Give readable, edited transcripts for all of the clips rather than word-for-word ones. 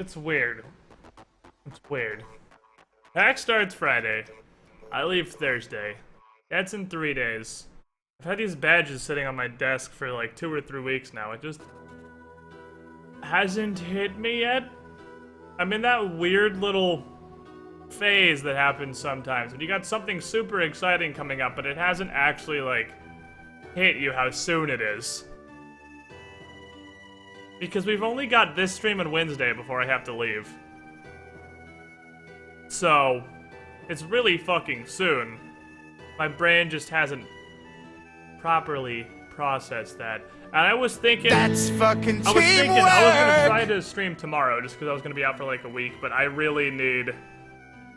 It's weird. It's weird. PAX starts Friday. I leave Thursday. That's in 3 days. I've had these badges sitting on my desk for like 2 or 3 weeks now. It just hasn't hit me yet. I'm in that weird little phase that happens sometimes when you got something super exciting coming up, but it hasn't actually like hit you how soon it is. Because we've only got this stream on Wednesday before I have to leave. So, it's really fucking soon. My brain just hasn't properly processed that. And I was thinking... That's fucking teamwork! I was gonna try to stream tomorrow just because I was gonna be out for like a week, but I really need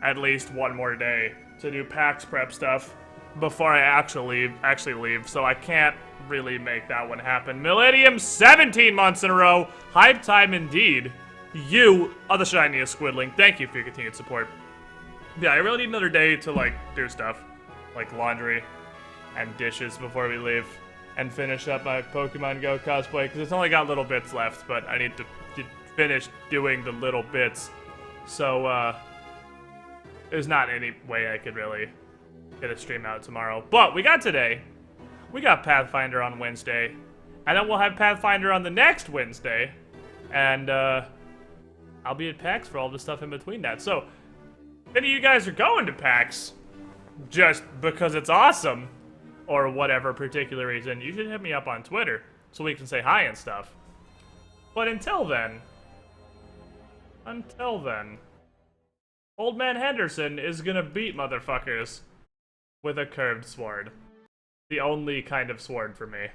at least one more day to do PAX prep stuff before I actually leave, so I can't really make that one happen. Millennium 17 months in a row. Hype time indeed. You are the shiniest squidling. Thank you for your continued support. Yeah, I really need another day to like do stuff like laundry and dishes before we leave and finish up my Pokemon Go cosplay because it's only got little bits left, but I need to finish doing the little bits. So there's not any way I could really get a stream out tomorrow. But we got today. We got Pathfinder on Wednesday. And then we'll have Pathfinder on the next Wednesday. And I'll be at PAX for all the stuff in between that. So, if any of you guys are going to PAX just because it's awesome, or whatever particular reason, you should hit me up on Twitter so we can say hi and stuff. But until then, Old Man Henderson is gonna beat motherfuckers with a curved sword. The only kind of sword for me.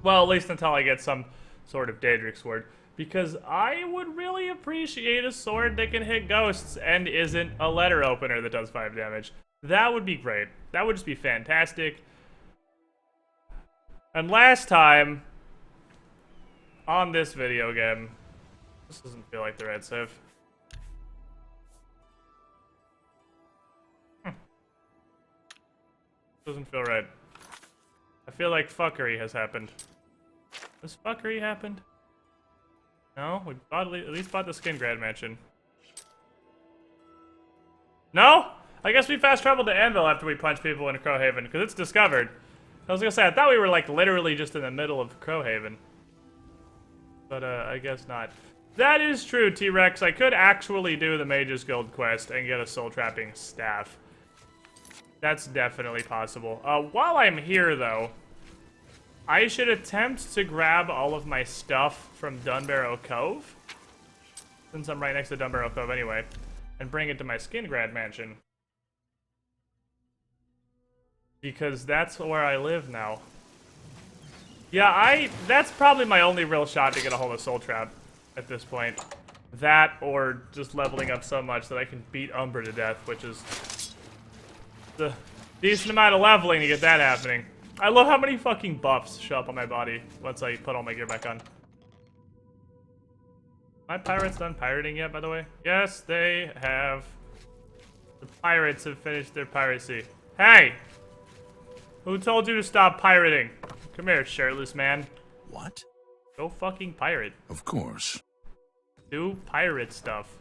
Well, at least until I get some sort of Daedric sword. Because I would really appreciate a sword that can hit ghosts and isn't a letter opener that does 5 damage. That would be great. That would just be fantastic. And last time, on this video game, this doesn't feel like the right save. Doesn't feel right. I feel like fuckery has happened. Has fuckery happened? No? We bought, at least bought the Skingrad mansion. No? I guess we fast traveled to Anvil after we punched people in Crowhaven, because it's discovered. I was gonna say, I thought we were like literally just in the middle of Crowhaven. But I guess not. That is true, T-Rex. I could actually do the Mage's Guild quest and get a soul trapping staff. That's definitely possible. While I'm here, though, I should attempt to grab all of my stuff from Dunbarrow Cove, since I'm right next to Dunbarrow Cove anyway, and bring it to my Skingrad mansion. Because that's where I live now. Yeah, that's probably my only real shot to get a hold of Soul Trap at this point. That, or just leveling up so much that I can beat Umbra to death, which is the decent amount of leveling to get that happening. I love how many fucking buffs show up on my body once I put all my gear back on. My pirates done pirating yet, by the way? Yes, they have. The pirates have finished their piracy. Hey! Who told you to stop pirating? Come here, shirtless man. What? Go fucking pirate. Of course. Do pirate stuff.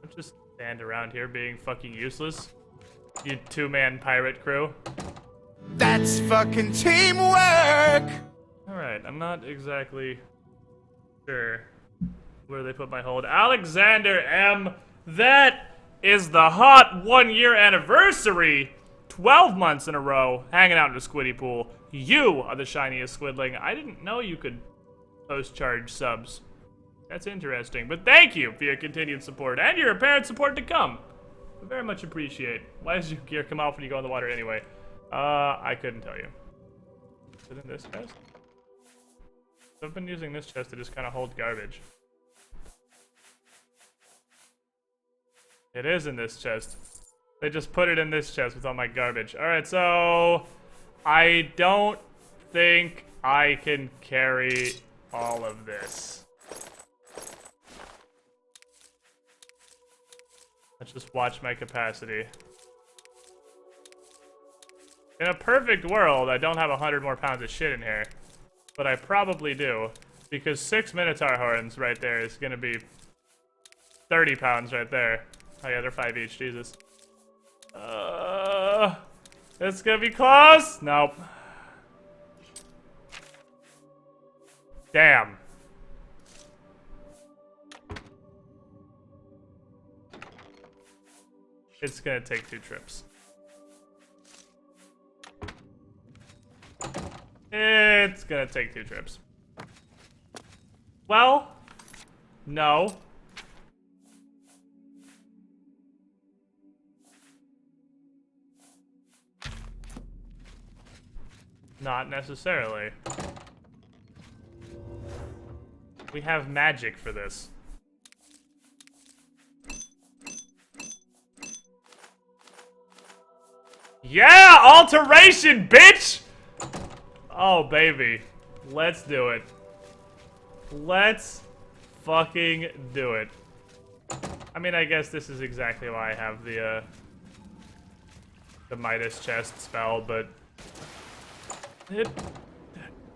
Don't just stand around here being fucking useless. You 2-man pirate crew. That's fucking teamwork! Alright, I'm not exactly sure where they put my hold. Alexander M. That is the hot 1-year anniversary! 12 months in a row, hanging out in a squiddy pool. You are the shiniest squidling. I didn't know you could post-charge subs. That's interesting. But thank you for your continued support and your apparent support to come. I very much appreciate. Why does your gear come off when you go in the water anyway? I couldn't tell you. Is it in this chest? I've been using this chest to just kind of hold garbage. It is in this chest. They just put it in this chest with all my garbage. Alright, so I don't think I can carry all of this. Let's just watch my capacity. In a perfect world, I don't have 100 more pounds of shit in here. But I probably do. Because 6 Minotaur horns right there is gonna be 30 pounds right there. Oh yeah, they're 5 each, Jesus. It's gonna be close! Nope. Damn. It's gonna take 2 trips. It's gonna take 2 trips. Well, no. Not necessarily. We have magic for this. Yeah! Alteration, bitch! Oh, baby. Let's do it. Let's fucking do it. I mean, I guess this is exactly why I have the Midas chest spell, but it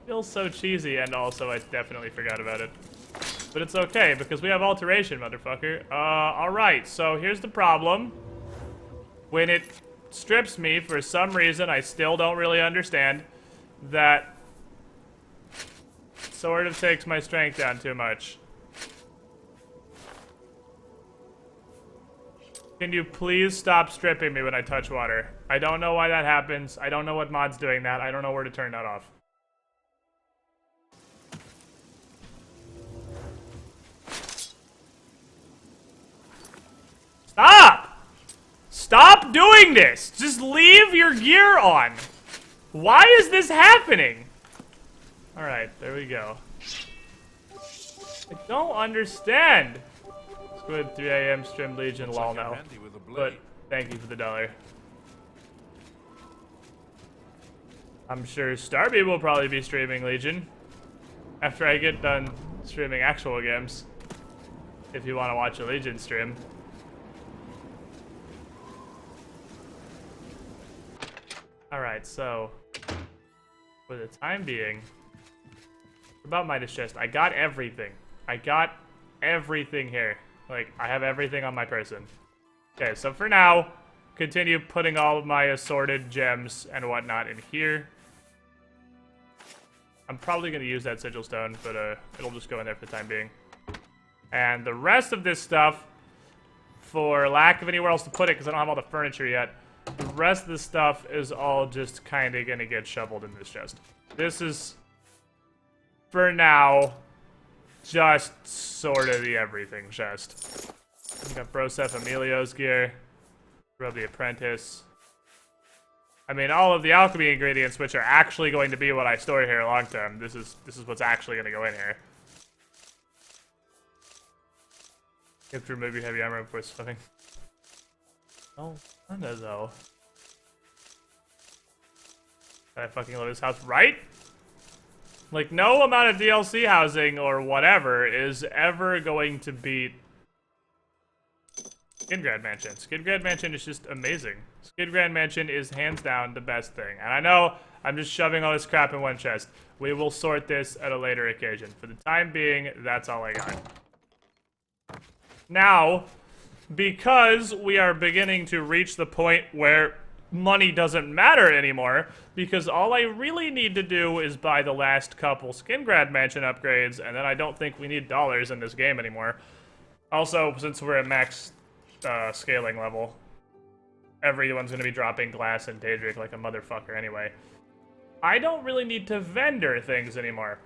feels so cheesy, and also I definitely forgot about it. But it's okay, because we have alteration, motherfucker. Alright, so here's the problem. When it strips me, for some reason, I still don't really understand, that sort of takes my strength down too much. Can you please stop stripping me when I touch water? I don't know why that happens. I don't know what mod's doing that. I don't know where to turn that off. Stop doing this! Just leave your gear on! Why is this happening? Alright, there we go. I don't understand. Squid 3 a.m. stream Legion, lol now. But thank you for the $1. I'm sure Starby will probably be streaming Legion after I get done streaming actual games. If you want to watch a Legion stream. Alright, so for the time being, about Midas chest, I got everything. I got everything here. Like, I have everything on my person. Okay, so for now, continue putting all of my assorted gems and whatnot in here. I'm probably going to use that sigil stone, but it'll just go in there for the time being. And the rest of this stuff, for lack of anywhere else to put it, because I don't have all the furniture yet, the rest of the stuff is all just kind of going to get shoveled in this chest. This is, for now, just sort of the everything chest. We got Broseph Emilio's gear, Rub the Apprentice. I mean, all of the alchemy ingredients, which are actually going to be what I store here long term. This is what's actually going to go in here. You have to remove your heavy armor before swimming. Oh, kinda though. I fucking love this house, right? Like, no amount of DLC housing or whatever is ever going to beat Skidgrad Mansion. Skidgrad Mansion is just amazing. Skidgrad Mansion is hands down the best thing. And I know I'm just shoving all this crap in one chest. We will sort this at a later occasion. For the time being, that's all I got. Now, because we are beginning to reach the point where money doesn't matter anymore, because all I really need to do is buy the last couple Skidgrad Mansion upgrades, and then I don't think we need dollars in this game anymore. Also, since we're at max scaling level, everyone's going to be dropping glass and Daedric like a motherfucker anyway. I don't really need to vendor things anymore.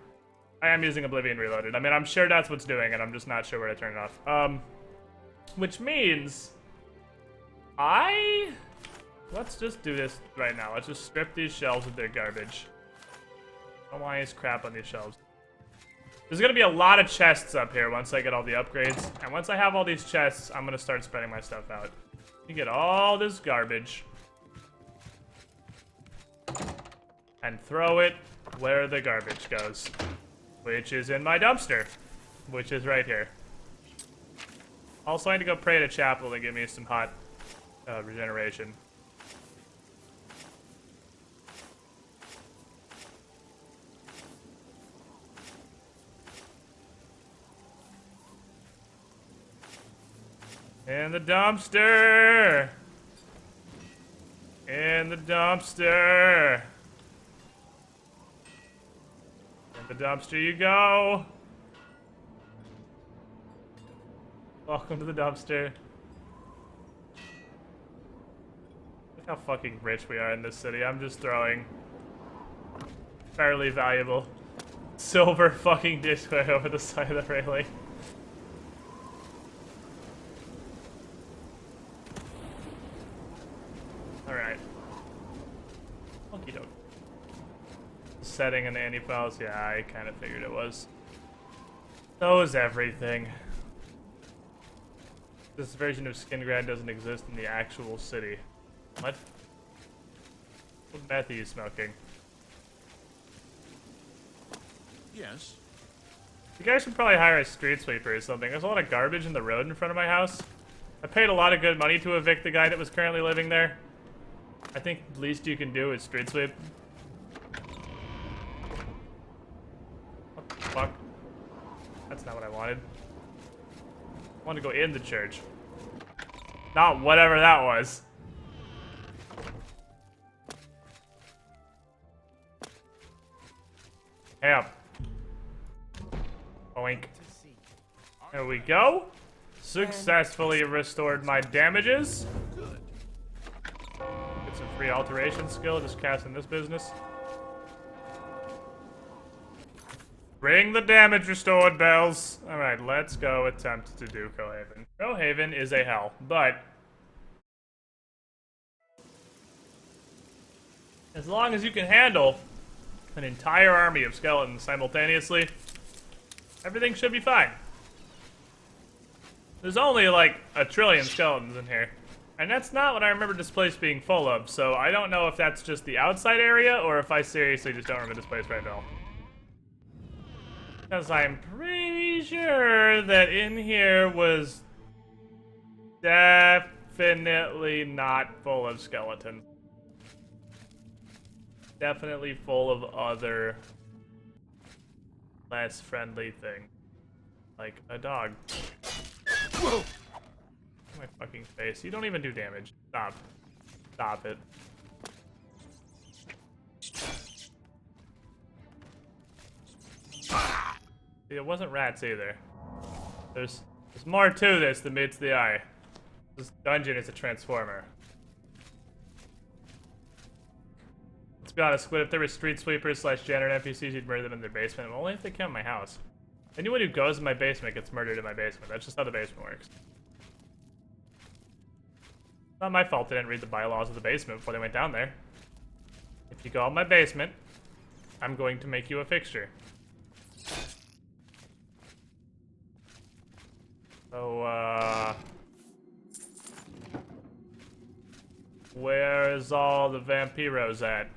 I am using Oblivion Reloaded. I mean, I'm sure that's what's doing it. I'm just not sure where to turn it off. Which means let's just do this right now. Let's just strip these shelves of their garbage. I don't want any crap on these shelves. There's gonna be a lot of chests up here once I get all the upgrades. And once I have all these chests, I'm gonna start spreading my stuff out. You get all this garbage. And throw it where the garbage goes. Which is in my dumpster. Which is right here. Also, I need to go pray at a chapel to give me some hot regeneration. In the dumpster! In the dumpster! In the dumpster you go! Welcome to the dumpster. Look how fucking rich we are in this city. I'm just throwing fairly valuable silver fucking dishware over the side of the railing. Alright. Okie doke. Setting in the Annie files? Yeah, I kind of figured it was. So is everything. This version of Skidgrad doesn't exist in the actual city. What? What meth are you smoking? Yes. You guys should probably hire a street sweeper or something. There's a lot of garbage in the road in front of my house. I paid a lot of good money to evict the guy that was currently living there. I think the least you can do is street sweep. What the fuck? That's not what I wanted. I wanted to go in the church. Not whatever that was. Yep. Oink. There we go. Successfully restored my damages. Get some free alteration skill, just casting this business. Ring the damage restored bells. Alright, let's go attempt to do Crowhaven. Crowhaven is a hell, but As long as you can handle an entire army of skeletons simultaneously, everything should be fine. There's only like 1 trillion skeletons in here. And that's not what I remember this place being full of, so I don't know if that's just the outside area or if I seriously just don't remember this place right now. Because I'm pretty sure that in here was definitely not full of skeletons. Definitely full of other less friendly things. Like a dog. Whoa. My fucking face. You don't even do damage. Stop. Stop it. See, it wasn't rats either. There's more to this than meets the eye. This dungeon is a transformer. Let's be honest, Squid, if there were street sweepers / janitor NPCs, you'd murder them in their basement. Well, only if they come in my house. Anyone who goes in my basement gets murdered in my basement. That's just how the basement works. Not my fault they didn't read the bylaws of the basement before they went down there. If you go in my basement, I'm going to make you a fixture. So, where's all the vampiros at?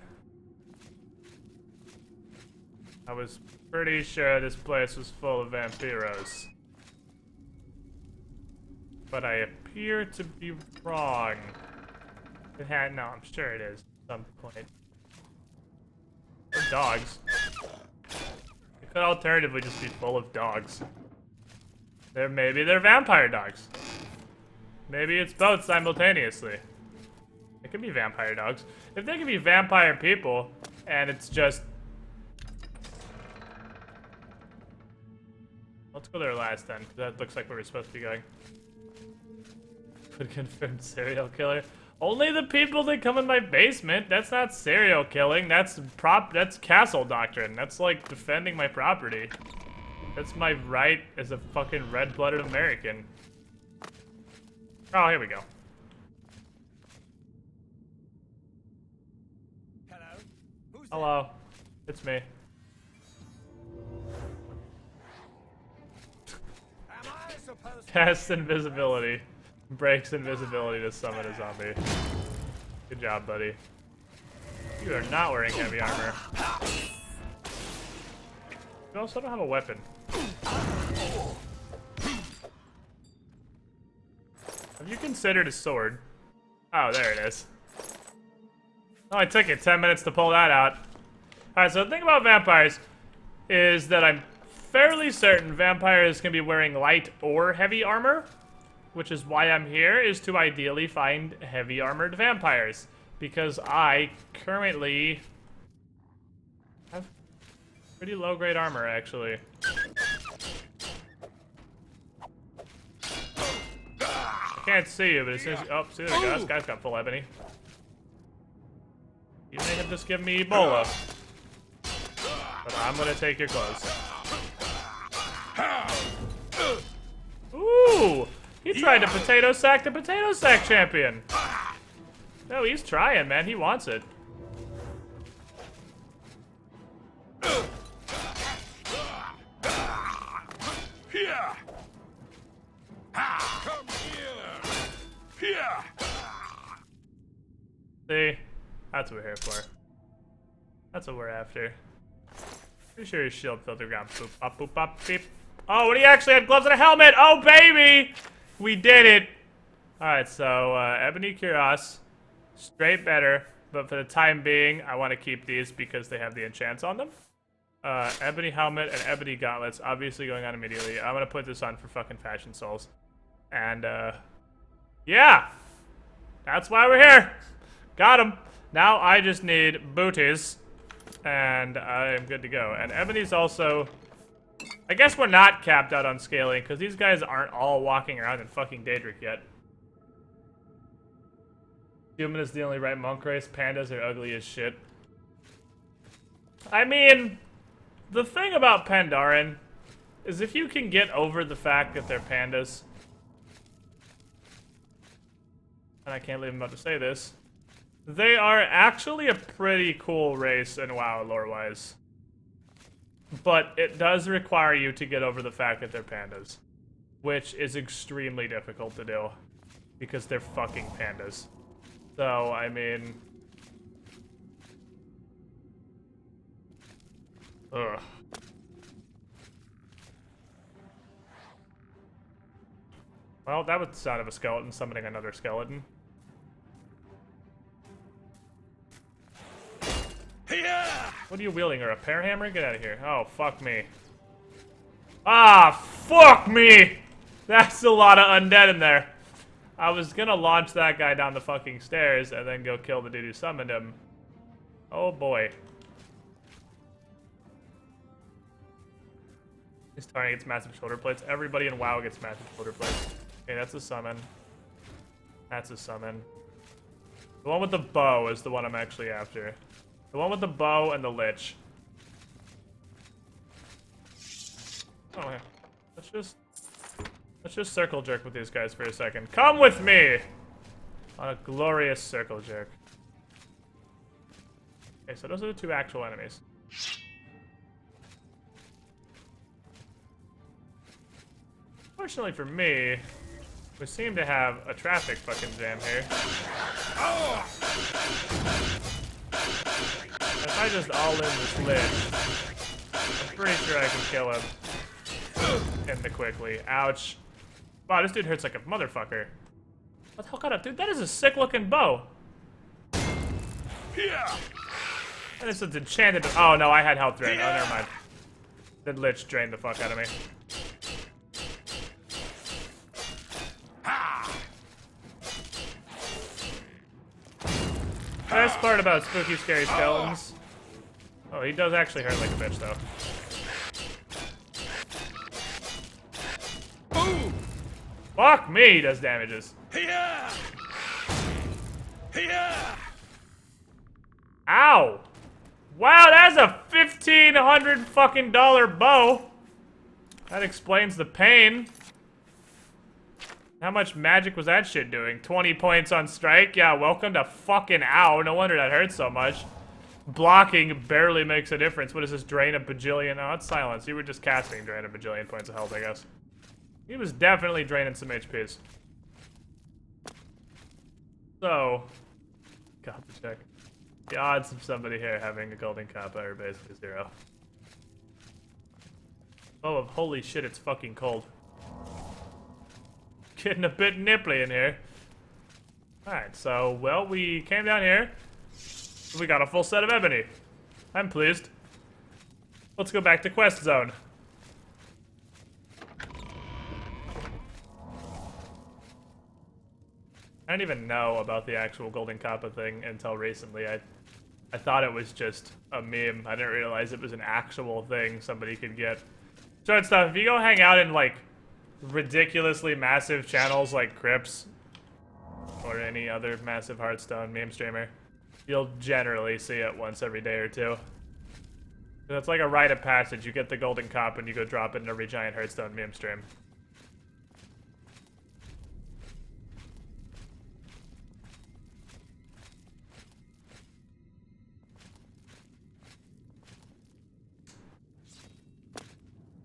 I was pretty sure this place was full of vampiros. But I appear to be wrong. No, I'm sure it is at some point. Or dogs. It could alternatively just be full of dogs. Maybe they're vampire dogs. Maybe it's both simultaneously. It could be vampire dogs. If they could be vampire people, and it's just... Let's go there last then, because that looks like where we're supposed to be going. Confirmed serial killer. Only the people that come in my basement. That's not serial killing. That's castle doctrine. That's like defending my property. That's my right as a fucking red-blooded American. Oh, here we go. Hello. It's me. Cast invisibility. Breaks invisibility to summon a zombie. Good job, buddy. You are not wearing heavy armor. You also don't have a weapon. Have you considered a sword? Oh, there it is. Oh, it took you 10 minutes to pull that out. Alright, so the thing about vampires is that I'm fairly certain vampires can be wearing light or heavy armor. Which is why I'm here, is to ideally find heavy armored vampires. Because I currently have pretty low grade armor, actually. I can't see you, but as soon as you, oh, see, there we go. This guy's got full ebony. You may have just given me Ebola. But I'm gonna take your clothes. Ooh! He tried to potato sack the potato sack champion. No, he's trying, man. He wants it. Here. Come here. See? That's what we're here for. That's what we're after. Pretty sure his shield filter ground. Boop, bop, boop, bop, beep. Oh, and he actually had gloves and a helmet! Oh, baby! We did it! Alright, so, Ebony Cuirass. Straight better, but for the time being, I want to keep these because they have the enchants on them. Ebony helmet and ebony gauntlets, obviously going on immediately. I'm gonna put this on for fucking Fashion Souls. And, yeah! That's why we're here! Got him! Now I just need booties, and I am good to go. And ebony's also... I guess we're not capped out on scaling, because these guys aren't all walking around in fucking Daedric yet. Human is the only right monk race. Pandas are ugly as shit. I mean, the thing about Pandaren is if you can get over the fact that they're pandas, and I can't believe I'm about to say this, They are actually a pretty cool race in WoW lore-wise. But it does require you to get over the fact that they're pandas. Which is extremely difficult to do. Because they're fucking pandas. So, I mean... Ugh. Well, that was the sound of a skeleton summoning another skeleton. What are you wielding? Or a pear hammer? Get out of here. Oh, fuck me. Ah, fuck me! That's a lot of undead in there. I was gonna launch that guy down the fucking stairs and then go kill the dude who summoned him. Oh boy. This target gets massive shoulder plates. Everybody in WoW gets massive shoulder plates. Okay, that's a summon. That's a summon. The one with the bow is the one I'm actually after. The one with the bow and the lich. Oh, yeah. Let's just circle jerk with these guys for a second. Come with me! On a glorious circle jerk. Okay, so those are the two actual enemies. Fortunately for me, we seem to have a traffic fucking jam here. If I just all in this lich, I'm pretty sure I can kill him. And the quickly. Ouch. Wow, this dude hurts like a motherfucker. What the hell kind of dude? That is a sick looking bow. And it's an enchanted. Oh no, I had health drain. Oh, never mind. The lich drained the fuck out of me. Best part about spooky, scary skeletons. Oh, he does actually hurt like a bitch, though. Boom! Fuck me, he does damages. Ow! Wow, that's a $1,500 fucking bow. That explains the pain. How much magic was that shit doing? 20 points on strike? Yeah, welcome to fucking ow. No wonder that hurts so much. Blocking barely makes a difference. What is this? Drain a bajillion? Oh, it's silence. You were just casting drain a bajillion points of health, I guess. He was definitely draining some HPs. So, got to check. The odds of somebody here having a golden kappa are basically 0. Oh, holy shit, it's fucking cold. Getting a bit nipply in here. Alright, so, well, we came down here. We got a full set of ebony. I'm pleased. Let's go back to quest zone. I didn't even know about the actual golden kappa thing until recently. I thought it was just a meme. I didn't realize it was an actual thing somebody could get. Short stuff, if you go hang out in, like, ridiculously massive channels like Crips or any other massive Hearthstone meme streamer, you'll generally see it once every day or two. So it's like a rite of passage. You get the golden cop and you go drop it in every giant Hearthstone meme stream.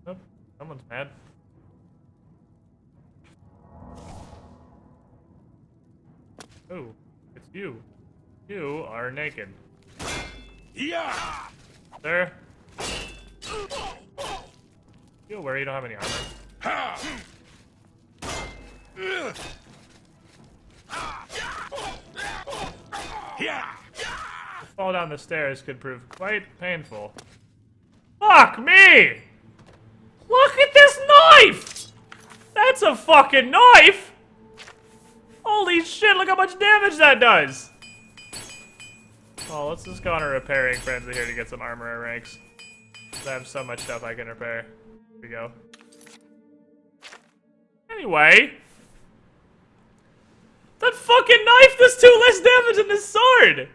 Oh, someone's mad. Oh, it's you. You are naked. Yeah! Sir? You worry you don't have any armor. Ha! Yeah! To fall down the stairs could prove quite painful. Fuck me! Look at this knife! That's a fucking knife! Holy shit, look how much damage that does! Oh, let's just go on a repairing frenzy here to get some armor and ranks. I have so much stuff I can repair. Here we go. Anyway. That fucking knife does 2 less damage than this sword!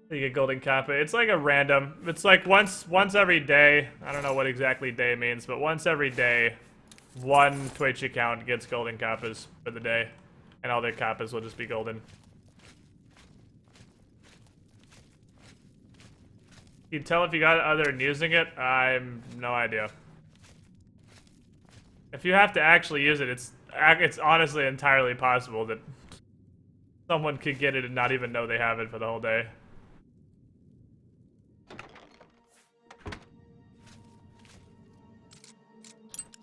You get golden kappa. It's like a random. It's like once every day. I don't know what exactly day means, but once every day, one Twitch account gets golden kappas for the day, and all their kappas will just be golden. You can tell if you got it other than using it? I have no idea. If you have to actually use it, it's honestly entirely possible that someone could get it and not even know they have it for the whole day.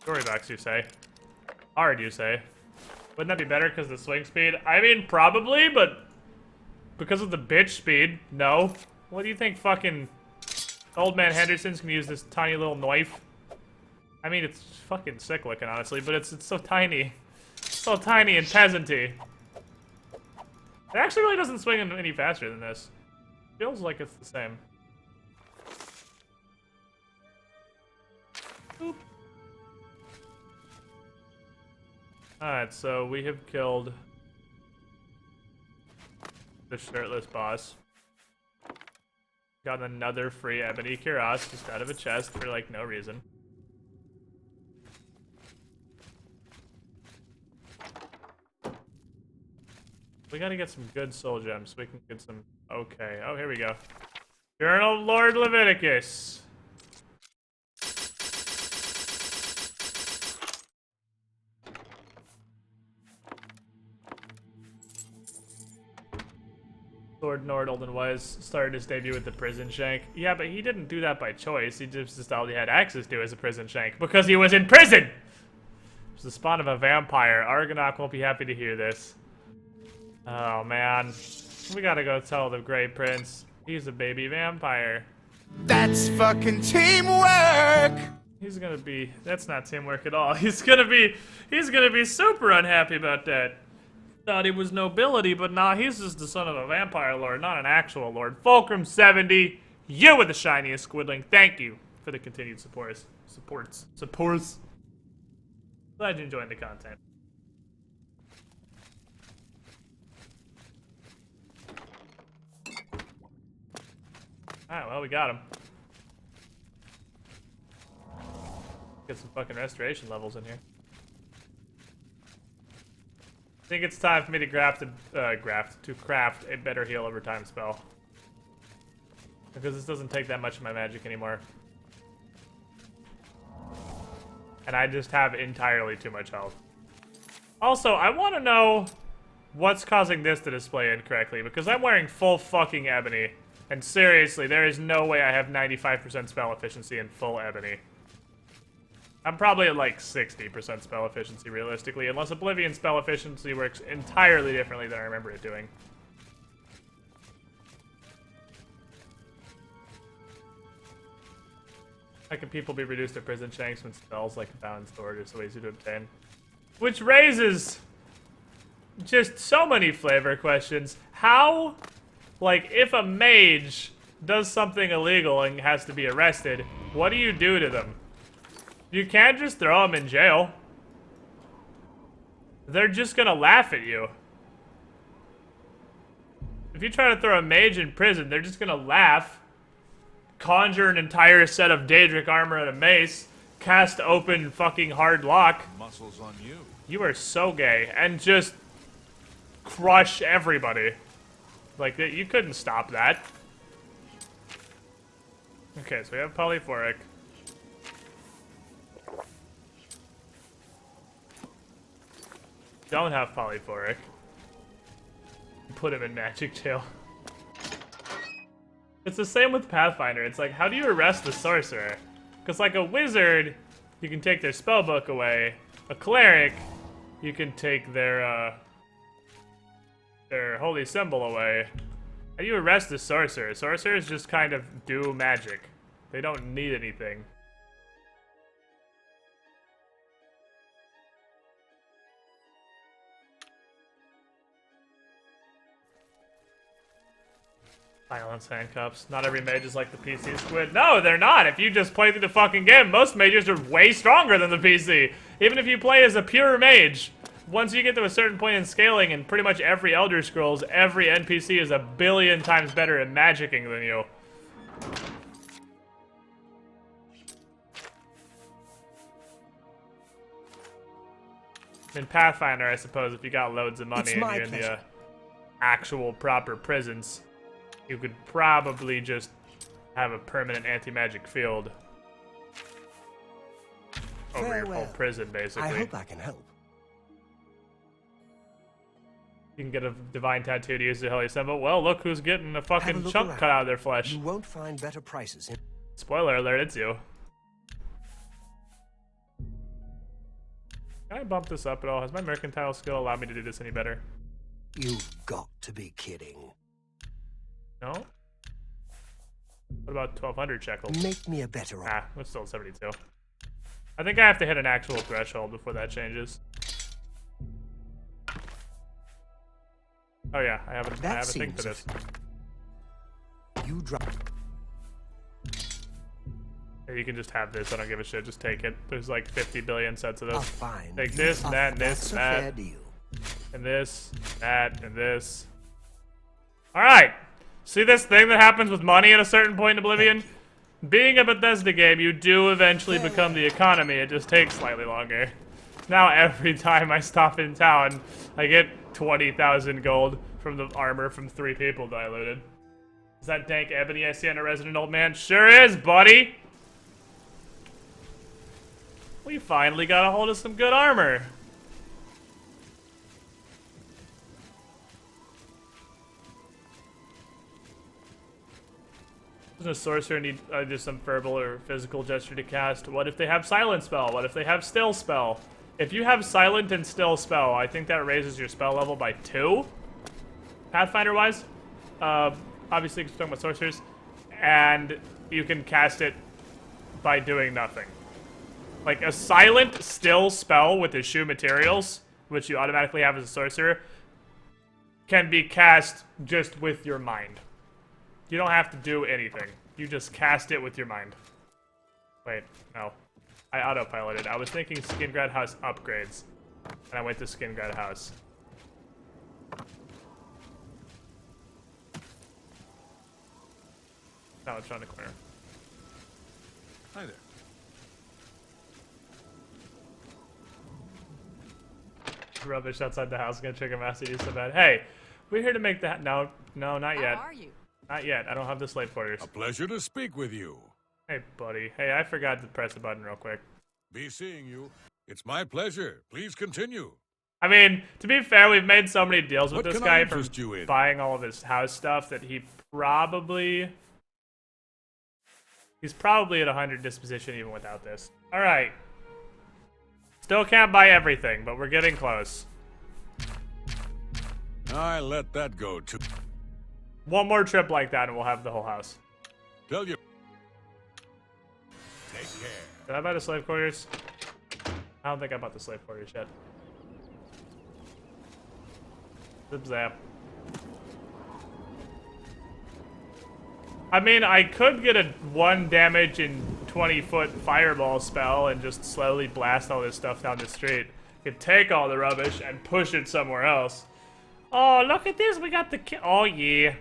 Storybox, you say? Hard, you say? Wouldn't that be better because of the swing speed? I mean, probably, but because of the bitch speed, no. What do you think fucking Old Man Henderson's gonna use this tiny little knife? I mean, it's fucking sick looking, honestly, but it's so tiny. So tiny and peasanty. It actually really doesn't swing any faster than this. Feels like it's the same. Boop. Alright, so we have killed the shirtless boss. Got another free ebony cuirass just out of a chest for like no reason. We gotta get some good soul gems so we can get some. Okay, oh, here we go. Journal of Lord Leviticus. Lord Nordalden was started his debut with the prison shank. Yeah, but he didn't do that by choice. He just all he had access to as a prison shank because he was in prison. It was the spawn of a vampire. Argonaut won't be happy to hear this. Oh man, we gotta go tell the Great Prince he's a baby vampire. That's fucking teamwork! He's gonna be. That's not teamwork at all. He's gonna be super unhappy about that. Thought he was nobility, but nah, he's just the son of a vampire lord, not an actual lord. Fulcrum 70, you were the shiniest squidling. Thank you for the continued supports. Glad you're enjoying the content. Alright, well, we got him. Get some fucking restoration levels in here. I think it's time for me to craft a better heal over time spell. Because this doesn't take that much of my magic anymore. And I just have entirely too much health. Also, I want to know what's causing this to display incorrectly, because I'm wearing full fucking ebony. And seriously, there is no way I have 95% spell efficiency in full ebony. I'm probably at like 60% spell efficiency realistically, unless Oblivion spell efficiency works entirely differently than I remember it doing. How can people be reduced to prison shanks when spells like Found Sword are so easy to obtain? Which raises just so many flavor questions. How, like, if a mage does something illegal and has to be arrested, what do you do to them? You can't just throw them in jail. They're just gonna laugh at you. If you try to throw a mage in prison, they're just gonna laugh, conjure an entire set of Daedric armor and a mace, cast open fucking hard lock. Muscles on you. You are so gay, and just crush everybody. Like, you couldn't stop that. Okay, so we have polyphoric. Don't have polyphoric. Put him in magic jail. It's the same with Pathfinder. It's like, how do you arrest the sorcerer? Because like a wizard, you can take their spellbook away. A cleric, you can take their holy symbol away. How do you arrest the sorcerer? Sorcerers just kind of do magic. They don't need anything. Silence handcuffs. Not every mage is like the PC squid. No, they're not. If you just play through the fucking game, most mages are way stronger than the PC. Even if you play as a pure mage, once you get to a certain point in scaling, in pretty much every Elder Scrolls, every NPC is a billion times better at magicking than you. In Pathfinder, I suppose, if you got loads of money It's and my you're in the pleasure. actual proper prisons, you could probably just have a permanent anti-magic field over your whole Farewell. prison, basically. I hope I can help. You can get a divine tattoo to use to Holy Symbol. Well, look who's getting a Have fucking a look chunk around. cut out of their flesh. You won't find better prices in... Spoiler alert, it's you. Can I bump this up at all? Has my mercantile skill allowed me to do this any better? You've got to be kidding. No? What about 1200 shekels? Make me a better offer. Ah, it's still 72. I think I have to hit an actual threshold before that changes. Oh yeah, I have a That thing for seems this. You drop. Yeah, you can just have this, I don't give a shit, just take it. There's like 50 billion sets of A those. fine. Take this, and that, and this, That's and a fair that, deal. and this, that, and this. Alright! See this thing that happens with money at a certain point in Oblivion? Being a Bethesda game, you do eventually become the economy, it just takes slightly longer. Now every time I stop in town, I get 20,000 gold from the armor from 3 people that I looted. Is that dank ebony I see on a resident old man? Sure is, buddy! We finally got a hold of some good armor. Doesn't a sorcerer need either some verbal or physical gesture to cast? What if they have silent spell? What if they have still spell? If you have silent and still spell, I think that raises your spell level by 2. Pathfinder wise. Obviously, 'cause we're talking about sorcerers. And you can cast it by doing nothing. Like a silent still spell with eschew materials, which you automatically have as a sorcerer, can be cast just with your mind. You don't have to do anything. You just cast it with your mind. Wait, no. I autopiloted. I was thinking Skingrad House upgrades. And I went to Skingrad House. Now it's around the corner. Hi there. Rubbish outside the house. Gonna trigger Master you so bad. Hey, we're here to make the no, not yet. How are you? Not yet. I don't have the slave quarters. A pleasure to speak with you. Hey, buddy. Hey, I forgot to press the button real quick. Be seeing you. It's my pleasure. Please continue. I mean, to be fair, we've made so many deals with What this can I guy for interest you in? buying all of his house stuff that he's probably at 100 disposition even without this. All right. Still can't buy everything, but we're getting close. I let that go too. One more trip like that and we'll have the whole house. Tell you. Take care. Did I buy the slave quarters? I don't think I bought the slave quarters yet. Zip zap. I mean, I could get a 1 damage and 20-foot fireball spell and just slowly blast all this stuff down the street. Could take all the rubbish and push it somewhere else. Oh, look at this. We got the oh, yeah.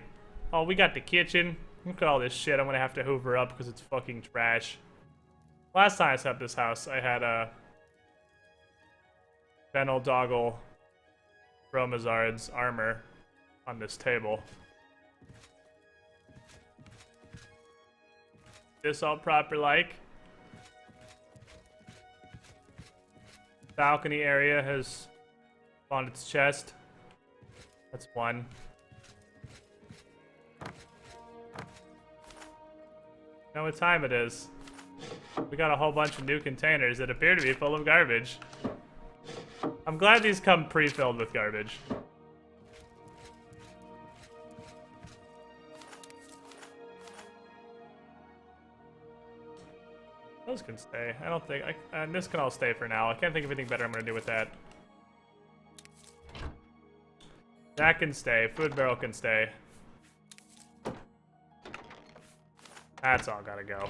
Oh, we got the kitchen. Look at all this shit I'm gonna have to hoover up because it's fucking trash. Last time I set up this house, I had a Fennel Doggle Romazard's armor on this table. This all proper like. Balcony area has on its chest. That's 1. Know what time it is. We got a whole bunch of new containers that appear to be full of garbage. I'm glad these come pre-filled with garbage. Those can stay. I don't think... and this can all stay for now. I can't think of anything better I'm going to do with that. That can stay. Food barrel can stay. That's all gotta go.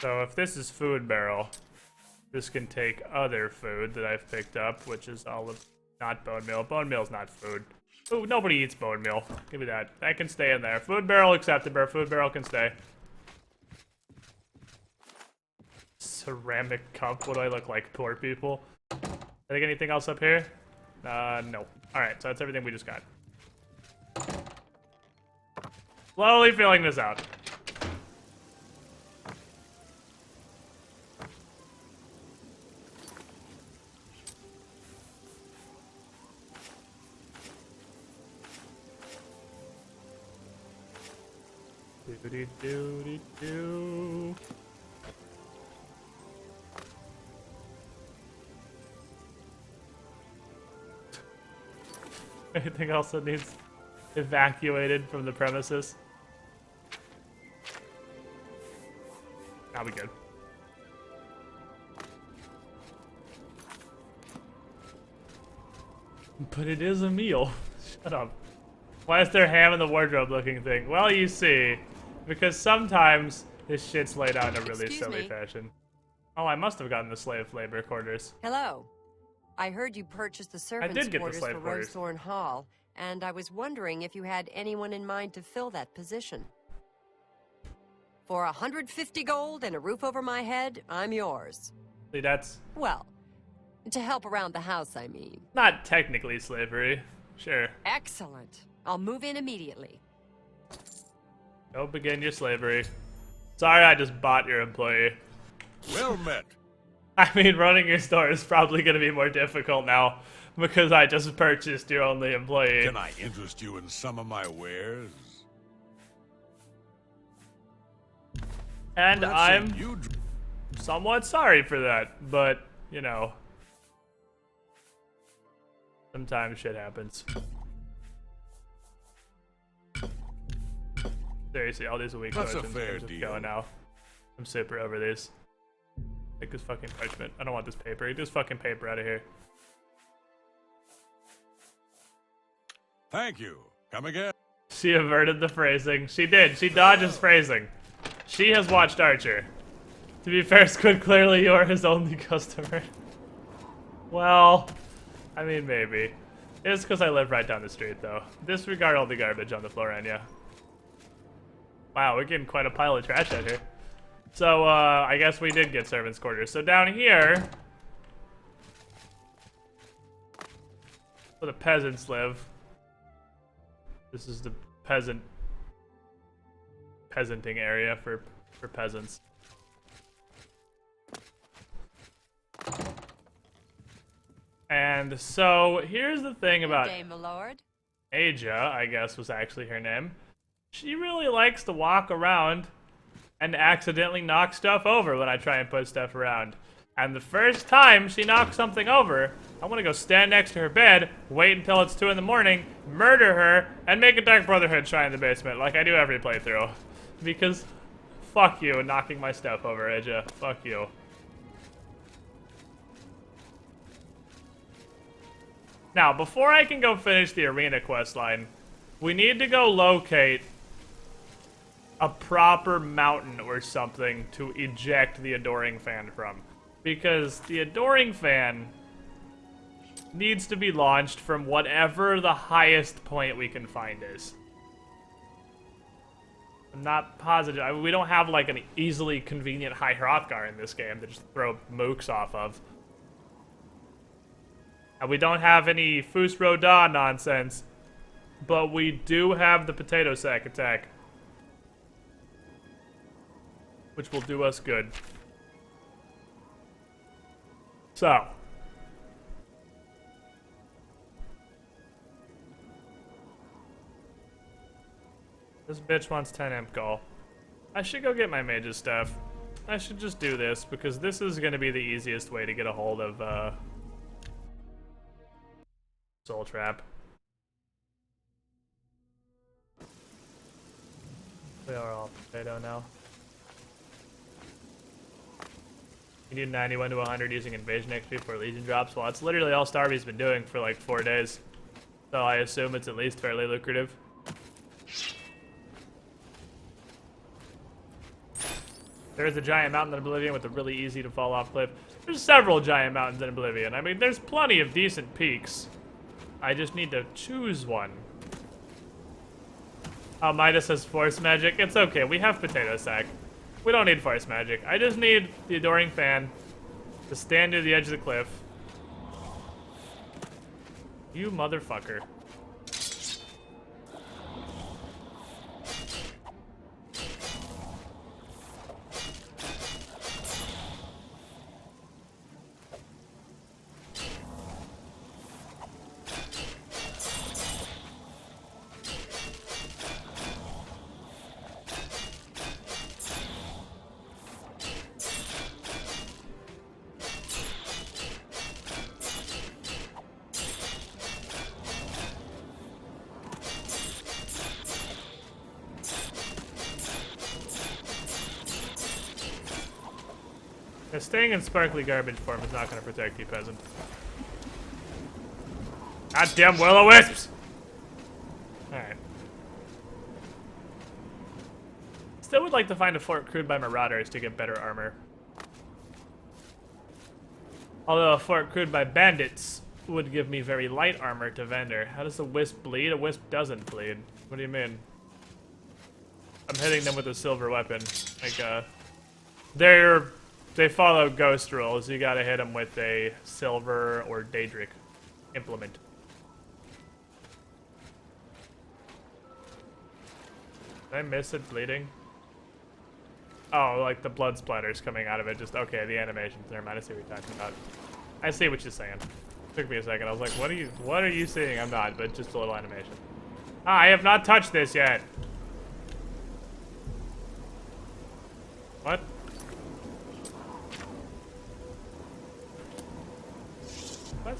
So if this is food barrel, this can take other food that I've picked up, which is all of... not bone meal. Bone meal's not food. Ooh, nobody eats bone meal. Give me that. That can stay in there. Food barrel acceptable. Food barrel can stay. Ceramic cup. What do I look like? Poor people. think anything else up here? No. Alright, so that's everything we just got. Slowly filling this out. Do-do-do-do-do. Anything else that needs evacuated from the premises? I'll be good. But it is a meal. Shut up. Why is there ham in the wardrobe looking thing? Well, you see. Because sometimes this shit's laid out in a really silly fashion. Oh, I must have gotten the slave labor quarters. Hello. I heard you purchased the servants' quarters for Rosethorn Hall, and I was wondering if you had anyone in mind to fill that position. For 150 gold and a roof over my head, I'm yours. See, that's... Well, to help around the house, I mean. not technically slavery. Sure. Excellent. I'll move in immediately. Go begin your slavery. Sorry I just bought your employee. Well met. I mean, running your store is probably going to be more difficult now because I just purchased your only employee. Can I interest you in some of my wares? And Let's I'm see, you somewhat sorry for that, but, you know, sometimes shit happens. Seriously, all these weak That's a motions fair I'm just deal. going now. I'm super over these. Take this fucking parchment. I don't want this paper. Get this fucking paper out of here. Thank you. Come again. She averted the phrasing. She did. She dodges phrasing. She has watched Archer. To be fair, Squid, clearly you are his only customer. Well, I mean, maybe. It's because I live right down the street, though. Disregard all the garbage on the floor, Anya. Wow, we're getting quite a pile of trash out here. So, I guess we did get servants' quarters. So down here, where the peasants live. This is the peasanting area for peasants. And so here's the thing about Good day, my lord. Aja, I guess was actually her name. She really likes to walk around and accidentally knock stuff over when I try and put stuff around. And the first time she knocks something over, I want to go stand next to her bed, wait until it's 2 in the morning, murder her, and make a Dark Brotherhood shrine in the basement, like I do every playthrough. Because, fuck you, knocking my stuff over, Aja. Fuck you. Now, before I can go finish the arena quest line, we need to go locate a proper mountain or something to eject the Adoring Fan from. Because the Adoring Fan needs to be launched from whatever the highest point we can find is. I'm not positive. I mean, we don't have like an easily convenient high Hrothgar in this game to just throw mooks off of. And we don't have any Fus Roda nonsense, but we do have the potato sack attack, which will do us good. So. This bitch wants 10 imp gold. I should go get my mage's stuff. I should just do this, because this is going to be the easiest way to get a hold of, Soul Trap. We are all potato now. You need 91 to 100 using Invasion XP for Legion drops. Well, that's literally all Starvy's been doing for like 4 days. So I assume it's at least fairly lucrative. There is a giant mountain in Oblivion with a really easy to fall off cliff. There's several giant mountains in Oblivion. I mean, there's plenty of decent peaks. I just need to choose one. Oh, Midas has Force Magic. It's okay, we have Potato Sack. We don't need Force Magic. I just need the Adoring Fan to stand near the edge of the cliff You motherfucker. Staying in sparkly garbage form is not going to protect you, peasant. Goddamn will-o-wisps! Alright. Still would like to find a fort crewed by marauders to get better armor. Although a fort crewed by bandits would give me very light armor to vendor. How does a wisp bleed? A wisp doesn't bleed. What do you mean? I'm hitting them with a silver weapon. Like, they follow ghost rules. You gotta hit them with a silver or daedric implement. Did I miss it bleeding? Oh, like the blood splatters coming out of it. Just, okay, the animations. Never mind, I see what you're talking about. I see what you're saying. Took me a second. I was like, what are you seeing? I'm not, but just a little animation. Ah, I have not touched this yet. What? What?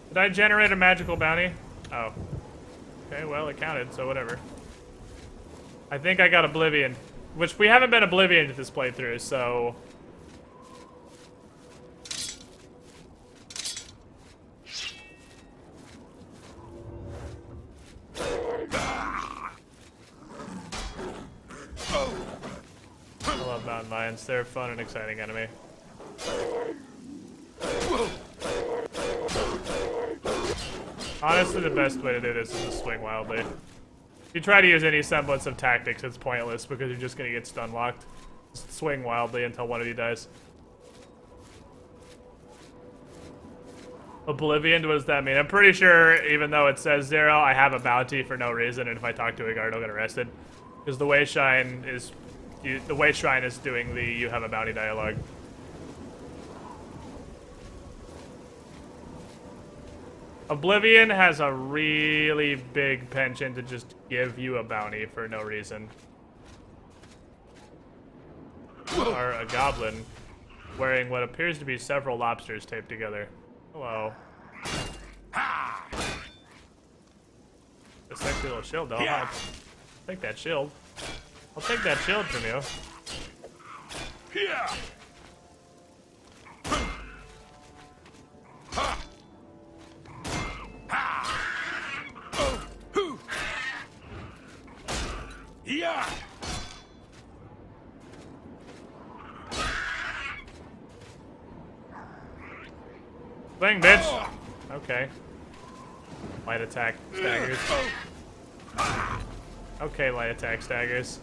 Did I generate a magical bounty? Oh. Okay, well, it counted, so whatever. I think I got Oblivion. Which we haven't been Oblivion to this playthrough, so... I love mountain lions. They're a fun and exciting enemy. Honestly, the best way to do this is to swing wildly. If you try to use any semblance of tactics, it's pointless because you're just gonna get stun locked. Just swing wildly until one of you dies. Oblivion, what does that mean? I'm pretty sure, even though it says 0, I have a bounty for no reason, and if I talk to a guard, I'll get arrested. Because the way Shrine is doing the "you have a bounty" dialogue. Oblivion has a really big penchant to just give you a bounty for no reason. Or a goblin wearing what appears to be several lobsters taped together. Hello. A sexy little shield, though. I'll take that shield. I'll take that shield from you. Swing, bitch! Okay. Light attack staggers. Okay, light attack staggers.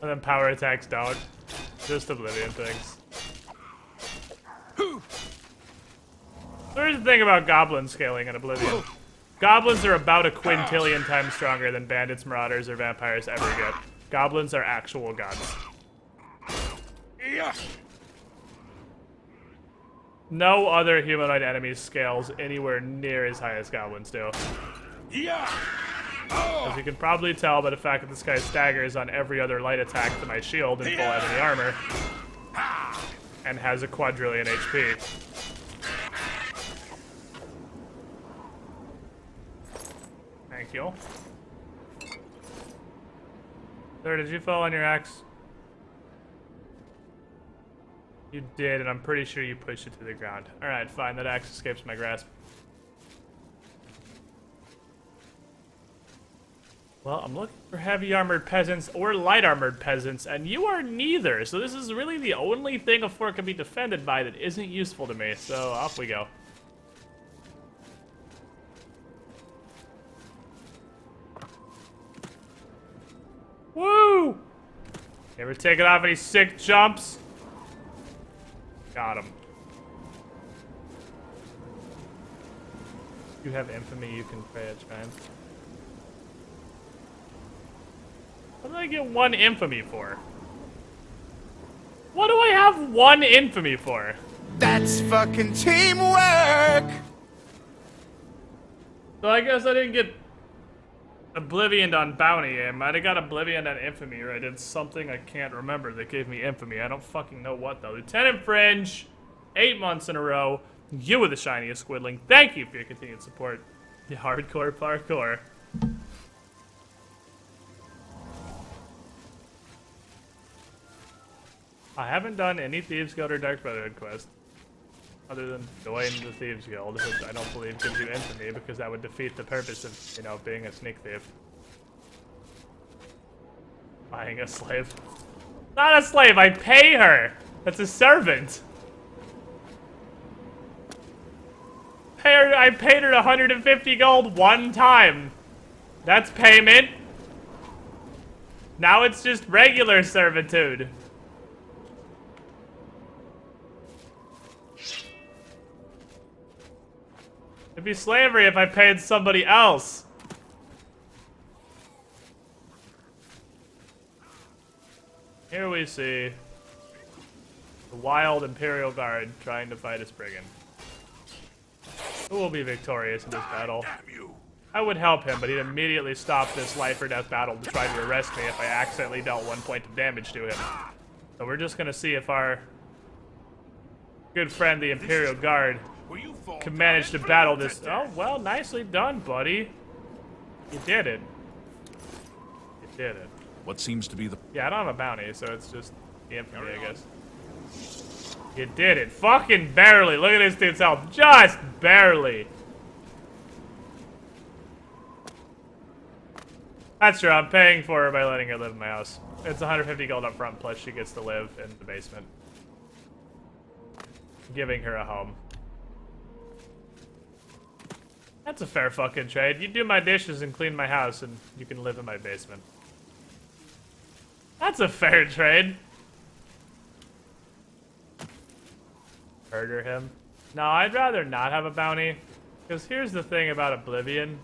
And then power attacks don't. Just Oblivion things. There's the thing about goblin scaling in Oblivion. Goblins are about a quintillion times stronger than bandits, marauders, or vampires ever get. Goblins are actual gods. No other humanoid enemy scales anywhere near as high as goblins do. As you can probably tell by the fact that this guy staggers on every other light attack to my shield in full enemy armor. And has a quadrillion HP. Thank you. Sir, did you fall on your axe? You did, and I'm pretty sure you pushed it to the ground. Alright, fine. That axe escapes my grasp. Well, I'm looking for heavy armored peasants or light armored peasants, and you are neither. So this is really the only thing a fort can be defended by that isn't useful to me. So off we go. Ever taken off any sick jumps? Got him. You have infamy you can pray at times. What did I get 1 infamy for? What do I have 1 infamy for? That's fucking teamwork! So I guess I didn't get Oblivion on bounty. I might have got Oblivion on infamy, or I did something I can't remember that gave me infamy. I don't fucking know what though. Lieutenant Fringe, 8 months in a row. You were the shiniest squidling. Thank you for your continued support. The hardcore parkour. I haven't done any Thieves Guild or Dark Brotherhood quest. Other than join the Thieves Guild, which I don't believe gives you infamy, because that would defeat the purpose of, you know, being a sneak thief. Buying a slave. Not a slave, I pay her! That's a servant! I paid her 150 gold 1 time. That's payment. Now it's just regular servitude. It'd be slavery if I paid somebody else. Here we see the wild Imperial Guard trying to fight a Spriggan. Who will be victorious in this battle? I would help him, but he'd immediately stop this life or death battle to try to arrest me if I accidentally dealt 1 point of damage to him. So we're just gonna see if our good friend, the Imperial Guard, can manage to battle this. Oh, well, nicely done, buddy. You did it. You did it. What seems to be the... Yeah, I don't have a bounty, so it's just the infamy, I guess. You did it. Fucking barely. Look at this dude's health. Just barely. That's true. I'm paying for her by letting her live in my house. It's 150 gold up front, plus she gets to live in the basement. Giving her a home. That's a fair fucking trade. You do my dishes and clean my house, and you can live in my basement. That's a fair trade. Murder him. No, I'd rather not have a bounty. Because here's the thing about Oblivion.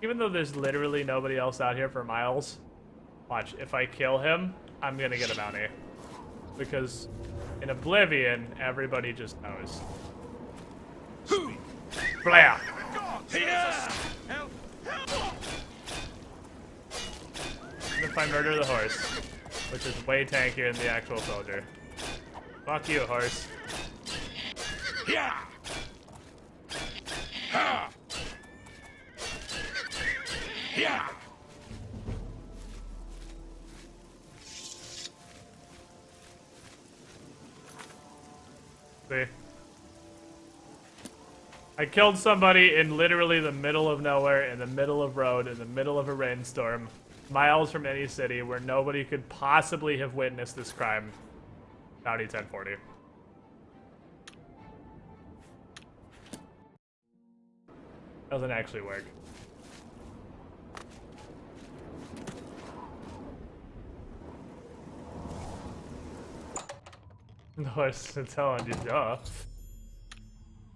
Even though there's literally nobody else out here for miles, watch, if I kill him, I'm gonna get a bounty. Because in Oblivion, everybody just knows. Sweet. Blah! Yeah! Even if I murder the horse, which is way tankier than the actual soldier. Fuck you, horse. Yeah! Ha! Yeah! See? I killed somebody in literally the middle of nowhere, in the middle of road, in the middle of a rainstorm, miles from any city where nobody could possibly have witnessed this crime. Bounty 1040. Doesn't actually work. No, it's telling you, duh.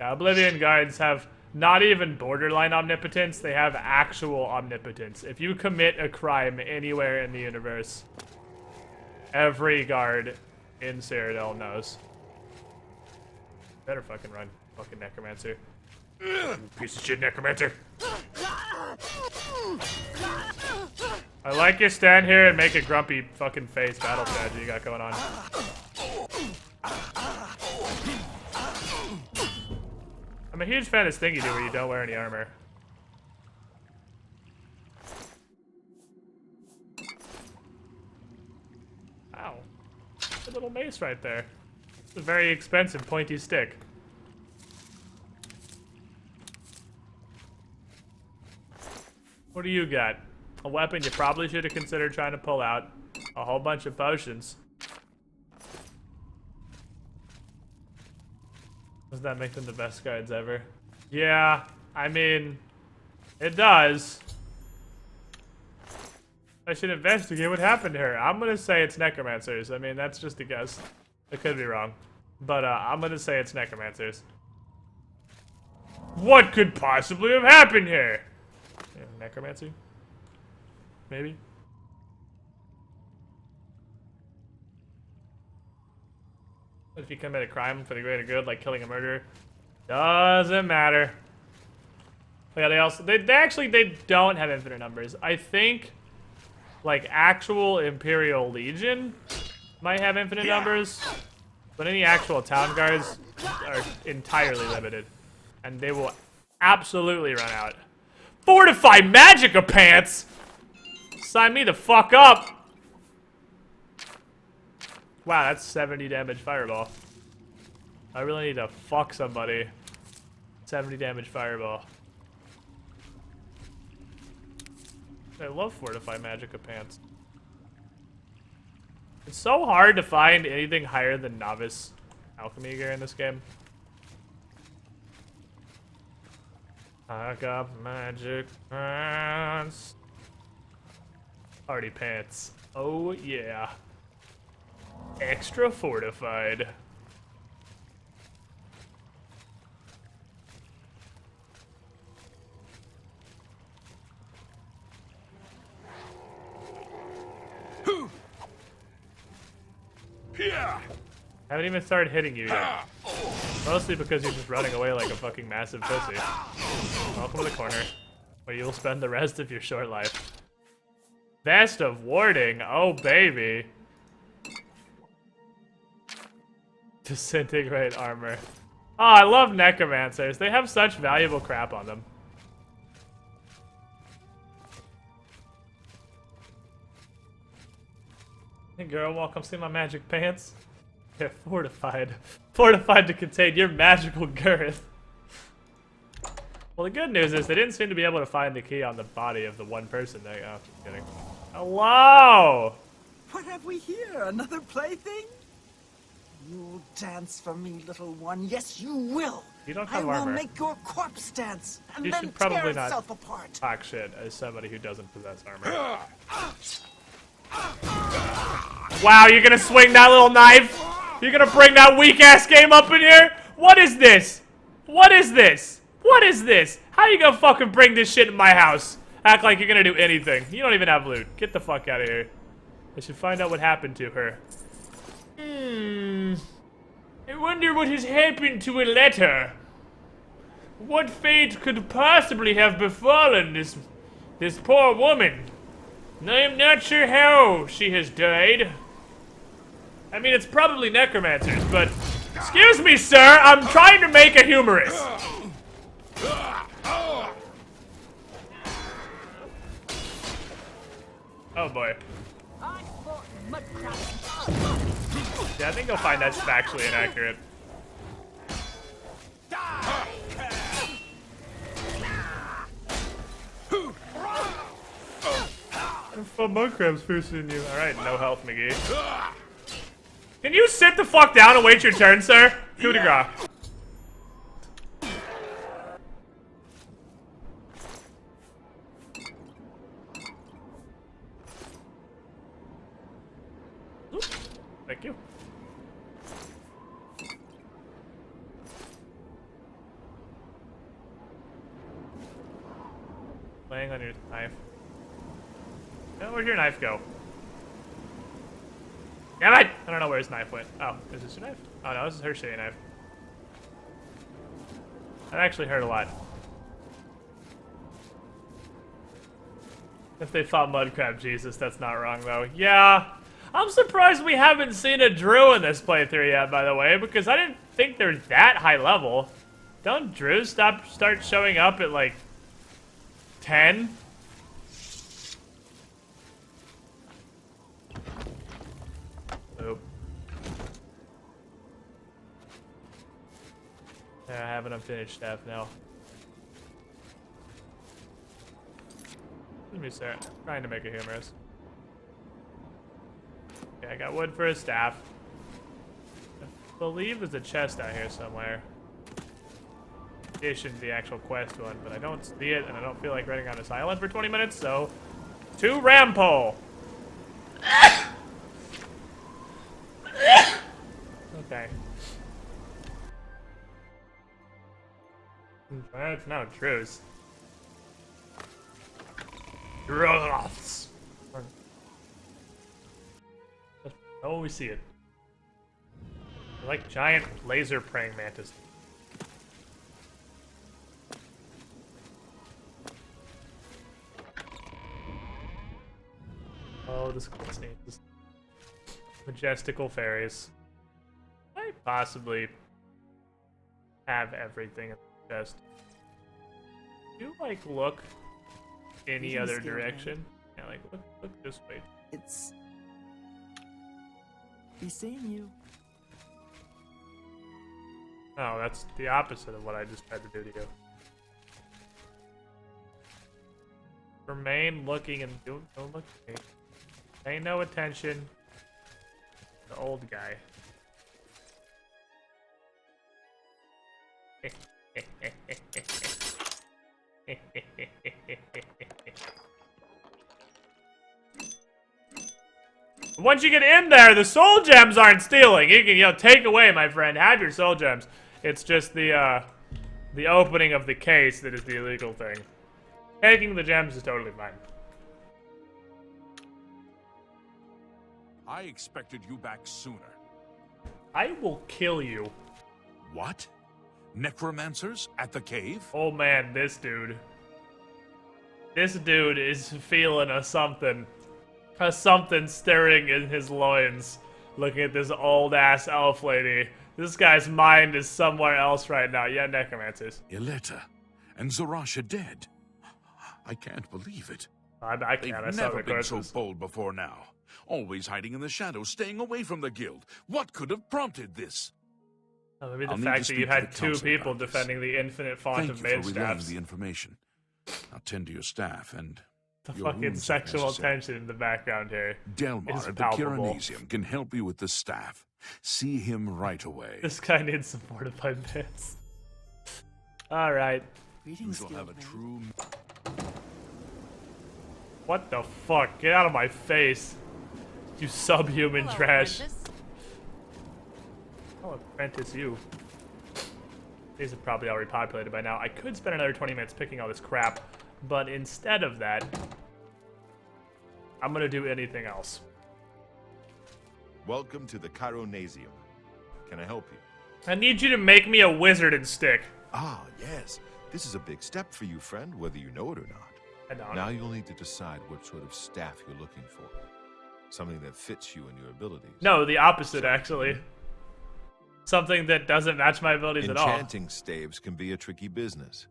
Yeah, Oblivion guards have not even borderline omnipotence, they have actual omnipotence. If you commit a crime anywhere in the universe, every guard in Cyrodiil knows. Better fucking run, fucking necromancer. Piece of shit necromancer. I like you stand here and make a grumpy fucking face battle strategy you got going on. I'm a huge fan of this thing you do where you don't wear any armor. Ow. A little mace right there. It's a very expensive pointy stick. What do you got? A weapon you probably should have considered trying to pull out. A whole bunch of potions. Doesn't that make them the best guards ever? Yeah, I mean, it does. I should investigate what happened to her. I'm gonna say it's necromancers. I mean, that's just a guess. I could be wrong. But I'm gonna say it's necromancers. What could possibly have happened here? Yeah, necromancy? Maybe? If you commit a crime for the greater good, like killing a murderer, doesn't matter. Yeah, they don't have infinite numbers. I think, like, actual Imperial Legion might have infinite numbers, but any actual town guards are entirely limited, and they will absolutely run out. Fortify Magica Pants! Sign me the fuck up! Wow, that's 70 damage fireball. I really need to fuck somebody. 70 damage fireball. I love Fortify Magica Pants. It's so hard to find anything higher than Novice Alchemy gear in this game. I got magic pants. Party pants. Oh yeah. Extra fortified. I haven't even started hitting you yet. Mostly because you're just running away like a fucking massive pussy. Welcome to the corner, where you'll spend the rest of your short life. Vest of Warding, oh baby. Disintegrate armor. Oh, I love necromancers. They have such valuable crap on them. Hey girl, welcome see my magic pants. They're fortified. Fortified to contain your magical girth. Well, the good news is they didn't seem to be able to find the key on the body of the one person. Oh, just kidding. Hello! What have we here? Another plaything? You'll dance for me, little one. Yes, you will. You don't have I armor. will make your corpse dance and You then should probably tear not itself apart. talk shit as somebody who doesn't possess armor. Wow, you're gonna swing that little knife? You're gonna bring that weak-ass game up in here? What is this? What is this? What is this? How you gonna fucking bring this shit in my house? Act like you're gonna do anything. You don't even have loot. Get the fuck out of here. I should find out what happened to her. I wonder what has happened to a letter. What fate could possibly have befallen this poor woman? I am not sure how she has died. I mean, it's probably necromancers, but... Excuse me, sir! I'm trying to make a humorous! Oh boy. Yeah, I think you'll find that's factually inaccurate. Mud crab's piercing you. Alright, no health, McGee. Can you sit the fuck down and wait your turn, sir? Coup de grace. Thank you. Laying on your knife. Where'd your knife go? Damn it! I don't know where his knife went. Oh, is this your knife? Oh no, this is her shitty knife. That actually hurt a lot. If they thought Mudcrab Jesus, that's not wrong though. Yeah. I'm surprised we haven't seen a Drew in this playthrough yet, by the way, because I didn't think they're that high level. Don't Drews start showing up at like 10? Oop. I have an unfinished staff now. Excuse me, sir. I'm trying to make a humorous. Okay, I got wood for a staff. I believe there's a chest out here somewhere. In addition to the actual quest one, but I don't see it, and I don't feel like running on this island for 20 minutes, so To Rampole. Okay. That's now truce. Droths. Oh, we see it. They're like giant laser praying mantis. Oh, this cool sneeze. Majestical fairies. I possibly have everything in the chest. Do you like look any other direction? Yeah, like look this way. It's... He's seeing you. Oh, that's the opposite of what I just tried to do to you. Remain looking and don't look at me. Pay no attention. The old guy. Once you get in there, the soul gems aren't stealing. You can, take away, my friend. Have your soul gems. It's just the opening of the case that is the illegal thing. Taking the gems is totally fine. I expected you back sooner. I will kill you. What? Necromancers at the cave? Oh man, this dude. This dude is feeling a something. A something stirring in his loins. Looking at this old ass elf lady. This guy's mind is somewhere else right now. Yeah, necromancers. Ileta and Zarasha dead. I can't believe it. I can't. I They've saw never the been so corpses. bold before now. Always hiding in the shadows, staying away from the guild. What could have prompted this? Oh, maybe I'll the need fact to that speak you to had the two council people about this. defending the infinite font Thank of you mage for relaying staffs. the information. Now tend to your staff and The your fucking wounds if sexual necessary. tension in the background here. Delmar is at the palpable. Kiranasium can help you with the staff. See him right away. This guy needs some fortified bits. Alright. You Greetings, shall have a Guildman. true... What the fuck? Get out of my face. You subhuman Hello, trash. Apprentice. I'll apprentice you. These are probably already populated by now. I could spend another 20 minutes picking all this crap, but instead of that, I'm gonna do anything else. Welcome to the Chironasium. Can I help you? I need you to make me a wizard and stick. Ah, yes. This is a big step for you, friend, whether you know it or not. I don't. Now you'll need to decide what sort of staff you're looking for. Something that fits you and your abilities. No, the opposite, actually. Something that doesn't match my abilities at all. Enchanting staves can be a tricky business.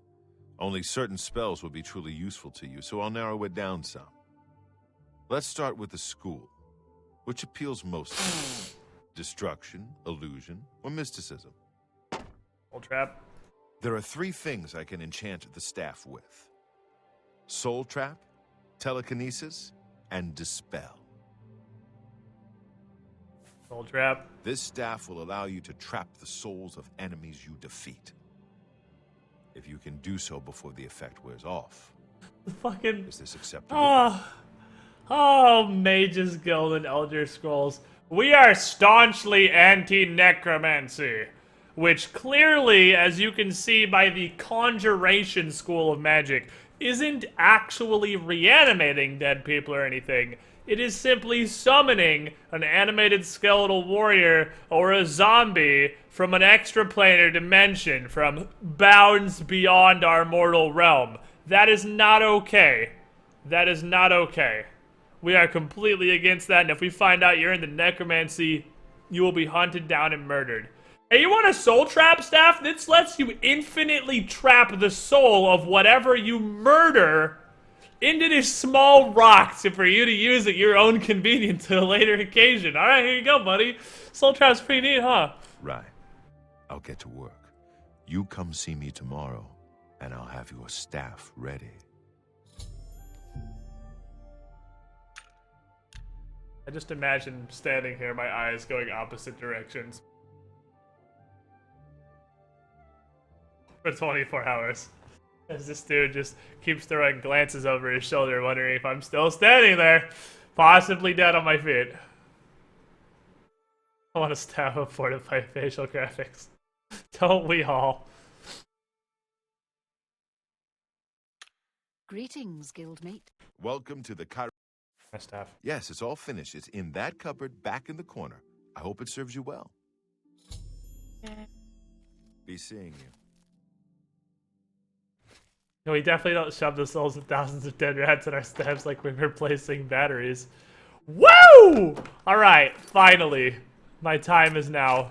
Only certain spells will be truly useful to you, so I'll narrow it down some. Let's start with the school. Which appeals most to you? Destruction, illusion, or mysticism? Old trap. There are three things I can enchant the staff with. Soul Trap, Telekinesis, and Dispel. Old trap. This staff will allow you to trap the souls of enemies you defeat. If you can do so before the effect wears off. Fucking. Is this acceptable? Oh, Mages Guild and Elder Scrolls. We are staunchly anti-necromancy. Which clearly, as you can see by the Conjuration School of Magic, isn't actually reanimating dead people or anything. It is simply summoning an animated skeletal warrior or a zombie from an extraplanar dimension, from bounds beyond our mortal realm. That is not okay. That is not okay. We are completely against that, and if we find out you're in the necromancy, you will be hunted down and murdered. Hey, you want a soul trap staff? This lets you infinitely trap the soul of whatever you murder into this small rock for you to use at your own convenience at a later occasion. All right, here you go, buddy. Soul trap's pretty neat, huh? Right. I'll get to work. You come see me tomorrow, and I'll have your staff ready. I just imagine standing here, my eyes going opposite directions. For 24 hours. As this dude just keeps throwing glances over his shoulder, wondering if I'm still standing there, possibly dead on my feet. I want to stab a fortified facial graphics. Don't we all? Greetings, guildmate. Welcome to the My staff. Yes, it's all finished. It's in that cupboard back in the corner. I hope it serves you well. Be seeing you. No, we definitely don't shove the souls of thousands of dead rats in our stabs like we're replacing batteries. Woo! Alright, finally. My time is now.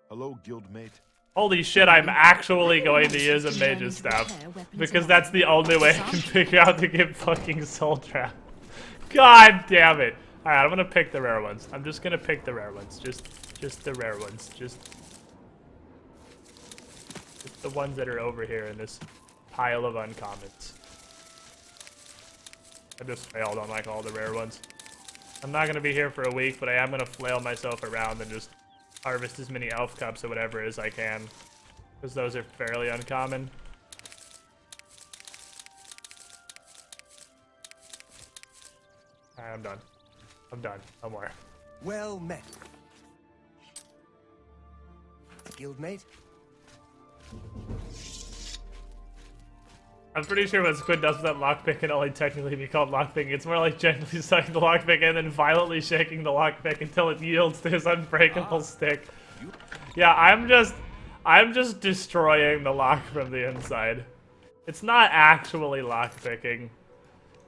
Hello, guildmate. Holy shit, I'm actually going to use a mage's staff. Because that's the only way I can figure out to get fucking soul trap. God damn it. Alright, I'm gonna pick the rare ones. I'm just gonna pick the rare ones. Just the rare ones. Just the ones that are over here in this pile of uncommons. I just failed on like all the rare ones. I'm not gonna be here for a week, but I am gonna flail myself around and just harvest as many elf cups or whatever as I can. Because those are fairly uncommon. Alright, I'm done. I'm done. No more. Well met. Guildmate? I'm pretty sure what Squid does with that lockpick can only technically be called lockpicking. It's more like gently sucking the lockpick and then violently shaking the lockpick until it yields to his unbreakable stick. Yeah, I'm just destroying the lock from the inside. It's not actually lockpicking.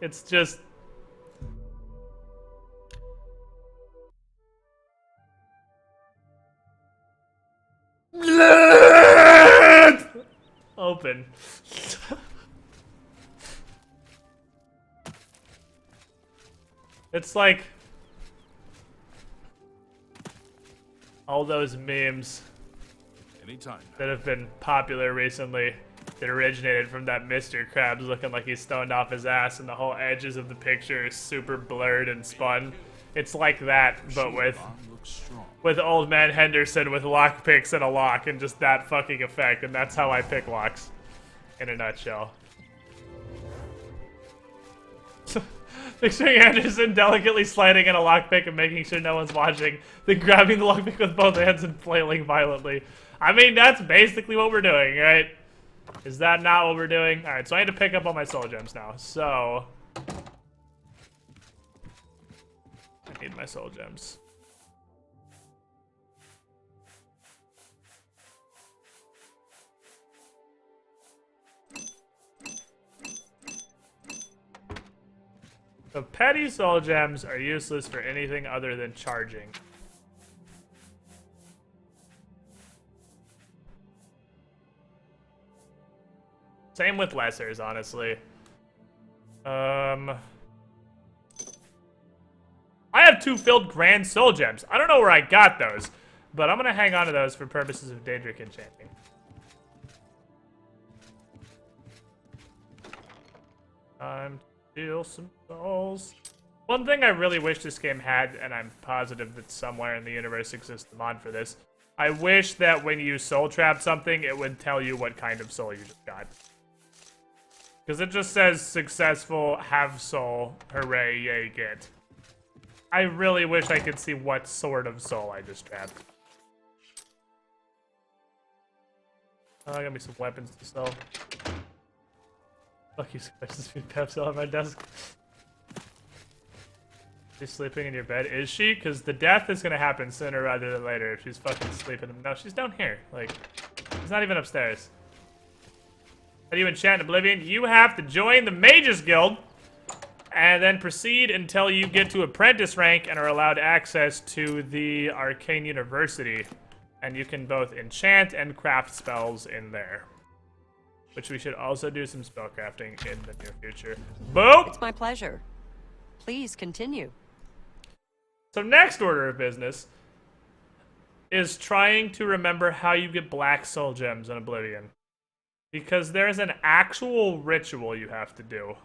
It's just... Open. It's like all those memes Anytime. that have been popular recently that originated from that Mr. Krabs looking like he's stoned off his ass and the whole edges of the picture is super blurred and spun. It's like that, but with old man Henderson with lock picks and a lock and just that fucking effect, and that's how I pick locks in a nutshell. Picturing Anderson delicately sliding in a lockpick and making sure no one's watching, then grabbing the lockpick with both hands and flailing violently. I mean, that's basically what we're doing, right? Is that not what we're doing? Alright, so I need to pick up all my soul gems now. So... I need my soul gems. So petty soul gems are useless for anything other than charging. Same with lessers, honestly. I have 2 filled grand soul gems. I don't know where I got those, but I'm gonna hang on to those for purposes of Daedric enchanting. Time to steal some souls. One thing I really wish this game had, and I'm positive that somewhere in the universe exists a mod for this, I wish that when you soul trap something, it would tell you what kind of soul you just got. Because it just says successful, have soul, hooray, yay, get. I really wish I could see what sort of soul I just trapped. Oh, I got me some weapons to sell. Fuck you, Squishes, food Pepsi on my desk. She's sleeping in your bed. Is she? Because the death is going to happen sooner rather than later if she's fucking sleeping. No, she's down here. Like, she's not even upstairs. How do you enchant Oblivion? You have to join the Mages Guild and then proceed until you get to apprentice rank and are allowed access to the Arcane University. And you can both enchant and craft spells in there. Which we should also do some spellcrafting in the near future. Boop! It's my pleasure. Please continue. So next order of business is trying to remember how you get black soul gems in Oblivion. Because there's an actual ritual you have to do.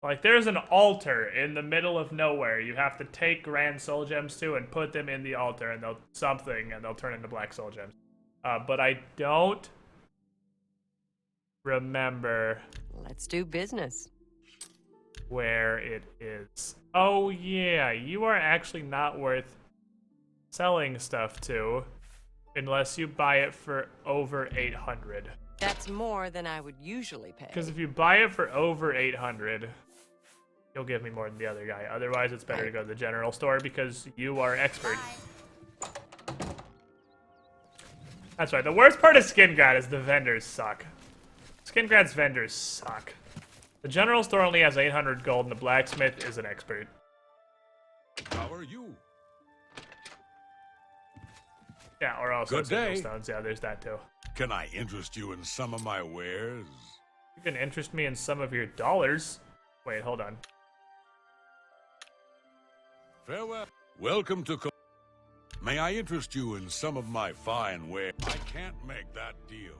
Like, there's an altar in the middle of nowhere you have to take grand soul gems to and put them in the altar and they'll turn into black soul gems. But I don't remember. Let's do business. Where it is. Oh yeah, you are actually not worth selling stuff to unless you buy it for over 800. That's more than I would usually pay. Because if you buy it for over 800, you'll give me more than the other guy. Otherwise, it's better to go to the general store because you are expert. That's right. The worst part of Skingrad is the vendors suck. Skingrad's vendors suck. The general store only has 800 gold, and the blacksmith is an expert. How are you? Yeah, or also Good signal day. stones. Yeah, there's that too. Can I interest you in some of my wares? You can interest me in some of your dollars. Wait, hold on. Farewell. Welcome to... May I interest you in some of my fine wares? I can't make that deal.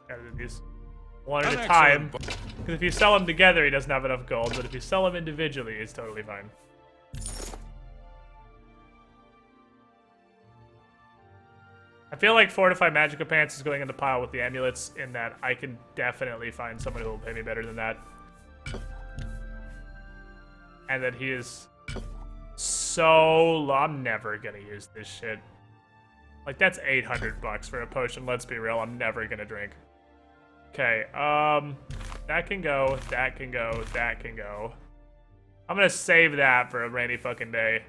Gotta do these one at a time. Because if you sell them together, he doesn't have enough gold. But if you sell them individually, it's totally fine. I feel like Fortified Magica Pants is going in the pile with the amulets in that I can definitely find someone who will pay me better than that. And that he is so... I'm never gonna use this shit. Like, that's 800 bucks for a potion, let's be real. I'm never gonna drink. Okay, that can go, that can go, that can go. I'm gonna save that for a rainy fucking day.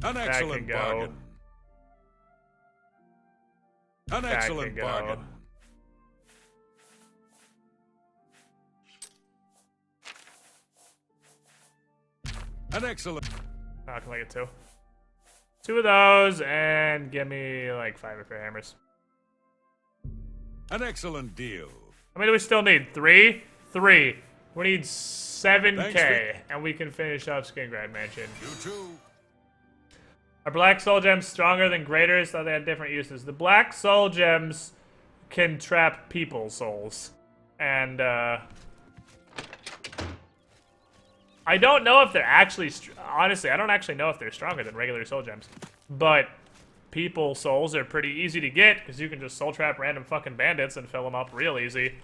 An excellent bargain. An excellent bargain. An excellent... Oh, I can make it two. Two of those, and give me, like, 5 repair hammers. An excellent deal. How many do we still need? 3? 3. We need 7k, and we can finish off Skingrad Mansion. You too. Are black soul gems stronger than greaters? Thought they had different uses. The black soul gems can trap people's souls. And, I don't know if they're actually... Honestly, I don't actually know if they're stronger than regular soul gems. But people souls are pretty easy to get, because you can just soul trap random fucking bandits and fill them up real easy.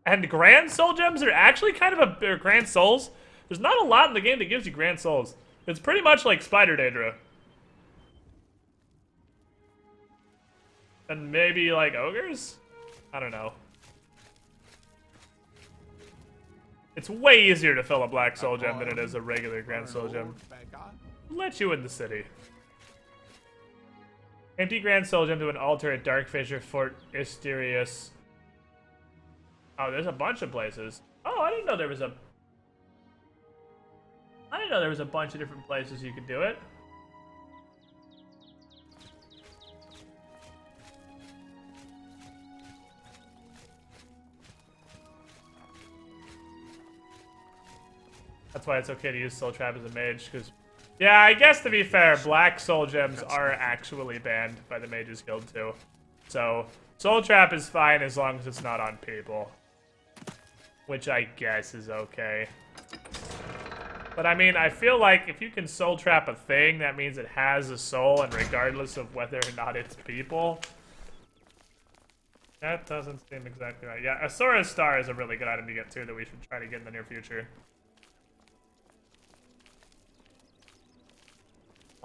And grand soul gems are actually kind of or grand souls. There's not a lot in the game that gives you grand souls. It's pretty much like Spider Daedra. And maybe like ogres? I don't know. It's way easier to fill a black soul gem than it is a regular grand soul gem. Let you in the city. Empty grand soul gem to an altar at Darkfish or Fort Isterius. Oh, there's a bunch of places. Oh, I didn't know there was a... I didn't know there was a bunch of different places you could do it. That's why it's okay to use Soul Trap as a mage, because... Yeah, I guess to be fair, black soul gems are actually banned by the Mages Guild too. So, Soul Trap is fine as long as it's not on people. Which I guess is okay. But I mean, I feel like if you can Soul Trap a thing, that means it has a soul, and regardless of whether or not it's people... That doesn't seem exactly right. Yeah, Asora's Star is a really good item to get too that we should try to get in the near future.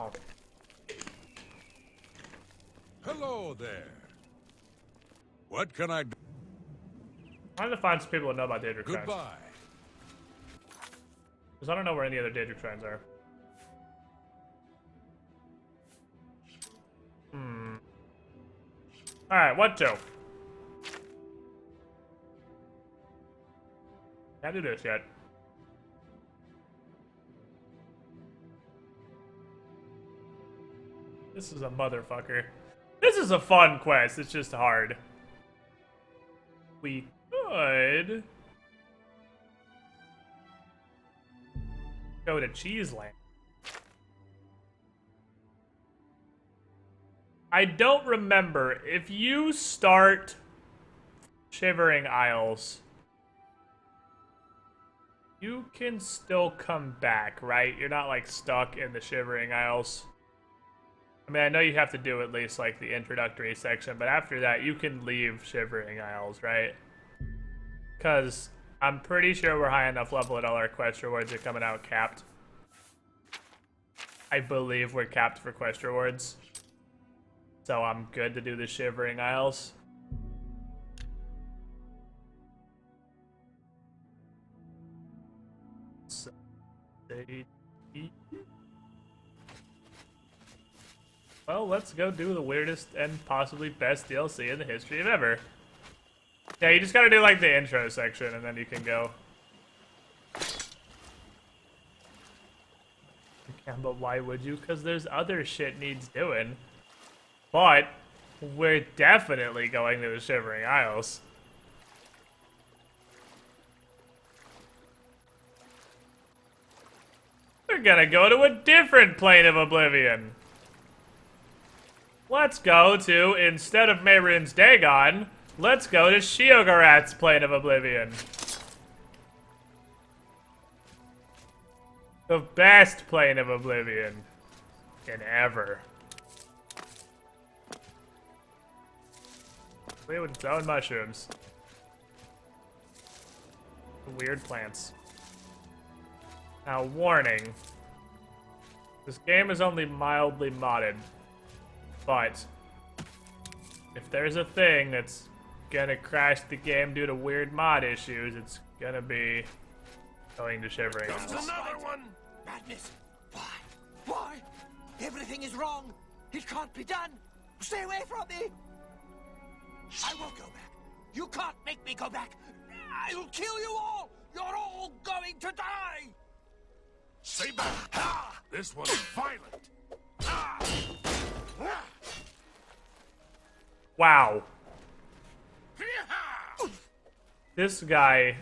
Oh. Hello there. What can I do? I wanted to find some people who know about Daedric Shrines. Goodbye. Because I don't know where any other Daedric Shrines are. Alright, what to? Can't do this yet. This is a motherfucker. This is a fun quest, it's just hard. We could... go to Cheeseland. I don't remember. If you start Shivering Isles, you can still come back, right? You're not, like, stuck in the Shivering Isles. I mean, I know you have to do at least, like, the introductory section, but after that, you can leave Shivering Isles, right? Because I'm pretty sure we're high enough level that all our quest rewards are coming out capped. I believe we're capped for quest rewards. So I'm good to do the Shivering Isles. So, well, let's go do the weirdest and possibly best DLC in the history of ever. Yeah, you just gotta do like the intro section and then you can go. Yeah, but why would you? Because there's other shit needs doing. But we're definitely going to the Shivering Isles. We're gonna go to a different plane of Oblivion. Let's go to, instead of Mehrunes Dagon, let's go to Sheogorath's plane of Oblivion. The best plane of Oblivion in ever. Play with its own mushrooms. Weird plants. Now, warning. This game is only mildly modded. But if there's a thing that's gonna crash the game due to weird mod issues, it's gonna be going to Shivering Isles. Another one! Madness! Why? Why? Everything is wrong! It can't be done! Stay away from me! I won't go back! You can't make me go back! I'll kill you all! You're all going to die! Stay back! Ah! This one's violent! Ah! Ah! Wow. This guy...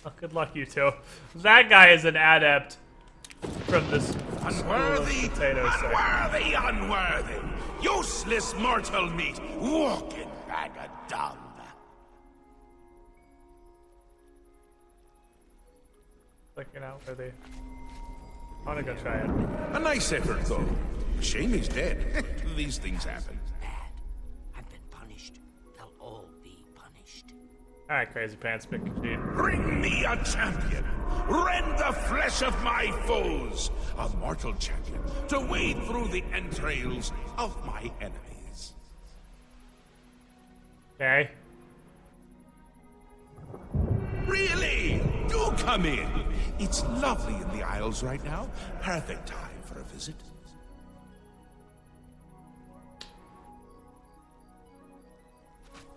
Oh, good luck, you two. That guy is an adept from this Unworthy, potato sack. unworthy, unworthy. Useless mortal meat, walking bag of dung. Clicking out where they... I wanna go try it. A nice effort, though. Shame he's dead. These things happen. Bad. I've been punished. They'll all be punished. Alright, Crazy Pants, pick a sheet. Bring me a champion. Rend the flesh of my foes. A mortal champion to wade through the entrails of my enemies. Okay. Really? Do come in. It's lovely in the Isles right now. Perfect time for a visit.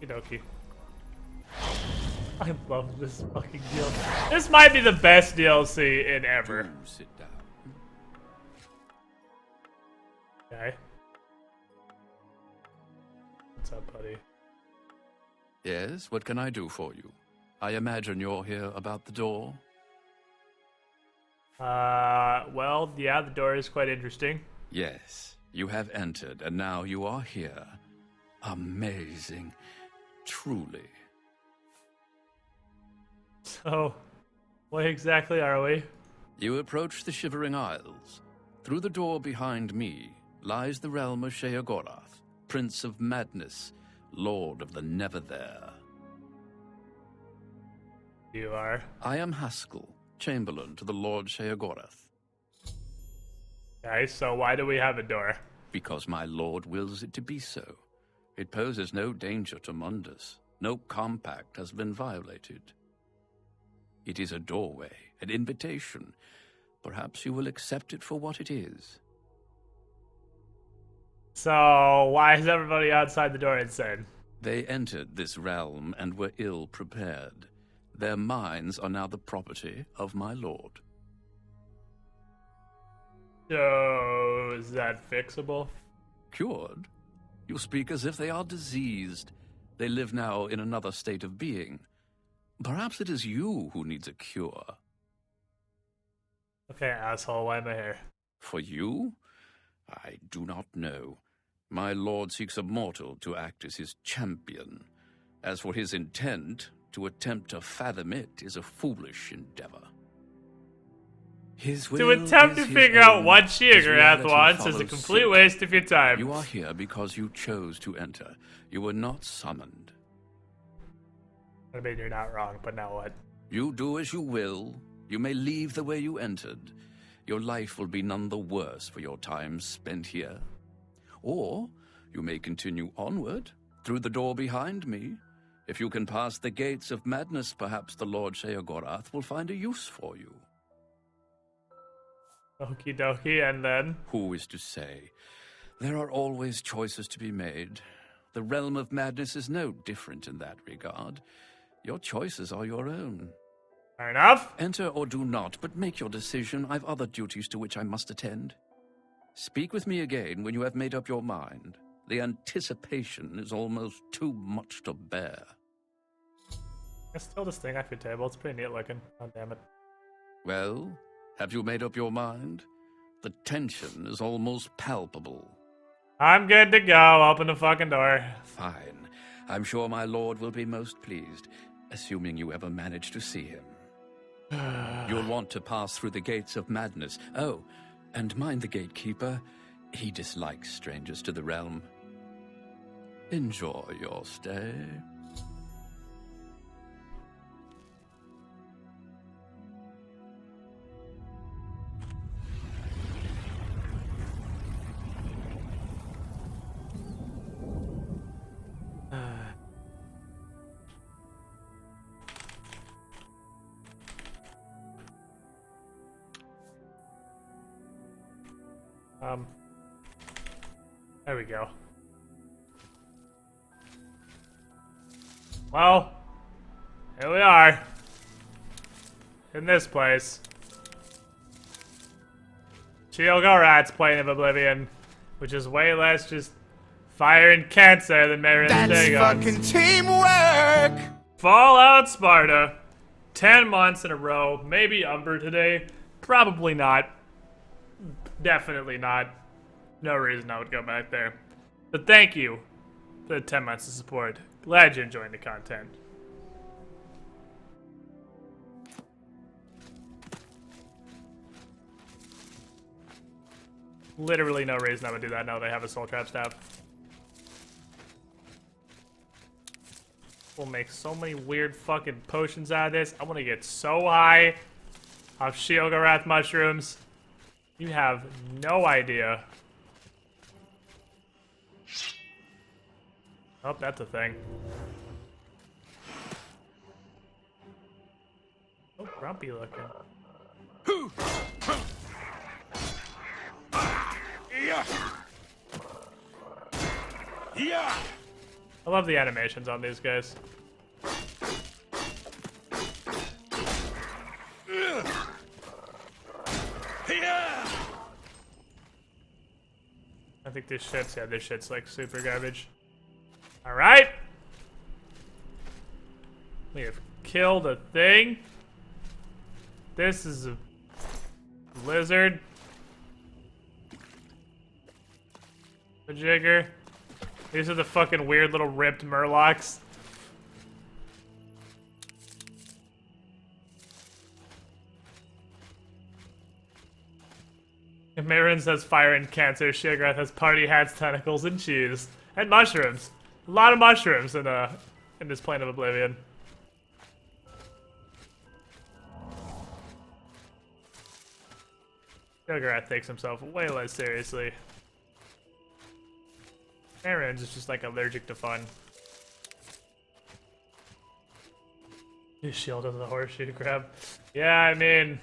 Okie dokie. I love this fucking deal. This might be the best DLC in ever. Sit down. Okay. What's up, buddy? Yes, what can I do for you? I imagine you're here about the door? Well, yeah, the door is quite interesting. Yes, you have entered, and now you are here. Amazing. Truly. So, what exactly are we? You approach the Shivering Isles. Through the door behind me lies the realm of Sheogorath, Prince of Madness, Lord of the Never There. You are? I am Haskell, Chamberlain to the Lord Sheogorath. Okay, so why do we have a door? Because my lord wills it to be so. It poses no danger to Mundus. No compact has been violated. It is a doorway, an invitation. Perhaps you will accept it for what it is. So, why is everybody outside the door insane? They entered this realm and were ill prepared. Their minds are now the property of my lord. So, is that fixable? Cured? You speak as if they are diseased. They live now in another state of being. Perhaps it is you who needs a cure. Okay, asshole, why am I here? For you? I do not know. My lord seeks a mortal to act as his champion. As for his intent, to attempt to fathom it is a foolish endeavor. To attempt to figure out what Sheogorath wants is a complete waste of your time. You are here because you chose to enter. You were not summoned. I mean, you're not wrong, but now what? You do as you will. You may leave the way you entered. Your life will be none the worse for your time spent here. Or you may continue onward, through the door behind me. If you can pass the gates of madness, perhaps the Lord Sheogorath will find a use for you. Okie dokie, and then? Who is to say? There are always choices to be made. The realm of madness is no different in that regard. Your choices are your own. Fair enough. Enter or do not, but make your decision. I've other duties to which I must attend. Speak with me again when you have made up your mind. The anticipation is almost too much to bear. I still this thing off your table. It's pretty neat looking. Oh, damn it. Well, have you made up your mind? The tension is almost palpable. I'm good to go. Open the fucking door. Fine. I'm sure my lord will be most pleased, assuming you ever manage to see him. You'll want to pass through the gates of madness. Oh, and mind the gatekeeper. He dislikes strangers to the realm. Enjoy your stay. There we go. Well, here we are. In this place. Sheogorath's Plane of Oblivion, which is way less just fire and cancer than Marin's Dagon. That's fucking teamwork! Fallout Sparta. 10 months in a row. Maybe Umber today. Probably not. Definitely not. No reason I would go back there. But thank you for the 10 months of support. Glad you're enjoying the content. Literally no reason I would do that now they have a soul trap staff. We'll make so many weird fucking potions out of this. I want to get so high off Sheogorath mushrooms. You have no idea. Oh, that's a thing. Oh, grumpy looking. I love the animations on these guys. I think this shit's like super garbage. Alright. We have killed a thing. This is a lizard. A jigger. These are the fucking weird little ripped murlocs. If Marin says fire and cancer, Sheogorath has party hats, tentacles, and cheese. And mushrooms. A lot of mushrooms in this Plane of Oblivion. Sheogorath takes himself way less seriously. Marin's is just like allergic to fun. His shield is a horseshoe grab. Yeah, I mean,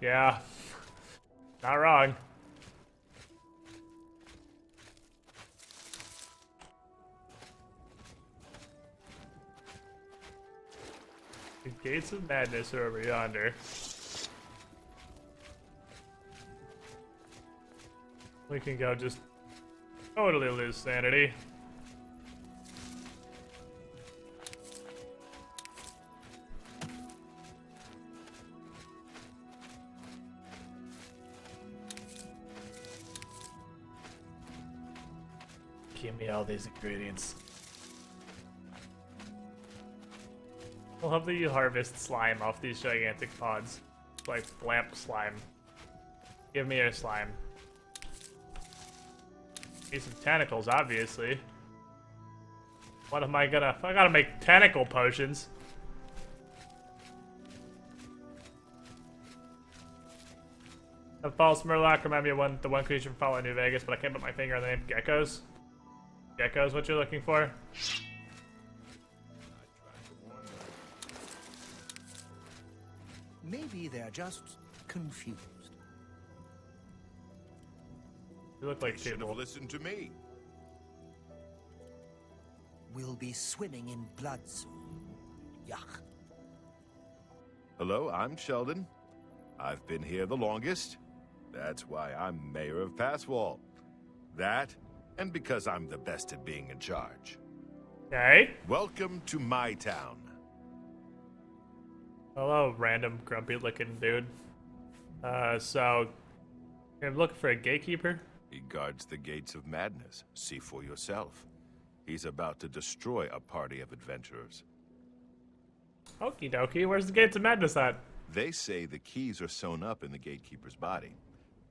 yeah. Not wrong. The gates of madness are over yonder. We can go just totally lose sanity. Give me all these ingredients. We'll have to harvest slime off these gigantic pods. like blamp slime. Give me your slime. Need some tentacles, obviously. What am I gonna... I gotta make tentacle potions. The false Murloc remind me of the one creature from Fallout New Vegas, but I can't put my finger on the name. Geckos? Geckos, what you're looking for? Maybe they're just confused. You look like You should people. have listened to me. We'll be swimming in blood soon. Yuck. Hello, I'm Sheldon. I've been here the longest. That's why I'm mayor of Passwall. That, and because I'm the best at being in charge. Okay. Welcome to my town. Hello, random grumpy looking dude. So, you're looking for a gatekeeper? He guards the gates of madness. See for yourself. He's about to destroy a party of adventurers. Okie dokie, where's the gates of madness at? They say the keys are sewn up in the gatekeeper's body.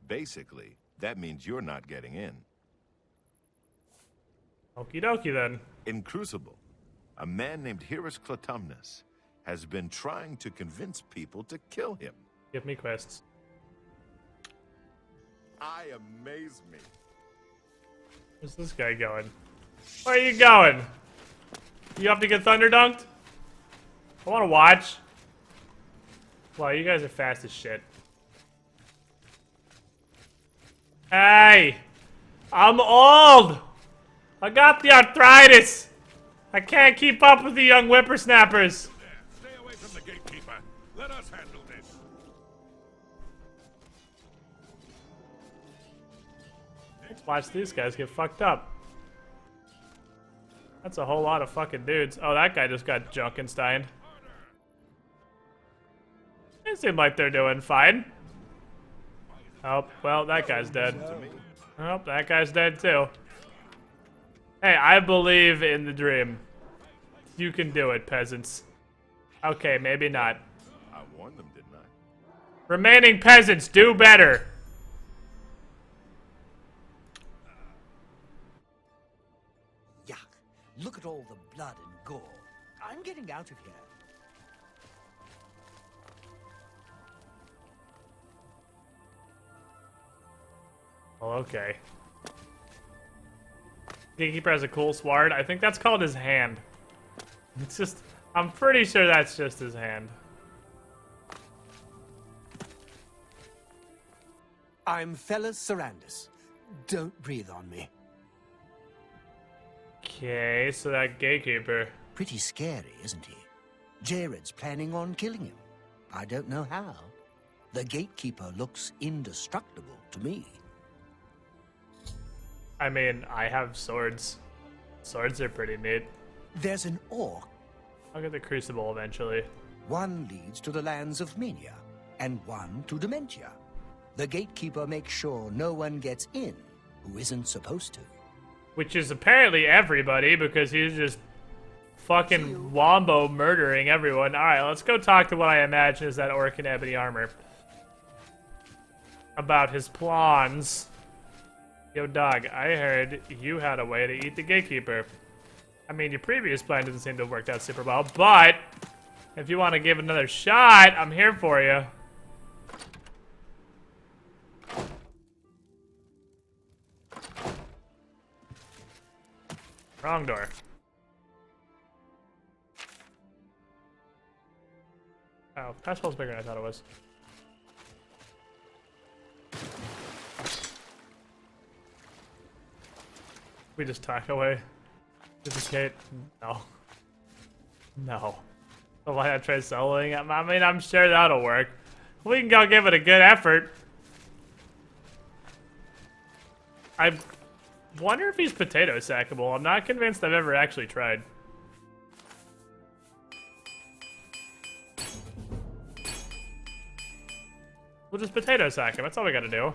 Basically, that means you're not getting in. Okie dokie then. In Crucible, a man named Hirus Clotumnus has been trying to convince people to kill him. Give me quests. I amaze me. Where's this guy going? Where are you going? You have to get thunder dunked? I want to watch. Wow, you guys are fast as shit. Hey! I'm old! I got the arthritis! I can't keep up with the young whippersnappers! Stay away from the gatekeeper. Let us handle this. Let's watch these guys get fucked up. That's a whole lot of fucking dudes. Oh, that guy just got Junkenstein. They seem like they're doing fine. Oh, well, that guy's dead. Oh, that guy's dead too. Hey, I believe in the dream. You can do it, peasants. Okay, maybe not. I warned them, didn't I? Remaining peasants, do better! Yuck. Look at all the blood and gore. I'm getting out of here. Well, okay. Gatekeeper has a cool sword. I think that's called his hand. It's just... I'm pretty sure that's just his hand. I'm Fellas Sarandis. Don't breathe on me. Okay, so that gatekeeper... Pretty scary, isn't he? Jared's planning on killing him. I don't know how. The gatekeeper looks indestructible to me. I mean, I have swords. Swords are pretty neat. There's an orc. I'll get the Crucible eventually. One leads to the lands of Mania, and one to Dementia. The gatekeeper makes sure no one gets in who isn't supposed to. Which is apparently everybody, because he's just fucking wombo murdering everyone. Alright, let's go talk to what I imagine is that orc in ebony armor. About his plans. Yo, dog, I heard you had a way to eat the gatekeeper. I mean, your previous plan doesn't seem to have worked out super well, but if you want to give it another shot, I'm here for you. Wrong door. Oh, Passwell's bigger than I thought it was. We just talk away. Did this gate? No. No. The line I tried soloing. I mean, I'm sure that'll work. We can go give it a good effort. I wonder if he's potato sackable. I'm not convinced I've ever actually tried. We'll just potato sack him. That's all we gotta do.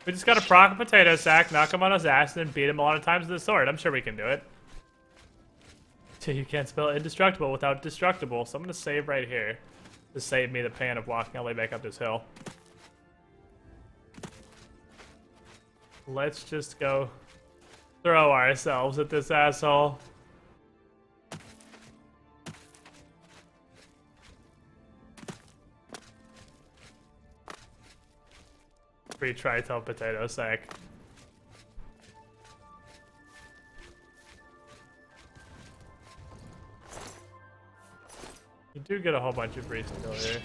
We just gotta proc a potato sack, knock him on his ass, and then beat him a lot of times with the sword. I'm sure we can do it. You can't spell indestructible without destructible, so I'm gonna save right here. to save me the pain of walking all the way back up this hill. Let's just go throw ourselves at this asshole. Free tri-tail potato sack. You do get a whole bunch of free skill here.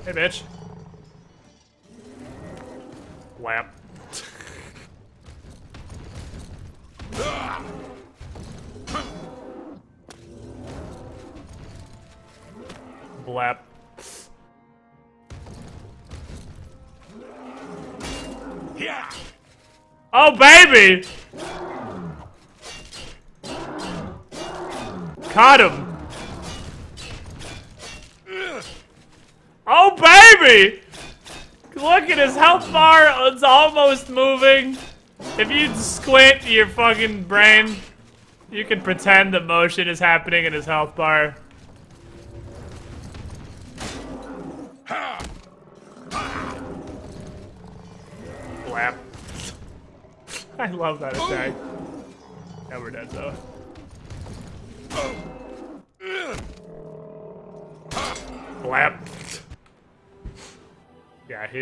Hey, bitch. Lap. Blap. Yeah. Oh, baby! Caught him. Oh, baby! Look at his health bar. It's almost moving. If you squint your fucking brain, you can pretend that motion is happening in his health bar. Blap. I love that attack. Now we're dead, though. Blap. Yeah, he,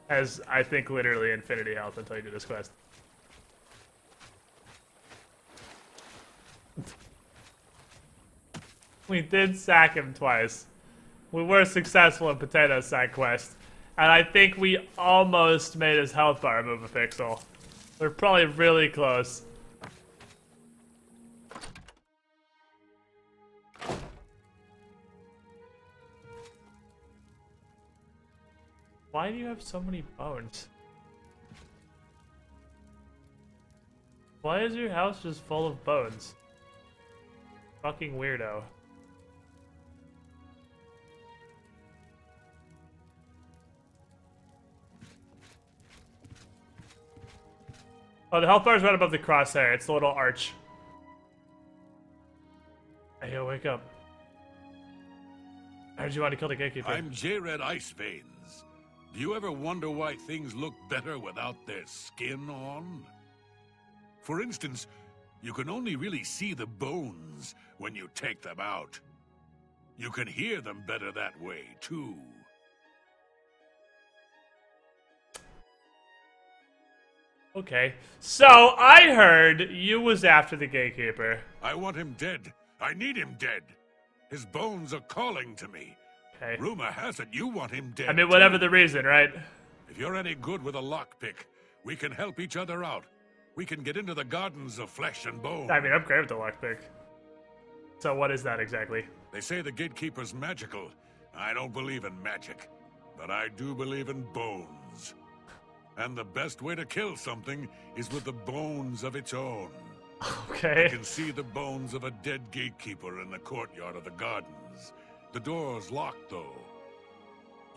has, I think, literally infinity health until you do this quest. We did sack him twice. We were successful in Potato Sack quest. And I think we almost made his health bar move a pixel. We're probably really close. Why do you have so many bones? Why is your house just full of bones? Fucking weirdo. Oh, the health bar is right above the crosshair. It's the little arch. Hey, yo, wake up. How did you want to kill the gatekeeper? I'm J-Red Iceveins. Do you ever wonder why things look better without their skin on? For instance, you can only really see the bones when you take them out. You can hear them better that way, too. Okay, so I heard you was after the gatekeeper. I want him dead. I need him dead. His bones are calling to me. Okay. Rumor has it you want him dead. I mean, whatever the reason, right? If you're any good with a lockpick, we can help each other out. We can get into the gardens of flesh and bone. I mean, I'm great with the lockpick. So what is that exactly? They say the gatekeeper's magical. I don't believe in magic, but I do believe in bones. And the best way to kill something is with the bones of its own. Okay. I can see the bones of a dead gatekeeper in the courtyard of the gardens. The door's locked, though.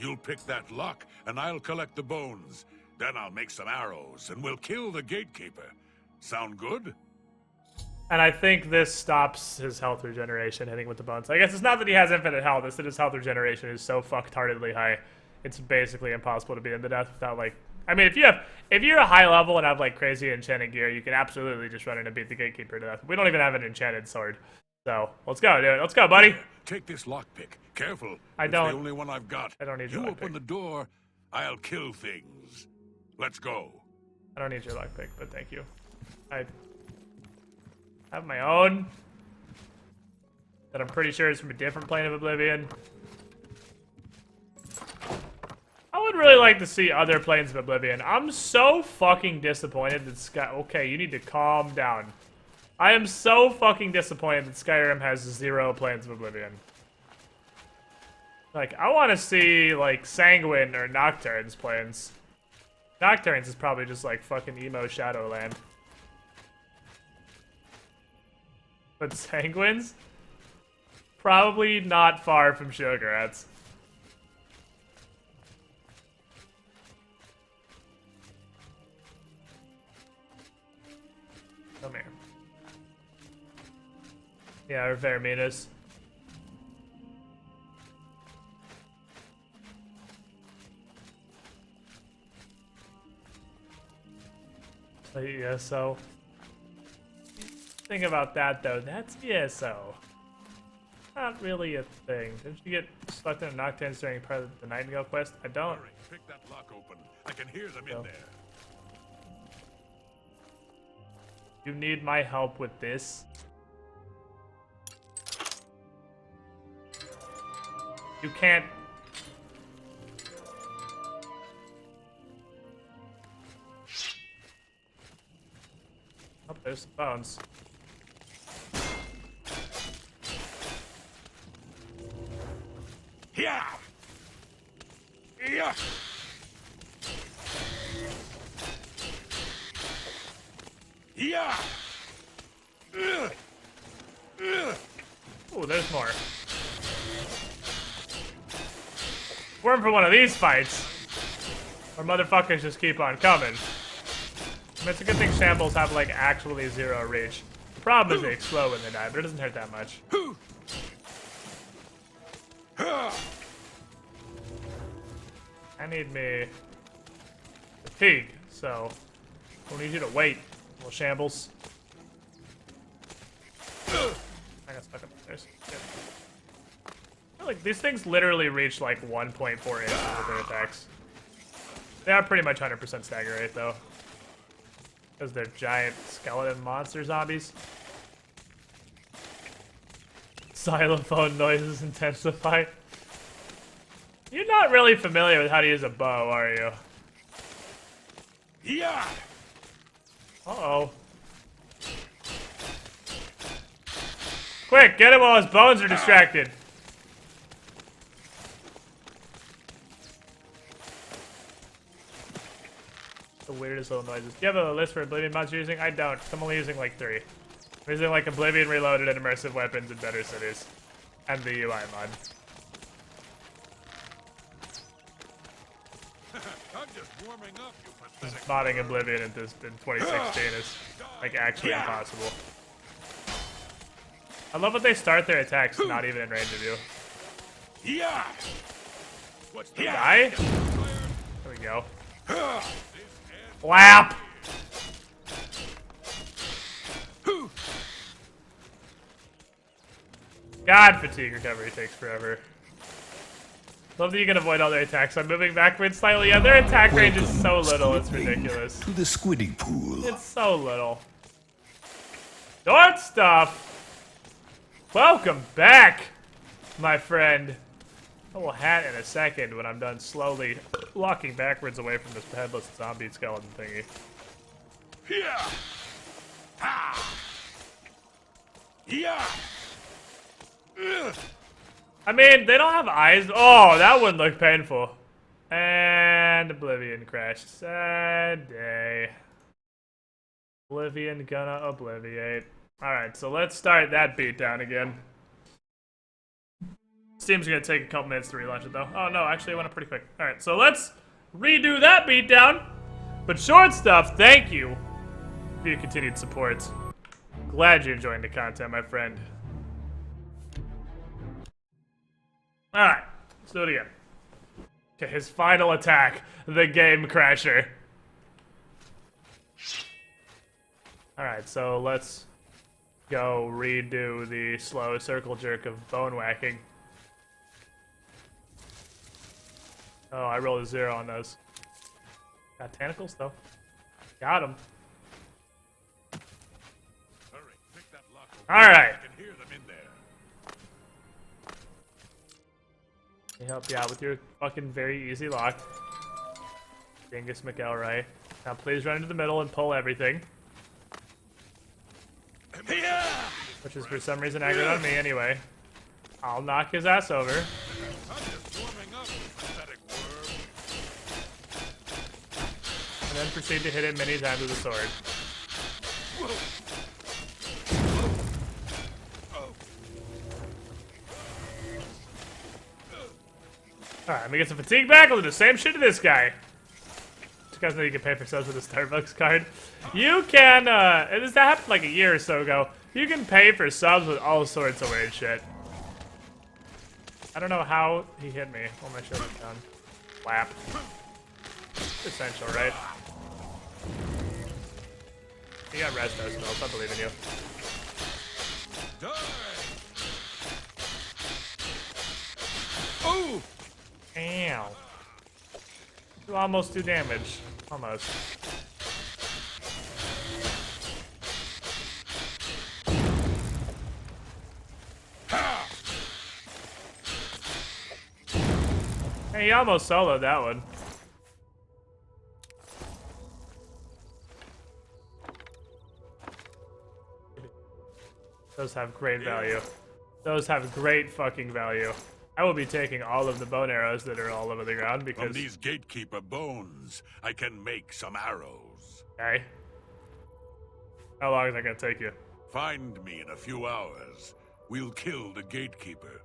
You'll pick that lock, and I'll collect the bones. Then I'll make some arrows, and we'll kill the gatekeeper. Sound good? And I think this stops his health regeneration hitting with the bones. I guess it's not that he has infinite health, it's that his health regeneration is so fucktardedly high. It's basically impossible to beat him to death without, like... I mean, if you're a high level and have, like, crazy enchanted gear, you can absolutely just run in and beat the gatekeeper to death. We don't even have an enchanted sword. So, let's go, dude. Let's go, buddy. Take this lockpick. Careful. It's the only one I've got. I don't need your You lockpick. open the door, I'll kill things. Let's go. I don't need your lockpick, but thank you. I have my own. That I'm pretty sure is from a different plane of Oblivion. I would really like to see other planes of Oblivion. I'm so fucking disappointed that Okay, you need to calm down. I am so fucking disappointed that Skyrim has 0 planes of Oblivion. Like, I want to see, like, Sanguine or Nocturne's planes. Nocturne's is probably just, like, fucking emo Shadowland. But Sanguine's? Probably not far from Shoggorat's. Come here. Yeah, or Verminus. ESO. Thing about that though, that's ESO. Not really a thing. Didn't you get stuck in a Nocturnes during part of the Nightingale quest? I don't. Hurry, pick that lock open. I can hear them in there. You need my help with this? You can't. Oh, there's some bones. Yeah. Yeah. Yeah. Oh, there's more. We're in for one of these fights. Or motherfuckers just keep on coming. I mean, it's a good thing shambles have, like, actually zero reach. The problem is they explode when they die, but it doesn't hurt that much. I need me fatigue, so we'll need you to wait, little shambles. I got stuck upstairs. Like, these things literally reach like 1.4 inches with their attacks. They are pretty much 100% stagger rate though. Because they're giant skeleton monster zombies. Xylophone noises intensify. You're not really familiar with how to use a bow, are you? Yeah. Uh-oh. Quick, get him while his bones are distracted. The weirdest little noises. Do you have a list for Oblivion mods you're using? I don't. I'm only using like 3. I'm using like Oblivion Reloaded and Immersive Weapons and Better Cities. And the UI mod. I'm just warming up, you pathetic. Modding Oblivion in 2016 is like actually impossible. I love when they start their attacks not even in range of you. Yeah. What's Did the I die? There we go. Flap! God, fatigue recovery takes forever. Love that you can avoid all their attacks. I'm moving backwards slightly. Yeah, their attack range is so little, it's ridiculous. To the squiddy pool. It's so little. Short stuff! Welcome back, my friend. I will hat in a second when I'm done slowly walking backwards away from this headless zombie skeleton thingy. Yeah. Ha. Yeah. I mean, they don't have eyes. Oh, that wouldn't look painful. And Oblivion crashed. Sad day. Oblivion gonna obliviate. Alright, so let's start that beatdown again. Steam's gonna take a couple minutes to relaunch it though. Oh no, actually it went up pretty quick. Alright, so let's redo that beatdown. But short stuff, thank you for your continued support. Glad you're enjoying the content, my friend. Alright, let's do it again. Okay, his final attack, the Game Crasher. Alright, so let's go redo the slow circle jerk of bone whacking. Oh, I rolled a 0 on those. Got tentacles though. Got him. Alright. I can hear them in there. Let me help you out with your fucking very easy lock. Dingus McElroy. Now please run into the middle and pull everything. Which is for some reason aggroed on me anyway. I'll knock his ass over. I'm just warming up, you pathetic worm. And then proceed to hit it many times with a sword. Alright, let me get some fatigue back. I'll do the same shit to this guy. You guys know you can pay for subs with a Starbucks card. You can, that happened like a year or so ago. You can pay for subs with all sorts of weird shit. I don't know how he hit me. Oh, my shoulder's down. Flap. It's essential, right? You got rest spells. I believe in you. Oh! Ow. You almost do damage. Almost. Hey, you almost soloed that one. Those have great value. Those have great fucking value. I will be taking all of the bone arrows that are all over the ground because... From these gatekeeper bones, I can make some arrows. Okay. How long is that gonna take you? Find me in a few hours. We'll kill the gatekeeper.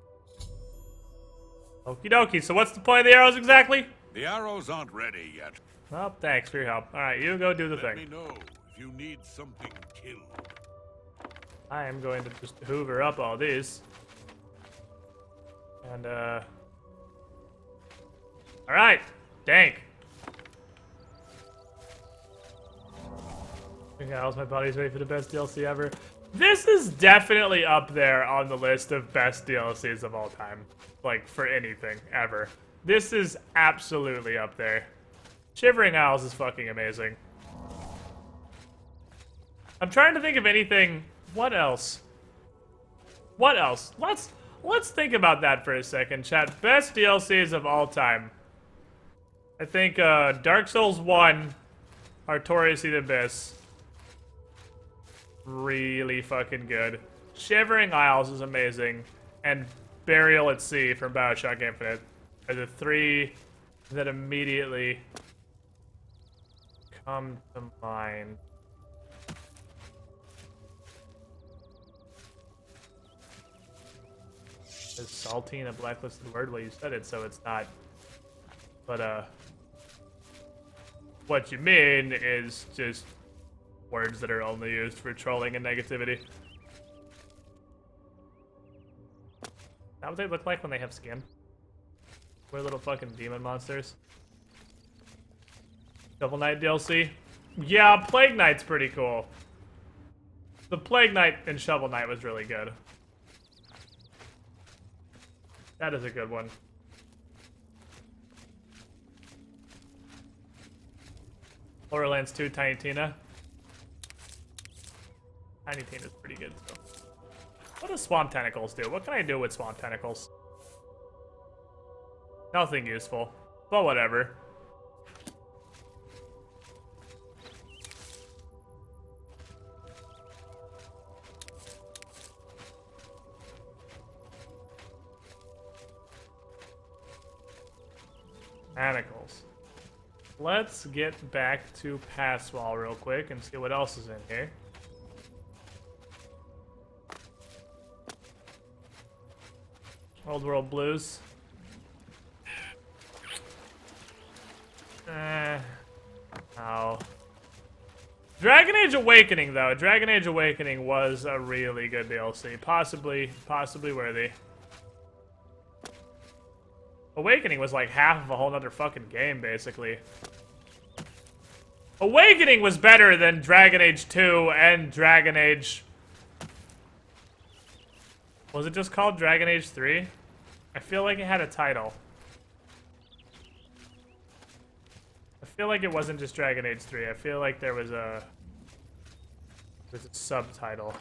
Okie dokie, so what's the point of the arrows exactly? The arrows aren't ready yet. Well, thanks for your help. Alright, you go do the Let me thing. know if you need something killed. I am going to just hoover up all these. And, Alright, dank. Okay, else my body's ready for the best DLC ever. This is definitely up there on the list of best DLCs of all time. Like, for anything, ever. This is absolutely up there. Shivering Isles is fucking amazing. I'm trying to think of anything... What else? What else? Let's think about that for a second, chat. Best DLCs of all time. I think Dark Souls 1, Artorias the Abyss. Really fucking good. Shivering Isles is amazing. And Burial at Sea from BioShock Infinite are the three that immediately come to mind. Is saltine a blacklisted word? Well, you said it, so it's not. But, what you mean is just words that are only used for trolling and negativity. Is that what they look like when they have skin? We're little fucking demon monsters. Shovel Knight DLC? Yeah, Plague Knight's pretty cool. The Plague Knight in Shovel Knight was really good. That is a good one. Borderlands 2, Tiny Tina. Tiny Tina's pretty good, too. What does Swamp Tentacles do? What can I do with Swamp Tentacles? Nothing useful. But whatever. Manacles. Let's get back to Passwall real quick and see what else is in here. Old World Blues. Oh. Dragon Age Awakening, though. Dragon Age Awakening was a really good DLC. Possibly worthy. Awakening was like half of a whole nother fucking game, basically. Awakening was better than Dragon Age 2 and Dragon Age... Was it just called Dragon Age 3? I feel like it had a title. I feel like it wasn't just Dragon Age 3. I feel like there was a subtitle,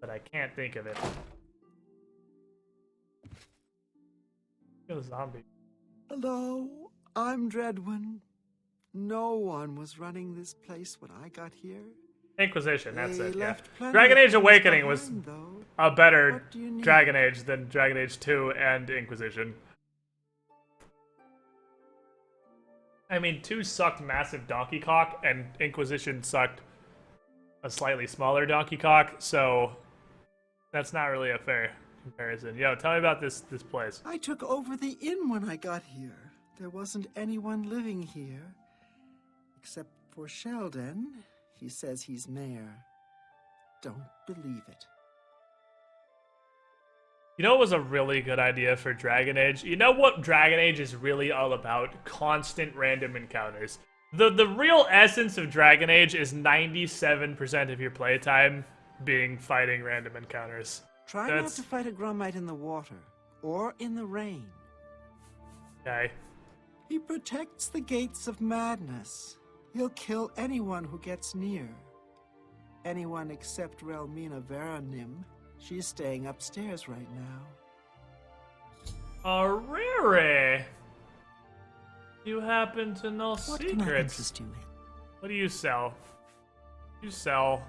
but I can't think of it. A zombie. Hello, I'm Dreadwin. No one was running this place when I got here. Inquisition, that's They it, yeah. left plenty Dragon of Age things Awakening was behind, though. a better What do you need? Dragon Age than Dragon Age 2 and Inquisition. I mean, 2 sucked massive Donkey Cock, and Inquisition sucked a slightly smaller Donkey Cock, so that's not really a fair comparison. Yo, tell me about this place. I took over the inn when I got here. There wasn't anyone living here. Except for Sheldon. He says he's mayor. Don't believe it. You know what was a really good idea for Dragon Age? You know what Dragon Age is really all about? Constant random encounters. The real essence of Dragon Age is 97% of your playtime being fighting random encounters. Try not to fight a Grummite in the water, or in the rain. Okay. He protects the gates of madness. He'll kill anyone who gets near. Anyone except Relmina Veranim. She's staying upstairs right now. Riri! You happen to know What secrets. can I interest you in? What do you sell? You sell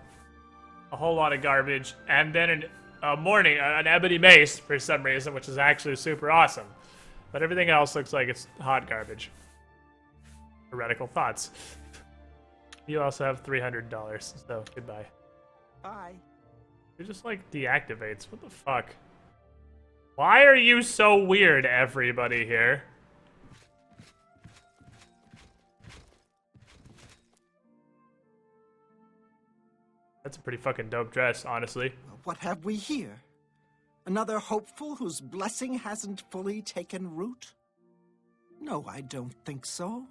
a whole lot of garbage, and then an ebony mace for some reason, which is actually super awesome. But everything else looks like it's hot garbage. Heretical thoughts. You also have $300, so goodbye. Bye. You're just like deactivates. What the fuck? Why are you so weird, everybody here? That's a pretty fucking dope dress, honestly. What have we here? Another hopeful whose blessing hasn't fully taken root? No, I don't think so.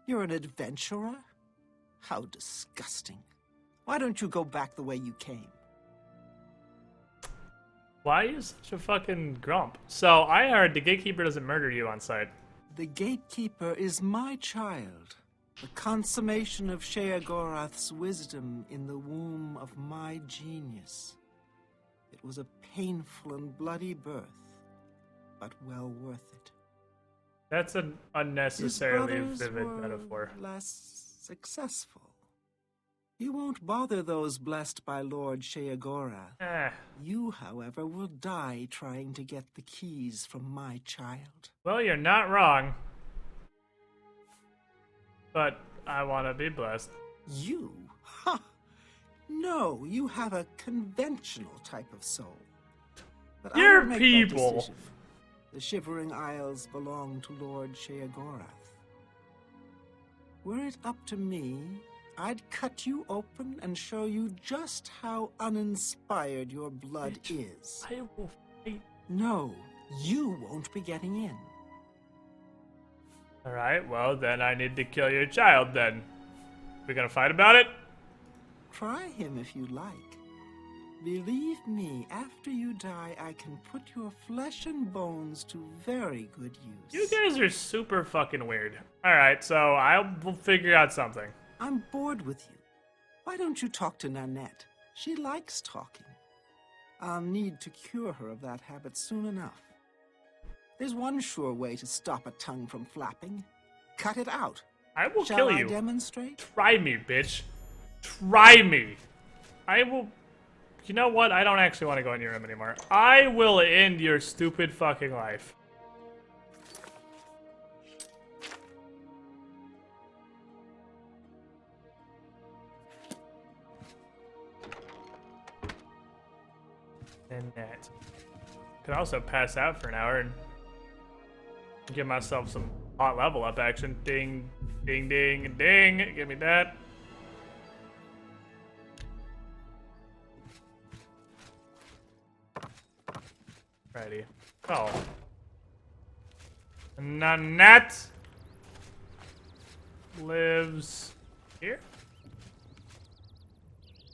You're an adventurer? How disgusting. Why don't you go back the way you came? Why are you such a fucking grump? So, I heard the gatekeeper doesn't murder you on sight. The gatekeeper is my child. The consummation of Sheogorath's wisdom in the womb of my genius. It was a painful and bloody birth, but well worth it. That's an unnecessarily His vivid brothers were metaphor. less successful. You won't bother those blessed by Lord Sheogorath. You, however, will die trying to get the keys from my child. Well, you're not wrong. But I want to be blessed. You? Ha! No, you have a conventional type of soul. But I You're will make that people. decision. The Shivering Isles belong to Lord Sheogorath. Were it up to me, I'd cut you open and show you just how uninspired your blood is. I will fight. No, you won't be getting in. Alright, well, then I need to kill your child, then. We gonna fight about it? Try him if you like. Believe me, after you die, I can put your flesh and bones to very good use. You guys are super fucking weird. Alright, so I will figure out something. I'm bored with you. Why don't you talk to Nanette? She likes talking. I'll need to cure her of that habit soon enough. There's one sure way to stop a tongue from flapping. Cut it out. I will Shall kill I you. demonstrate? Try me, bitch. Try me. I will... You know what? I don't actually want to go in your room anymore. I will end your stupid fucking life. And that. Could also pass out for an hour and give myself some hot level up action. Ding, ding, ding, ding. Give me that. Righty. Oh. Nanette lives here.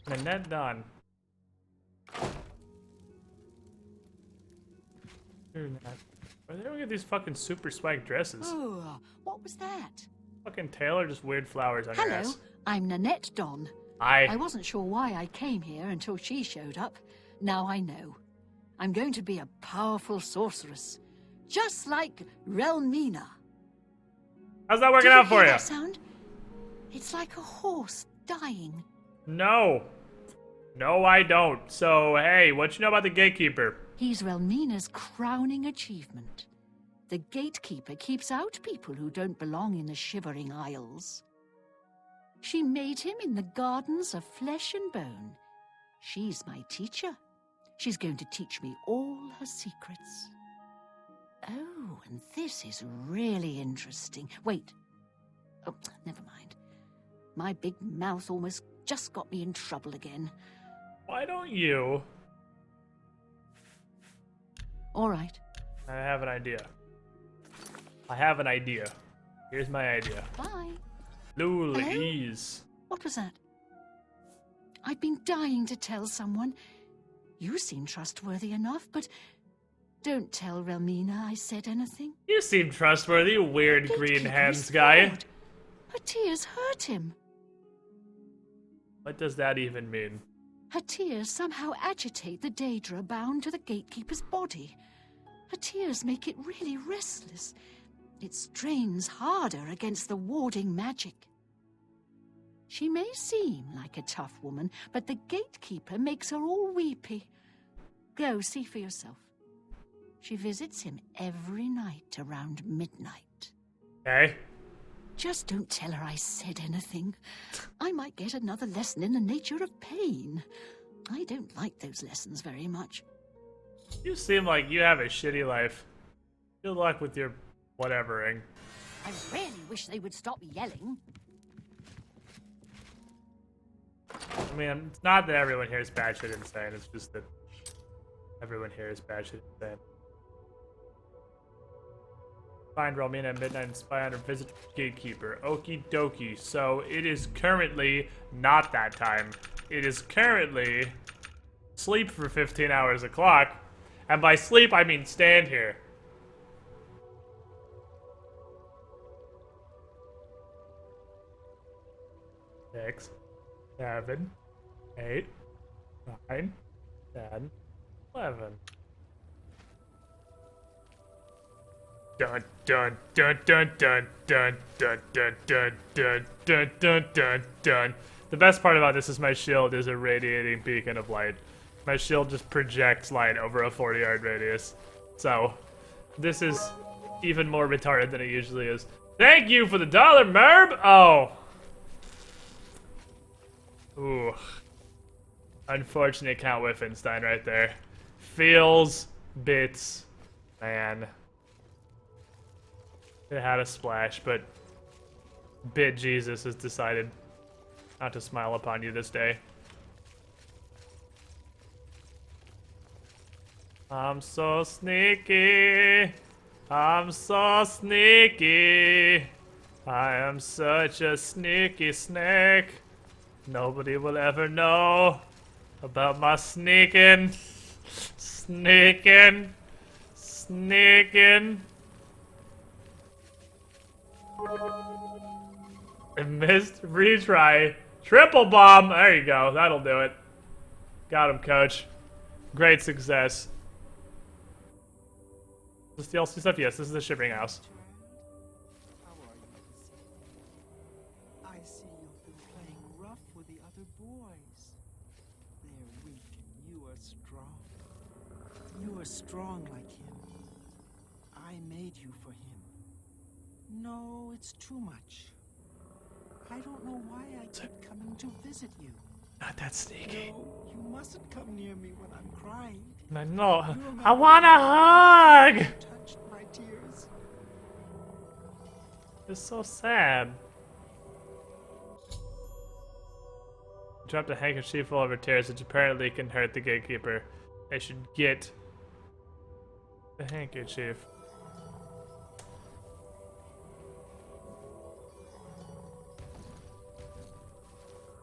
Nanette done. Where they don't get these fucking super swag dresses? Oh, what was that? Fucking Taylor, just weird flowers on your Hello, ass. I'm Nanette Don. Hi. I wasn't sure why I came here until she showed up. Now I know. I'm going to be a powerful sorceress, just like Relmina. How's that working Did out for hear you? that sound? It's like a horse dying. No. No, I don't. So, hey, what you know about the gatekeeper? He's Relmina's crowning achievement. The gatekeeper keeps out people who don't belong in the Shivering Isles. She made him in the gardens of flesh and bone. She's my teacher. She's going to teach me all her secrets. Oh, and this is really interesting. Wait. Oh, never mind. My big mouth almost just got me in trouble again. Why don't you? All right. I have an idea. I have an idea. Here's my idea. Bye. Louise. What was that? I've been dying to tell someone. You seem trustworthy enough, but don't tell Relmina I said anything. You seem trustworthy, you weird green hands guy. Flawed. Her tears hurt him. What does that even mean? Her tears somehow agitate the Daedra bound to the gatekeeper's body. Her tears make it really restless. It strains harder against the warding magic. She may seem like a tough woman, but the gatekeeper makes her all weepy. Go see for yourself. She visits him every night around midnight. Okay. Just don't tell her I said anything. I might get another lesson in the nature of pain. I don't like those lessons very much. You seem like you have a shitty life. Good luck with your whatevering. I really wish they would stop yelling. I mean, it's not that everyone here is batshit insane, it's just that everyone here is batshit insane. Find Relmina at midnight and spy on her visit to the gatekeeper. Okie dokie. So it is currently not that time. It is currently sleep for 15 hours o'clock. And by sleep, I mean stand here. Six, 7, 8, 9, 10, 11. Dun dun dun dun dun dun dun dun dun dun dun dun dun dun. The best part about this is my shield is a radiating beacon of light. My shield just projects light over a 40-yard radius. So, this is even more retarded than it usually is. Thank you for the $1, Merb! Oh. Ooh. Unfortunate Count Wittgenstein right there. Feels bits. Man. It had a splash, but Bit Jesus has decided not to smile upon you this day. I'm so sneaky. I'm so sneaky. I am such a sneaky snake. Nobody will ever know about my sneaking. Sneaking. Sneaking. I missed. Retry. Triple bomb. There you go. That'll do it. Got him, coach. Great success. Is this DLC stuff? Yes, this is the shipping house. How are you this evening? I see you've been playing rough with the other boys. They're weak and you are strong. You are strong like him. I made you for him. No, it's too much. I don't know why I keep coming to visit you. Not that sneaky. No, you mustn't come near me when I'm crying. No, I want a hug! Touched my tears. It's so sad. Dropped a handkerchief full of her tears, which apparently can hurt the gatekeeper. I should get the handkerchief.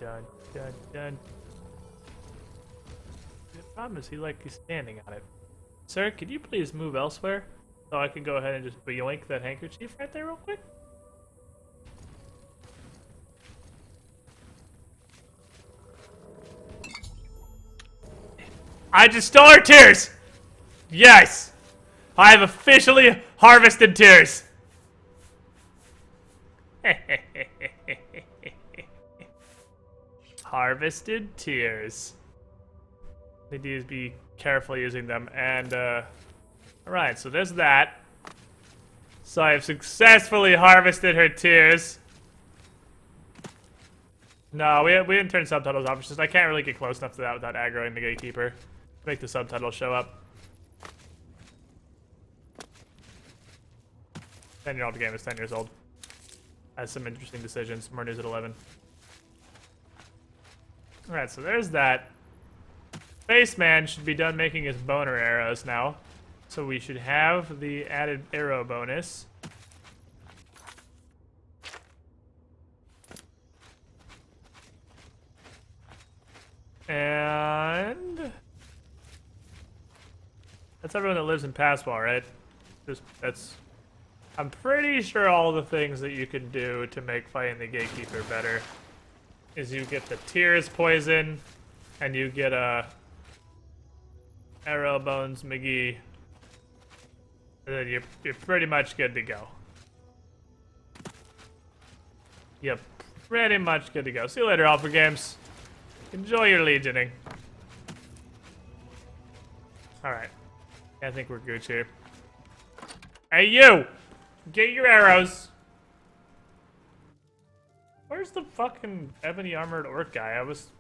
Dun, dun, dun. The problem is he's standing on it. Sir, could you please move elsewhere? So I can go ahead and just yoink that handkerchief right there real quick? I just stole her tears! Yes! I have officially harvested tears! Harvested tears. Need to be careful using them. And, alright, so there's that. So I have successfully harvested her tears. No, we didn't turn subtitles off. It's just I can't really get close enough to that without aggroing the gatekeeper. Make the subtitles show up. 10-year-old game is 10 years old. Has some interesting decisions. More news at 11. Alright, so there's that. Spaceman should be done making his boner arrows now. So we should have the added arrow bonus. And that's everyone that lives in Passwall, right? That's. I'm pretty sure all the things that you can do to make fighting the Gatekeeper better is you get the Tears poison, and you get a Arrow Bones McGee, and then you're pretty much good to go. Yep, pretty much good to go. See you later, Alpha Games. Enjoy your legioning. Alright. I think we're good here. Hey, you! Get your arrows! Where's the fucking ebony armored orc guy? I was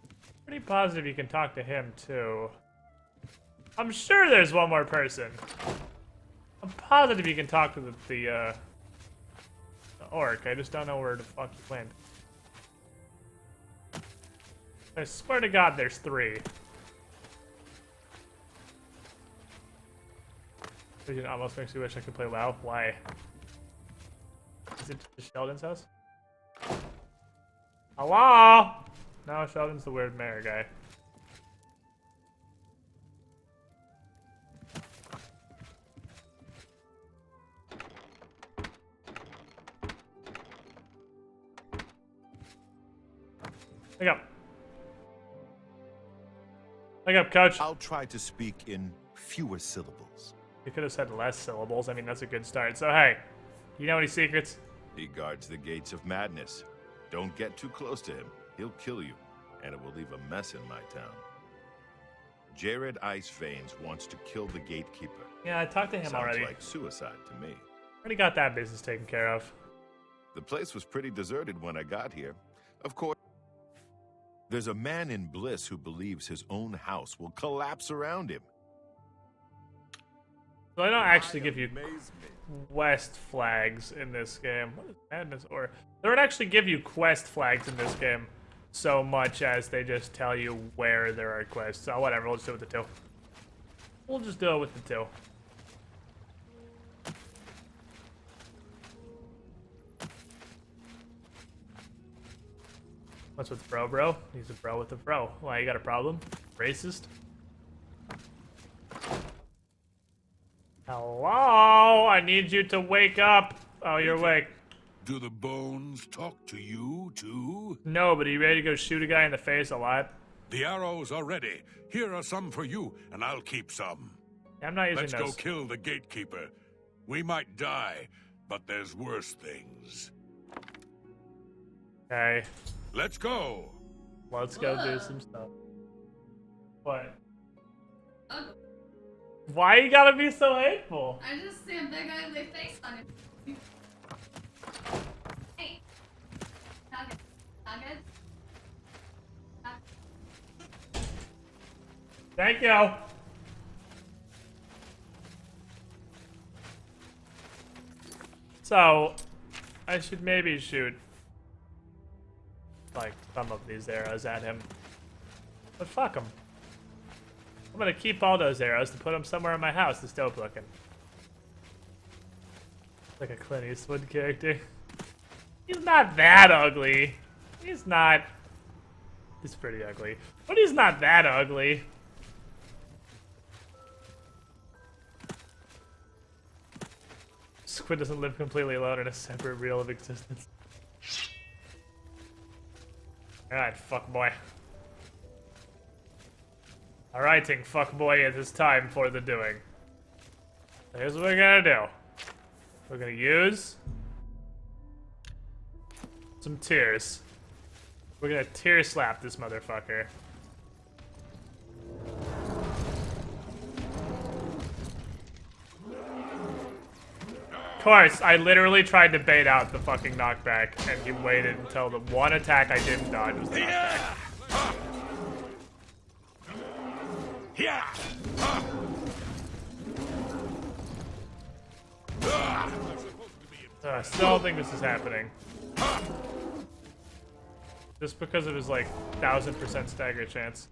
pretty positive you can talk to him, too. I'm sure there's one more person. I'm positive you can talk to the orc. I just don't know where the fuck he went. I swear to God, there's 3. It almost makes me wish I could play WoW. Why? Is it just Sheldon's house? Hello? No, Sheldon's the weird mayor guy. Wake up. Wake up, coach. I'll try to speak in fewer syllables. You could have said less syllables. I mean, that's a good start. So, hey, you know any secrets? He guards the gates of madness. Don't get too close to him. He'll kill you, and it will leave a mess in my town. Jared Ice Veins wants to kill the gatekeeper. Yeah, I talked to him already. Sounds like suicide to me. Already got that business taken care of. The place was pretty deserted when I got here. Of course, there's a man in Bliss who believes his own house will collapse around him. So they don't actually give you quest flags in this game. What is madness? Or they don't actually give you quest flags in this game so much as they just tell you where there are quests. So whatever, we'll just do it with the 2. We'll just do it with the 2. What's with bro? He's a bro with a bro. Why, you got a problem? Racist? Hello? I need you to wake up. Oh, you're awake. Do the bones talk to you, too? No, but are you ready to go shoot a guy in the face a lot? The arrows are ready. Here are some for you, and I'll keep some. I'm not using Let's those. go kill the gatekeeper. We might die, but there's worse things. Okay. Let's go. Let's go do some stuff. What? Why you gotta be so hateful? I just see a big ugly face on it. Hey. Nugget. Nugget. Thank you. So, I should maybe shoot like some of these arrows at him. But fuck him. I'm gonna keep all those arrows to put them somewhere in my house that's dope looking. Like a Clint Eastwood character. He's not that ugly. He's not. He's pretty ugly. But he's not that ugly. Squid doesn't live completely alone in a separate reel of existence. Alright, fuckboy. Alrighting, fuckboy, it is time for the doing. Here's what we're gonna do. We're gonna use some tears. We're gonna tear slap this motherfucker. Of course, I literally tried to bait out the fucking knockback, and he waited until the one attack I didn't dodge was the knockback. I still don't think this is happening. Just because of his, like, 1000% stagger chance.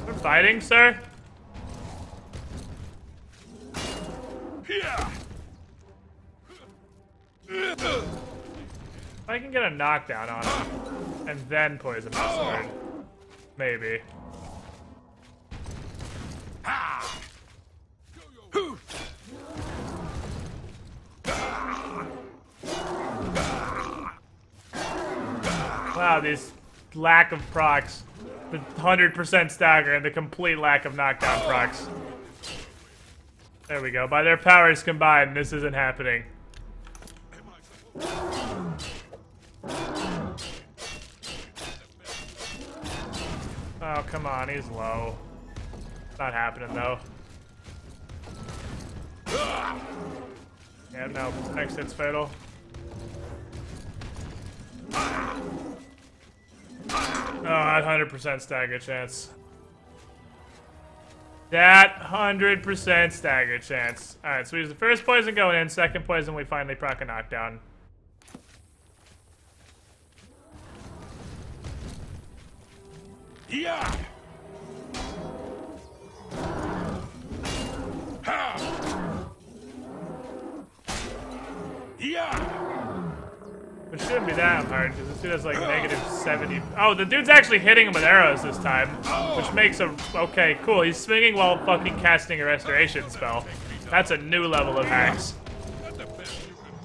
We're fighting, sir? If I can get a knockdown on him, and then poison my sword. Maybe. Wow, this lack of procs. The 100% stagger and the complete lack of knockdown procs. There we go. By their powers combined, this isn't happening. Oh, come on, he's low. Not happening, though. Yeah, no, next hit's fatal. Oh, 100% stagger chance. That 100% stagger chance. Alright, so we use the first poison going in, second poison we finally proc a knockdown. Yeah. Ha. Yeah. It shouldn't be that hard, because this dude has like -70. Oh, the dude's actually hitting him with arrows this time, which makes him... Okay, cool. He's swinging while fucking casting a restoration spell. That's a new level of hacks.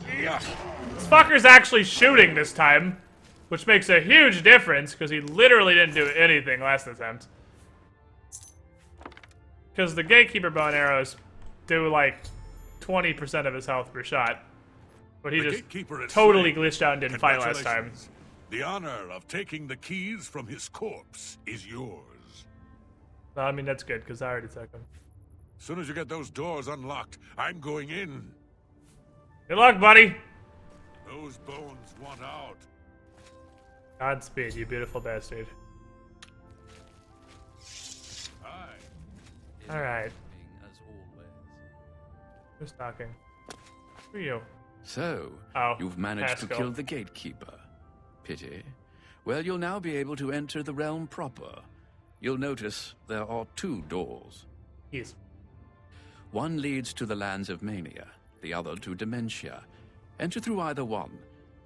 This fucker's actually shooting this time, which makes a huge difference, because he literally didn't do anything last attempt. Because the Gatekeeper bow and arrows do like 20% of his health per shot. But he just totally glitched out and didn't fight last time. The honor of taking the keys from his corpse is yours. No, I mean, that's good, because I already took them. As soon as you get those doors unlocked, I'm going in. Good luck, buddy! Those bones want out. Godspeed, you beautiful bastard. Alright. Who's talking? Who are you? So, you've managed to kill the Gatekeeper. Pity. Well, you'll now be able to enter the realm proper. You'll notice there are 2 doors. Yes. One leads to the lands of Mania, the other to Dementia. Enter through either one.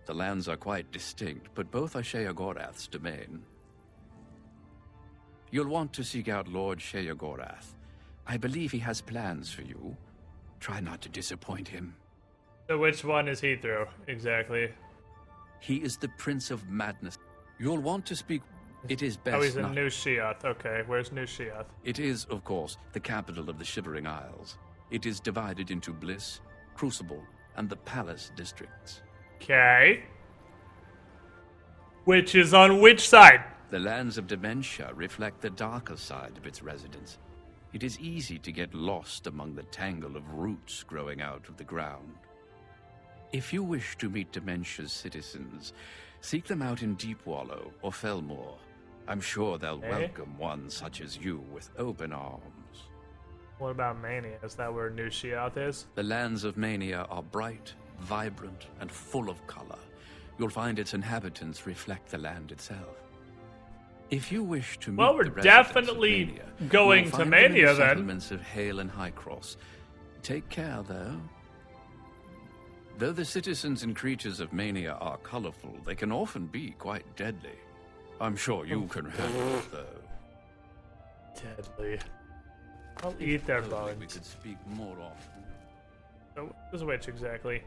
The lands are quite distinct, but both are Sheogorath's domain. You'll want to seek out Lord Sheogorath. I believe he has plans for you. Try not to disappoint him. So which one is he through, exactly? He is the Prince of Madness. You'll want to speak... It is best Oh, he's in not... New Sheoth. Okay, where's New Sheoth? It is, of course, the capital of the Shivering Isles. It is divided into Bliss, Crucible, and the Palace districts. Okay. Which is on which side? The lands of Dementia reflect the darker side of its residents. It is easy to get lost among the tangle of roots growing out of the ground. If you wish to meet Dementia's citizens, seek them out in Deepwallow or Felmore. I'm sure they'll welcome one such as you with open arms. What about Mania? Is that where New Sheoth is? The lands of Mania are bright, vibrant, and full of color. You'll find its inhabitants reflect the land itself. If you wish to meet well, we're definitely going to Mania then. Settlements of Hale and Highcross. Take care, though. Though the citizens and creatures of Mania are colorful, they can often be quite deadly. I'm sure you can handle it, though. Deadly. I'll eat their bones. We could speak more often. So, who's which exactly?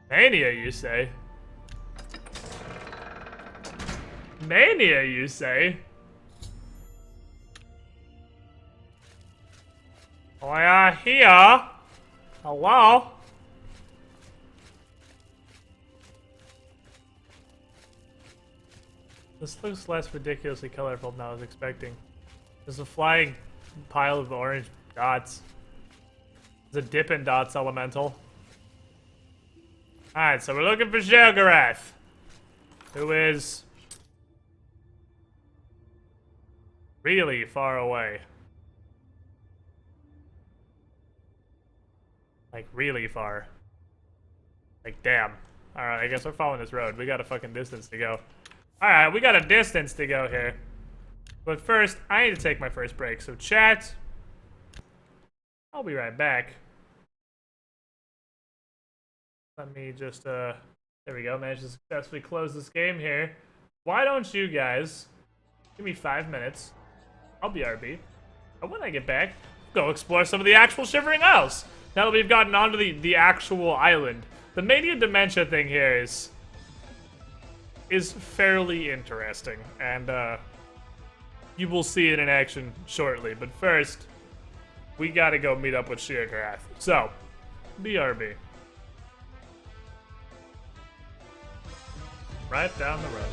Mania, you say? Mania, you say? We are here. Hello? This looks less ridiculously colorful than I was expecting. There's a flying pile of orange dots. There's a Dippin' Dots elemental. Alright, so we're looking for Sheogorath, who is really far away. Like, really far. Like, damn. Alright, I guess we're following this road. We got a fucking distance to go. Alright, we got a distance to go here. But first, I need to take my first break. So, chat, I'll be right back. Let me just, there we go, managed to successfully close this game here. Why don't you guys give me 5 minutes? I'll be RB. And when I get back, go explore some of the actual Shivering Isles. Now that we've gotten onto the actual island. The Mania Dementia thing here is fairly interesting, and you will see it in action shortly. But first, we gotta go meet up with Sheogorath. So, BRB. Right down the road.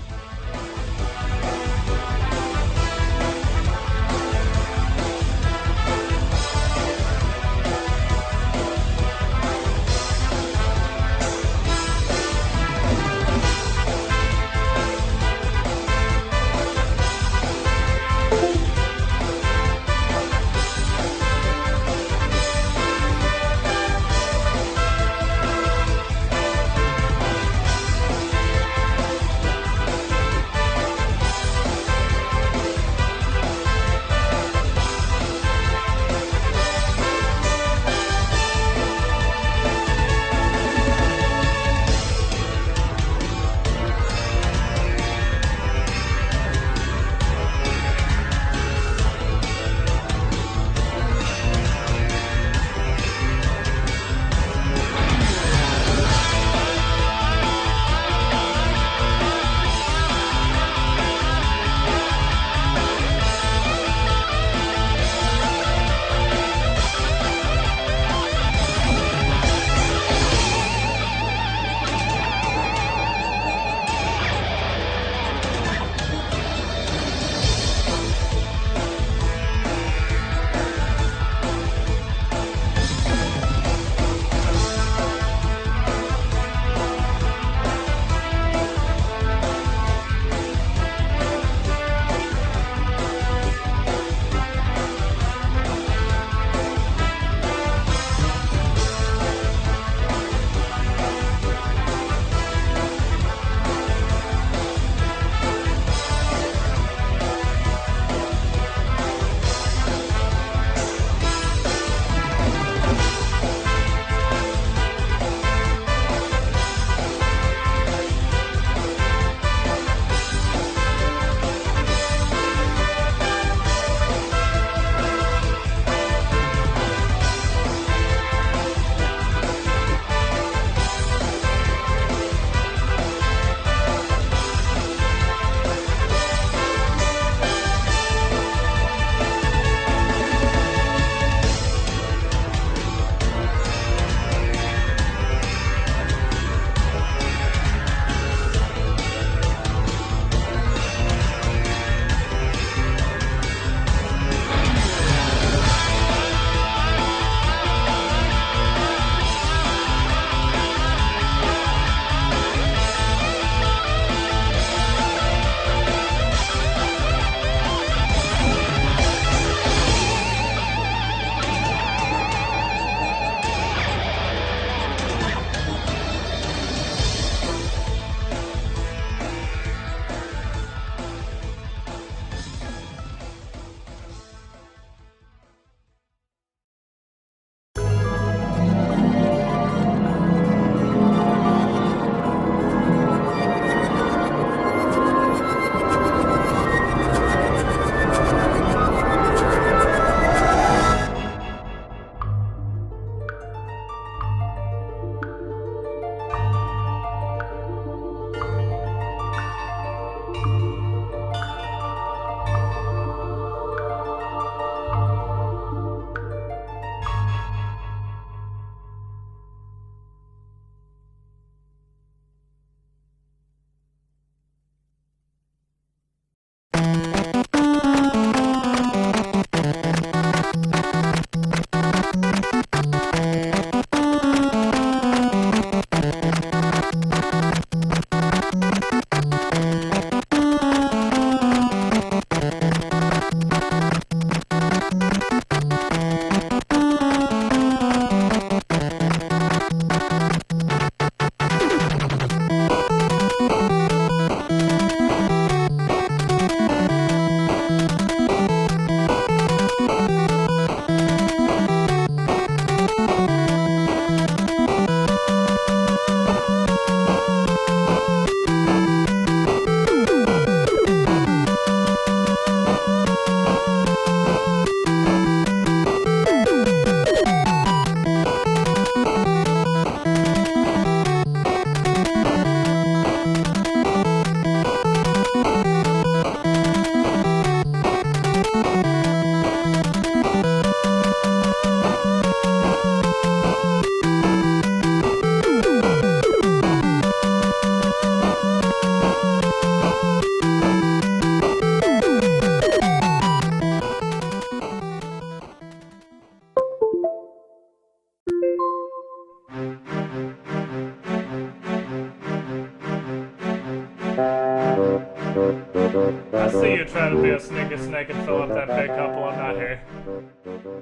trying to be a sneaky snake and fill up that big couple. I'm not here.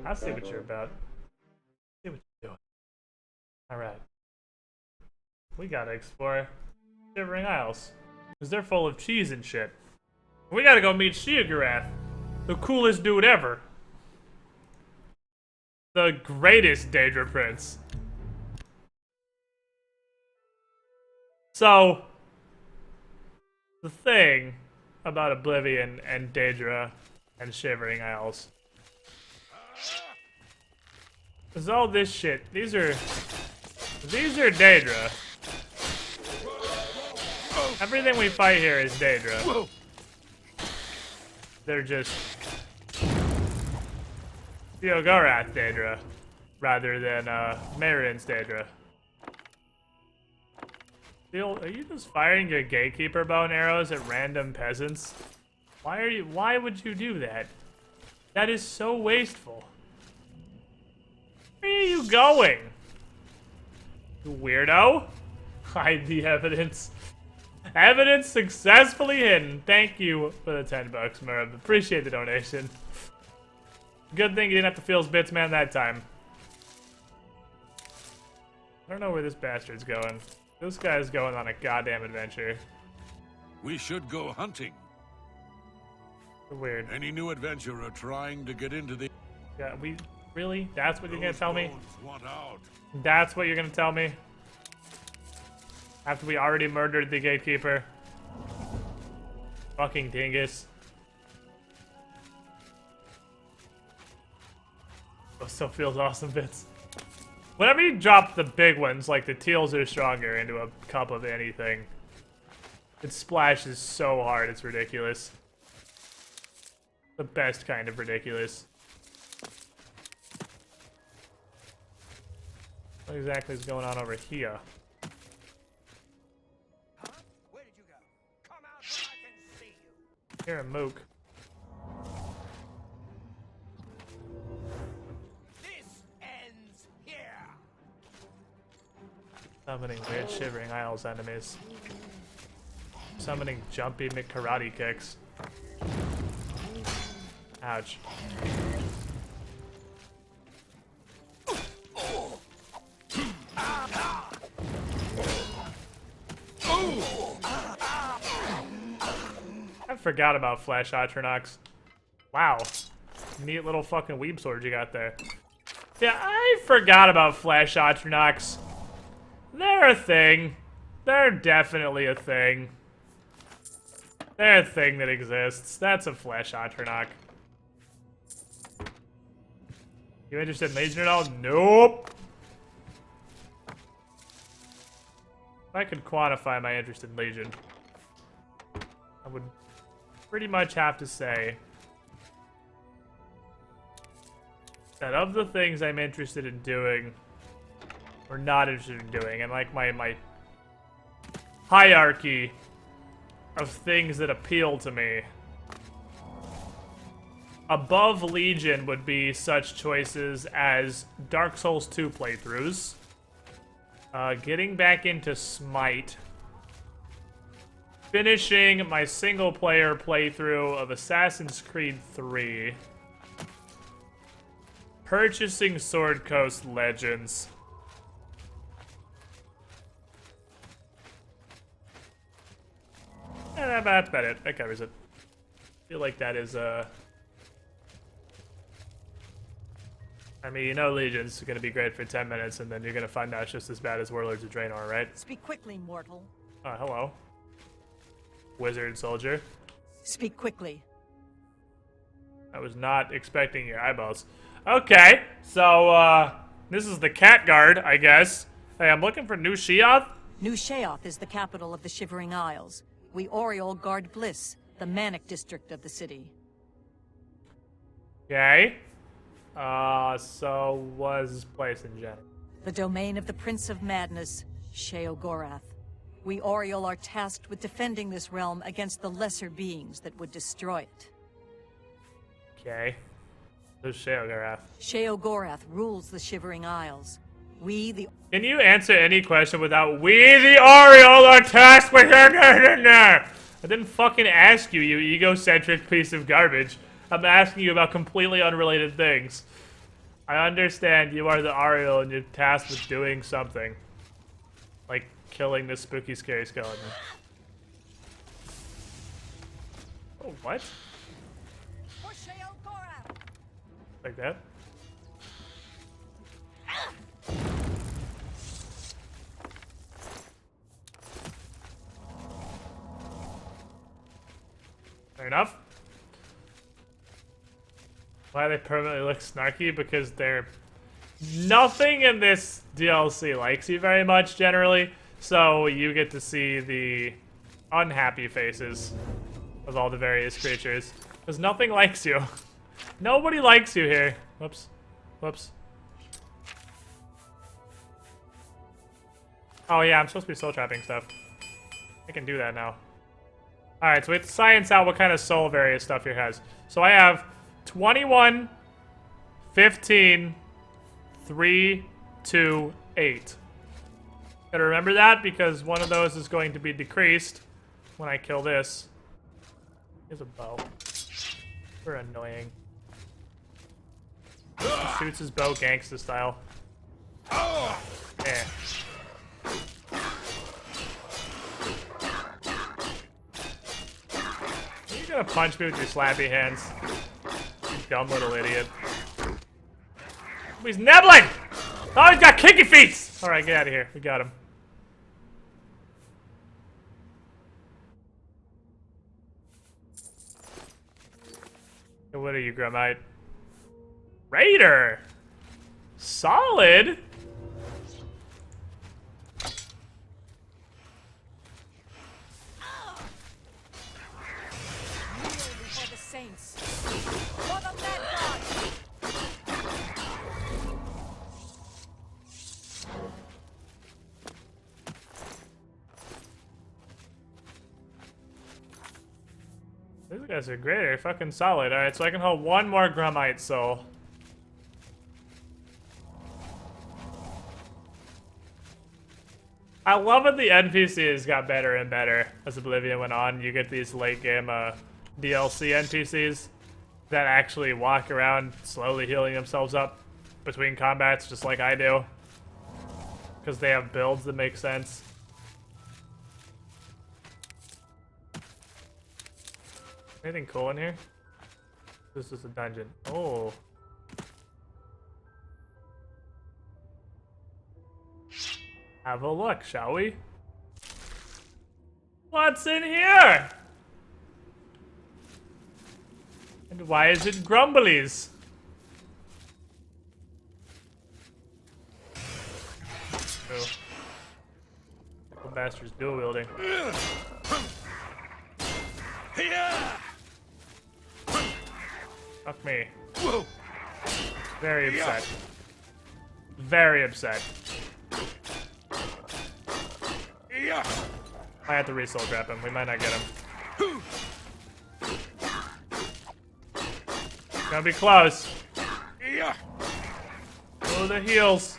I see what you're about. See what you're doing. Alright. We gotta explore Shivering Isles. Because they're full of cheese and shit. We gotta go meet Sheogorath, the coolest dude ever. The greatest Daedra Prince. So, the thing about Oblivion and Daedra and Shivering Isles is all this shit. These are Daedra. Everything we fight here is Daedra. They're just Sheogorath Daedra rather than Marin's Daedra. Are you just firing your gatekeeper bow and arrows at random peasants? Why would you do that? That is so wasteful. Where are you going? You weirdo? Hide the evidence. Evidence successfully hidden. Thank you for the $10, Merv. Appreciate the donation. Good thing you didn't have to feel his bits, man, that time. I don't know where this bastard's going. This guy's going on a goddamn adventure. We should go hunting. Weird. Any new adventurer trying to get into the... Yeah, really? That's what you're gonna tell me? Want out. That's what you're gonna tell me? After we already murdered the gatekeeper? Fucking dingus. Oh, still feels awesome, bits. Whenever you drop the big ones, like the teals are stronger, into a cup of anything, it splashes so hard, it's ridiculous. The best kind of ridiculous. What exactly is going on over here? Huh? Where did you go? Come out so I can see you. You're a mook. This ends here. Summoning weird Shivering Isles enemies. Summoning jumpy McKarate kicks. Ouch. I forgot about Flash Atronox. Wow. Neat little fucking weeb sword you got there. Yeah, I forgot about Flash Atronox. They're a thing. They're definitely a thing. They're a thing that exists. That's a Flash Atronox. You interested in Legion at all? Nope. If I could quantify my interest in Legion, I would pretty much have to say that of the things I'm interested in doing or not interested in doing, and like my hierarchy of things that appeal to me, above Legion would be such choices as Dark Souls 2 playthroughs, getting back into Smite, finishing my single-player playthrough of Assassin's Creed 3, purchasing Sword Coast Legends, and that's about it. That covers it. I feel like that is, I mean, you know Legion's gonna be great for 10 minutes, and then you're gonna find out it's just as bad as Warlords of Draenor, right? Speak quickly, mortal. Hello. Wizard soldier. Speak quickly. I was not expecting your eyeballs. Okay, so, this is the Cat Guard, I guess. Hey, I'm looking for New Sheoth. New Sheoth is the capital of the Shivering Isles. We Oriole guard Bliss, the manic district of the city. Okay. So what is this place in general? The domain of the Prince of Madness, Sheogorath. We Oriole are tasked with defending this realm against the lesser beings that would destroy it. Okay. Who's Sheogorath? Sheogorath rules the Shivering Isles. We, the... Can you answer any question without "We the Oriole are tasked with..." I didn't fucking ask you, you egocentric piece of garbage. I'm asking you about completely unrelated things. I understand you are the Ariel and you're tasked with doing something. Like killing this spooky, scary skeleton. Oh, what? Like that? Fair enough. Why they permanently look snarky? Because they're... Nothing in this DLC likes you very much, generally. So you get to see the unhappy faces of all the various creatures. Because nothing likes you. Nobody likes you here. Whoops. Whoops. Oh yeah, I'm supposed to be soul trapping stuff. I can do that now. Alright, so we have to science out what kind of soul various stuff here has. So I have 21, 15, 3, 2, 8. Gotta remember that because one of those is going to be decreased when I kill this. Here's a bow. We're annoying. He shoots his bow gangsta style. Eh. You're gonna punch me with your slappy hands. You dumb little idiot. He's nibbling! Oh, he's got kicky feet! Alright, get out of here. We got him. What are you, Grumite? Raider! Solid! For the saints. For the mad god. These guys are great. They're fucking solid. Alright, so I can hold one more Grumite soul. I love that the NPCs got better and better as Oblivion went on. You get these late game DLC NPCs that actually walk around slowly healing themselves up between combats just like I do. Because they have builds that make sense. Anything cool in here? This is a dungeon. Oh. Have a look, shall we? What's in here? And why is it Grumblies? Oh. Little bastard's dual wielding. Fuck me. Very upset. Very upset. I have to re-soul trap him. We might not get him. Gonna be close. Oh, the heels.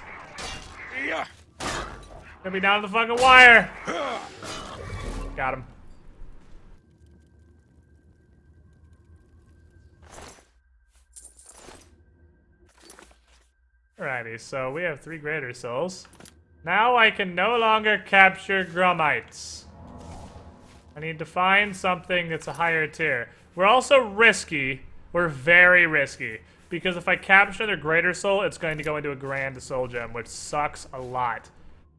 Gonna be down to the fucking wire. Got him. Alrighty, so we have 3 greater souls. Now I can no longer capture Grumites. I need to find something that's a higher tier. We're also risky. We're very risky. Because if I capture their greater soul, it's going to go into a grand soul gem, which sucks a lot.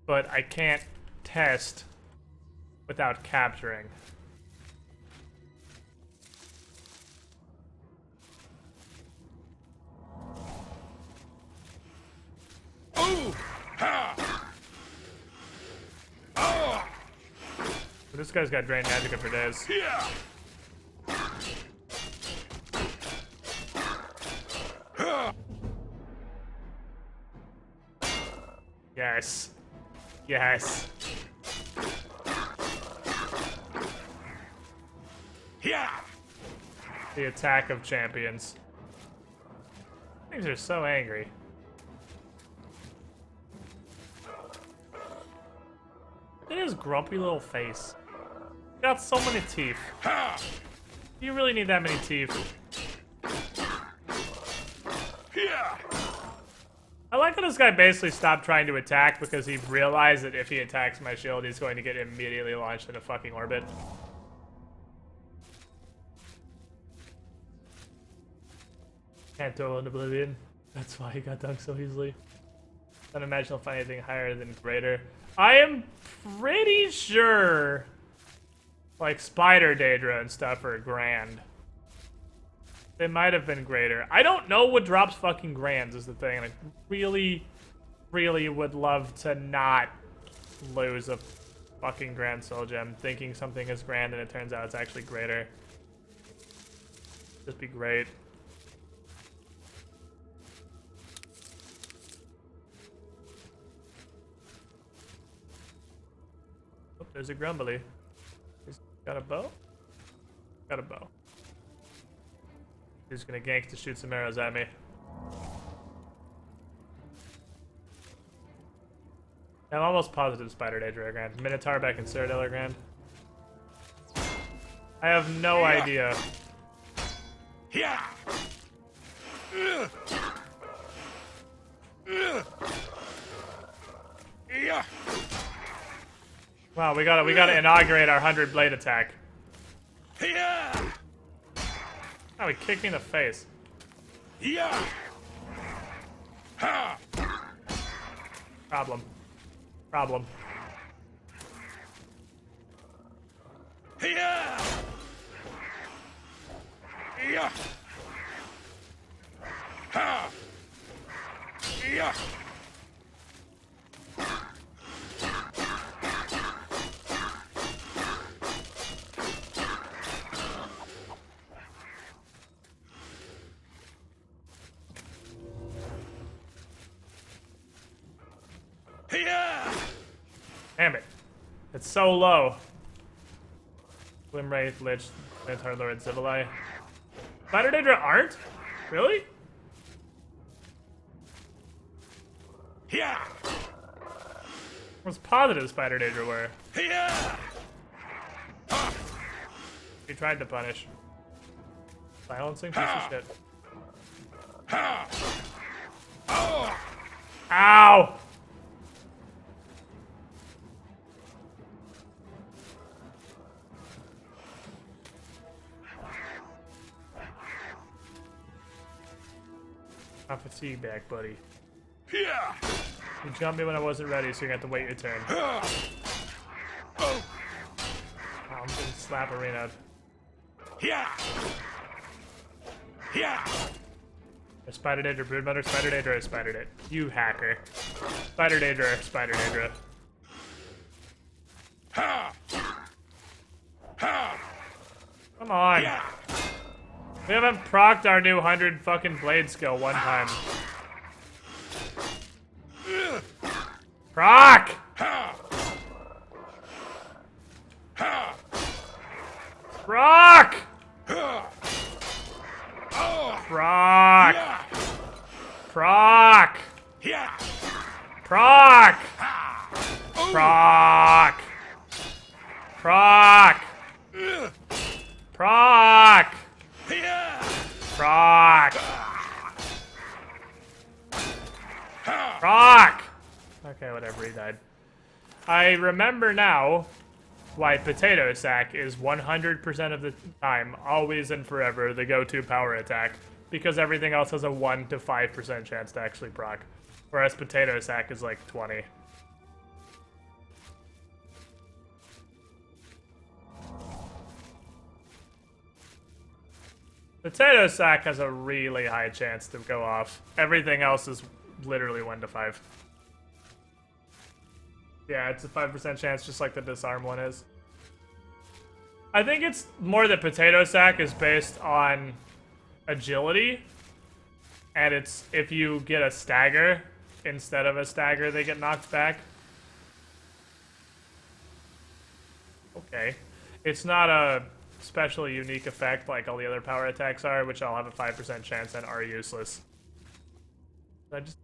But I can't test without capturing. Ooh! Ha! Oh! This guy's got drained magicka for days. Yeah! Yes. Yes. Yeah! The attack of champions. Things are so angry. Look at his grumpy little face. Got so many teeth. Do you really need that many teeth? I like how this guy basically stopped trying to attack because he realized that if he attacks my shield, he's going to get immediately launched in a fucking orbit. Can't throw in Oblivion. That's why he got dunked so easily. Don't imagine he'll find anything higher than greater. I am pretty sure, like, Spider Daedra and stuff are grand. They might have been greater. I don't know what drops fucking grands is the thing. I really, really would love to not lose a fucking grand soul gem thinking something is grand and it turns out it's actually greater. Just be great. Oh, there's a grumbly. He's got a bow? Got a bow. He's gonna gank to shoot some arrows at me. I'm almost positive Spider Daedra are grand. Minotaur back in Cyrodiil are grand. I have no idea. Wow, we gotta inaugurate our 100 blade attack. Oh, he kicked me in the face. Problem. Problem. Damn it. It's so low. Glimwraith, Lich, Minotaur Lord, Zivilai. Spider Daedra aren't? Really? I was positive Spider Daedra were. He tried to punish. Silencing piece of shit. Ow! My fatigue back, buddy. You jumped me when I wasn't ready, so you got to wait your turn. Oh, I'm gonna slap Arena. Spider Daedra, Broodmother, Spider Daedra, Spider Daedra. You hacker. Spider Daedra, Spider Daedra. Come on. We haven't procced our new 100 fucking blade skill one time. Proc! Proc! Proc! Proc! Proc! Proc! Proc! Proc! Proc! Proc! Okay, whatever, he died. I remember now why Potato Sack is 100% of the time, always and forever, the go-to power attack. Because everything else has a 1 to 5% chance to actually proc. Whereas Potato Sack is like 20. Potato Sack has a really high chance to go off. Everything else is literally 1 to 5. Yeah, it's a 5% chance, just like the Disarm one is. I think it's more that Potato Sack is based on agility. And it's if you get a stagger instead of a stagger, they get knocked back. Okay. It's not a specially unique effect like all the other power attacks are, which all have a 5% chance and are useless.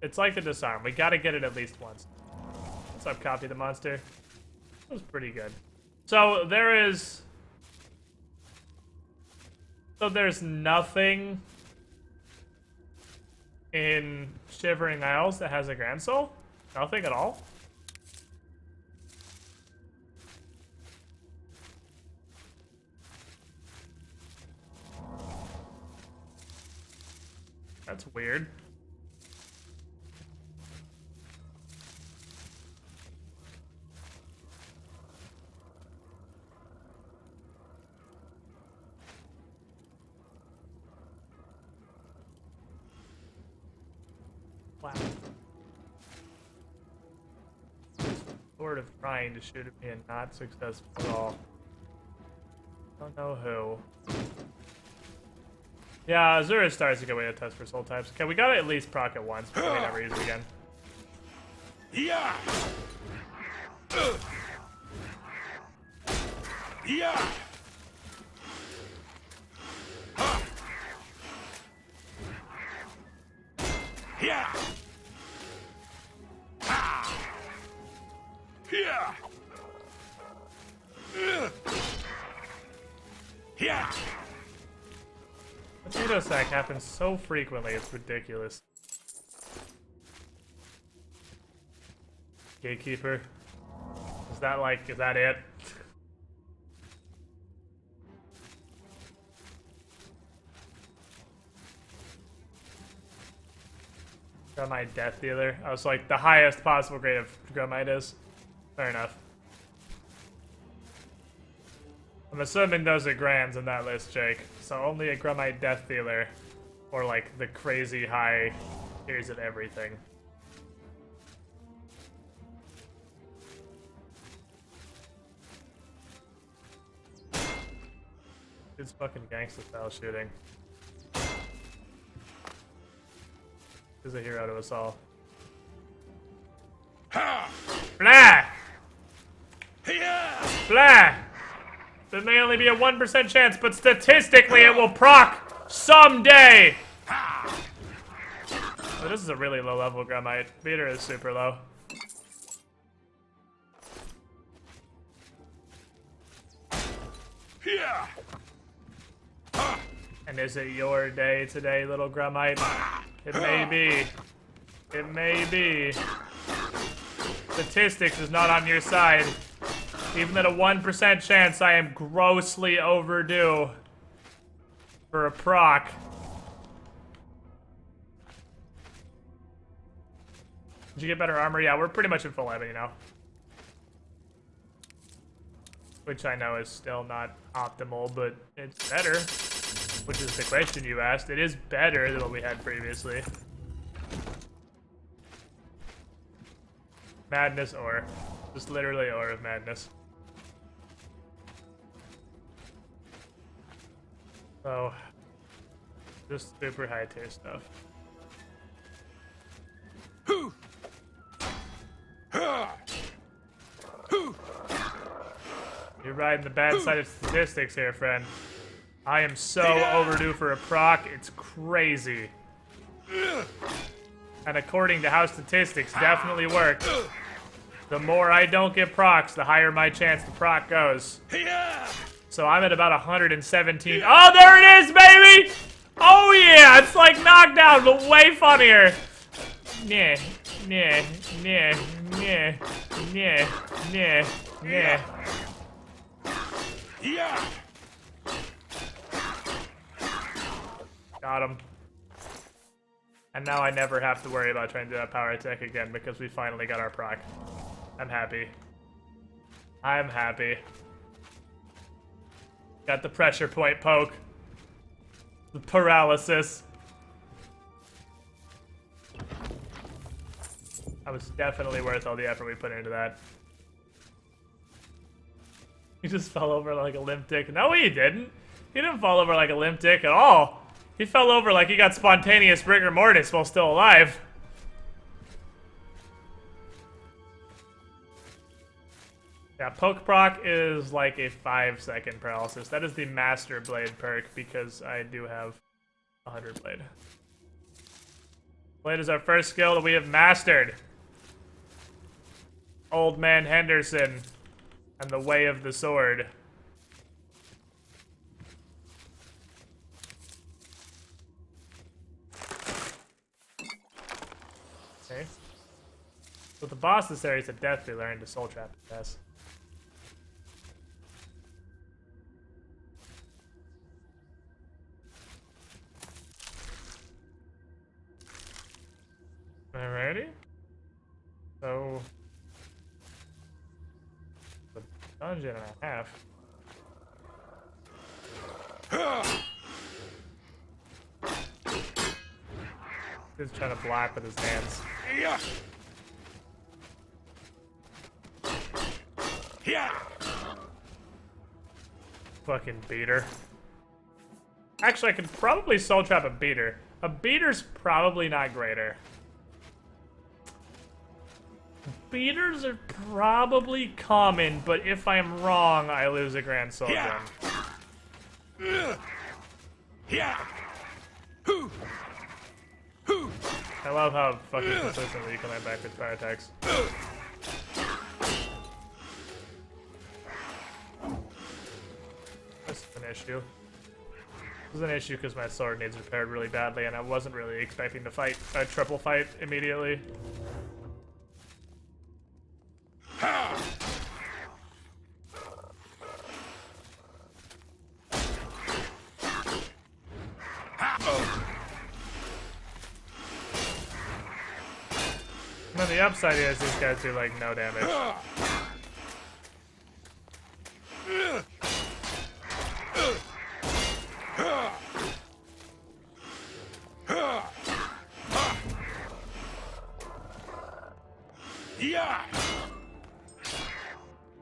It's like the Disarm. We gotta get it at least once. What's up, Copy the Monster? That was pretty good. So there is So there's nothing in Shivering Isles that has a Grand Soul? Nothing at all? That's weird. Wow. Sort of trying to shoot at me and not successful at all. Don't know who. Yeah, Azura Star's a good way to test for soul types. Okay, we gotta at least proc it once before we never use it again. Yeah. Yeah. Yeah. Yeah. Yeah. Potato sack happens so frequently, it's ridiculous. Gatekeeper. Is that it? Grumite Death Dealer. I was like, the highest possible grade of Grumite is. Fair enough. I'm assuming those are grands in that list, Jake. So only a Grumite Death Dealer, or like the crazy high tiers of everything. It's fucking gangsta style shooting. He's a hero to us all. Blah! Blah! There may only be a 1% chance, but statistically it will proc someday! Oh, this is a really low level Grumite. Beater is super low. And is it your day today, little Grumite? It may be. It may be. Statistics is not on your side. Even at a 1% chance, I am grossly overdue for a proc. Did you get better armor? Yeah, we're pretty much in full heavy now. Which I know is still not optimal, but it's better. Which is the question you asked. It is better than what we had previously. Madness ore. Just literally ore of madness. So, just super high tier stuff. You're riding the bad side of statistics here, friend. I am so overdue for a proc, it's crazy. And according to how statistics definitely work, the more I don't get procs, the higher my chance the proc goes. So I'm at about 117. Oh, there it is, baby! Oh yeah, it's like Knockdown, but way funnier. Yeah, yeah, yeah, yeah, yeah, yeah, yeah. Yeah. Got him. And now I never have to worry about trying to do that power attack again because we finally got our proc. I'm happy. I'm happy. Got the pressure point poke. The paralysis. That was definitely worth all the effort we put into that. He just fell over like a limp dick. No, he didn't. He didn't fall over like a limp dick at all. He fell over like he got spontaneous rigor mortis while still alive. Yeah, poke proc is like a 5-second paralysis. That is the Master Blade perk because I do have 100 Blade. Blade is our first skill that we have mastered. Old Man Henderson and the Way of the Sword. Okay. With the boss, this area is a death we learned to soul trap, I guess. Alrighty. So, a dungeon and a half. He's trying to block with his hands. Yeah. Yeah. Fucking beater. Actually, I could probably soul trap a beater. A beater's probably not greater. Beaters are probably common, but if I'm wrong, I lose a grand soul gem. Yeah. I love how fucking consistently you come in back with fire attacks. This is an issue. This is an issue because my sword needs repaired really badly, and I wasn't really expecting to fight a triple fight immediately. And then the upside is these guys do like no damage. Yeah.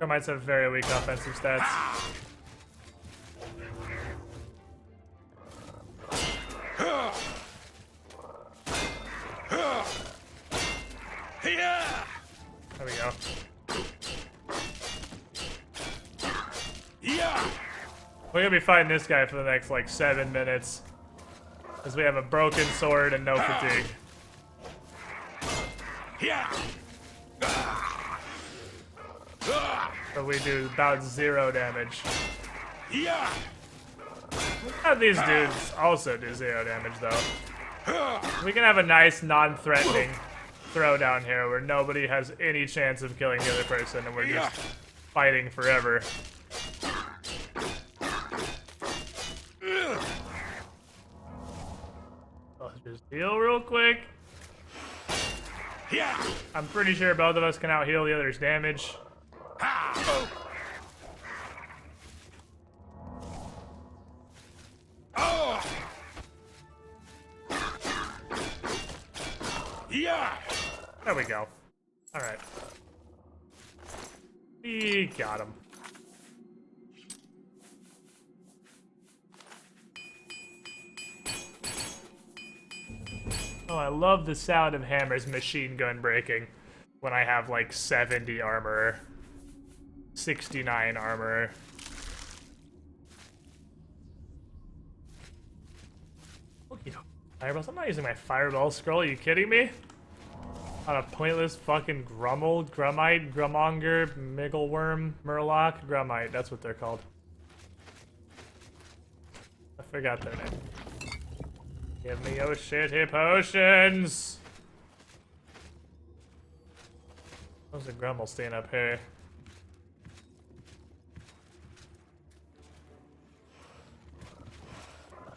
Termites have very weak offensive stats. There we go. Yeah. We're gonna be fighting this guy for the next like 7 minutes, as we have a broken sword and no fatigue. Yeah. So we do about 0 damage. Yeah. These dudes also do 0 damage though. We can have a nice non-threatening throwdown here where nobody has any chance of killing the other person and we're just fighting forever. Let's just heal real quick. Yeah. I'm pretty sure both of us can out heal the other's damage. Yeah. There we go. Alright. We got him. Oh, I love the sound of Hammer's machine gun breaking when I have like 70 armor. 69 armor. Fireballs? I'm not using my fireball scroll, are you kidding me? On a pointless fucking Grummel, Grummite, Grummonger, Migglworm, Murloc, Grummite, that's what they're called. I forgot their name. Give me your shitty potions! How's the Grummel staying up here?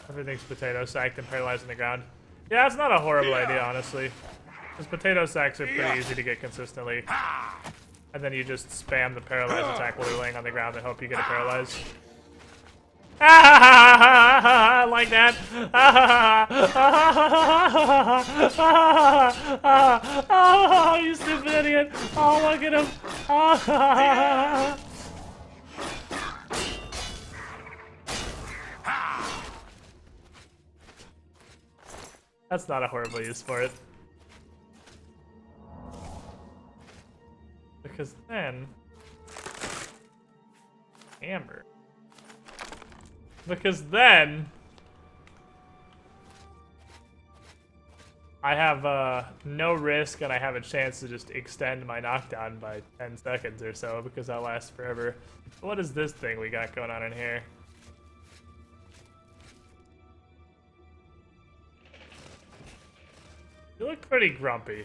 Everything's potato sacked and paralyzed on the ground. Yeah, it's not a horrible idea, honestly. Because potato sacks are pretty easy to get consistently. And then you just spam the paralyze attack while you're laying on the ground and hope you get it paralyzed. Like that. Oh, you stupid idiot. Oh, look at him. That's not a horrible use for it. Because then... Hammer. Because then... I have no risk and I have a chance to just extend my knockdown by 10 seconds or so because that lasts forever. What is this thing we got going on in here? You look pretty grumpy.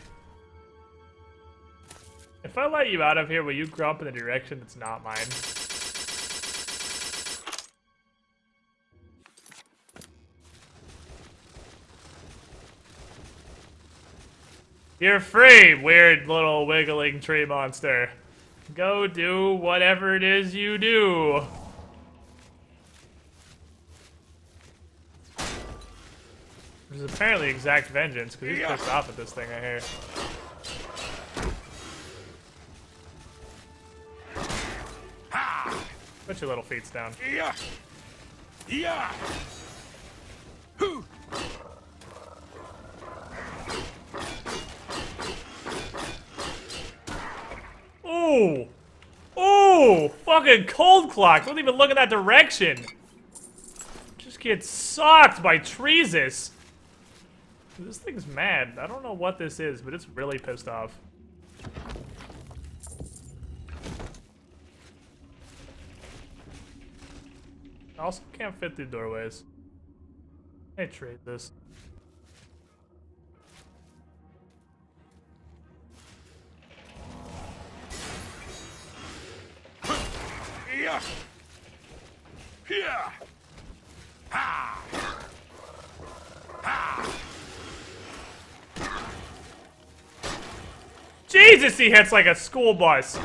If I let you out of here, will you grow up in the direction that's not mine? You're free, weird little wiggling tree monster. Go do whatever it is you do. There's apparently exact vengeance, because he's pissed off at this thing, I hear. Put your little feet down. Ooh! Ooh! Fucking cold clock! Don't even look in that direction! Just get sucked by Treesus! This thing's mad. I don't know what this is, but it's really pissed off. I also can't fit through doorways. I trade this. Jesus, he hits like a school bus.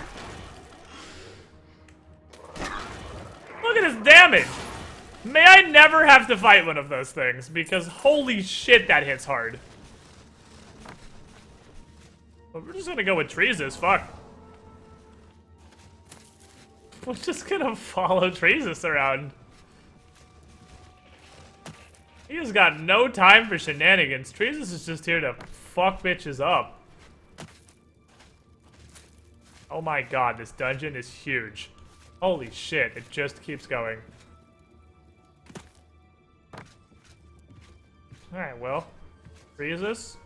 Look at his damage. May I never have to fight one of those things, because holy shit, that hits hard. But we're just gonna go with Treesus, fuck. We're just gonna follow Treesus around. He has got no time for shenanigans. Treesus is just here to fuck bitches up. Oh my god, this dungeon is huge. Holy shit, it just keeps going. Alright, well, Treesus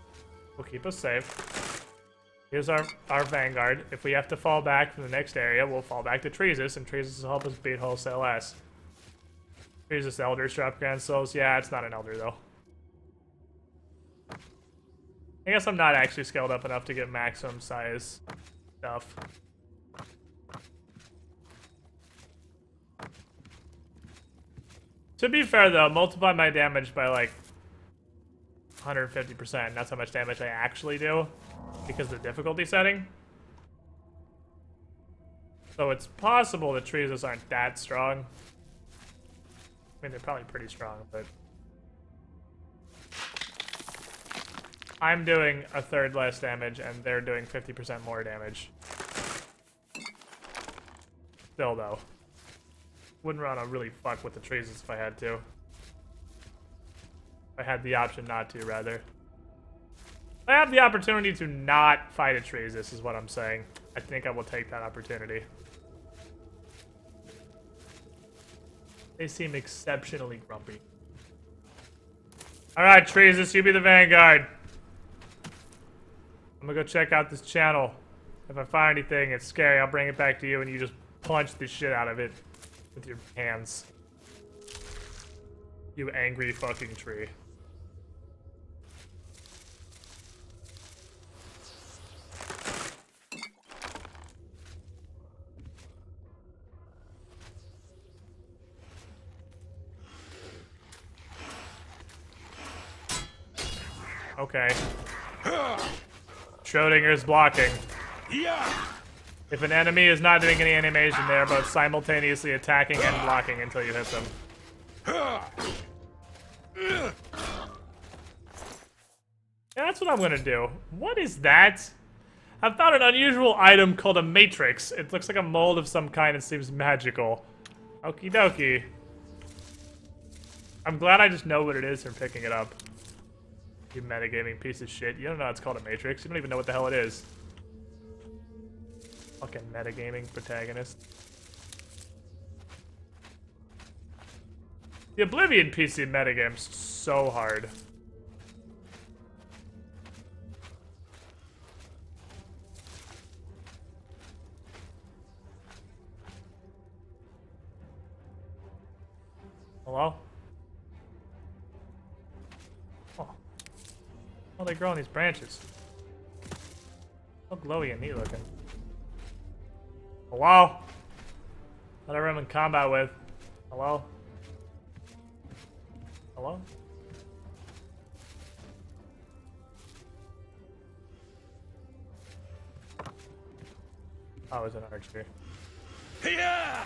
will keep us safe. Here's our vanguard. If we have to fall back from the next area, we'll fall back to Treesus, and Treesus will help us beat wholesale ass. Treesus elders drop grand souls. Yeah, it's not an elder, though. I guess I'm not actually scaled up enough to get maximum size stuff. To be fair, though, multiply my damage by, like, 150%. That's how much damage I actually do, because of the difficulty setting. So it's possible that Treesus aren't that strong. I mean, they're probably pretty strong, but... I'm doing a third less damage, and they're doing 50% more damage. Still, though. Wouldn't want to really fuck with the Treesus if I had to. If I had the option not to, rather. I have the opportunity to not fight a Treesus, is what I'm saying. I think I will take that opportunity. They seem exceptionally grumpy. Alright, Treesus, you be the vanguard. I'm gonna go check out this channel. If I find anything, it's scary, I'll bring it back to you and you just punch the shit out of it with your hands. You angry fucking tree. Okay. Schrodinger's blocking. If an enemy is not doing any animation, they are both simultaneously attacking and blocking until you hit them. Yeah, that's what I'm gonna do. What is that? I've found an unusual item called a matrix. It looks like a mold of some kind and seems magical. Okie dokie. I'm glad I just know what it is from picking it up. You metagaming piece of shit. You don't know it's called a matrix. You don't even know what the hell it is. Fucking metagaming protagonist. The Oblivion PC metagame's so hard. Hello? Oh. Oh, they grow on these branches. So glowy and neat looking. Hello? Whatever I'm in combat with. Hello? Hello? Oh, it's an archer. Yeah!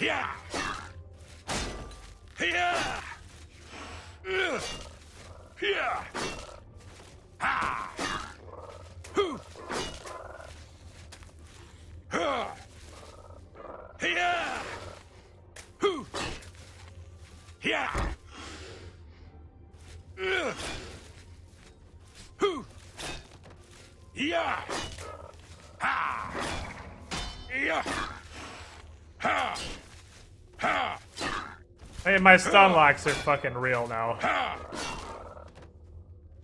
Yeah! Yeah! Yeah! Ha! Hoo! Ha! Yeah! Hoo! Yeah! Hoo! Yeah! Ha! Yeah! Ha! Ha! Hey, my stun locks are fucking real now.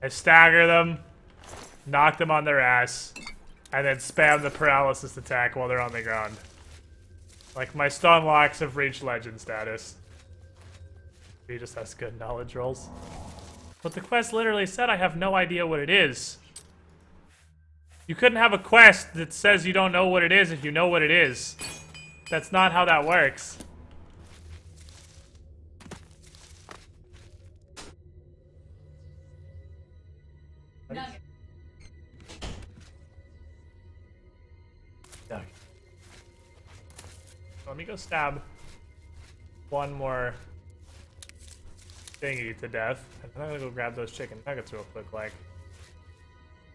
I stagger them, knock them on their ass, and then spam the paralysis attack while they're on the ground. Like, my stun locks have reached legend status. He just has good knowledge rolls. But the quest literally said I have no idea what it is. You couldn't have a quest that says you don't know what it is if you know what it is. That's not how that works. Nugget. Nugget. Let me go stab one more thingy to death. And then I'm gonna go grab those chicken nuggets real quick, like.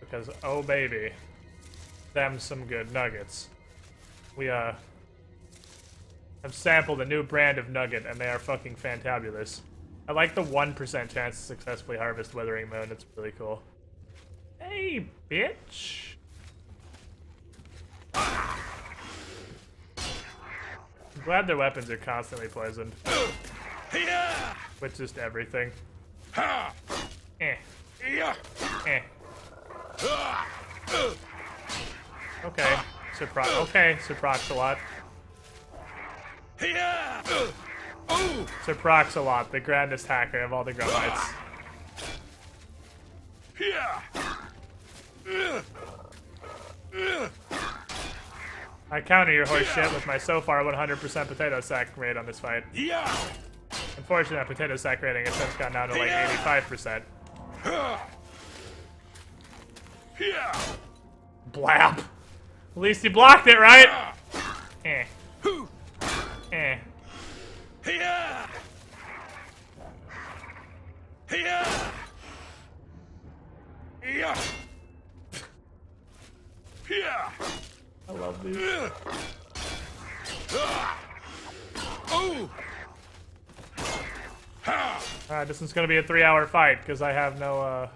Because, oh baby, them some good nuggets. We, have sampled a new brand of nugget, and they are fucking fantabulous. I like the 1% chance to successfully harvest Withering Moon. It's really cool. Hey, bitch! I'm glad their weapons are constantly poisoned. With just everything. Eh. Eh. Okay. Surprox a lot. Surprox-a-lot, the grandest hacker of all the grunlites. I counter your horse shit with my so far 100% potato sack rate on this fight. Unfortunately, potato sack rating has since gone down to like 85%. Blap. At least he blocked it, right? Eh. Eh. I love these. Alright, this is gonna be a 3-hour fight, because I have no,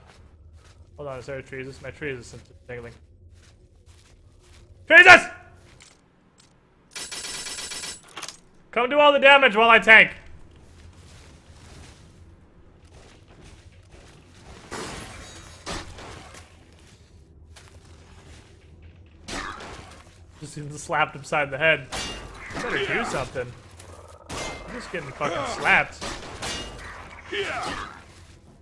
Hold on, is there a trees? This is my trees tingling. Jesus! Come do all the damage while I tank. Just even slapped upside the head. I better do something. I'm just getting fucking slapped.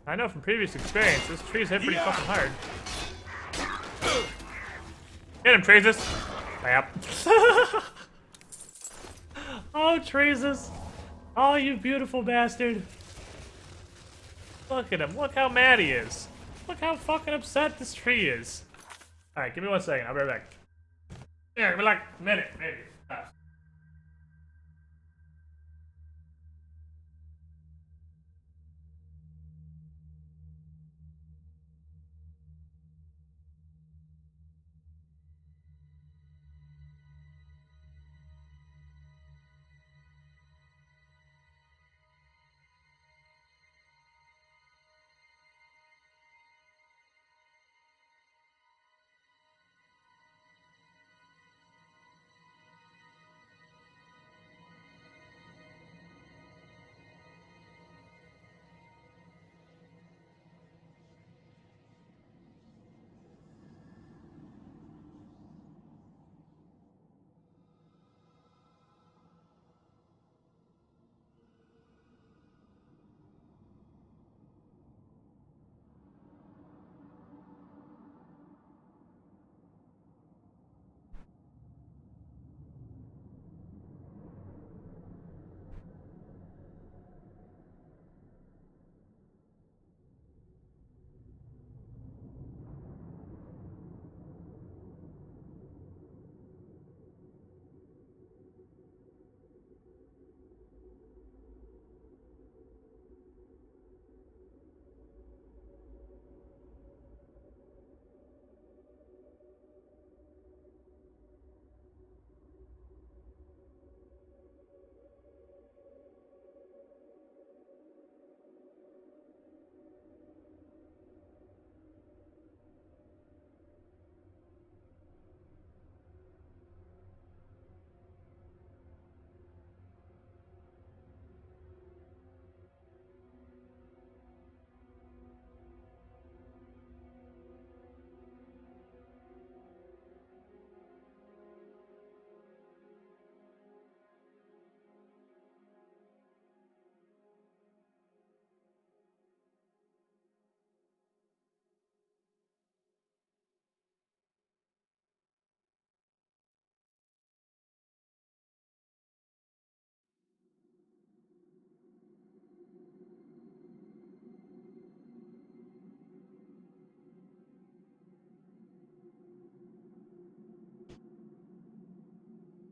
I know from previous experience, this tree's hit pretty fucking hard. Get him, Treesus! Slap. Oh, Treesus. Oh, you beautiful bastard. Look at him. Look how mad he is. Look how fucking upset this tree is. Alright, give me 1 second. I'll be right back. Yeah, give me like a minute, maybe.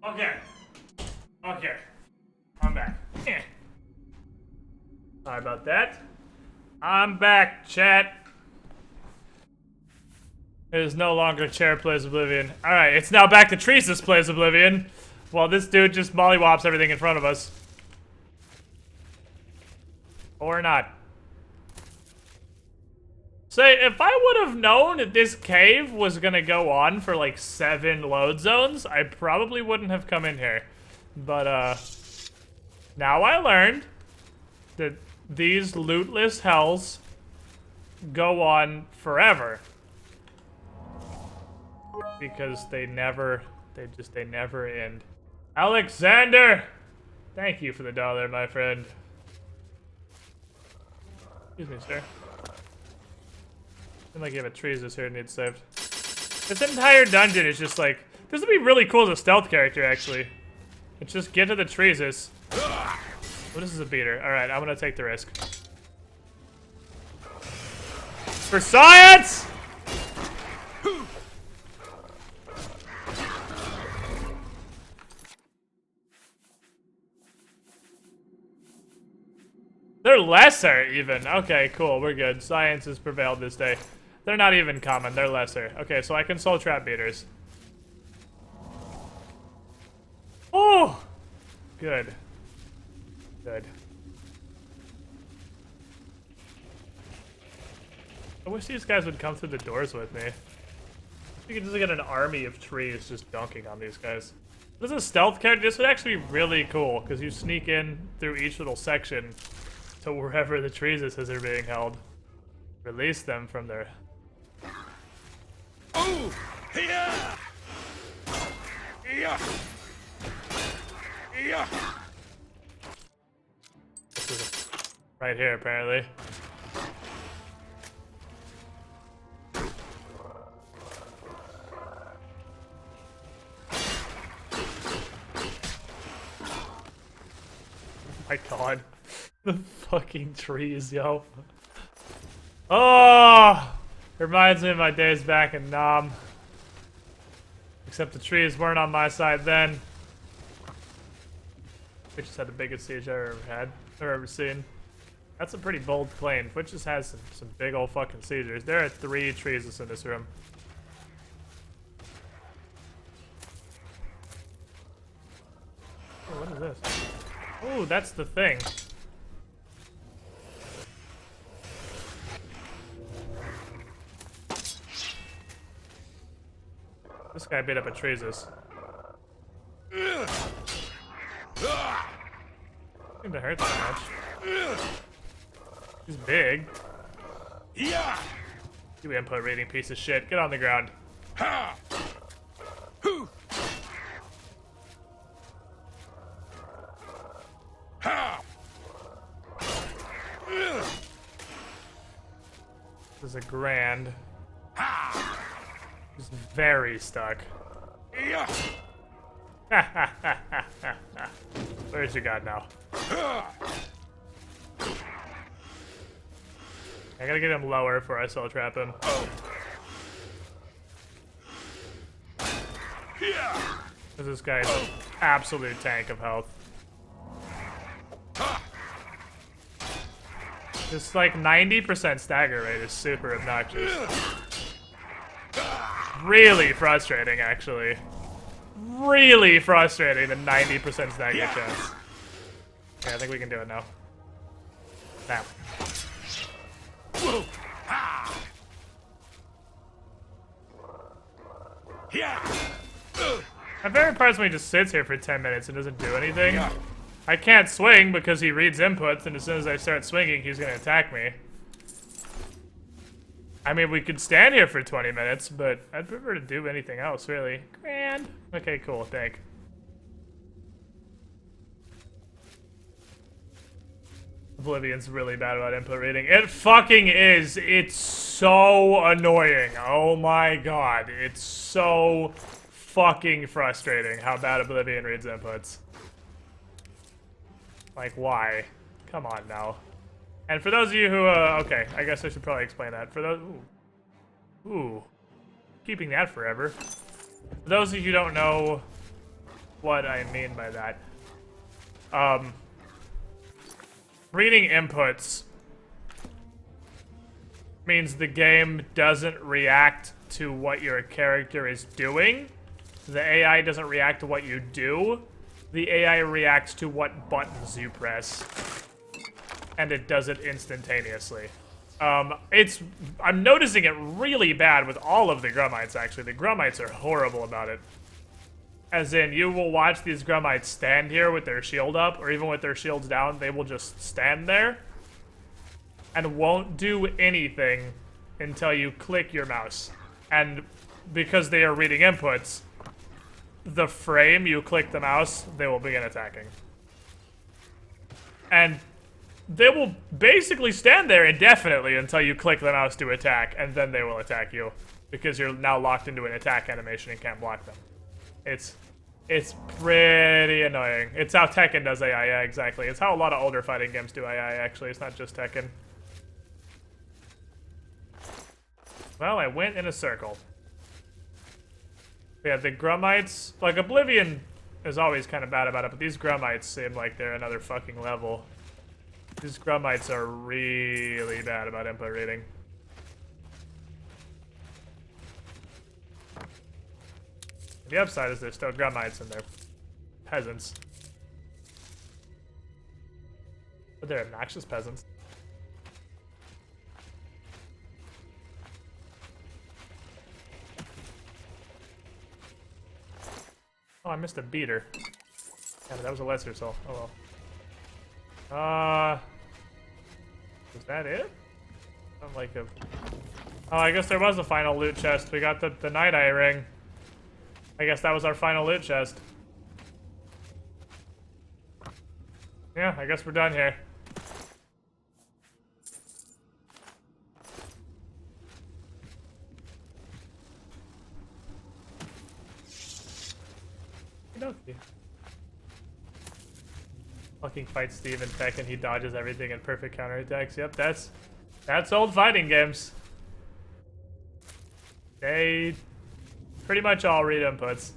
Okay. Okay. I'm back. Sorry about that. I'm back, chat. It is no longer Chair Plays Oblivion. Alright, it's now back to Treesus Plays Oblivion. While this dude just mollywops everything in front of us. Or not. Say, if I would have known that this cave was gonna go on for like 7 load zones, I probably wouldn't have come in here. But, now I learned that these lootless hells go on forever. Because they never end. Alexander! Thank you for the $1, my friend. Excuse me, sir. Seems like you have a Treesus here that needs saved. This entire dungeon is just like... This would be really cool as a stealth character, actually. Let's just get to the Treesus. Oh, this is a beater. Alright, I'm gonna take the risk. For science! They're lesser, even. Okay, cool. We're good. Science has prevailed this day. They're not even common. They're lesser. Okay, so I can soul trap beaters. Oh! Good. Good. I wish these guys would come through the doors with me. You could just get an army of trees just dunking on these guys. This is a stealth character. This would actually be really cool, because you sneak in through each little section to wherever the Treesuses are being held. Release them from their... Oh! Yeah! Yeah! Yeah! This is right here, apparently. Oh my god. The fucking trees, yo. Oh! Reminds me of my days back in Nam. Except the trees weren't on my side then. We just had the biggest siege I've ever had, or ever seen. That's a pretty bold claim. Which just has some big old fucking siegers. There are 3 trees in this room. Oh, what is this? Oh, that's the thing. This guy beat up a Treesus. Seemed to hurt that much. He's big. Yeah! You input reading piece of shit. Get on the ground. Ha! Hoo! Ha! This is a grand. Ha! He's very stuck. Yeah! Where's your god now? I gotta get him lower before I soul trap him. Yeah! Because this guy's an absolute tank of health. This like 90% stagger rate is super obnoxious. Really frustrating, actually. Really frustrating, the 90% stagger chance. Yeah, I think we can do it now. Now. Yeah! My favorite part is when he just sits here for 10 minutes and doesn't do anything. I can't swing because he reads inputs, and as soon as I start swinging, he's gonna attack me. I mean, we could stand here for 20 minutes, but I'd prefer to do anything else, really. Grand. Okay, cool, thank. Oblivion's really bad about input reading. It fucking is. It's so annoying. Oh my god. It's so fucking frustrating how bad Oblivion reads inputs. Like, why? Come on now. And for those of you who, okay, I guess I should probably explain that. For those, ooh. Keeping that forever. For those of you who don't know what I mean by that. Reading inputs means the game doesn't react to what your character is doing. The AI doesn't react to what you do. The AI reacts to what buttons you press. And it does it instantaneously. I'm noticing it really bad with all of the Grummites, actually. The Grummites are horrible about it. As in, you will watch these Grummites stand here with their shield up, or even with their shields down, they will just stand there and won't do anything until you click your mouse. And because they are reading inputs, the frame you click the mouse, they will begin attacking. And they will basically stand there indefinitely until you click the mouse to attack, and then they will attack you. Because you're now locked into an attack animation and can't block them. It's pretty annoying. It's how Tekken does AI, yeah, exactly. It's how a lot of older fighting games do AI, actually. It's not just Tekken. Well, I went in a circle. Yeah, the Grummites, like Oblivion is always kind of bad about it, but these Grummites seem like they're another fucking level. These Grummites are really bad about input reading. The upside is there's still Grummites and they're peasants. But they're obnoxious peasants. Oh, I missed a beater. Yeah, but that was a lesser soul. Oh well. Was that it? Sound like a... Oh, I guess there was a final loot chest. We got the Night Eye ring. I guess that was our final loot chest. Yeah, I guess we're done here. Okay. Fucking fight Steve in Tekken, he dodges everything in perfect counterattacks. Yep, that's old fighting games. They pretty much all read inputs.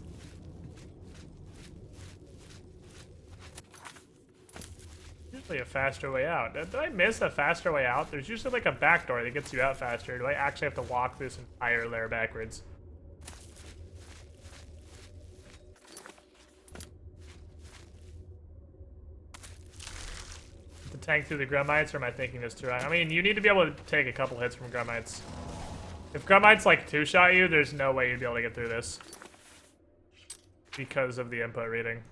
Usually a faster way out. Did I miss a faster way out? There's usually like a back door that gets you out faster. Do I actually have to walk this entire layer backwards? To tank through the Grummites, or am I thinking this too right? I mean, you need to be able to take a couple hits from Grummites. If Grummites like two-shot you, there's no way you'd be able to get through this. Because of the input reading.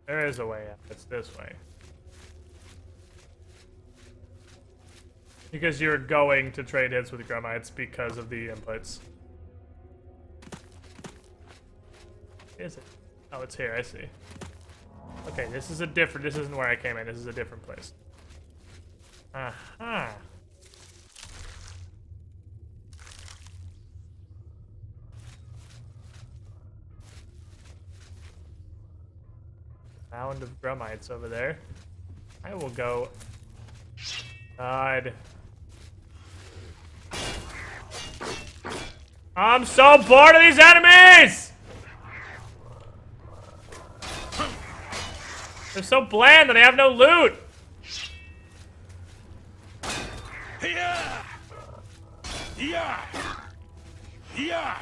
There is a way out. It's this way. Because you're going to trade hits with Grummites because of the inputs. Is it? Oh, it's here. I see. Okay, this is a different... This isn't where I came in. This is a different place. Aha. Mound of Grummites over there. I will go... God. I'm so bored of these enemies! They're so bland and they have no loot! Yeah! Yeah! Yeah!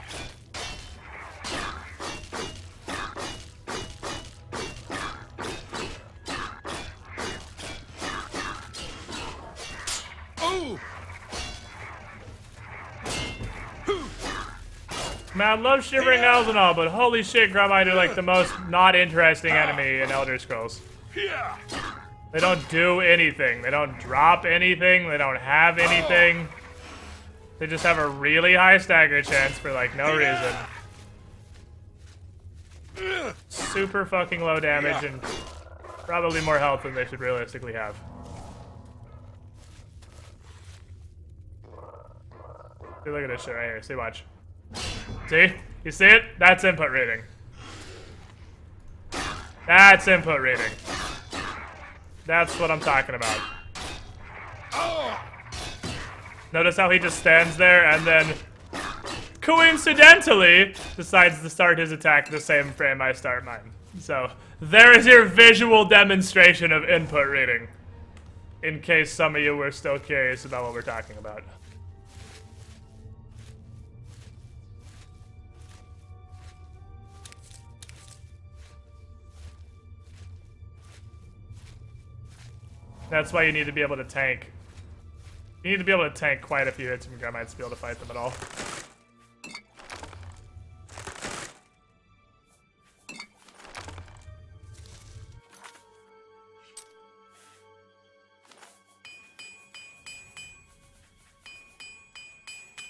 Oh! Man, I love Shivering Elves and all, but holy shit, Grummite are like the most not interesting enemy in Elder Scrolls. They don't do anything. They don't drop anything. They don't have anything. They just have a really high stagger chance for like no reason. Super fucking low damage and probably more health than they should realistically have. See, look at this shit right here. See, watch. See? You see it? That's input reading. That's input reading. That's what I'm talking about. Notice how he just stands there and then coincidentally, decides to start his attack the same frame I start mine. So, there is your visual demonstration of input reading. In case some of you were still curious about what we're talking about. That's why you need to be able to tank. You need to be able to tank quite a few hits from Gremites to be able to fight them at all.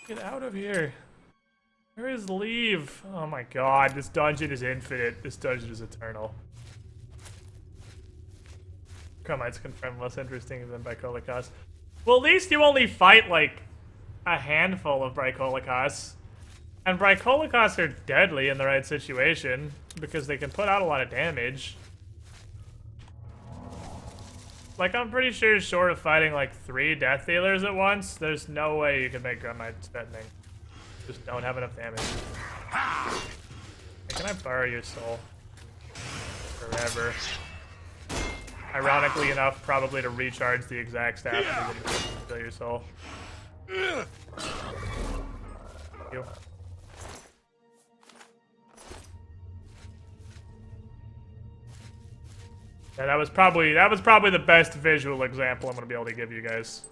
Get out of here. Where is leave? Oh my god, this dungeon is infinite. This dungeon is eternal. Gremites confirm less interesting than Bricolikas. Well, at least you only fight, like, a handful of Bricolikas. And Bricolikas are deadly in the right situation, because they can put out a lot of damage. Like, I'm pretty sure short of fighting, like, 3 Death Dealers at once, there's no way you can make Gremites threatening. Just don't have enough damage. Hey, can I borrow your soul? Forever. Ironically enough, probably to recharge the exact staff and fill your soul. Thank you. Yeah, that was probably the best visual example I'm gonna be able to give you guys.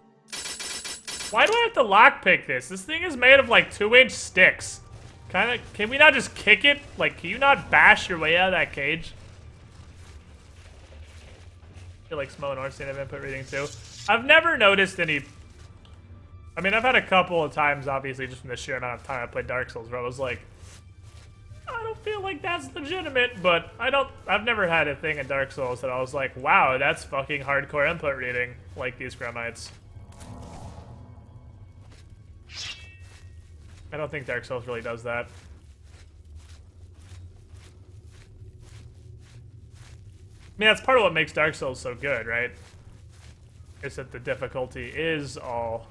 Why do I have to lockpick this? This thing is made of like 2-inch sticks. Can we not just kick it? Like, can you not bash your way out of that cage? I feel like Smo and Orstein have input reading too. I've never noticed any. I mean, I've had a couple of times, obviously, just from the sheer amount of time I played Dark Souls, where I was like, I don't feel like that's legitimate, but I've never had a thing in Dark Souls that I was like, wow, that's fucking hardcore input reading, like these Gremites. I don't think Dark Souls really does that. I mean, that's part of what makes Dark Souls so good, right? Is that the difficulty is all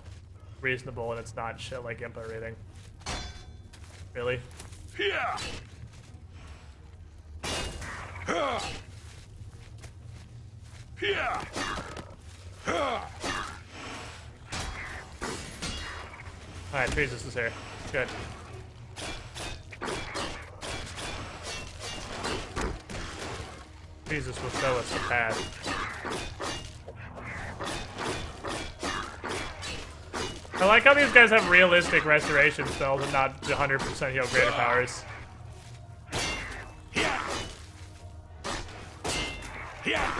reasonable and it's not shit like input reading. Really? Yeah. Yeah. Alright, Jesus is here. Good. Jesus will show us the path. I like how these guys have realistic restoration spells and not 100% heal greater powers. Yeah. Yeah.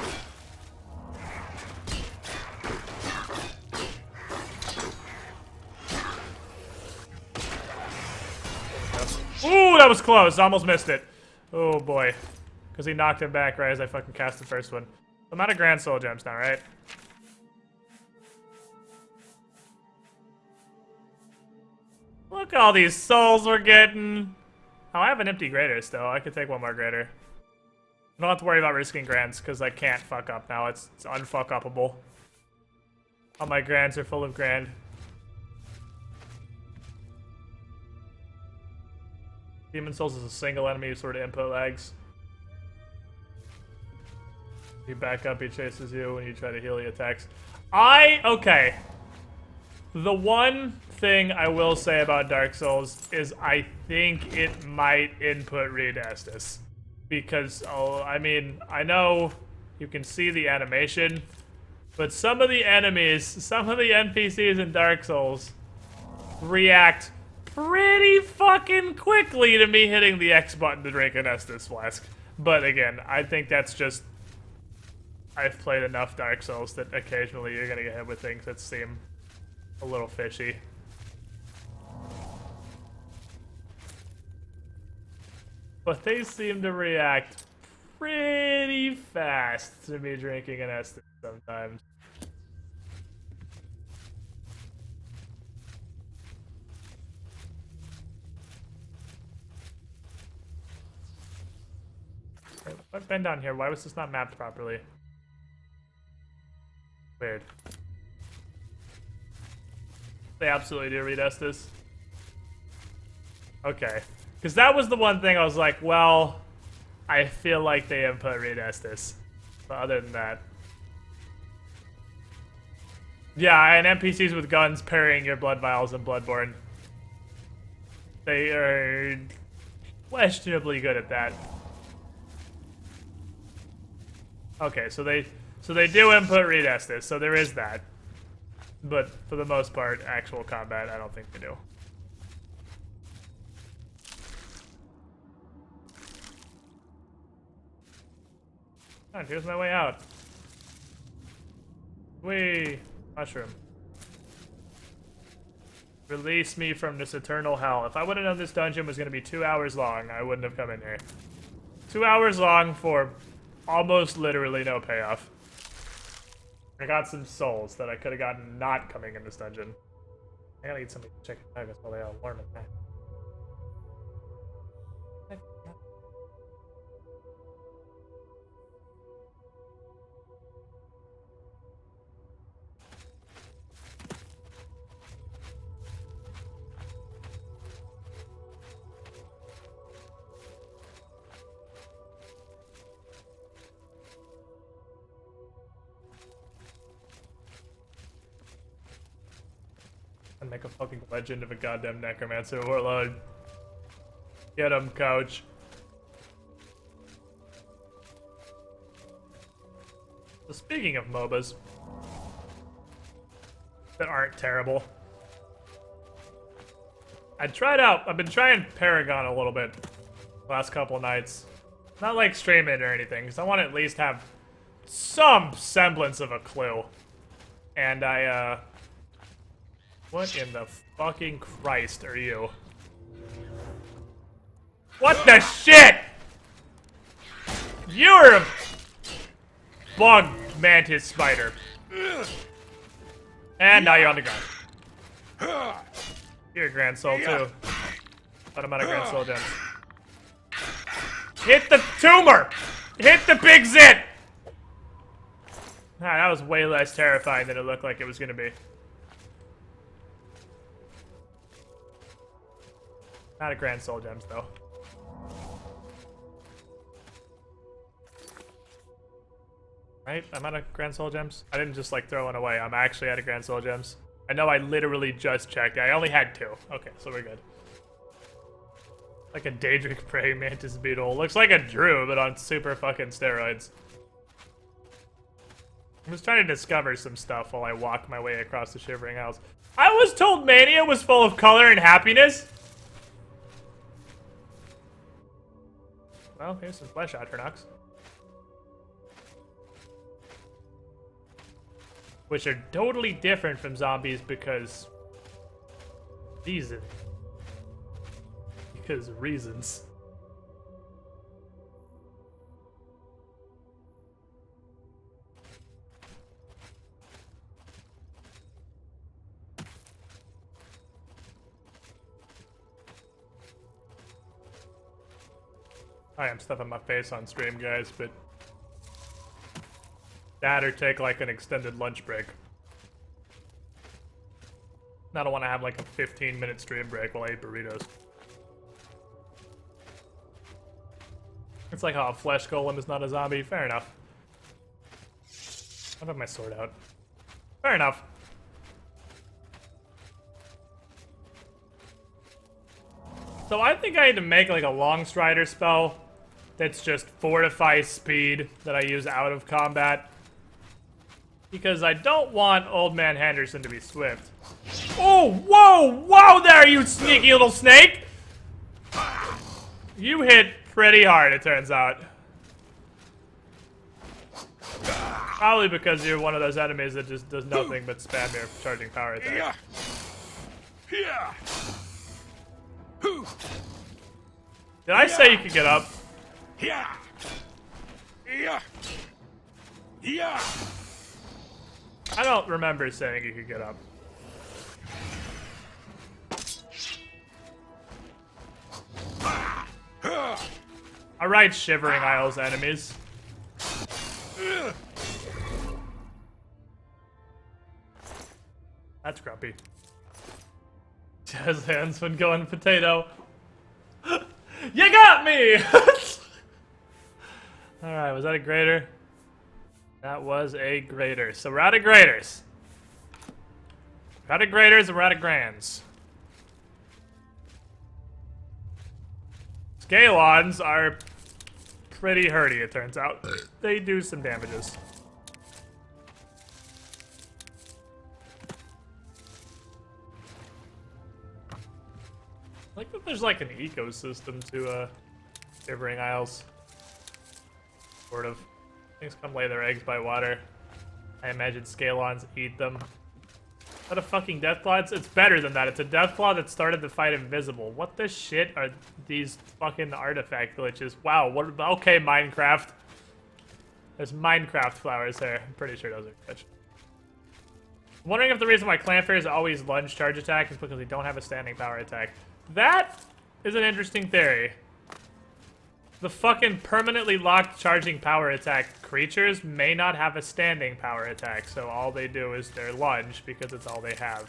Ooh, that was close. Almost missed it. Oh boy. Because he knocked him back right as I fucking cast the first one. I'm out of Grand Soul Gems now, right? Look at all these souls we're getting. Oh, I have an empty greater still. I could take one more greater. I don't have to worry about risking grands because I can't fuck up now. It's unfuck-upable. All my grands are full of grand. Demon Souls is a single enemy who sort of input lags. You back up, he chases you. When you try to heal, he attacks. Okay. The one thing I will say about Dark Souls is I think it might input read Estus. Because, I mean, I know you can see the animation, but some of the enemies, some of the NPCs in Dark Souls react pretty fucking quickly to me hitting the X button to drink an Estus flask. But again, I think that's just... I've played enough Dark Souls that occasionally you're gonna get hit with things that seem a little fishy. But they seem to react pretty fast to me drinking an Estus sometimes. I've been down here. Why was this not mapped properly? Weird. They absolutely do read Estus. Okay. Because that was the one thing I was like, well, I feel like they input Reed Estes. But other than that. Yeah, and NPCs with guns parrying your blood vials in Bloodborne. They are questionably good at that. Okay, so they do input Reed Estes, so there is that. But for the most part, actual combat, I don't think they do. Alright, here's my way out. Whee! Mushroom. Release me from this eternal hell. If I would have known this dungeon was going to be 2 hours long, I wouldn't have come in here. 2 hours long for almost literally no payoff. I got some souls that I could have gotten not coming in this dungeon. I gotta eat some chicken nuggets while they all warm at that. And make a fucking legend of a goddamn necromancer warlord. Get him, coach. So speaking of MOBAs that aren't terrible, I've been trying Paragon a little bit the last couple nights. Not like stream it or anything, because I want to at least have some semblance of a clue. And what in the fucking Christ are you? What the shit? You're a bug mantis spider. And now you're on the ground. You're a Grand Soul too. But I'm out of Grand Soul gems. Hit the tumor! Hit the big zit! Ah, that was way less terrifying than it looked like it was gonna be. Not a Grand Soul gems, though. Right? I'm out of Grand Soul gems? I didn't just, like, throw one away. I'm actually out of Grand Soul gems. I know I literally just checked. I only had 2. Okay, so we're good. Like a Daedric praying mantis beetle. Looks like a Drew, but on super fucking steroids. I'm just trying to discover some stuff while I walk my way across the Shivering Isles. I was told Mania was full of color and happiness! Well, here's some flesh out, Hernox. Which are totally different from zombies because... reasons. Because of reasons. I am stuffing my face on stream, guys, but that or take like an extended lunch break. I don't want to have like a 15-minute stream break while I eat burritos. It's like how a flesh golem is not a zombie. Fair enough. I have my sword out. Fair enough. So I think I need to make like a long strider spell that's just fortify speed that I use out of combat. Because I don't want Old Man Henderson to be swift. Oh, whoa, whoa there, you sneaky little snake! You hit pretty hard, it turns out. Probably because you're one of those enemies that just does nothing but spam your charging power attack. Did I say you could get up? I don't remember saying you could get up. Alright, Shivering Isles enemies. That's grumpy. Jazz hands when going potato. You got me! Alright, was that a grader? That was a grader. So we're out of graders. We're out of graders and we're out of grands. Scalons are pretty hurty, it turns out. They do some damages. I like that there's like an ecosystem to Shivering Isles. Sort of. Things come lay their eggs by water. I imagine Scalons eat them. Is that a fucking Deathclaw? It's better than that. It's a Deathclaw that started the fight invisible. What the shit are these fucking artifact glitches? Wow, what? Okay, Minecraft. There's Minecraft flowers there. I'm pretty sure those are glitch. I'm wondering if the reason why Clanfairs always lunge charge attack is because they don't have a standing power attack. That is an interesting theory. The fucking permanently locked charging power attack creatures may not have a standing power attack, so all they do is their lunge because it's all they have.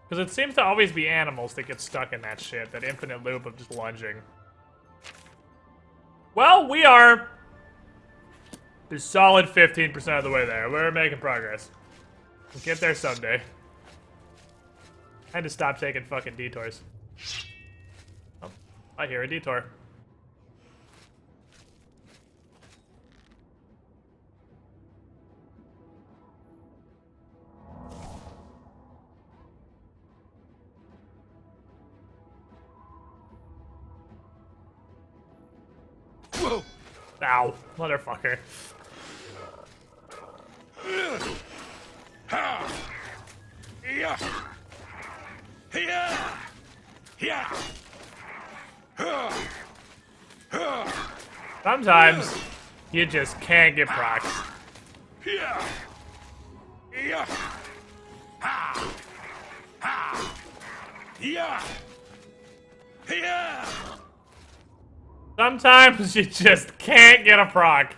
Because it seems to always be animals that get stuck in that shit, that infinite loop of just lunging. Well, we are a solid 15% of the way there. We're making progress. We'll get there someday. I had to stop taking fucking detours. Oh, I hear a detour. Whoa! Ow, motherfucker. Sometimes you just can't get procs. Sometimes you just can't get a proc.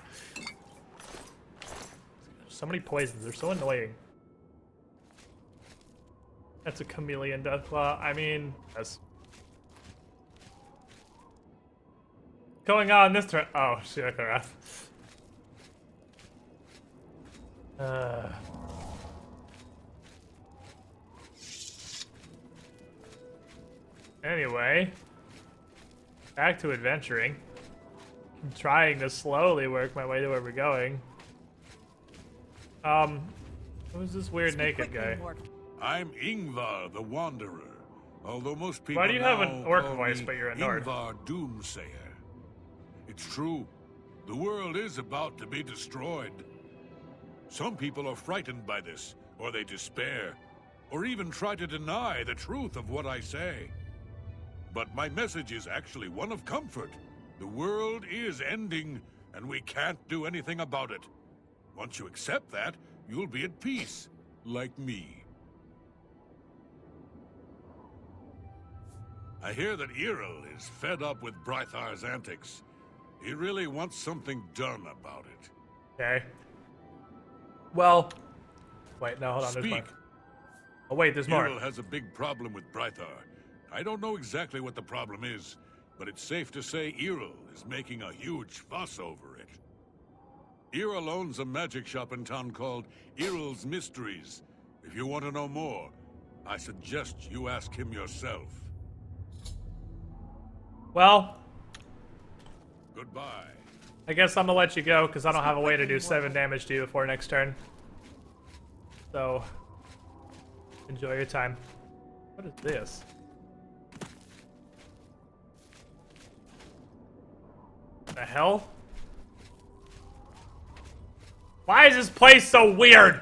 So many poisons, they're so annoying. That's a chameleon Deathclaw. I mean, yes. Going on this turn. Oh, shit, Anyway, back to adventuring. I'm trying to slowly work my way to where we're going. Who's this weird naked guy? I'm Ingvar the Wanderer. Although most people Why do you have an now orc call voice, me but you're a Nord? Ingvar Doomsayer. It's true. The world is about to be destroyed. Some people are frightened by this, or they despair, or even try to deny the truth of what I say. But my message is actually one of comfort. The world is ending, and we can't do anything about it. Once you accept that, you'll be at peace, like me. I hear that Errol is fed up with Brythar's antics. He really wants something done about it. Okay. Well, wait, no, hold on. There's Speak. more. Oh, wait, there's more. Errol has a big problem with Brythar. I don't know exactly what the problem is, but it's safe to say Errol is making a huge fuss over it. Errol owns a magic shop in town called Errol's Mysteries. If you want to know more, I suggest you ask him yourself. Well, Goodbye. I guess I'm gonna let you go because I don't have a way to do 7 damage to you before next turn. So, enjoy your time. What is this? The hell? Why is this place so weird?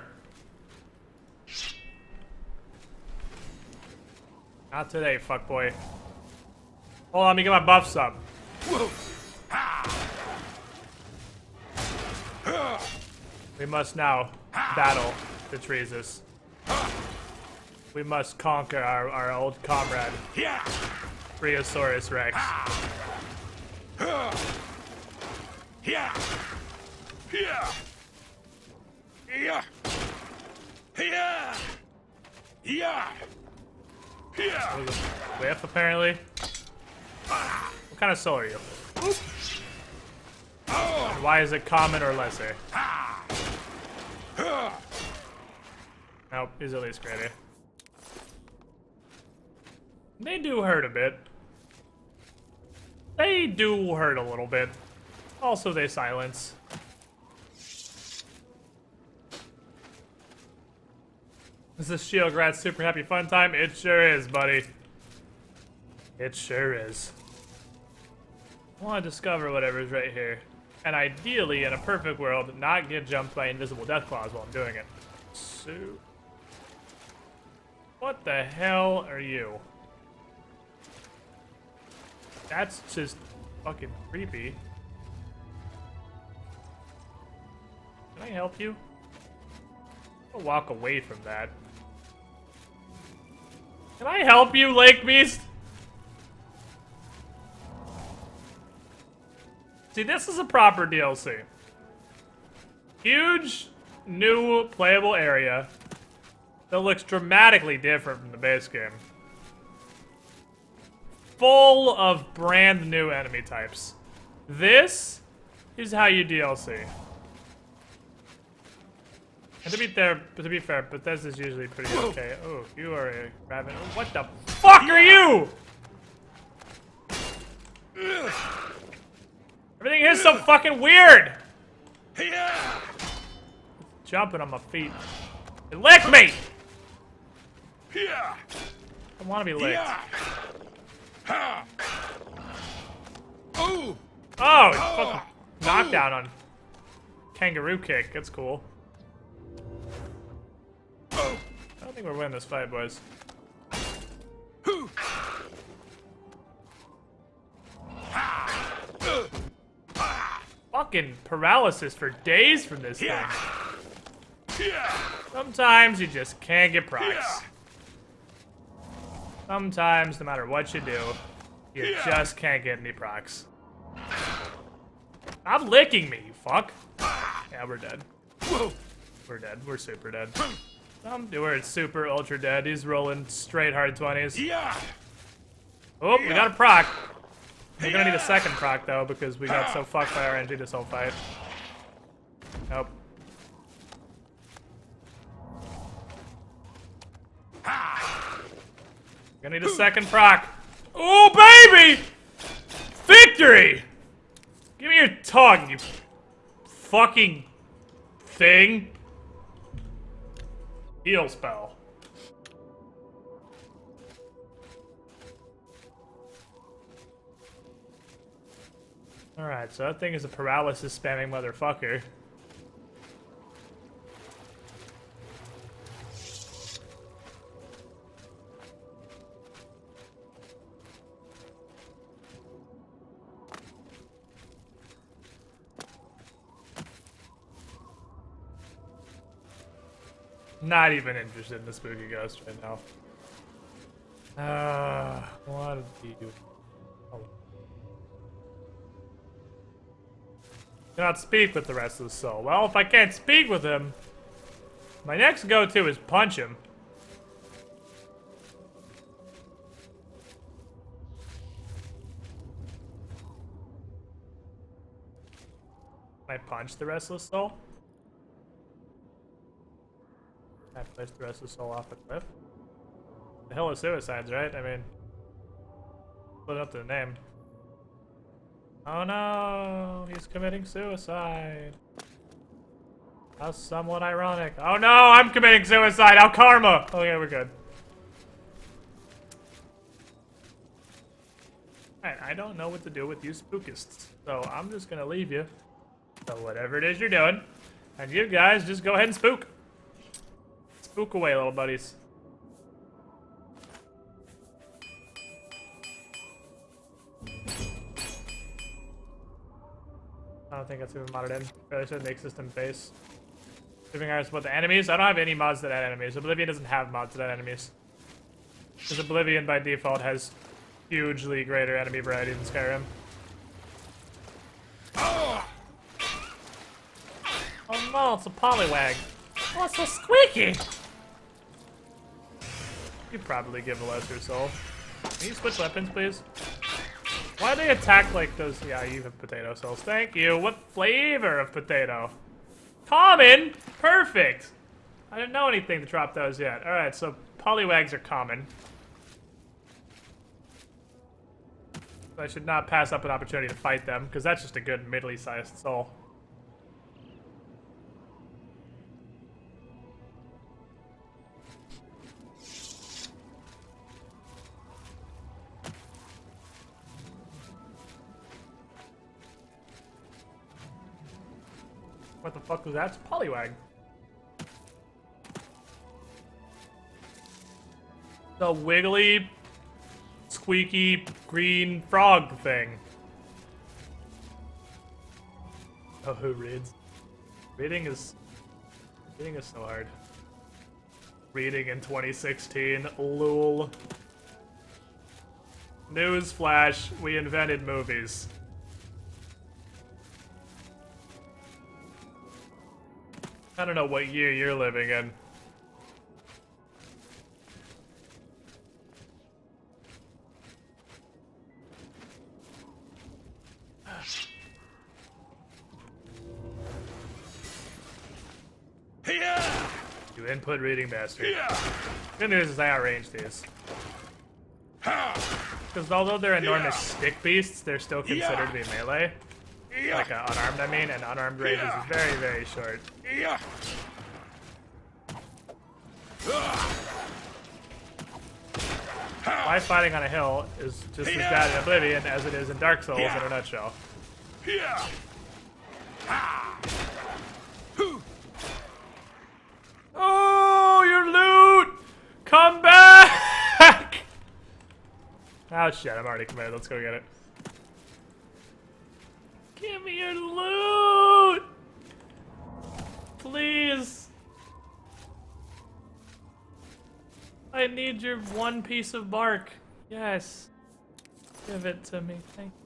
Not today, fuckboy. Hold on, let me get my buffs up. We must now battle the Treesus. We must conquer our old comrade, Briosaurus Rex. Whiff, apparently. What kind of soul are you? And why is it common or lesser? Nope, he's at least greater. They do hurt a bit. They do hurt a little bit. Also, they silence. Is this Sheilgrat's super happy fun time? It sure is, buddy. It sure is. I want to discover whatever's right here. And ideally, in a perfect world, not get jumped by invisible deathclaws while I'm doing it. So... what the hell are you? That's just fucking creepy. Can I help you? I'll walk away from that. Can I help you, Lake Beast? See, this is a proper DLC. Huge, new playable area that looks dramatically different from the base game. Full of brand new enemy types. This is how you DLC. And to be fair, Bethesda's usually pretty okay. Oh, you are a rabbit. What the fuck are you? Everything is so fucking weird. Jumping on my feet. It licked me. I want to be licked. Oh, fucking knockdown on kangaroo kick. That's cool. I don't think we're winning this fight, boys. Fucking paralysis for days from this thing. Sometimes you just can't get procs. Sometimes, no matter what you do, you just can't get any procs. Stop licking me, you fuck. Yeah, we're dead. We're dead. We're super dead. We're super ultra dead. He's rolling straight hard 20s. Oh, we got a proc. We're gonna need a second proc though because we got so fucked by RNG this whole fight. Nope. Gonna need a second proc. Oh baby! Victory! Give me your tongue, you fucking thing. Heal spell. Alright, so that thing is a paralysis spamming motherfucker. Not even interested in the spooky ghost right now. What do you... Oh. Cannot speak with the rest of the soul. Well, if I can't speak with him, my next go-to is punch him. Can I punch the rest of the soul? Can I place the rest of the soul off a cliff? The Hill of Suicides, right? I mean, put up to the name. Oh no, he's committing suicide. How somewhat ironic. Oh no, I'm committing suicide. How karma. Oh yeah, we're good. Alright, I don't know what to do with you spookists, so I'm just gonna leave you. So whatever it is you're doing, and you guys just go ahead and spook. Spook away, little buddies. I don't think that's even modded in. Really should make system base. Giving ours what the enemies? I don't have any mods that add enemies. Oblivion doesn't have mods that add enemies. Because Oblivion by default has hugely greater enemy variety than Skyrim. Oh no, it's a polywag. Oh, it's so squeaky! You probably give a lesser soul. Can you switch weapons, please? Why do they attack like those? Yeah, you have potato cells. Thank you. What flavor of potato? Common? Perfect. I didn't know anything to drop those yet. Alright, so Poliwags are common. So I should not pass up an opportunity to fight them, because that's just a good middly sized soul. What the fuck was that? It's a Poliwag. The wiggly, squeaky, green frog thing. Oh, who reads? Reading is so hard. Reading in 2016, lol. Newsflash, we invented movies. I don't know what year you're living in. You input reading bastard. Good news is I outrange these. Because although they're enormous stick beasts, they're still considered to be melee. Like unarmed, I mean, and unarmed range is very, very short. Why fighting on a hill is just as bad in Oblivion as it is in Dark Souls in a nutshell. Oh, your loot! Come back! Oh shit, I'm already committed. Let's go get it. Give me your loot! Please. I need your one piece of bark. Yes. Give it to me. Thank you.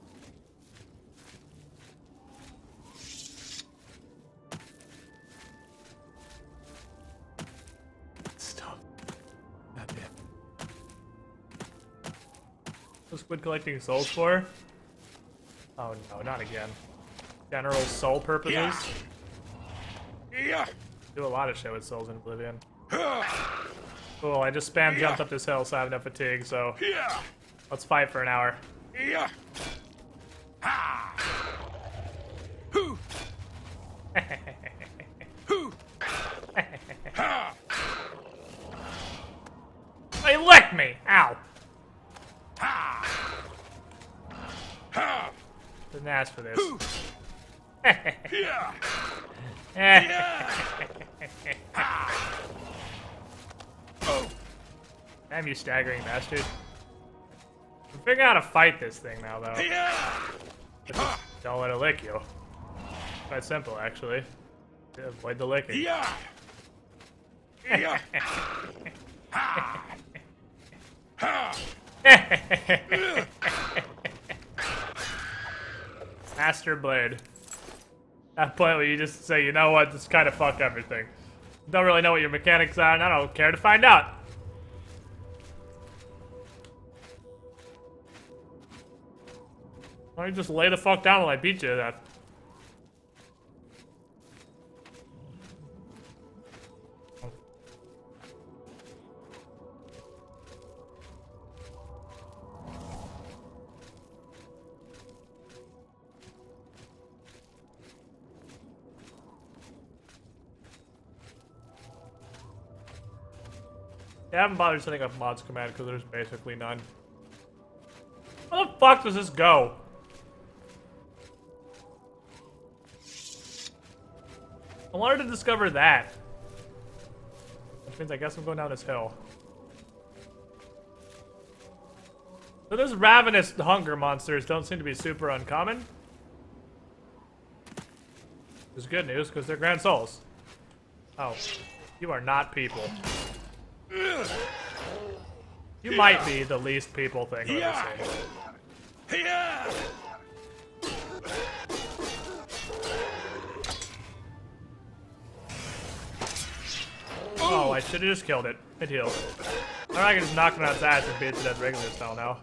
Stop. Goddamn. What's Squid collecting souls for? Oh no, not again. General soul purposes? Do a lot of shit with souls in Oblivion. Cool, I just spam jumped up this hill so I have no fatigue, so let's fight for an hour. They licked me! Ow! Didn't ask for this. Damn you staggering bastard. I'm figuring out how to fight this thing now, though. Just don't let it lick you. Quite simple, actually. Avoid the licking. Master Blade. That point where you just say, you know what, just kind of fuck everything. Don't really know what your mechanics are, and I don't care to find out. Why don't you just lay the fuck down while I beat you to death? I haven't bothered setting up mods command because there's basically none. Where the fuck does this go? I wanted to discover that. Which means I guess I'm going down this hill. So those ravenous hunger monsters don't seem to be super uncommon. It's good news because they're Grand Souls. Oh, you are not people. You might be the least people thing I've ever seen. Oh, I should have just killed it. It heals. Or I can just knock it on its ass and beat it to death regular style now.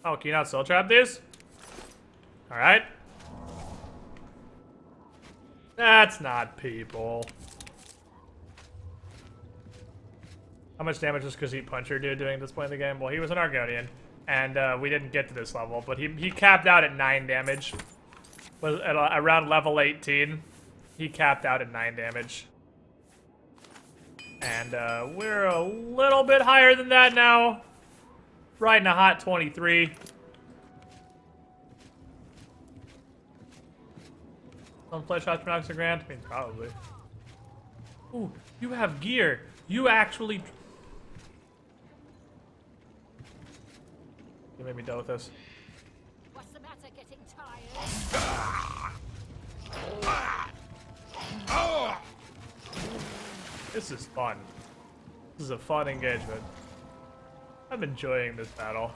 Oh, can you not soul trap these? Alright. That's not people. How much damage does Khajiit Puncher do doing this point in the game? Well, he was an Argonian, and we didn't get to this level, but he capped out at 9 damage. Was at around level 18. He capped out at 9 damage. And we're a little bit higher than that now. Riding a hot 23. Some flesh shots per Nox a grand? I mean, probably. Ooh, you have gear. You actually... You made me deal with this. What's the matter, getting tired? This is fun. This is a fun engagement. I'm enjoying this battle.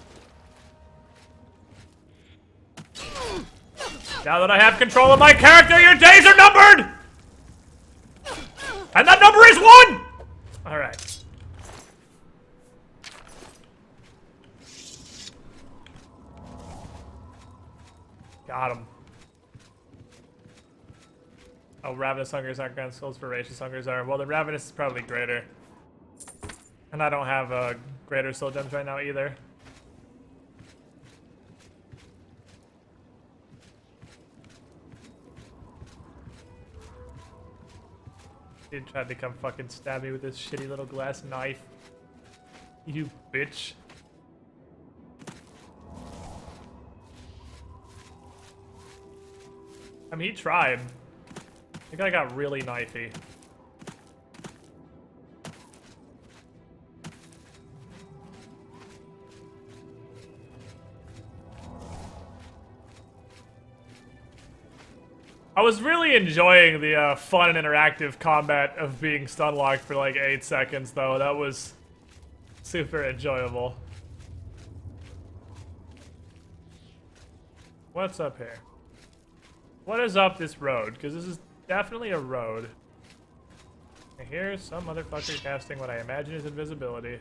Now that I have control of my character, your days are numbered! And that number is 1! Alright. Got him. Oh, Ravenous Hungers aren't grand souls, Voracious Hungers are. Well, the Ravenous is probably greater. And I don't have greater soul gems right now either. He tried to come fucking stab me with this shitty little glass knife. You bitch. I mean, he tried. The guy got really knifey. I was really enjoying the fun and interactive combat of being stun locked for like 8 seconds, though. That was super enjoyable. What's up here? What is up this road? Because this is definitely a road. I hear some motherfucker casting what I imagine is invisibility.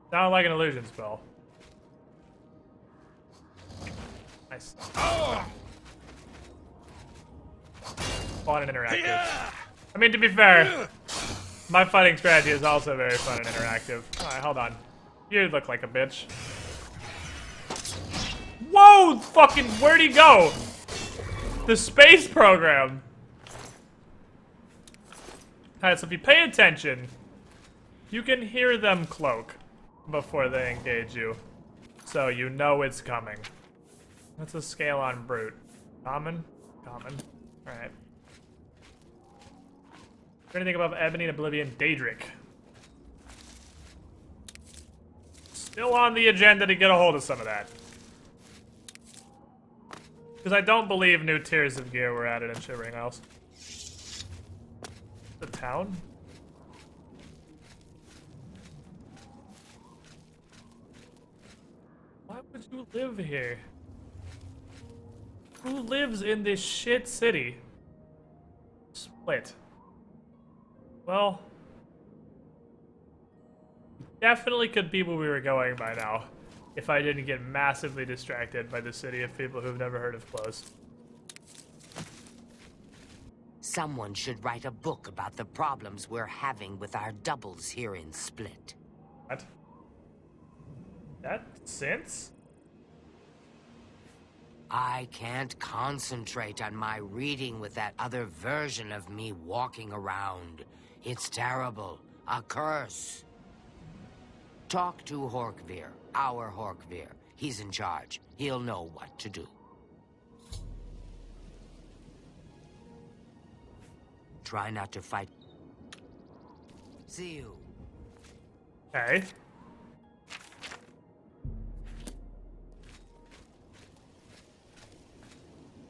Sounded like an illusion spell. Nice. Fun and interactive. I mean, to be fair, my fighting strategy is also very fun and interactive. Alright, hold on. You look like a bitch. Whoa! Fucking, where'd he go? The space program. Alright, so if you pay attention, you can hear them cloak before they engage you. So you know it's coming. What's a scale on brute? Common? Common. Alright. Anything above Ebony and Oblivion, Daedric. Still on the agenda to get a hold of some of that. Because I don't believe new tiers of gear were added in Shivering Isles. The town? Why would you live here? Who lives in this shit city? Split. Well, definitely could be where we were going by now, if I didn't get massively distracted by the city of people who've never heard of close. Someone should write a book about the problems we're having with our doubles here in Split. What? That sense? I can't concentrate on my reading with that other version of me walking around. It's terrible. A curse. Talk to Horkvir, our Horkvir. He's in charge. He'll know what to do. Try not to fight. See you. Okay.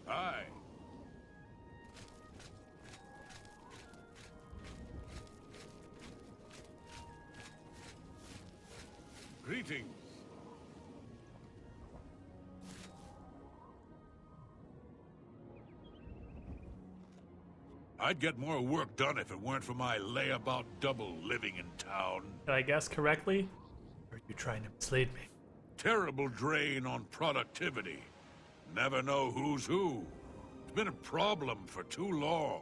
Aye. Greetings. I'd get more work done if it weren't for my layabout double living in town. Did I guess correctly? Or are you trying to mislead me? Terrible drain on productivity. Never know who's who. It's been a problem for too long.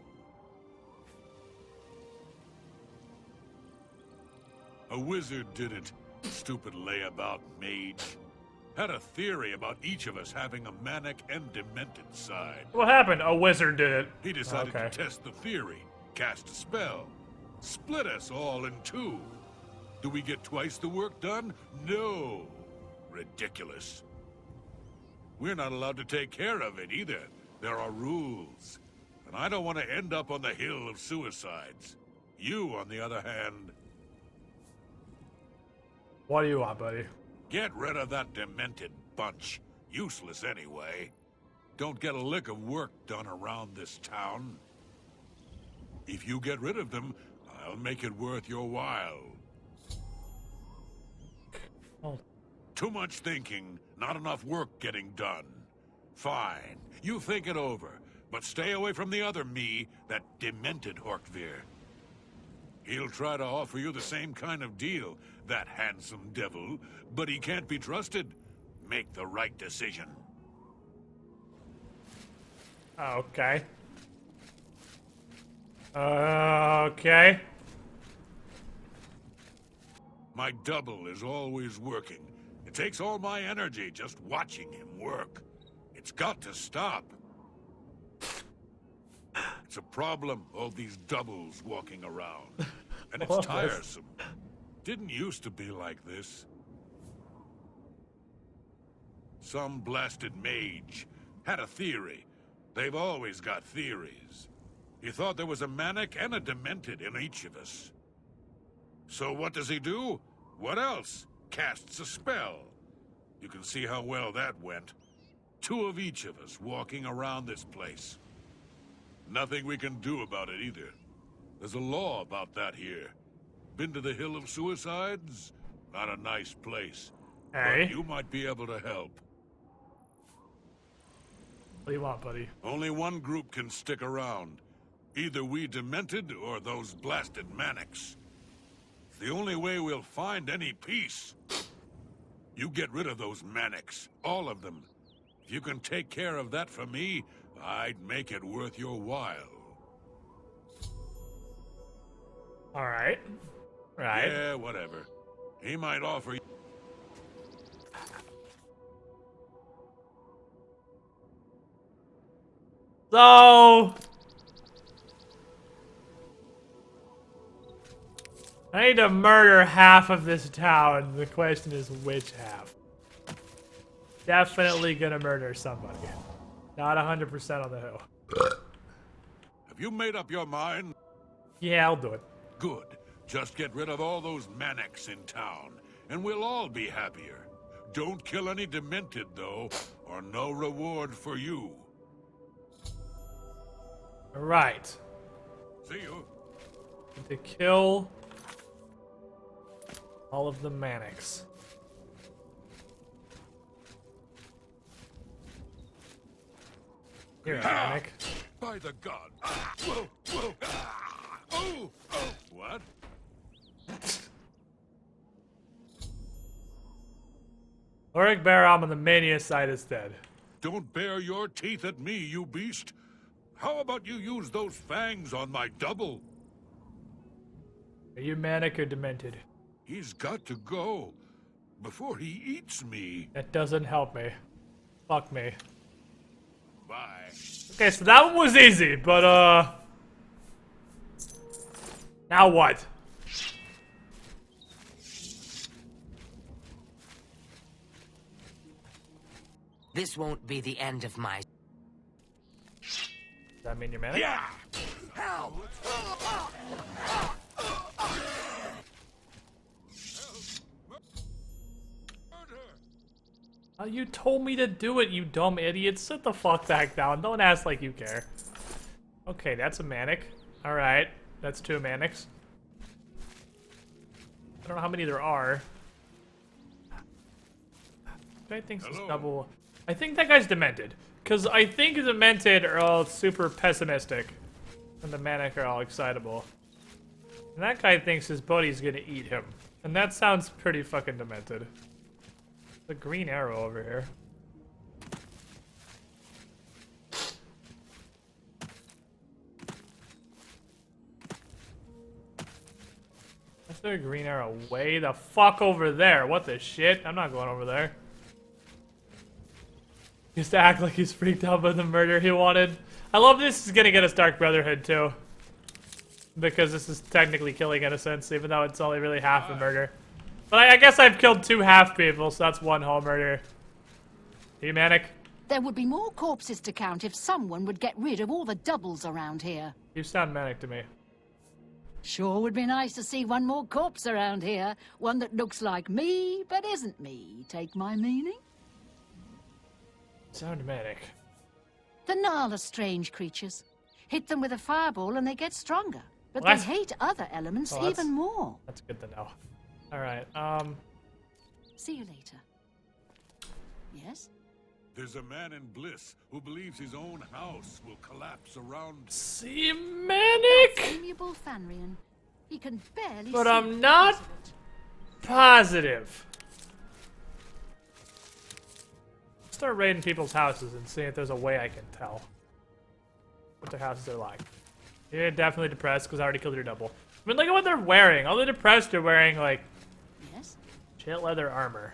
A wizard did it. Stupid layabout mage. Had a theory about each of us having a manic and demented side. What happened? A wizard did it. He decided to test the theory, cast a spell, split us all in two. Do we get twice the work done? No. Ridiculous. We're not allowed to take care of it either. There are rules. And I don't want to end up on the hill of suicides. You, on the other hand... What do you want, buddy? Get rid of that demented bunch. Useless anyway. Don't get a lick of work done around this town. If you get rid of them, I'll make it worth your while. Oh. Too much thinking, not enough work getting done. Fine, you think it over, but stay away from the other me, that demented Horkvir. He'll try to offer you the same kind of deal, that handsome devil, but he can't be trusted. Make the right decision. Okay. Okay. My double is always working. It takes all my energy just watching him work. It's got to stop. It's a problem, all these doubles walking around. And it's tiresome. Didn't used to be like this. Some blasted mage had a theory. They've always got theories. He thought there was a manic and a demented in each of us. So what does he do? What else? Casts a spell. You can see how well that went. Two of each of us walking around this place. Nothing we can do about it either. There's a law about that here. Been to the Hill of Suicides? Not a nice place. Hey. But you might be able to help. What do you want, buddy? Only one group can stick around. Either we demented or those blasted manics. It's the only way we'll find any peace. You get rid of those manics. All of them. If you can take care of that for me, I'd make it worth your while. Alright. Right. Yeah, whatever. He might offer you... So... I need to murder half of this town. The question is which half. Definitely gonna murder somebody. Not 100% on the hill. Have you made up your mind? Yeah, I'll do it. Good. Just get rid of all those manics in town, and we'll all be happier. Don't kill any demented, though, or no reward for you. Alright. See you. To kill all of the manics. Here, manic. By the god. Whoa, whoa. Oh, oh. What? Lorik Baram on the mania side is dead. Don't bare your teeth at me, you beast. How about you use those fangs on my double? Are you manic or demented? He's got to go before he eats me. That doesn't help me. Fuck me. Bye. Okay, so that one was easy, but now what? This won't be the end of my... Does that mean you're manic? Yeah! Help! You told me to do it, you dumb idiot. Sit the fuck back down. Don't ask like you care. Okay, that's a manic. Alright, that's two manics. I don't know how many there are. I think it's double. I think that guy's demented. Because I think demented are all super pessimistic. And the Manic are all excitable. And that guy thinks his buddy's gonna eat him. And that sounds pretty fucking demented. The green arrow over here. Is there a green arrow way the fuck over there? What the shit? I'm not going over there. He used to act like he's freaked out by the murder he wanted. I love this is gonna get us Dark Brotherhood too. Because this is technically killing innocents, even though it's only really half a murder. But I guess I've killed 2 half people, so that's 1 whole murder. Are you Manic? There would be more corpses to count if someone would get rid of all the doubles around here. You sound Manic to me. Sure would be nice to see one more corpse around here. One that looks like me, but isn't me. Take my meaning? Sound Manic. The Gnarl are strange creatures. Hit them with a fireball and they get stronger. But What? they hate other elements Oh, even more. That's good to know. Alright, See you later. Yes? There's a man in Bliss who believes his own house will collapse around him. See Manic? Amiable Fanrian. He can barely But see I'm not positive. Start raiding people's houses and see if there's a way I can tell what their houses are like. You're definitely depressed because I already killed your double. I mean, look at what they're wearing. All the depressed are wearing, like, Yes? shit leather armor.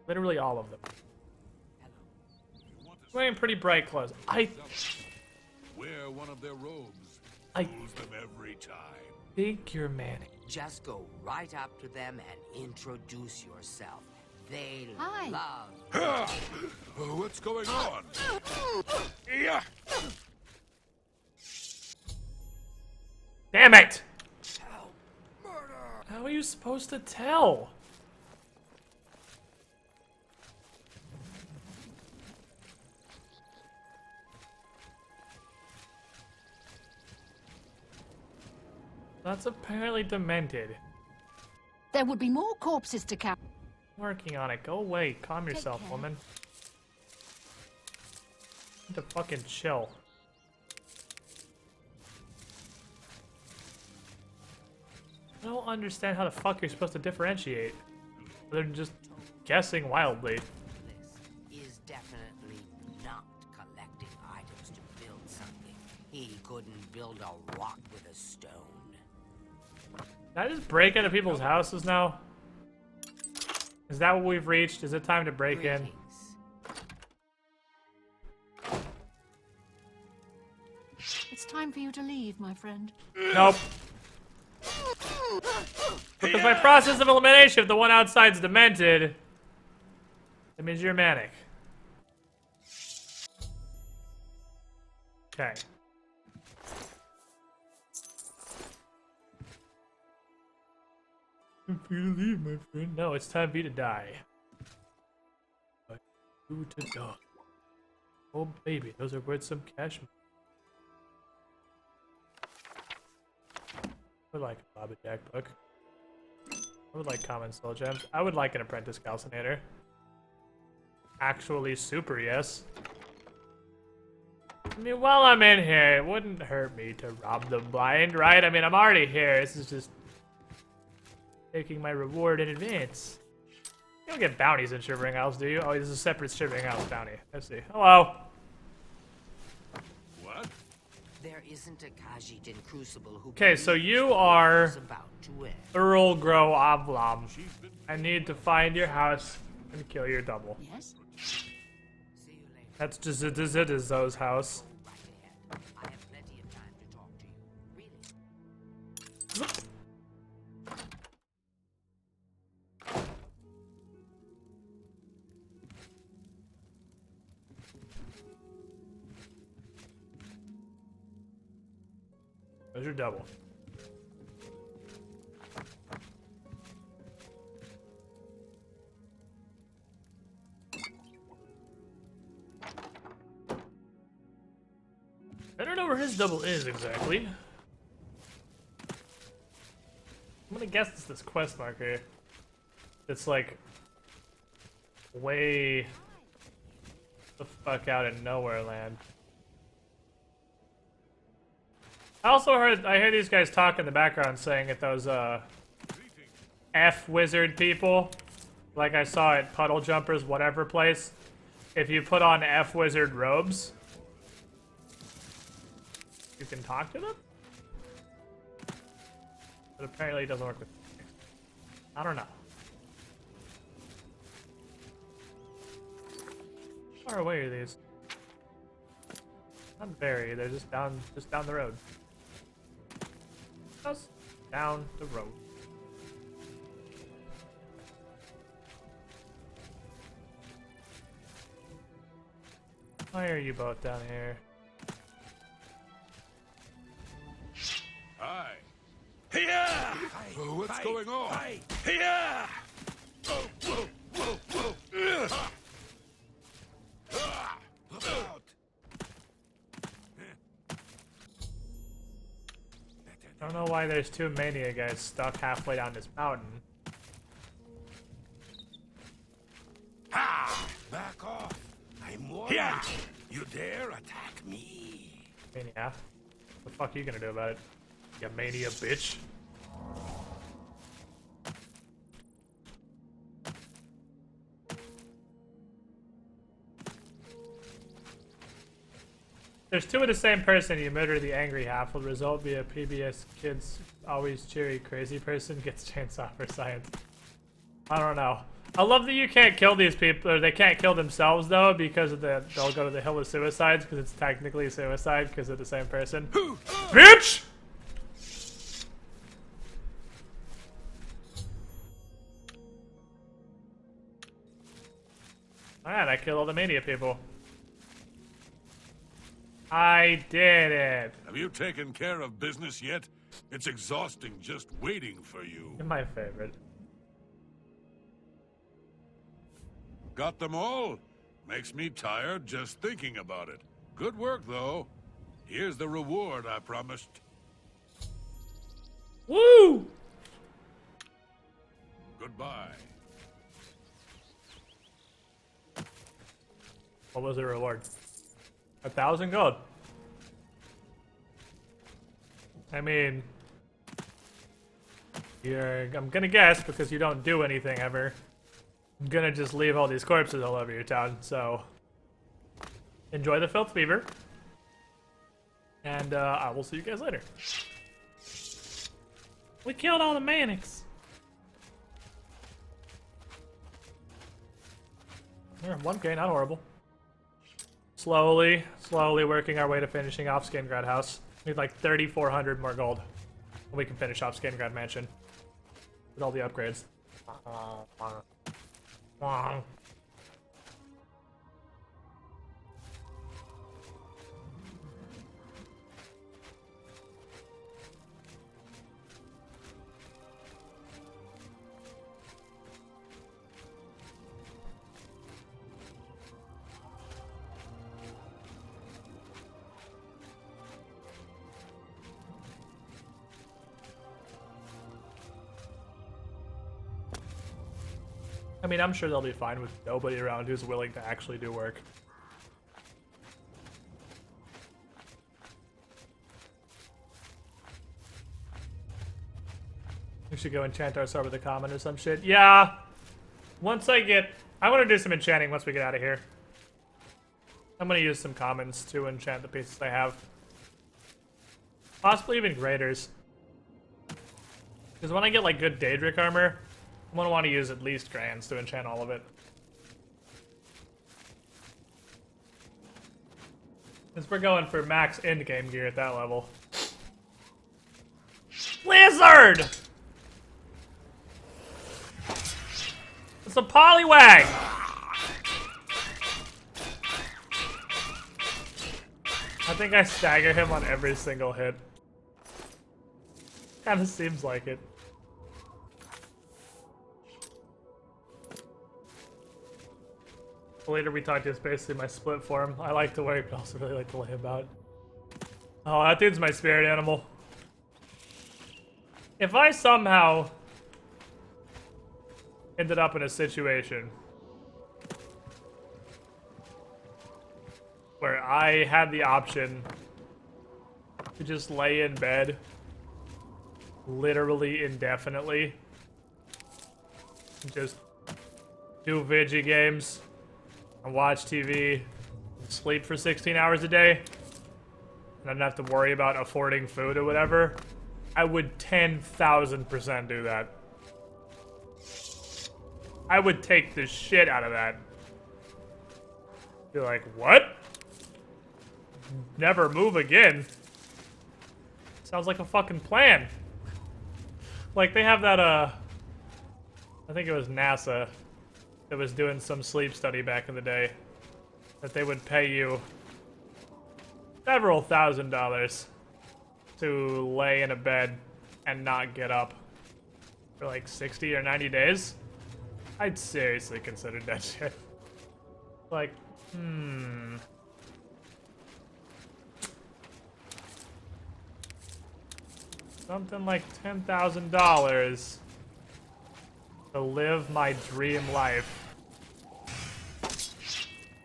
Literally all of them. Wearing pretty bright clothes. Wear one of their robes. I Use them every time. think you're Manic. Just go right up to them and introduce yourself. They Hi. love... What's going on? Yeah. Damn it! How are you supposed to tell? That's apparently demented. There would be more corpses to count. Working on it. Go away. Calm yourself, care. woman. Need to fucking chill. I don't understand how the fuck you're supposed to differentiate. They're just guessing wildly. Bliss is definitely not collecting items to build something. He couldn't build a rock with a stone. Can I just break into people's houses now? Is that what we've reached? Is it time to break in? It's time for you to leave, my friend. Nope. Because my process of elimination, if the one outside's demented, that means you're Manic. Okay. Time for you to leave, my friend. No, it's time for you to die. You to die. Oh, baby, those are worth some cash. I would like a Baba Jack book. I would like common soul gems. I would like an apprentice calcinator. Actually, super yes. I mean, while I'm in here, it wouldn't hurt me to rob the blind, right? I mean, I'm already here. This is just taking my reward in advance. You don't get bounties in Shivering Isles, do you? Oh, this is a separate Shivering Isles bounty. Let's see. Hello. What? There isn't a Khajiit in Crucible who... Okay, so believes you the war are is about to end. Earl Grow Oblam. I need to find your house and kill your double. Yes? See you later. That's just it is those house. Right ahead. I have plenty of time to talk to you. Really. There's your double. I don't know where his double is exactly. I'm gonna guess it's this quest marker. It's like way the fuck out in nowhere land. I hear these guys talk in the background saying that those F wizard people, like I saw at Puddle Jumpers whatever place, if you put on F wizard robes, you can talk to them? But apparently it doesn't work with... I don't know. How far away are these? Not very, they're just down the road. Just down the road. Why are you both down here? Hi. Here! What's going on? Here! Look out! I don't know why there's two Mania guys stuck halfway down this mountain. Ha! Back off! I'm warning you. You dare attack me? Mania. What the fuck are you gonna do about it? You Mania bitch. There's two of the same person. You murder the angry half. Will result be a PBS Kids always cheery crazy person gets chainsaw for science. I don't know. I love that you can't kill these people, or they can't kill themselves though, because of they'll go to the Hill of Suicides because it's technically suicide because they're the same person. Bitch! Alright, I killed all the Mania people. I did it. Have you taken care of business yet? It's exhausting just waiting for you. You're my favorite. Got them all? Makes me tired just thinking about it. Good work, though. Here's the reward I promised. Woo! Goodbye. What was the reward? 1,000 gold. I mean, I'm gonna guess because you don't do anything ever. I'm gonna just leave all these corpses all over your town, so enjoy the filth fever. And I will see you guys later. We killed all the Manics. Yeah, 1K, not horrible. Slowly working our way to finishing off Skingrad House. We need like 3,400 more gold. And we can finish off Skingrad Mansion. With all the upgrades. I mean, I'm sure they'll be fine with nobody around who's willing to actually do work. We should go enchant our sword with a common or some shit. Yeah! Once I want to do some enchanting once we get out of here. I'm going to use some commons to enchant the pieces I have. Possibly even graders. Because when I get like good Daedric armor, I'm going to want to use at least Grands to enchant all of it. Since we're going for max endgame gear at that level. Lizard! It's a Poliwag! I think I stagger him on every single hit. Kinda seems like it. The later we talk to is basically my split form. I like to work, but I also really like to lay about. Oh, that dude's my spirit animal. If I somehow ended up in a situation where I had the option to just lay in bed literally indefinitely. Just do video games and watch TV and sleep for 16 hours a day. And I don't have to worry about affording food or whatever. I would 10,000% do that. I would take the shit out of that. Be like, what? Never move again. Sounds like a fucking plan. Like, they have that, I think it was NASA that was doing some sleep study back in the day. That they would pay you several $1,000s to lay in a bed and not get up for like 60 or 90 days. I'd seriously consider that shit. Like, something like $10,000 to live my dream life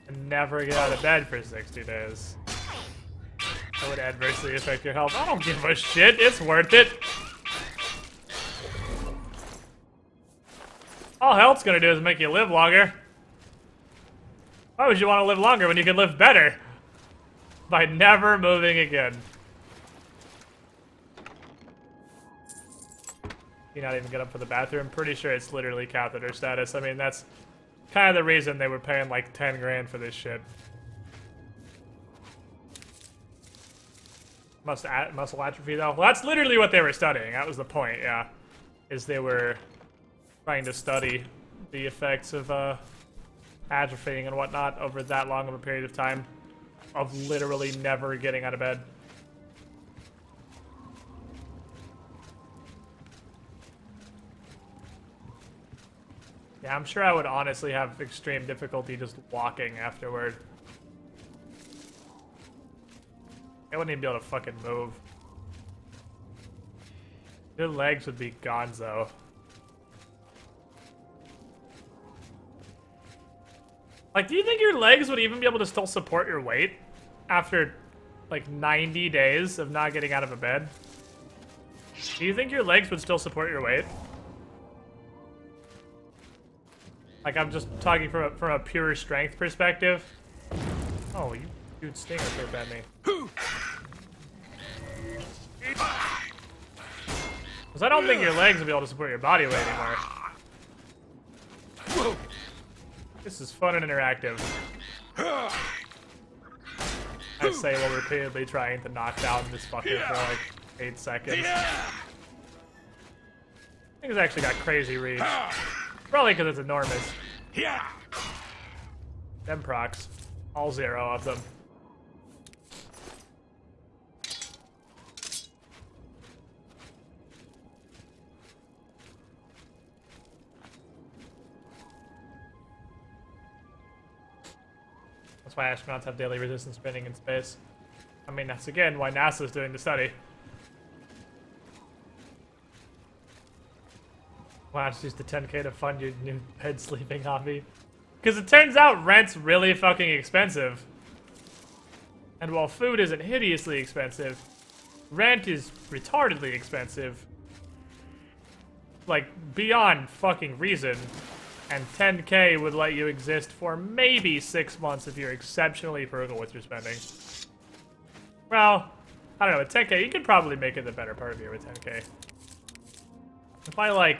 and never get out of bed for 60 days. That would adversely affect your health. I don't give a shit. It's worth it. All health's gonna do is make you live longer. Why would you want to live longer when you can live better? By never moving again. You not even get up for the bathroom? Pretty sure it's literally catheter status. I mean, that's kind of the reason they were paying like 10 grand for this shit. Muscle atrophy, though? Well, that's literally what they were studying. That was the point, yeah. Is they were trying to study the effects of atrophying and whatnot over that long of a period of time. Of literally never getting out of bed. Yeah, I'm sure I would honestly have extreme difficulty just walking afterward. I wouldn't even be able to fucking move. Your legs would be gonzo. Like, do you think your legs would even be able to still support your weight after, like, 90 days of not getting out of a bed? Do you think your legs would still support your weight? Like, I'm just talking from a pure strength perspective. Oh, you dude stinger so at me. Because I don't think your legs will be able to support your body weight anymore. This is fun and interactive. I say while repeatedly trying to knock down this fucker for like 8 seconds. I think it's actually got crazy reach. Probably because it's enormous. Them procs. All 0 of them. That's why astronauts have daily resistance spinning in space. I mean, that's again why NASA's doing the study. Why not just use the 10K to fund your new bed sleeping hobby? Because it turns out rent's really fucking expensive. And while food isn't hideously expensive, rent is retardedly expensive. Like, beyond fucking reason. And 10K would let you exist for maybe 6 months if you're exceptionally frugal with your spending. Well, I don't know, with 10K, you could probably make it the better part of you with 10K. If I, like...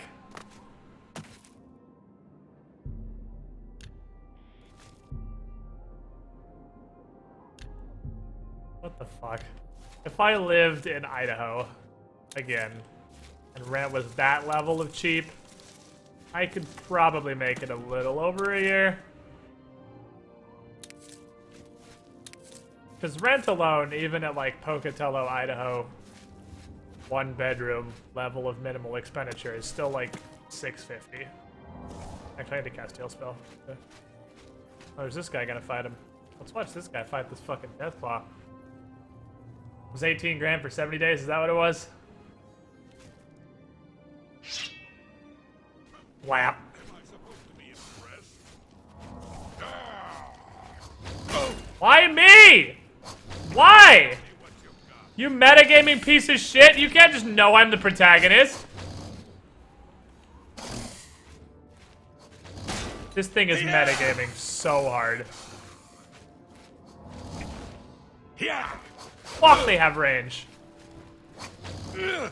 What the fuck? If I lived in Idaho, again, and rent was that level of cheap, I could probably make it a little over a year. Because rent alone, even at like Pocatello, Idaho, 1 bedroom level of minimal expenditure is still like $650. Actually, I need to cast Heal spell. Oh, there's this guy gonna fight him. Let's watch this guy fight this fucking Deathclaw. It was 18 grand for 70 days, is that what it was? Wow. Why me? Why? You metagaming piece of shit! You can't just know I'm the protagonist! This thing is metagaming so hard. Yeah. Fuck, they have range. Why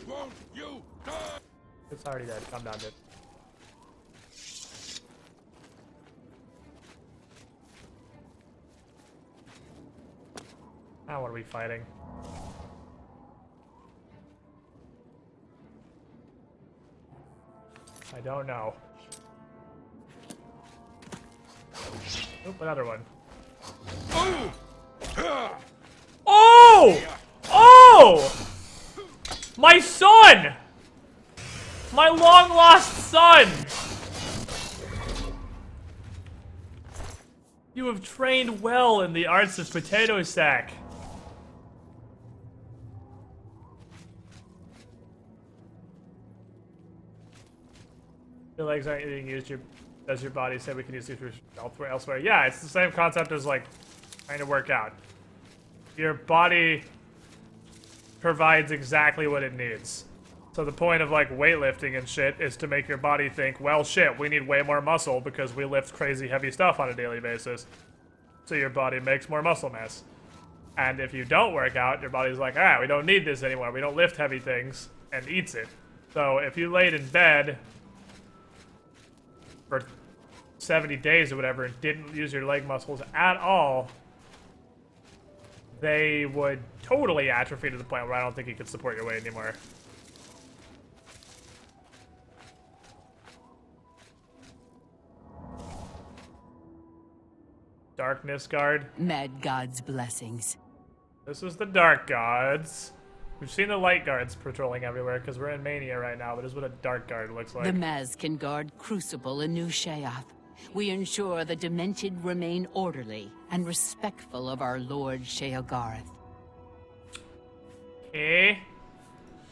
won't you die? It's already dead. Calm down, dude. Now what are we fighting? I don't know. Oop, another one. Oh! Oh! My son! My long-lost son! You have trained well in the arts of potato sack. Your legs aren't being used. Does your body say we can use these for elsewhere? Yeah, it's the same concept as like trying to work out. Your body provides exactly what it needs. So the point of like weightlifting and shit is to make your body think, well, shit, we need way more muscle because we lift crazy heavy stuff on a daily basis. So your body makes more muscle mass. And if you don't work out, your body's like, we don't need this anymore. We don't lift heavy things, and eats it. So if you laid in bed for 70 days or whatever and didn't use your leg muscles at all, they would totally atrophy to the point where I don't think you could support your weight anymore. Darkness Guard. Mad God's blessings. This is the Dark Gods. We've seen the Light Guards patrolling everywhere because we're in Mania right now, but this is what a Dark Guard looks like. The Maz can guard Crucible in New Sheath. We ensure the Demented remain orderly and respectful of our Lord Sheogorath. Eh?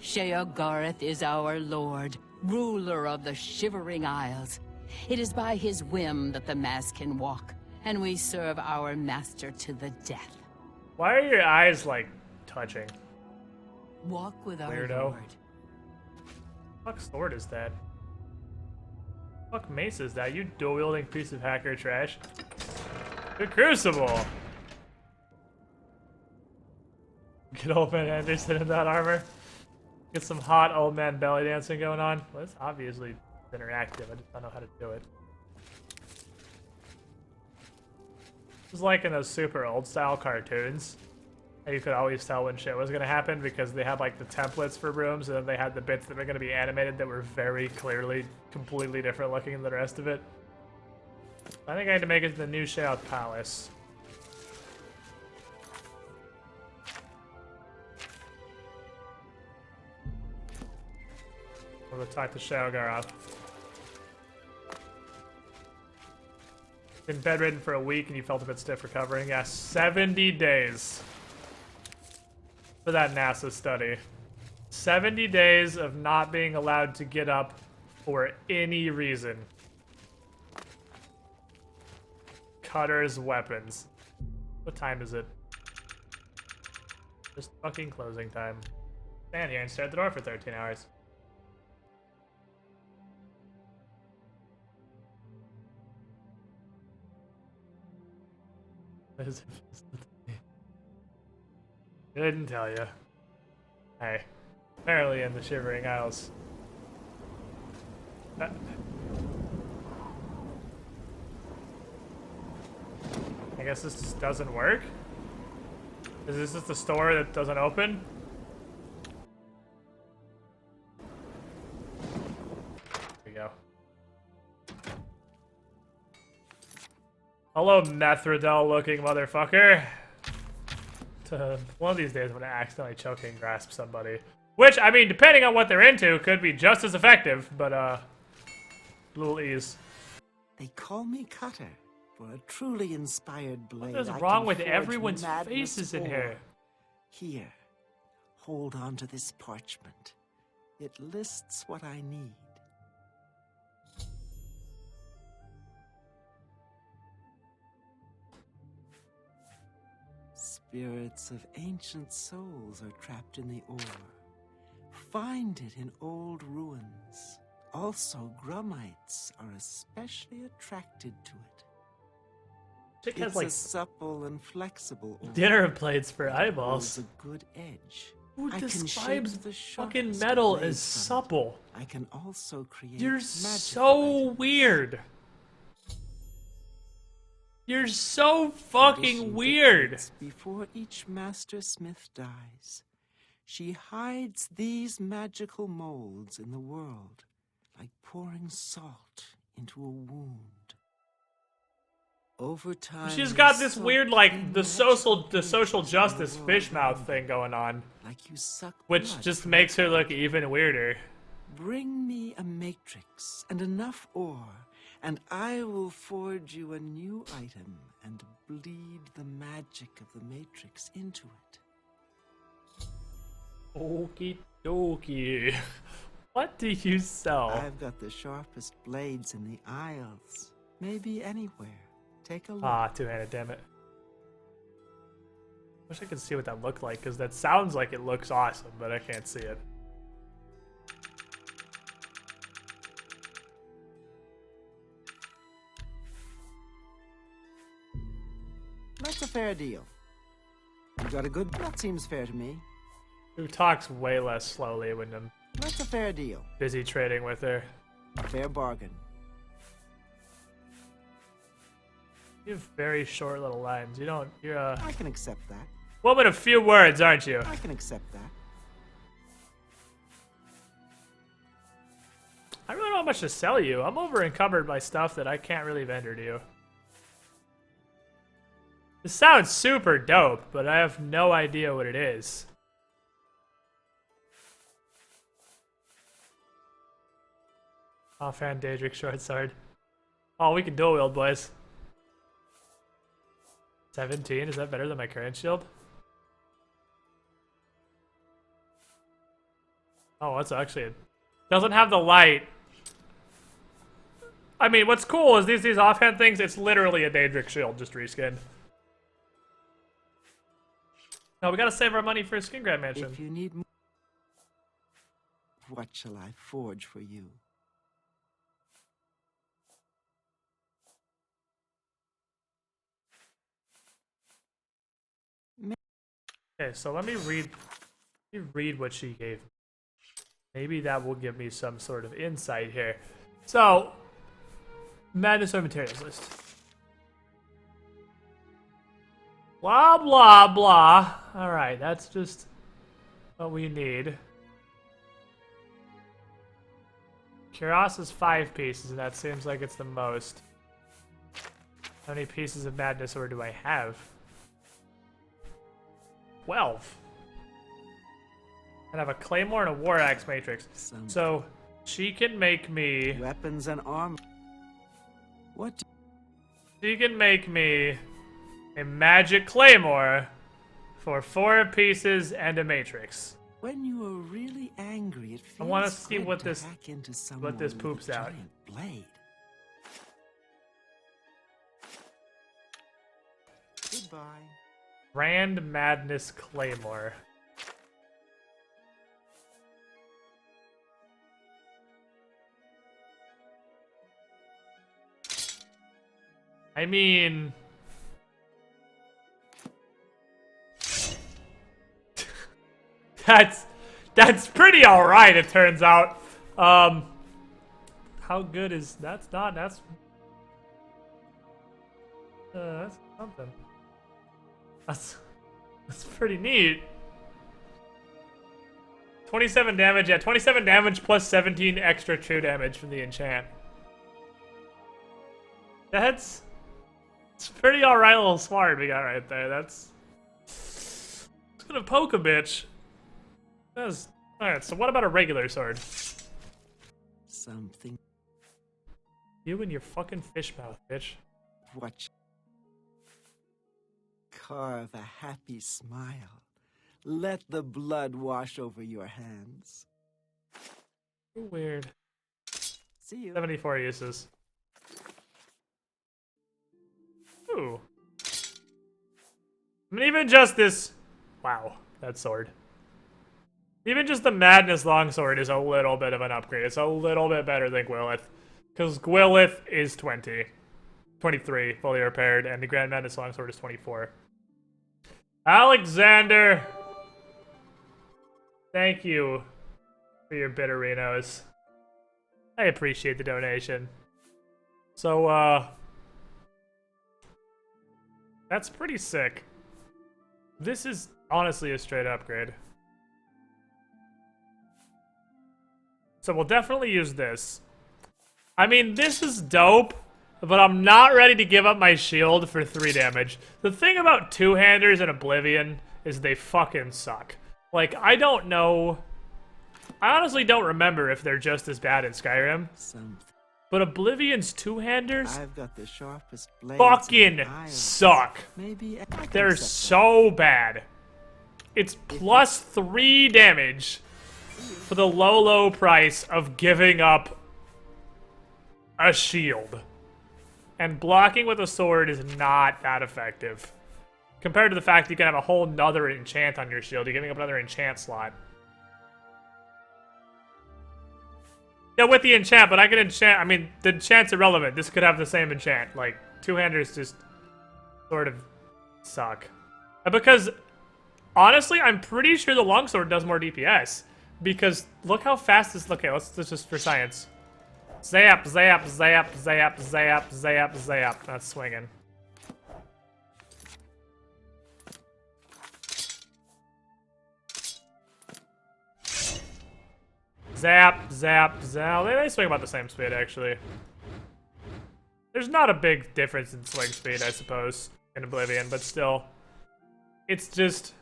Sheogorath is our lord, ruler of the Shivering Isles. It is by his whim that the Maz can walk, and we serve our master to the death. Why are your eyes, like, touching? Walk with our Weirdo. lord. Fuck sword is that? Fuck mace is that? You dual-wielding piece of hacker trash. The Crucible! Get old man Anderson in that armor. Get some hot old man belly dancing going on. Well, it's obviously interactive. I just don't know how to do it. It was like in those super old style cartoons. And you could always tell when shit was gonna happen because they had like the templates for rooms and then they had the bits that were gonna be animated that were very clearly completely different looking than the rest of it. I think I had to make it to the New Sheath Palace. I'm gonna talk to Sheogorath. Been bedridden for a week and you felt a bit stiff recovering. Yeah, 70 days for that NASA study. 70 days of not being allowed to get up for any reason. Cutters, weapons. What time is it? Just fucking closing time. Stand here and stare at the door for 13 hours. Couldn't tell you. Hey, apparently in the Shivering Isles. I guess this just doesn't work? Is this just the store that doesn't open? Here we go. Hello, Methridel looking motherfucker. One of these days I'm gonna accidentally choke and grasp somebody. Which, I mean, depending on what they're into, could be just as effective, but, a little ease. They call me Cutter for a truly inspired blade. What is I wrong can with forge everyone's madness faces in for. here? Here, hold on to this parchment. It lists what I need. spirits of ancient souls are trapped in the ore. Find it in old ruins. Also, Grummites are especially attracted to it. Chick It's has like a supple and flexible ore. dinner plates for eyeballs. It holds a good edge. Who I can describes shape the fucking sharpest metal blade as from it. supple? I can also create You're magic so items. weird. You're so fucking Tradition weird. dictates before each master smith dies, she hides these magical molds in the world, like pouring salt into a wound. Over time, She's they got this soak weird, like, in the magical social pages justice in the world fish mouth around thing you, going on, like you suck which blood just from makes a her look dog. even weirder. Bring me a matrix and enough ore, and I will forge you a new item and bleed the magic of the matrix into it. Okie dokie. What do you sell? I've got the sharpest blades in the Isles. Maybe anywhere. Take a look. Ah, two-handed, damn it. Wish I could see what that looked like, because that sounds like it looks awesome, but I can't see it. That's a fair deal. You got a good... That seems fair to me. Who talks way less slowly when I'm That's a fair deal. busy trading with her. Fair bargain. You have very short little lines. You're a I can accept that. woman of few words, aren't you? I can accept that. I really don't have much to sell you. I'm over encumbered by stuff that I can't really vendor to you. This sounds super dope, but I have no idea what it is. Offhand Daedric short sword. Oh, we can dual wield, boys. 17, is that better than my current shield? Oh, that's actually it. Doesn't have the light. I mean, what's cool is these offhand things, it's literally a Daedric shield, just reskinned. No, we gotta save our money for a skin grab mansion. If you need more... What shall I forge for you? Okay, so let me read what she gave me. Maybe that will give me some sort of insight here. So, Madness of Materials list. Blah, blah, blah. Alright, that's just what we need. Cuirass is 5 pieces, and that seems like it's the most. How many pieces of Madness Ore do I have? 12. And I have a Claymore and a War Axe Matrix. So, she can make me... Weapons and armor. What? She can make me a Magic Claymore for 4 pieces and a Matrix. When you are really angry, it feels I want to see good what to this hack into what someone this with poops a out. giant blade. Goodbye. Grand Madness Claymore. I mean... That's pretty alright, it turns out. How good is... That's something. That's pretty neat. 27 damage, yeah, 27 damage plus 17 extra true damage from the enchant. It's pretty alright little sword we got right there. It's gonna poke a bitch. Alright, so what about a regular sword? Something. You and your fucking fish mouth, bitch. Watch. Carve a happy smile. Let the blood wash over your hands. Weird. See you. 74 uses. Ooh. And even just this... Wow, that sword. Even just the Madness Longsword is a little bit of an upgrade. It's a little bit better than Gwylith. Because Gwylith is 23, fully repaired, and the Grand Madness Longsword is 24. Alexander! Thank you for your bitterinos. I appreciate the donation. So, that's pretty sick. This is honestly a straight upgrade. So we'll definitely use this. I mean, this is dope, but I'm not ready to give up my shield for 3 damage. The thing about two-handers in Oblivion is they fucking suck. Like, I don't know... I honestly don't remember if they're just as bad in Skyrim. But Oblivion's two-handers I've got the sharpest blades fucking suck. Maybe They're so bad. It's plus 3 damage for the low price of giving up a shield. And blocking with a sword is not that effective. Compared to the fact that you can have a whole nother enchant on your shield, you're giving up another enchant slot. Yeah, with the enchant, but I can enchant, I mean, the enchant's irrelevant. This could have the same enchant. Like, two-handers just sort of suck. Because, honestly, I'm pretty sure the longsword does more DPS. Because, look how fast this, okay, let's just for science. Zap, zap, zap, zap, zap, zap, zap. That's swinging. Zap, zap, zap. They swing about the same speed, actually. There's not a big difference in swing speed, I suppose, in Oblivion, but still. It's just...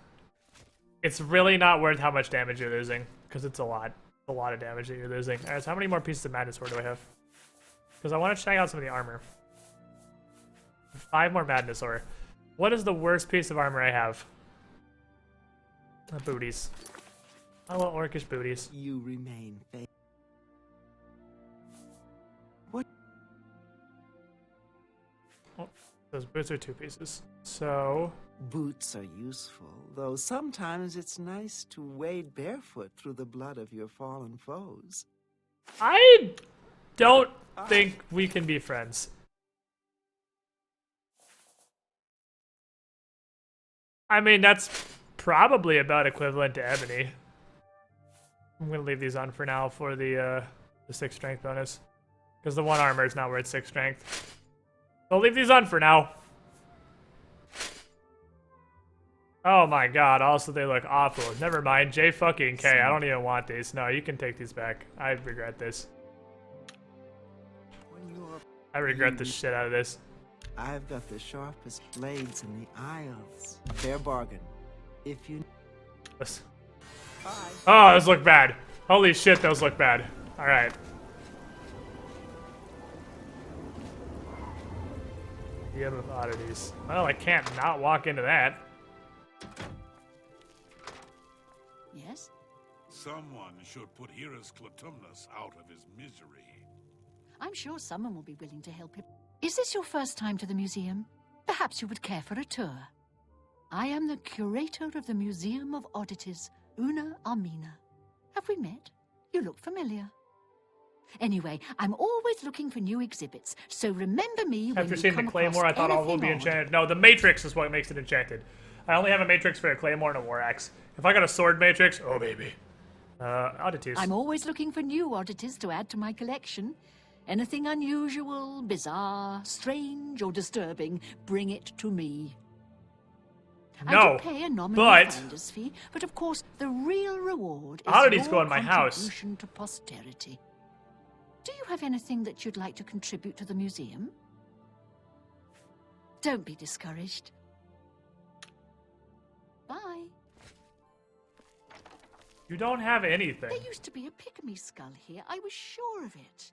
It's really not worth how much damage you're losing, because it's a lot. It's a lot of damage that you're losing. Alright, so how many more pieces of Madness Sword do I have? Because I want to check out some of the armor. 5 more Madness Sword. What is the worst piece of armor I have? Booties. I want orcish booties. You remain faithful. What? Oh, those boots are 2 pieces. So... Boots are useful, though sometimes it's nice to wade barefoot through the blood of your fallen foes. I don't think we can be friends. I mean, that's probably about equivalent to Ebony. I'm gonna leave these on for now for the 6 strength bonus. Because the 1 armor is not worth 6 strength. So I'll leave these on for now. Oh my god, also they look awful. Never mind, J fucking K, I don't even want these. No, you can take these back. I regret this. I regret the shit out of this. I've got the sharpest blades in the Isles. Fair bargain. If you... Oh, those look bad. Holy shit, those look bad. Alright. Museum of Oddities. Well, I can't not walk into that. Yes? Someone should put Heroes Clotumnus out of his misery. I'm sure someone will be willing to help him. Is this your first time to the museum? Perhaps you would care for a tour. I am the curator of the Museum of Oddities, Una Armina. Have we met? You look familiar. Anyway, I'm always looking for new exhibits, so remember me when After you seeing come the Claymore, I thought all will be enchanted. No, the Matrix is what makes it enchanted. I only have a Matrix for a Claymore and a War Axe. If I got a Sword Matrix, oh baby. Oddities. I'm always looking for new oddities to add to my collection. Anything unusual, bizarre, strange, or disturbing, bring it to me. No, I do pay a nominal finder's fee, but of course the real reward is oddities your go in my house. contribution to posterity. Do you have anything that you'd like to contribute to the museum? Don't be discouraged. Bye. You don't have anything. There used to be a pygmy skull here. I was sure of it.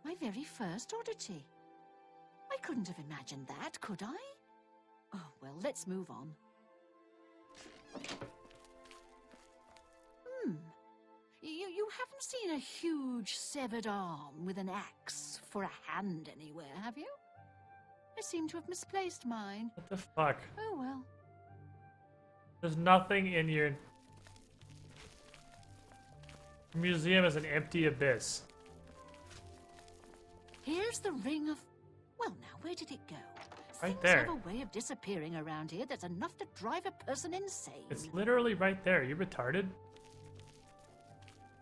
My very first oddity. I couldn't have imagined that, could I? Oh, well, let's move on. You haven't seen a huge severed arm with an axe for a hand anywhere, have you? I seem to have misplaced mine. What the fuck? Oh, well. There's nothing in your... museum is an empty abyss. Here's the ring of... Well, now, where did it go? Right Things there. have a way of disappearing around here that's enough to drive a person insane. It's literally right there. You retarded?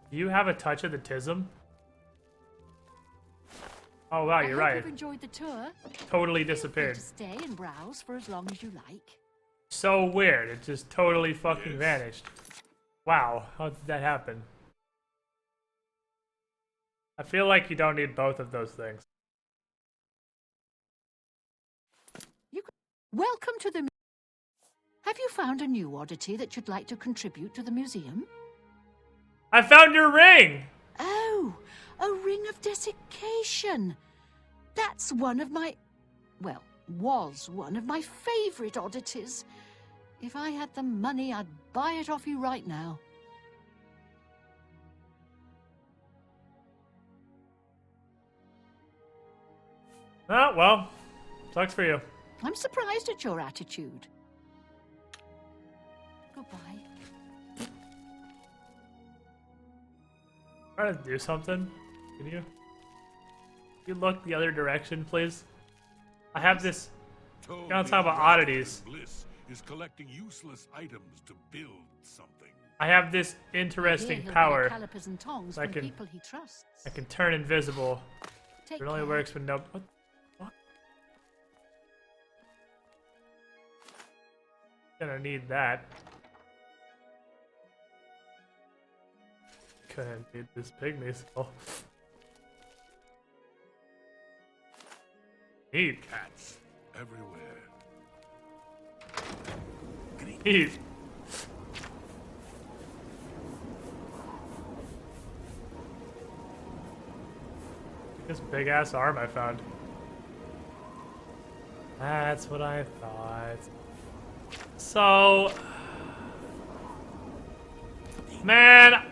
Do you have a touch of the tism? Oh wow, you're I hope right. you've enjoyed the tour. Totally Feel free disappeared. to stay and browse for as long as you like. So weird. It just totally fucking vanished. Wow, how did that happen? I feel like you don't need both of those things. Welcome to the... Have you found a new oddity that you'd like to contribute to the museum? I found your ring! Oh, a ring of desiccation. That's one of my... well, was one of my favorite oddities. If I had the money, I'd buy it off you right now. Oh, well. Sucks for you. I'm surprised at your attitude. Goodbye. Try to do something. Can you look the other direction, please? I have this... Told Gonna me talk about Dr. oddities. Bliss is collecting useless items to build something. I have this interesting Here he'll power. buy calipers and tongs I from can- people he trusts. I can turn invisible. Take It only care. works when no... What? What? Gonna need that. Gonna need this pygmy skull. Neat. Cats everywhere. Neat. This big ass arm I found. That's what I thought. So, man,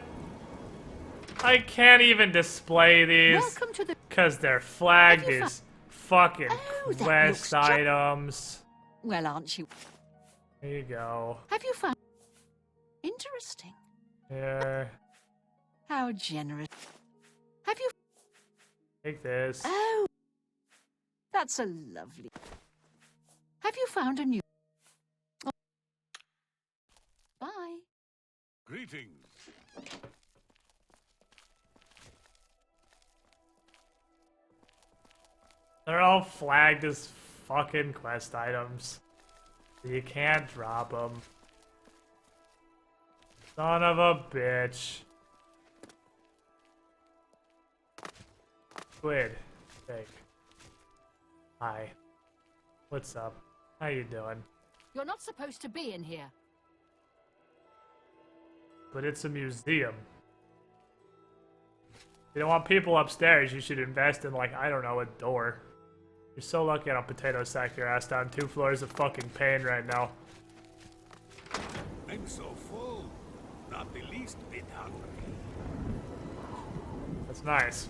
I can't even display these Welcome to the... because they're flagged Have you as fucking Oh, that quest looks items. Well, aren't you? There you go. Have you found... Interesting. Here, How generous. Have you... take this. Oh, that's a lovely... Have you found a new... Oh. Bye. Greetings. They're all flagged as fucking quest items. You can't drop them. Son of a bitch. Squid. Fake. Hi. What's up? How you doing? You're not supposed to be in here. But it's a museum. You don't want people upstairs, you should invest in, like, I don't know, a door. You're so lucky I don't potato sack your ass down 2 floors of fucking pain right now. I'm so full, not the least bit hungry. That's nice.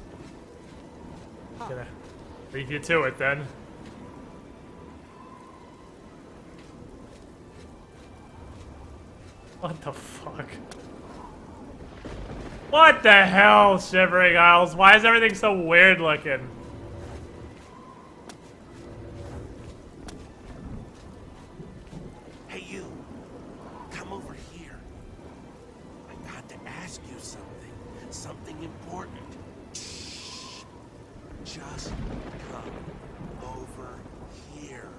Gonna leave you to it then. What the fuck? What the hell, Shivering Isles? Why is everything so weird looking? Hey, you. Come over here. I got to ask you something. Something important. Shh. Just come over here.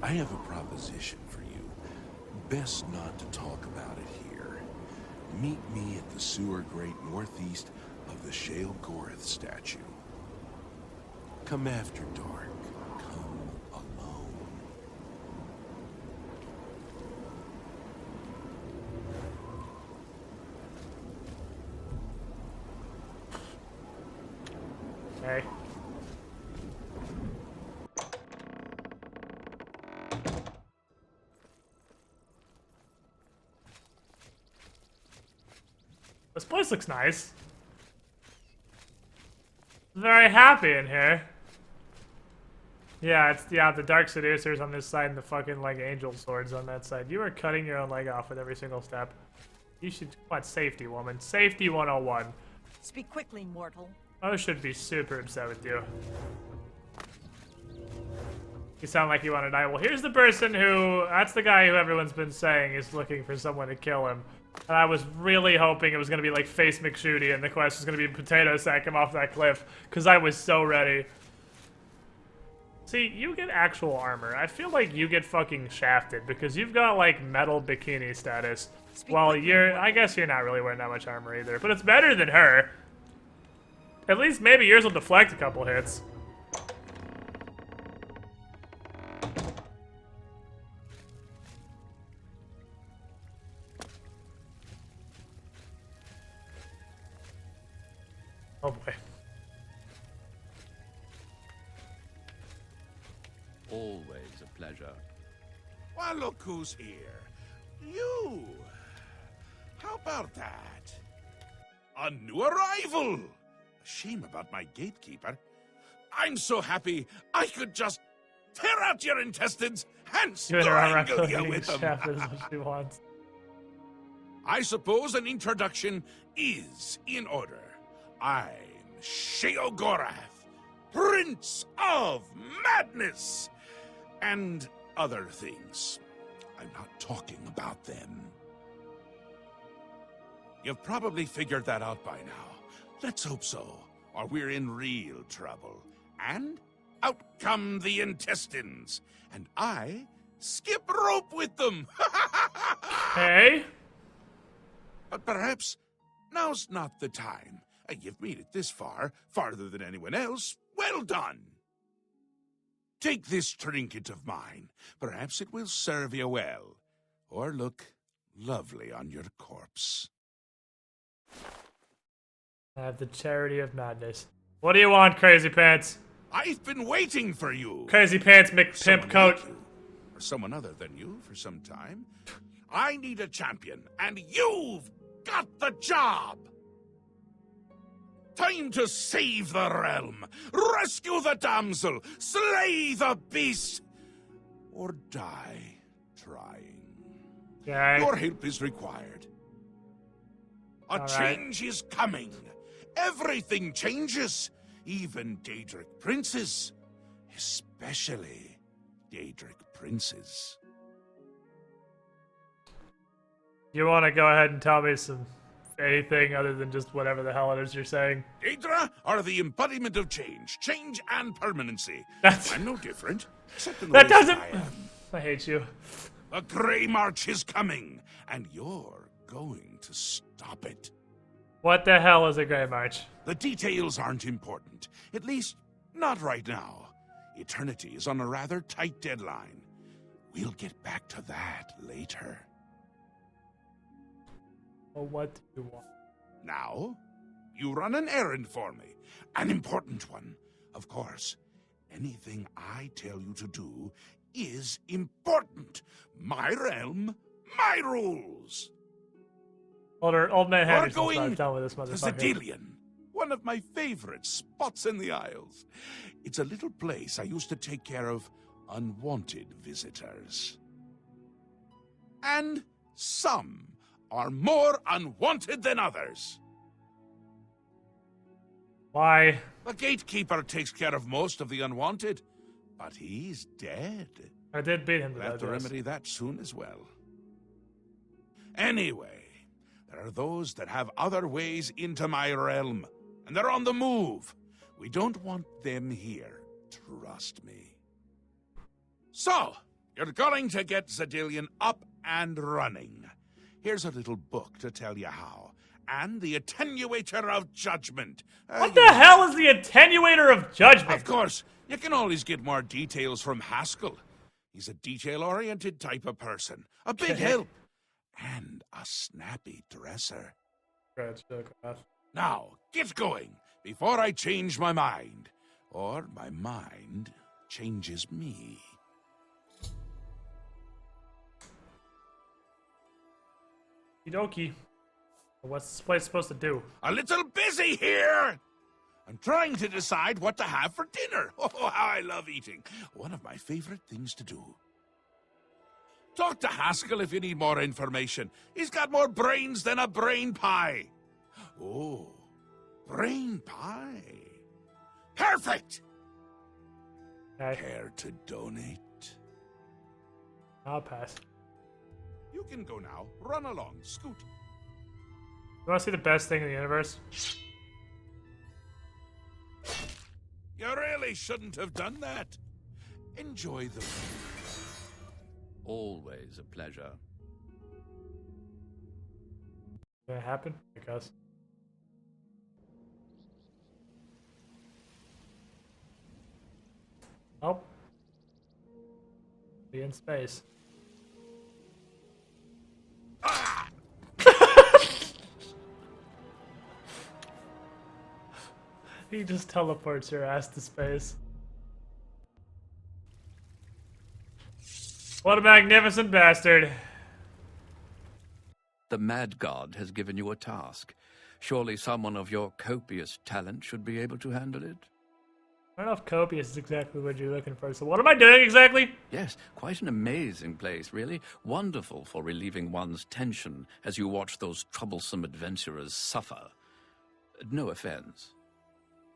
I have a proposition for you. Best not to talk about it here. Meet me at the sewer grate northeast of the Shale Goreth statue. Come after dark. Come alone. Okay. This place looks nice. Very happy in here. Yeah, it's the Dark Seducers on this side and the fucking like Angel Swords on that side. You are cutting your own leg off with every single step. You should want safety, woman. Safety 101. Speak quickly, mortal. I should be super upset with you. You sound like you want to die. Well, here's the person that's the guy who everyone's been saying is looking for someone to kill him. And I was really hoping it was going to be like Face McShooty and the quest was going to be Potato Sack him off that cliff. Because I was so ready. See, you get actual armor. I feel like you get fucking shafted because you've got like metal bikini status. Well, I guess you're not really wearing that much armor either. But it's better than her. At least maybe yours will deflect a couple hits. Oh boy. Always a pleasure. Well, look who's here. You! How about that? A new arrival! Shame about my gatekeeper. I'm so happy I could just tear out your intestines and strangle you with them. Is what she wants. I suppose an introduction is in order. I'm Sheogorath, Prince of Madness, and other things. I'm not talking about them. You've probably figured that out by now. Let's hope so, or we're in real trouble. And out come the intestines, and I skip rope with them. Hey? But perhaps now's not the time. You've made it this far, farther than anyone else. Well done! Take this trinket of mine. Perhaps it will serve you well, or look lovely on your corpse. I have the charity of madness. What do you want, Crazy Pants? I've been waiting for you. Crazy Pants McPimp coat. Like you, or someone other than you for some time. I need a champion, and you've got the job! Time to save the realm, rescue the damsel, slay the beast, or die trying. Okay. Your help is required. A change is coming. Everything changes, even Daedric princes, especially Daedric princes. You want to go ahead and tell me anything other than just whatever the hell it is you're saying? Daedra are the embodiment of change and permanency. I'm no different. Except in the That ways doesn't. I am. I hate you. The Grey March is coming, and you're going to stop it. What the hell is a Grey March? The details aren't important. At least, not right now. Eternity is on a rather tight deadline. We'll get back to that later. Well, what do you want? Now, you run an errand for me. An important one. Of course, anything I tell you to do is important. My realm, my rules. Old man We're Henderson's going not done with this to motherfucker. Zedilian, one of my favorite spots in the Isles. It's a little place I used to take care of unwanted visitors. And some are more unwanted than others. Why? The gatekeeper takes care of most of the unwanted, but he's dead. I did beat him to We'll have that, to yes. remedy that soon as well. Anyway, there are those that have other ways into my realm, and they're on the move. We don't want them here, trust me. So, you're going to get Zedilian up and running. Here's a little book to tell you how. And the Attenuator of Judgment. What the hell is the Attenuator of Judgment? Of course, you can always get more details from Haskell. He's a detail-oriented type of person. A big help. And a snappy dresser. Now, get going, before I change my mind. Or my mind changes me. Okie dokie. What's this place supposed to do? A little busy here! I'm trying to decide what to have for dinner. Oh, how I love eating. One of my favorite things to do. Talk to Haskell if you need more information. He's got more brains than a brain pie. Oh, brain pie. Perfect! Okay. Care to donate? I'll pass. You can go now. Run along. Scoot. You want to see the best thing in the universe? You really shouldn't have done that. Enjoy the food. Always a pleasure. Did it happen? I guess. Oh. Be in space. Ah! He just teleports your ass to space. What a magnificent bastard. The Mad God has given you a task. Surely someone of your copious talent should be able to handle it? I don't know if copious is exactly what you're looking for, so what am I doing exactly? Yes, quite an amazing place, really. Wonderful for relieving one's tension as you watch those troublesome adventurers suffer. No offense.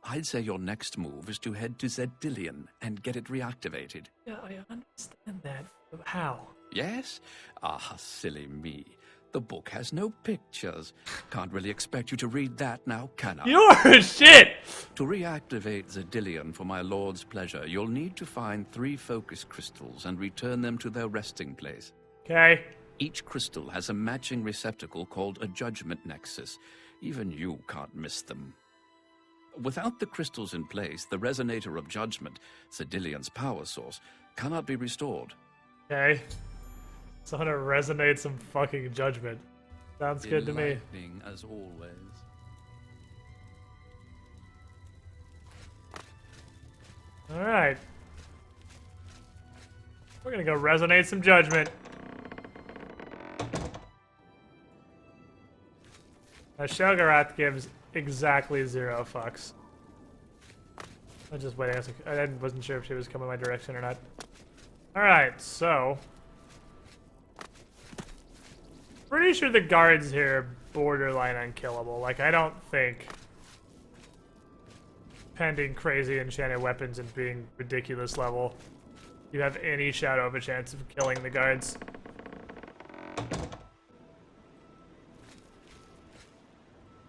I'd say your next move is to head to Zedillion and get it reactivated. Yeah, I understand that. But how? Yes? Ah, silly me. The book has no pictures. Can't really expect you to read that now, can I? You're a shit! To reactivate Zedillion for my lord's pleasure, you'll need to find 3 focus crystals and return them to their resting place. Okay. Each crystal has a matching receptacle called a judgment nexus. Even you can't miss them. Without the crystals in place, the resonator of judgment, Zedillion's power source, cannot be restored. Okay. So I'm gonna resonate some fucking judgment. Sounds good to me. Enlightening as always. Alright. We're gonna go resonate some judgment. Now Shelgarath gives exactly 0 fucks. I was just waiting. I wasn't sure if she was coming my direction or not. Alright, so... pretty sure the guards here are borderline unkillable. Like, I don't think... pending crazy enchanted weapons and being ridiculous level, you have any shadow of a chance of killing the guards.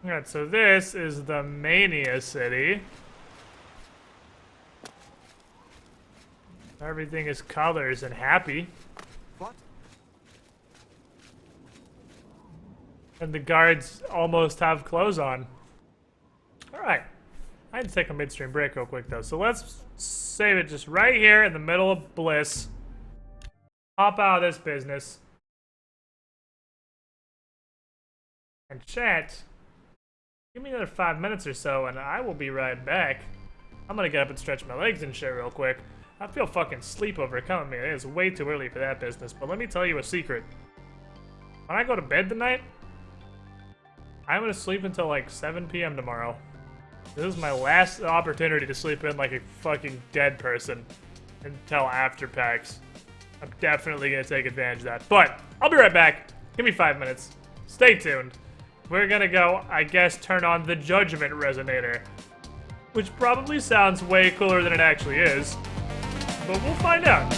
Alright, so this is the Mania City. Everything is colors and happy. What? And the guards almost have clothes on. Alright. I had to take a midstream break real quick though, so let's save it just right here in the middle of Bliss. Hop out of this business. And chat. Give me another 5 minutes or so and I will be right back. I'm gonna get up and stretch my legs and shit real quick. I feel fucking sleepover coming me. It is way too early for that business, but let me tell you a secret. When I go to bed tonight, I'm gonna sleep until like 7 p.m. tomorrow. This is my last opportunity to sleep in like a fucking dead person until after PAX. I'm definitely gonna take advantage of that. But I'll be right back. Give me 5 minutes. Stay tuned. We're gonna go, I guess, turn on the Judgment Resonator, which probably sounds way cooler than it actually is, but we'll find out.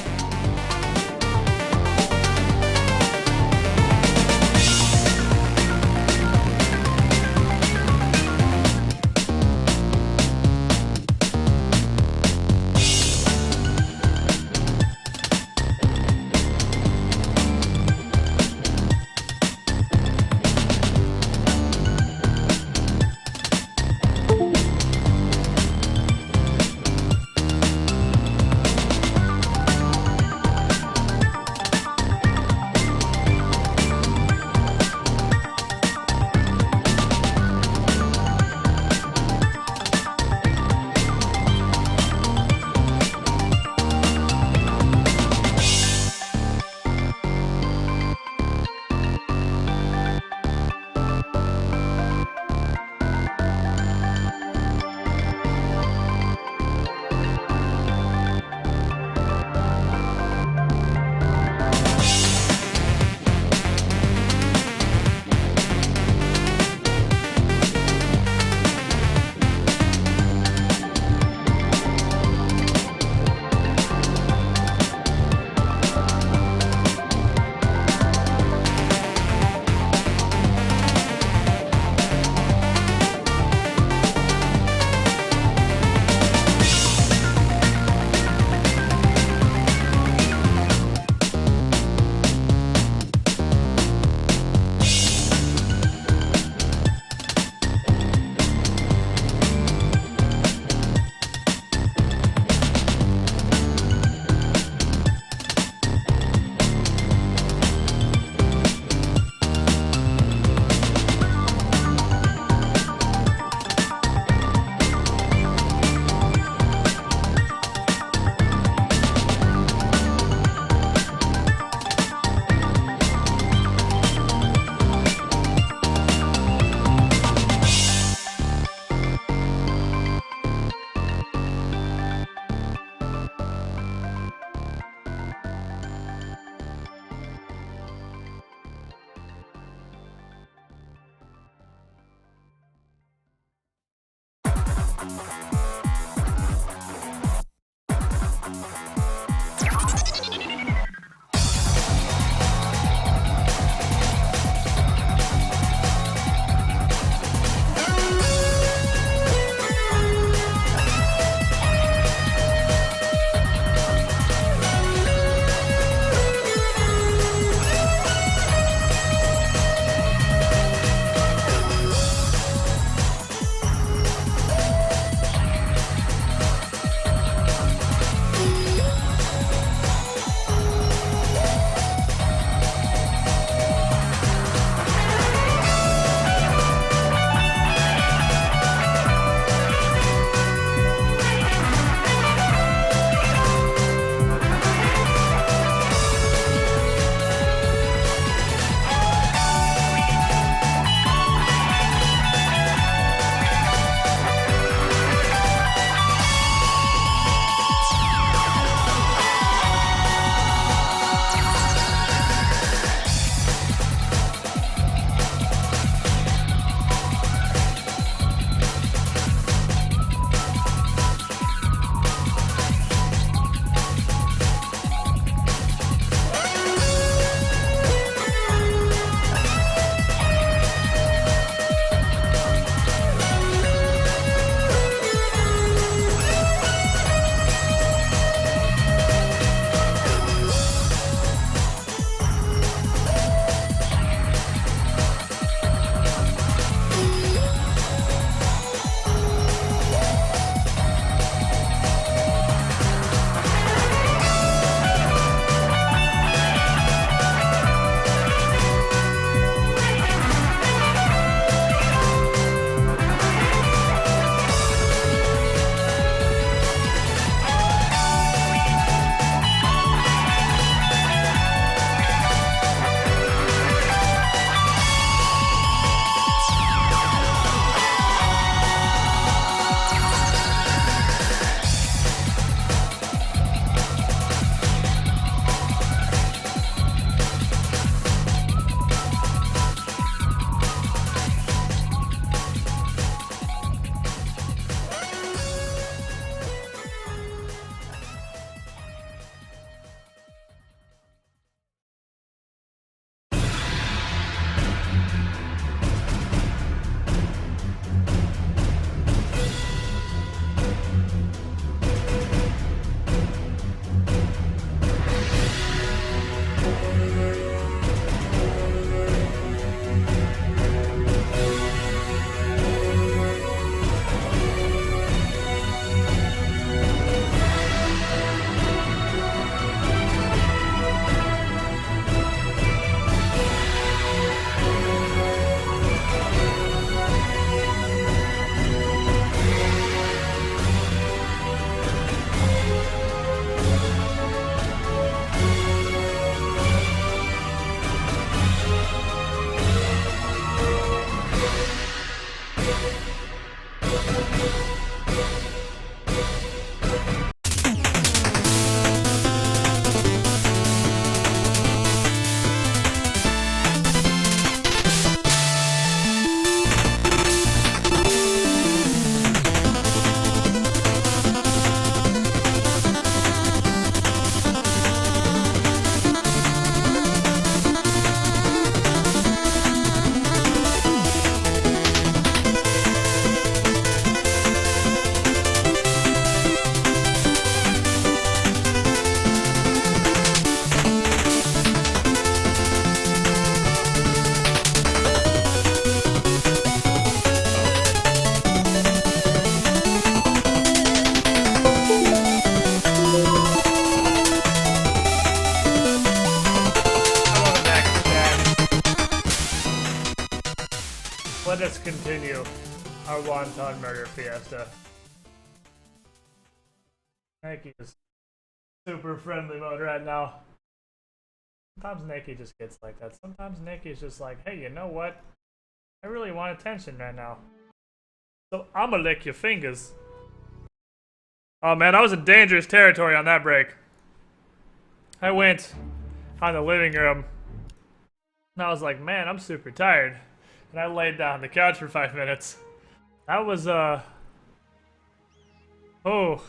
Let us continue our wonton murder fiesta. Nikki is super friendly mode right now. Sometimes Nikki just gets like that. Sometimes Nikki is just like, hey, you know what? I really want attention right now. So I'ma lick your fingers. Oh man, that was a dangerous territory on that break. I went on the living room and I was like, man, I'm super tired. And I laid down on the couch for 5 minutes. That was Oh.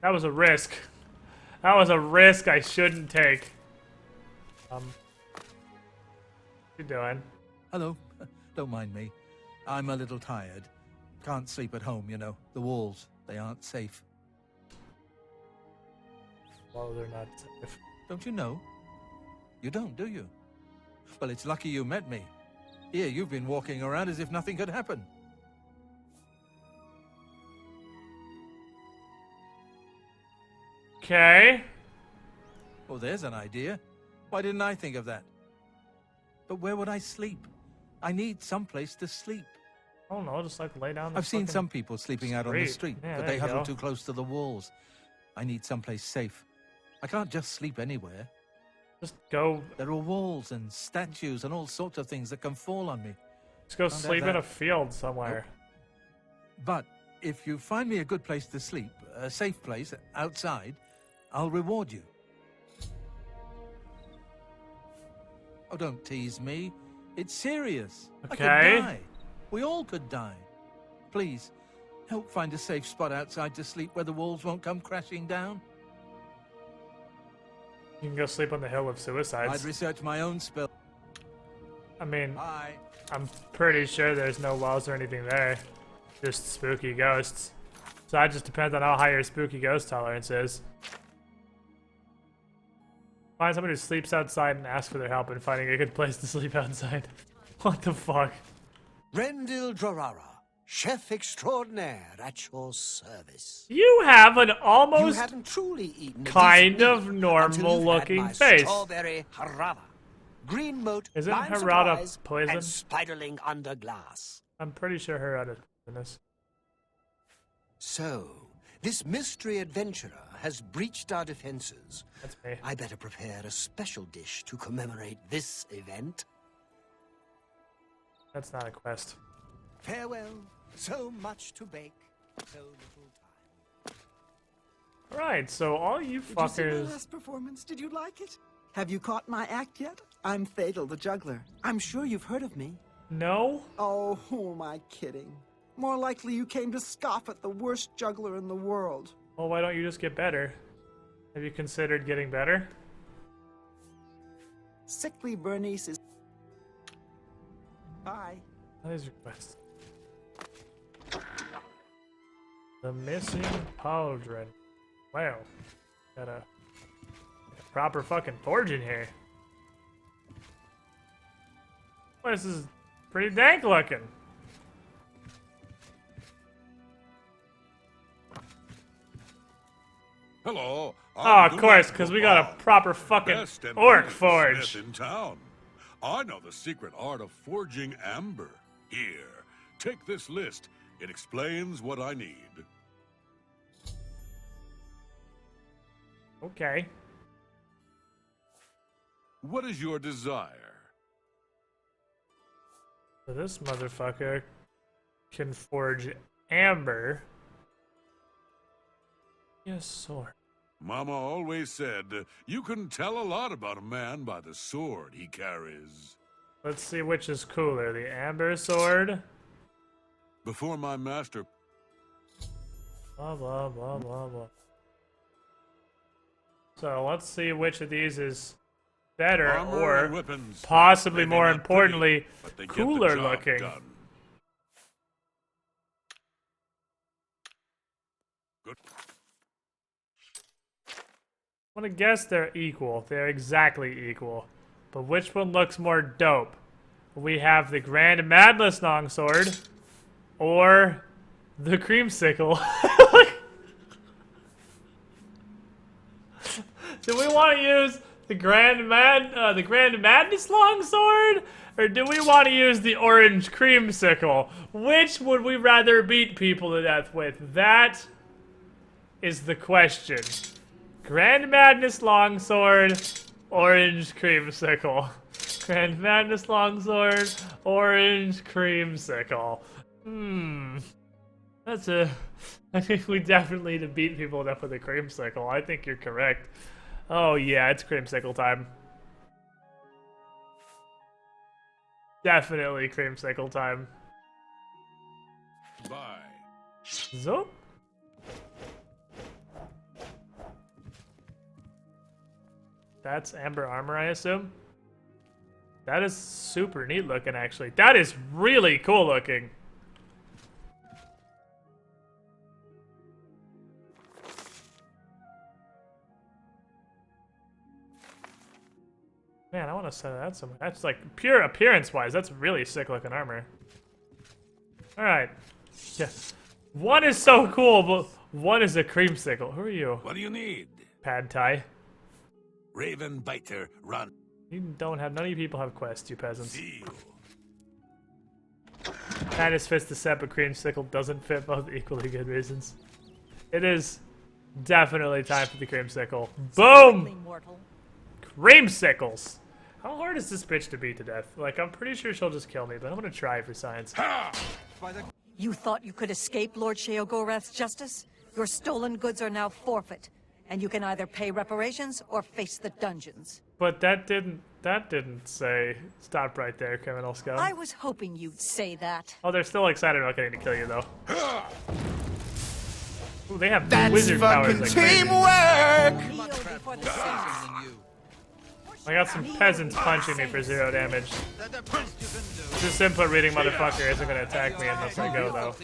That was a risk. That was a risk I shouldn't take. What you doing? Hello. Don't mind me. I'm a little tired. Can't sleep at home, you know. The walls, they aren't safe. Well, they're not safe. Don't you know? You don't, do you? Well, it's lucky you met me. Here, you've been walking around as if nothing could happen. Okay. Well, there's an idea. Why didn't I think of that? But where would I sleep? I need someplace to sleep. I don't know, just like lay down. I've seen some people sleeping out on the street, yeah, but they huddle too close to the walls. I need someplace safe. I can't just sleep anywhere. Just go. There are walls and statues and all sorts of things that can fall on me. Just go sleep in a field somewhere. Nope. But if you find me a good place to sleep, a safe place outside, I'll reward you. Oh, don't tease me. It's serious. Okay. I could die. We all could die. Please, help find a safe spot outside to sleep where the walls won't come crashing down. You can go sleep on the Hill of Suicides. I'd research my own spell. I mean, Bye. I'm pretty sure there's no walls or anything there. Just spooky ghosts. So that just depends on how high your spooky ghost tolerance is. Find somebody who sleeps outside and ask for their help in finding a good place to sleep outside. What the fuck? Rendil Drorara, chef extraordinaire at your service. You have an You almost hadn't truly eaten a kind decent of meal normal until you've had looking my face. Strawberry harada, green moat, Isn't lime harada surprise, poison? and spiderling under glass. I'm pretty sure Harada in this. So, this mystery adventurer has breached our defenses. That's me. I better prepare a special dish to commemorate this event. That's not a quest. Farewell. So much to bake, so little time. Alright, so all you Did you see my fuckers. last performance? Did you like it? Have you caught my act yet? I'm Fatal the Juggler. I'm sure you've heard of me. No? Oh, who am I kidding? More likely you came to scoff at the worst juggler in the world. Well, why don't you just get better? Have you considered getting better? Sickly Bernice is... Bye. That is your quest. The missing pauldron. Wow. Got a proper fucking forge in here. Well, this is pretty dank looking. Hello. Oh, of course, because we got a proper fucking orc forge. In town. I know the secret art of forging amber. Here, take this list. It explains what I need. Okay. What is your desire? So this motherfucker can forge amber. Yes, sword. Mama always said you can tell a lot about a man by the sword he carries. Let's see which is cooler, the amber sword. Before my master... Blah, blah, blah, blah, blah. So let's see which of these is better, Armor or and weapons, possibly they may more not importantly, pretty, but they get the cooler job looking. done. Good. I'm gonna guess they're equal. They're exactly equal. But which one looks more dope? We have the Grand Madness Longsword or the Creamsicle. Do we want to use the Grand Madness Longsword, or do we want to use the Orange Creamsicle? Which would we rather beat people to death with? That is the question. Grand Madness Longsword, Orange Creamsicle. Grand Madness Longsword, Orange Creamsicle. That's a... I think we definitely need to beat people to death with a Creamsicle. I think you're correct. Oh yeah, it's Creamsicle time. Definitely Creamsicle time. Bye. So, That's amber armor, I assume. That is super neat looking, actually. That is really cool looking. Man, I want to set that somewhere. That's like pure appearance-wise. That's really sick looking armor. All right. Yeah. One is so cool, but one is a creamsicle. Who are you? What do you need? Pad Thai. Raven Biter, run. You don't have, none of you people have quests, you peasants. See you. Madness fits the set, but creamsicle doesn't fit, both equally good reasons. It is definitely time for the creamsicle. Boom! Creamsicles! How hard is this bitch to beat to death? Like, I'm pretty sure she'll just kill me, but I'm gonna try for science. You thought you could escape Lord Sheogorath's justice? Your stolen goods are now forfeit, and you can either pay reparations or face the dungeons. But that didn't say, stop right there, criminal scum. I was hoping you'd say that. Oh, they're still excited about getting to kill you, though. Ooh, they have That's wizard powers like crazy. teamwork! I got some peasants punching me for 0 damage. This input reading motherfucker isn't gonna attack me unless I go, though.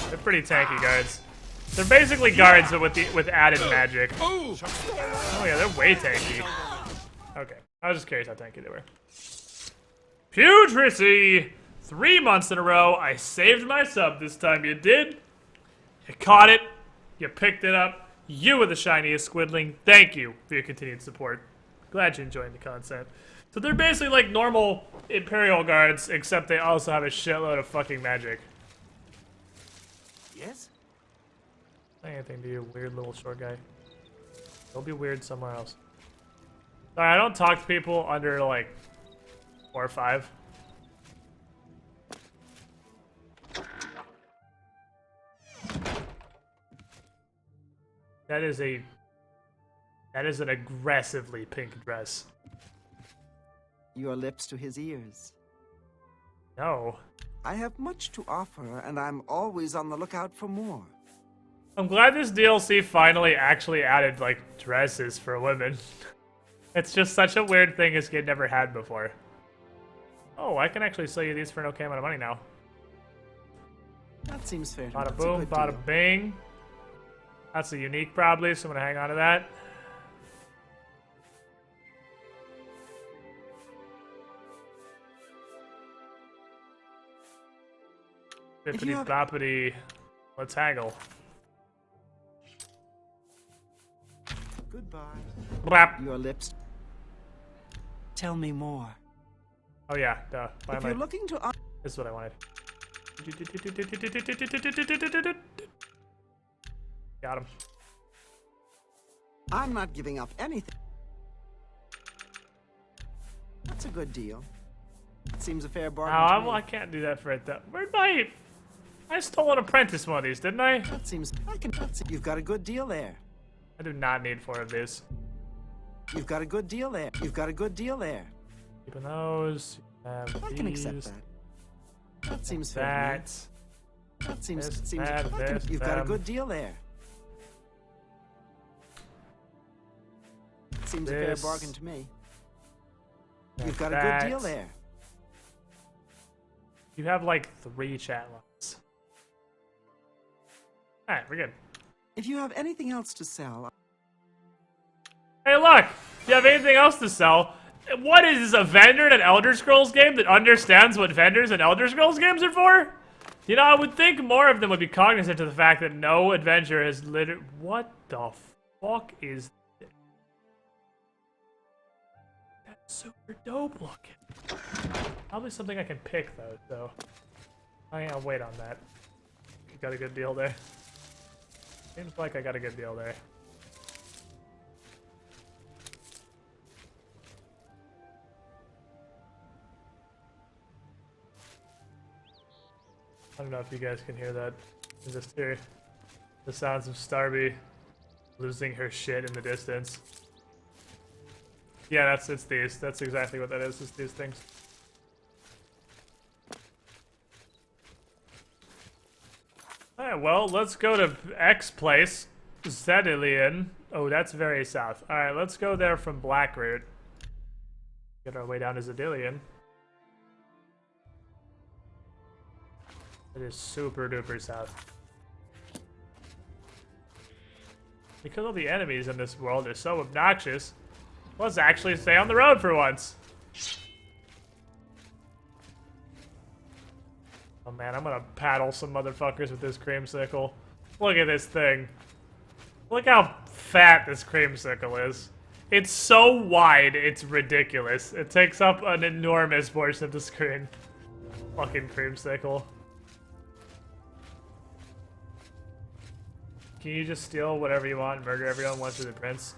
They're pretty tanky guards. They're basically guards, but with added magic. Oh yeah, they're way tanky. Okay, I was just curious how tanky they were. Putresy! 3 months in a row, I saved my sub this time. You did. You caught it. You picked it up. You were the shiniest squidling. Thank you for your continued support. Glad you're enjoying the content. So they're basically like normal Imperial guards, except they also have a shitload of fucking magic. Yes? Say anything to you, weird little short guy. Go be weird somewhere else. Sorry, I don't talk to people under like 4 or 5. That is an aggressively pink dress. Your lips to his ears. No. I have much to offer, and I'm always on the lookout for more. I'm glad this DLC finally actually added, like, dresses for women. It's just such a weird thing this kid never had before. Oh, I can actually sell you these for an okay amount of money now. That seems fair. Bada boom, bada bing. That's a unique probably, so I'm gonna hang on to that. Bippity boppity. Let's haggle. Goodbye. Blap. Your lips. Tell me more. Oh yeah, duh. If you're looking to... This is what I wanted. Got him. I'm not giving up anything. That's a good deal. Seems a fair bargain. Oh, I can't do that for it though. Where'd my... I stole an apprentice one of these, didn't I? That seems... You've got a good deal there. I do not need 4 of these. You've got a good deal there. You've got a good deal there. Keeping those. I can accept that. That seems fair. That seems... You've got a good deal there. Seems a fair bargain to me. You've got a good deal there. You have like 3 chat lines. Alright, we're good. If you have anything else to sell... Hey look! If you have anything else to sell, what is this, a vendor in an Elder Scrolls game that understands what vendors in Elder Scrolls games are for? You know, I would think more of them would be cognizant of the fact that no adventure has literally... What the fuck is this? That's super dope looking. Probably something I can pick though, so... I'll wait on that. You got a good deal there. Seems like I got a good deal there. I don't know if you guys can hear that. You just hear the sounds of Starby losing her shit in the distance. Yeah, it's these. That's exactly what that is. It's these things. Alright, well, let's go to X place. Zedilian. Oh, that's very south. Alright, let's go there from Blackroot. Get our way down to Zadillion. It is super duper south. Because all the enemies in this world are so obnoxious, let's actually stay on the road for once. Oh man, I'm gonna paddle some motherfuckers with this creamsicle. Look at this thing. Look how fat this creamsicle is. It's so wide, it's ridiculous. It takes up an enormous portion of the screen. Fucking creamsicle. Can you just steal whatever you want and murder everyone once you're the prince?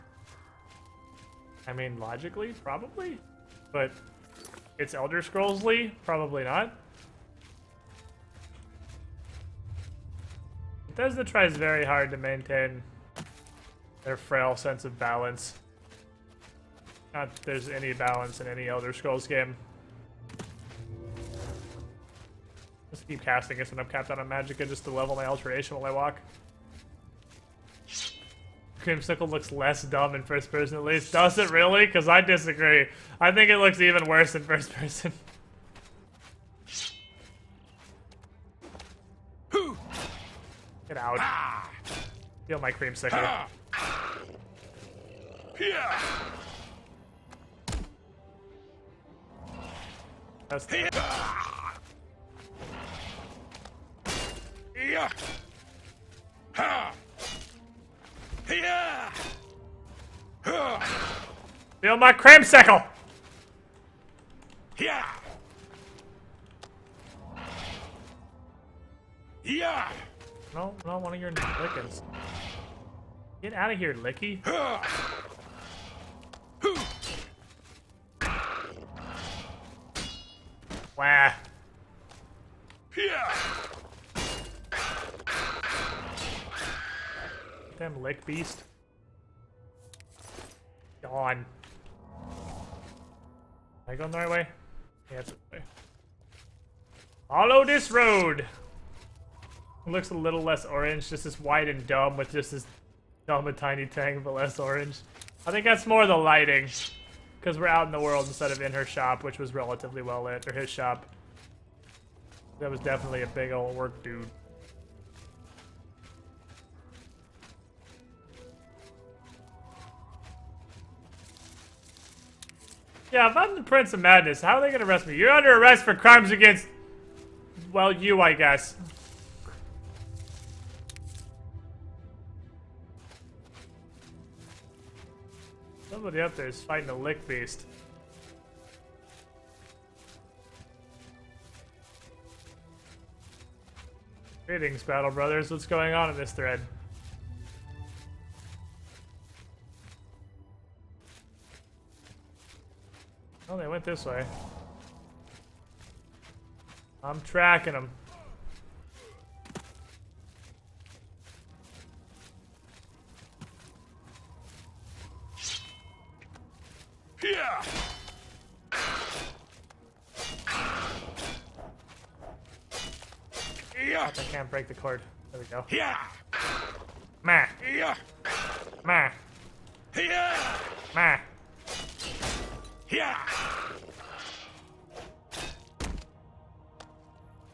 I mean, logically, probably. But it's Elder Scrolls-ly? Probably not. Bethesda tries very hard to maintain their frail sense of balance. Not that there's any balance in any Elder Scrolls game. Just keep casting this when I'm capped out on Magicka just to level my alteration while I walk. Creamsicle looks less dumb in first person at least. Does it really? Because I disagree. I think it looks even worse in first person. Get out. Feel my creamsicle. That's the Feel my creamsicle! Yeah. Yeah. No, not one of your lickins. Get out of here, Licky. Wah. Damn lick beast. Gone. Am I going the right way? Yeah, it's the way. Follow this road! It looks a little less orange, just as white and dumb with just this dumb and tiny tang, but less orange. I think that's more the lighting. Because we're out in the world instead of in her shop, which was relatively well lit, or his shop. That was definitely a big old work dude. Yeah, if I'm the Prince of Madness, how are they gonna arrest me? You're under arrest for crimes against... well, you, I guess. Somebody up there is fighting a lick beast. Greetings, Battle Brothers. What's going on in this thread? Oh, they went this way. I'm tracking them. Yeah. I can't break the cord. There we go. Yeah. Meh. Yeah. Meh. Yeah. Meh. Yeah.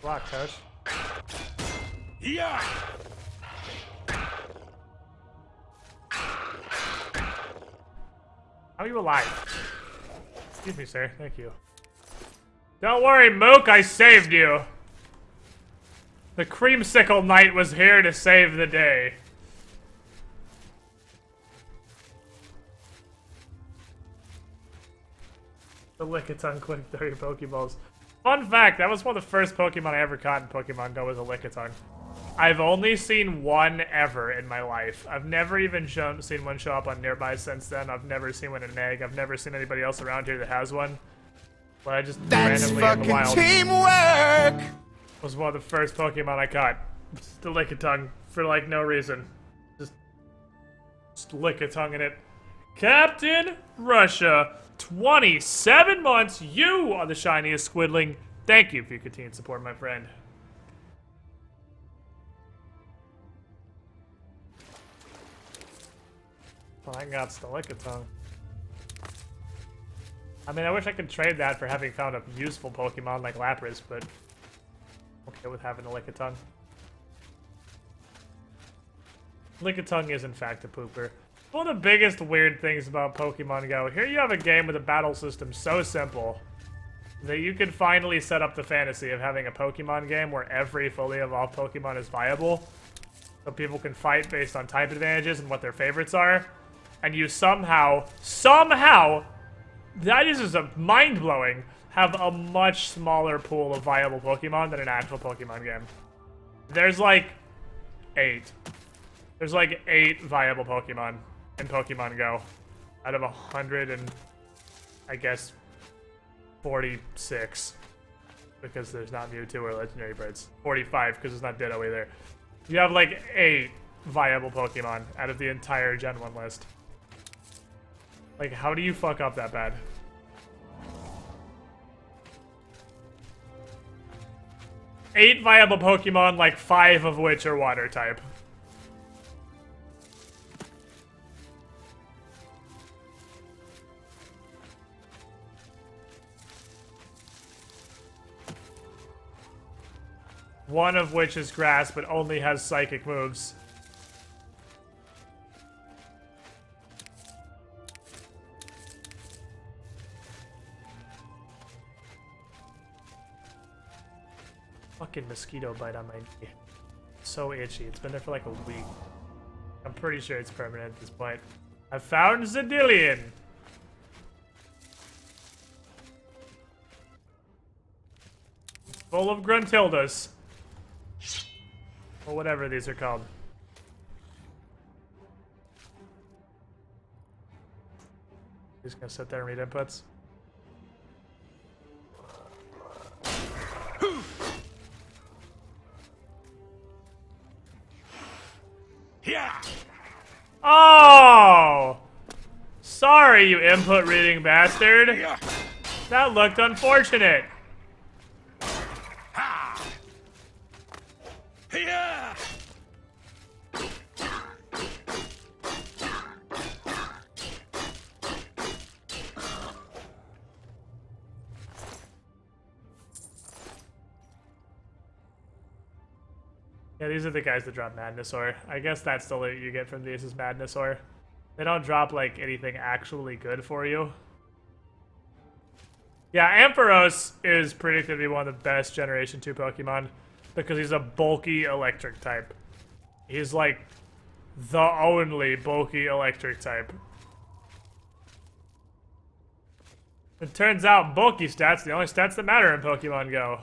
Block, coach. Yeah. How are you alive? Excuse me, sir. Thank you. Don't worry, Mook. I saved you. The Creamsicle Knight was here to save the day. The Lickitung quick 30 Pokeballs. Fun fact, that was one of the first Pokemon I ever caught in Pokemon Go was a Lickitung. I've only seen one ever in my life. I've never even seen one show up on Nearby since then. I've never seen one in an egg. I've never seen anybody else around here that has one. But I just randomly in the wild. Teamwork! Was one of the first Pokemon I caught. The Lickitung for like no reason. Just Lickitung in it. Captain Russia, 27 months. You are the shiniest Squidling. Thank you for your continued support, my friend. Oh, I got the Lickitung. I mean, I wish I could trade that for having found a useful Pokemon like Lapras, but I'm okay with having a Lickitung. Lickitung is, in fact, a pooper. One of the biggest weird things about Pokemon Go, here you have a game with a battle system so simple that you can finally set up the fantasy of having a Pokemon game where every fully evolved Pokemon is viable, so people can fight based on type advantages and what their favorites are, and you somehow, that is just mind-blowing, have a much smaller pool of viable Pokemon than an actual Pokemon game. There's like 8. There's like 8 viable Pokemon in Pokemon Go out of 100 and, I guess, 46. Because there's not Mewtwo or Legendary Birds. 45 because there's not Ditto either. You have like 8 viable Pokemon out of the entire Gen 1 list. Like, how do you fuck up that bad? Eight viable Pokemon, like 5 of which are water type. One of which is grass, but only has psychic moves. Fucking mosquito bite on my knee. So itchy. It's been there for like a week. I'm pretty sure it's permanent at this point. I found Zadillion! It's full of Gruntildas. Or whatever these are called. He's gonna sit there and read inputs. Yeah. Oh! Sorry, you input reading bastard. That looked unfortunate. Yeah. Yeah, these are the guys that drop Madnessaur. I guess that's the loot you get from these is Madnessaur. They don't drop, like, anything actually good for you. Yeah, Ampharos is predicted to be one of the best Generation 2 Pokemon because he's a bulky electric type. He's, like, the only bulky electric type. It turns out bulky stats, the only stats that matter in Pokemon Go.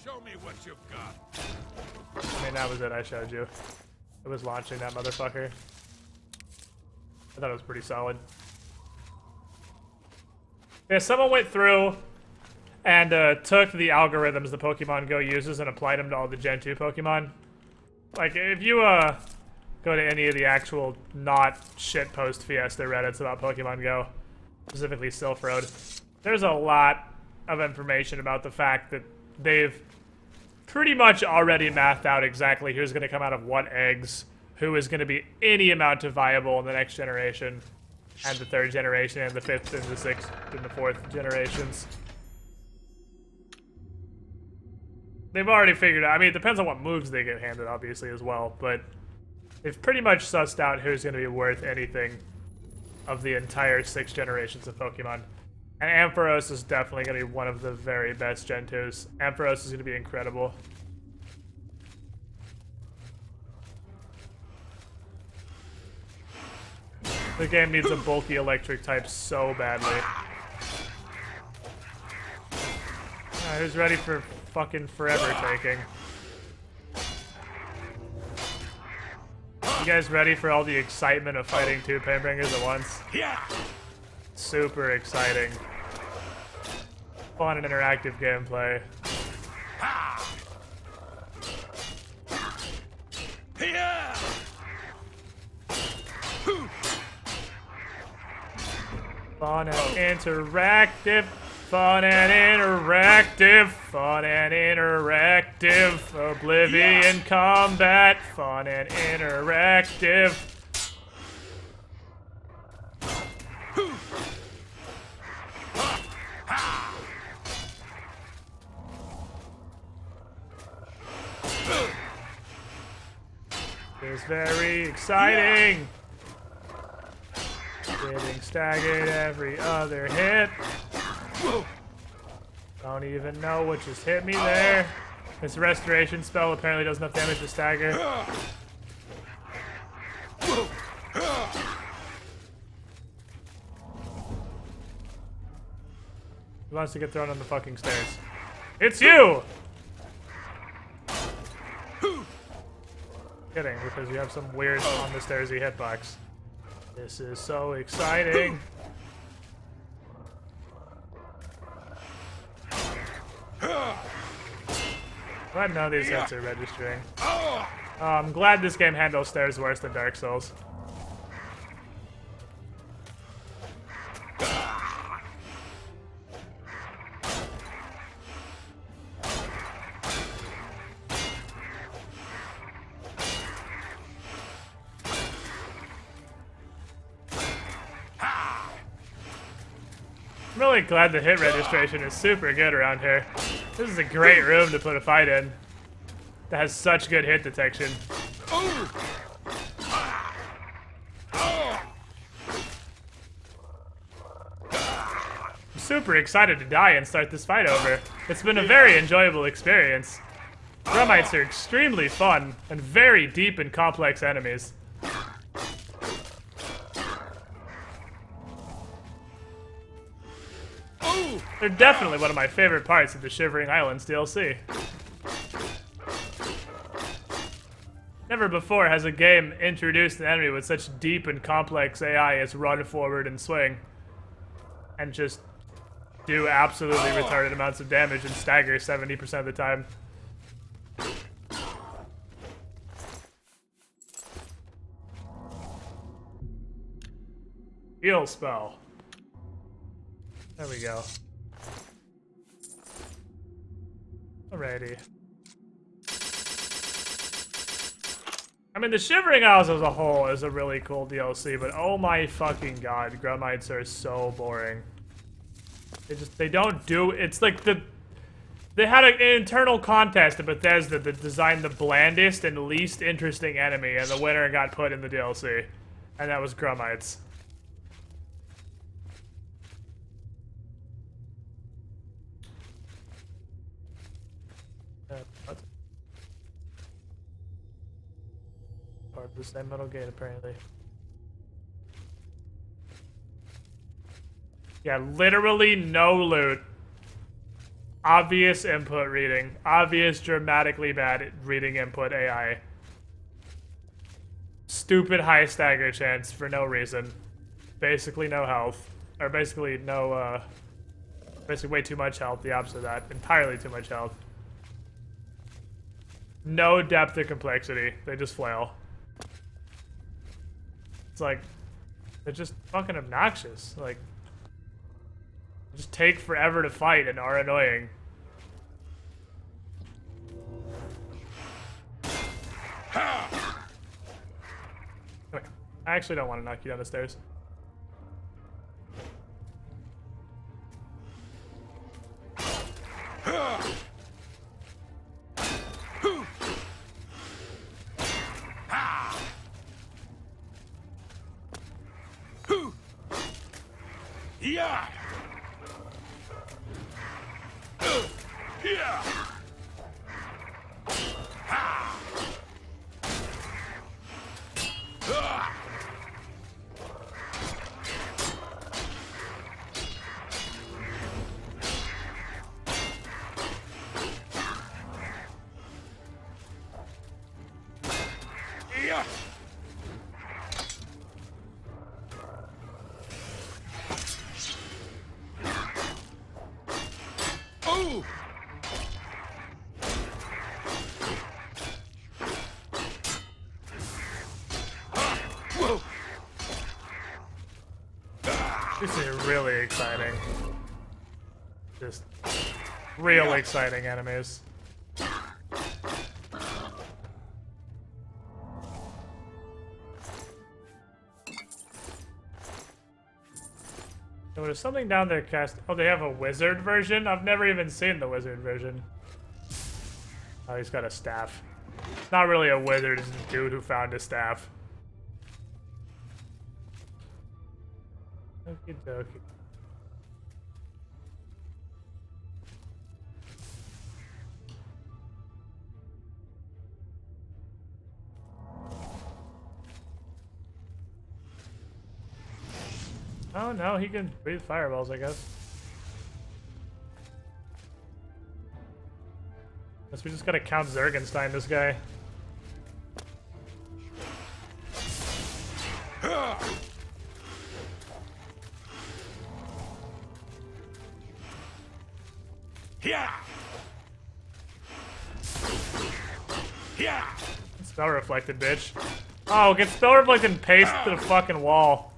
Show me what you've got. I mean, that was it I showed you. It was launching that motherfucker. I thought it was pretty solid. Yeah, someone went through and took the algorithms the Pokemon Go uses and applied them to all the Gen 2 Pokemon. Like, if you go to any of the actual not shitpost Fiesta Reddits about Pokemon Go, specifically Sylph Road, there's a lot of information about the fact that they've pretty much already mathed out exactly who's going to come out of what eggs, who is going to be any amount of viable in the next generation, and the 3rd generation, and the 5th, and the 6th, and the 4th generations. They've already figured out, I mean, it depends on what moves they get handed, obviously, as well, but they've pretty much sussed out who's going to be worth anything of the entire 6 generations of Pokemon. And Ampharos is definitely going to be one of the very best Gen 2s. Ampharos is going to be incredible. The game needs a bulky electric type so badly. Who's ready for fucking forever taking? You guys ready for all the excitement of fighting 2 Painbringers at once? Yeah. Super exciting. Fun and interactive gameplay. Yeah. Fun and interactive Fun and interactive, Oblivion combat, fun and interactive. It's very exciting. Getting staggered every other hit. Don't even know what just hit me there. This restoration spell apparently does enough damage to stagger. He wants to get thrown on the fucking stairs. It's you! Kidding, because you have some weird on the stairsy hitbox. This is so exciting. Glad none of these hits are registering. I'm glad this game handles stairs worse than Dark Souls. I'm really glad the hit registration is super good around here. This is a great room to put a fight in. That has such good hit detection. I'm super excited to die and start this fight over. It's been a very enjoyable experience. Grummites are extremely fun and very deep and complex enemies. They're definitely one of my favorite parts of the Shivering Islands DLC. Never before has a game introduced an enemy with such deep and complex AI as run forward and swing. And just do absolutely retarded amounts of damage and stagger 70% of the time. Heal spell. There we go. Alrighty. I mean, the Shivering Isles as a whole is a really cool DLC, but oh my fucking god, Grummites are so boring. They don't do, it's like they had an internal contest at Bethesda that designed the blandest and least interesting enemy, and the winner got put in the DLC. And that was Grummites. Part of the same metal gate, apparently. Yeah, literally no loot. Obvious input reading. Obvious dramatically bad reading input AI. Stupid high stagger chance for no reason. Basically no health. Or basically no, basically way too much health, the opposite of that. Entirely too much health. No depth or complexity. They just flail. It's like, they're just fucking obnoxious. Like, just take forever to fight and are annoying. Okay. I actually don't want to knock you down the stairs. Yeah. Yeah. This is really exciting. Just real exciting enemies. There was something down there cast. Oh, they have a wizard version? I've never even seen the wizard version. Oh, he's got a staff. It's not really a wizard, it's a dude who found a staff. Okie dokie. Oh no, he can breathe fireballs, I guess. Guess we just gotta Count Zergenstein this guy. Yeah. Yeah. Spell reflected, bitch. Oh, get spell reflected and paste to the fucking wall.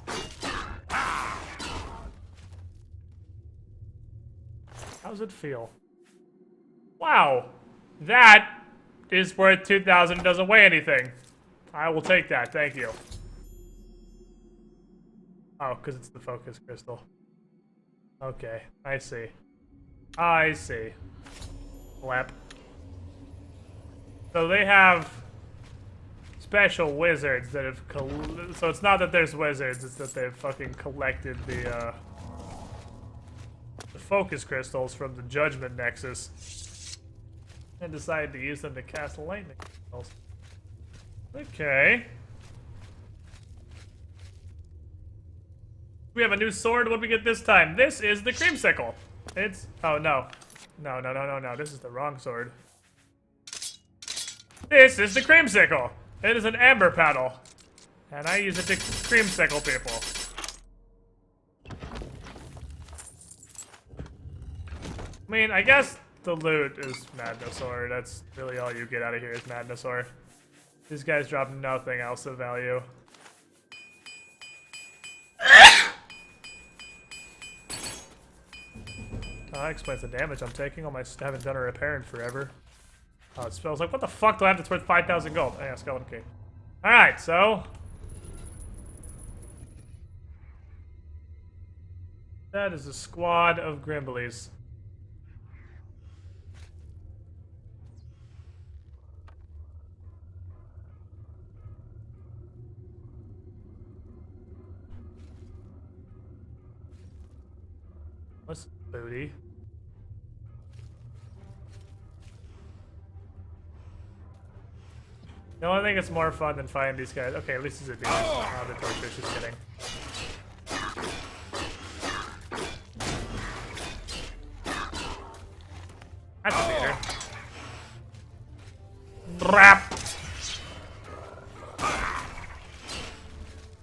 How's it feel? Wow. That is worth 2,000. Doesn't weigh anything. I will take that. Thank you. Oh, because it's the focus crystal. Okay. I see. I see. Flap. So they have special wizards that have so it's not that there's wizards, it's that they've fucking collected the focus crystals from the Judgment Nexus and decided to use them to cast lightning spells. Okay. We have a new sword. What do we get this time? This is the creamsicle. It's... Oh, no. No. This is the wrong sword. This is the creamsicle. It is an amber paddle. And I use it to creamsicle people. I mean, I guess the loot is Madnosaur. That's really all you get out of here is Madnosaur. These guys drop nothing else of value. Oh, that explains the damage I'm taking. I haven't done a repair in forever. Oh, it spells like, what the fuck do I have that's worth 5,000 gold? Oh, yeah, skeleton key. Alright, so... that is a squad of Grimblies. What's booty? No, I think it's more fun than fighting these guys. Okay, at least it's a dude. Oh, the torch is kidding. That's a beater. Rap!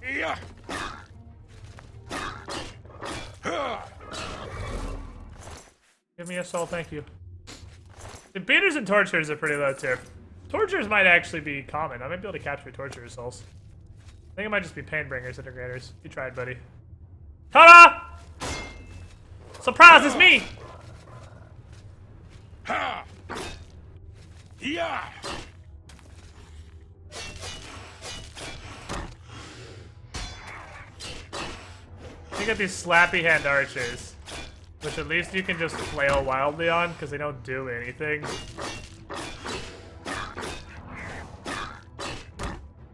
Yeah. Give me a soul, thank you. The beaters and torturers are pretty low tier. Torturers might actually be common. I might be able to capture torturer souls. I think it might just be painbringers, integrators. You tried, buddy. Ta-da! Surprise, it's me! Ha! Yeah. You got these slappy hand archers, which at least you can just flail wildly on because they don't do anything.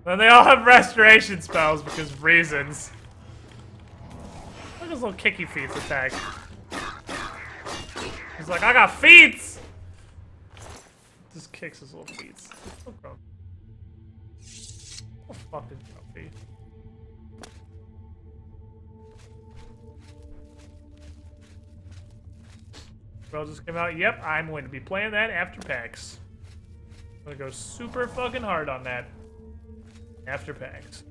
Then they all have restoration spells because reasons. Look at his little kicky feet attack. He's like, I got feet! Just kicks his little feet. So gross. Oh, fucking grumpy. Bro just came out. Yep, I'm going to be playing that after PAX. I'm gonna go super fucking hard on that. After PAX.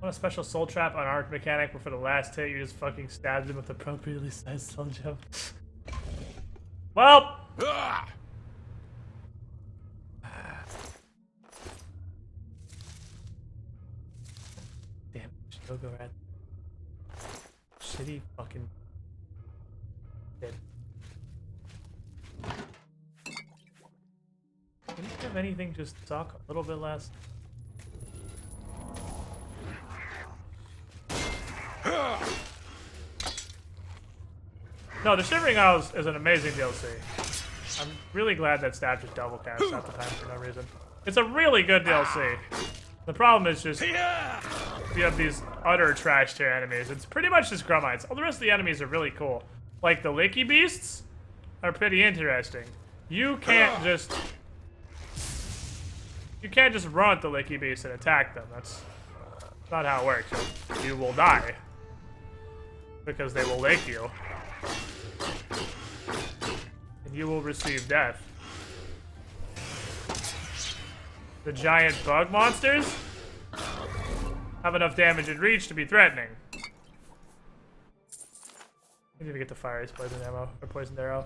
Want a special soul trap unarmed mechanic where for the last hit you just fucking stabbed him with appropriately sized soul gem? Well! Go rat. Shitty fucking dead. Can you have anything just suck a little bit less? No, the Shivering Isles is an amazing DLC. I'm really glad that staff just double cast at the time for no reason. It's a really good DLC. The problem is just you have these utter trash tier enemies. It's pretty much just Grummites. All the rest of the enemies are really cool. Like the Licky Beasts are pretty interesting. You can't just run at the Licky Beasts and attack them. That's not how it works. You will die because they will lick you. And you will receive death. The giant bug monsters have enough damage and reach to be threatening. I need to get the fire's poison ammo or poisoned arrow.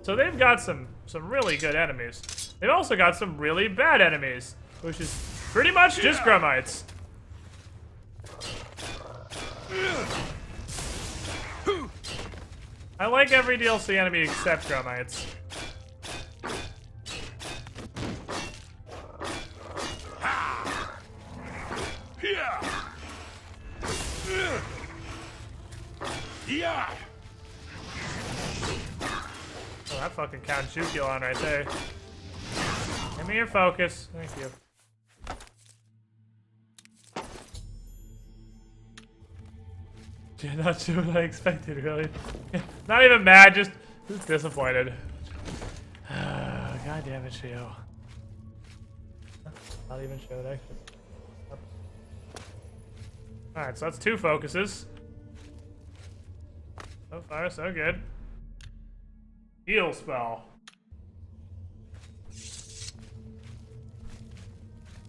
So they've got some really good enemies. They've also got some really bad enemies, which is pretty much just Grummites. I like every DLC enemy except Grummites. Oh, that fucking Count Chukil on right there. Give me your focus. Thank you. Yeah, not sure what I expected, really. Not even mad, just disappointed. God damn it, Shio. Not even showed, actually. Alright, so that's 2 focuses. So far, so good. Heal spell.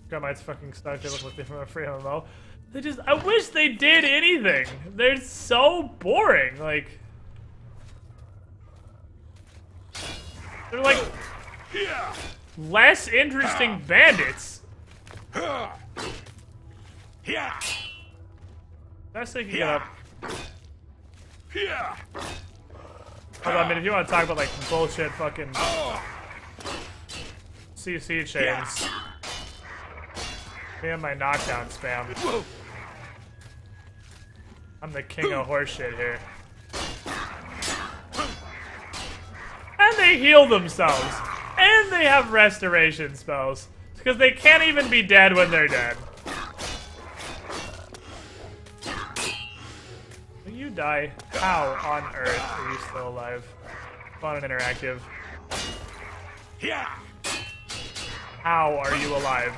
Grummites fucking stuck. They look like they're from a free MMO. They just, I wish they did anything. They're so boring. Like, they're like less interesting bandits. Best they can get up. Although, I mean, if you want to talk about like bullshit fucking CC chains, me and my knockdown spam. I'm the king of horseshit here. And they heal themselves. And they have restoration spells. Because they can't even be dead when they're dead. Will you die? How on earth are you still alive? Fun and interactive. How are you alive?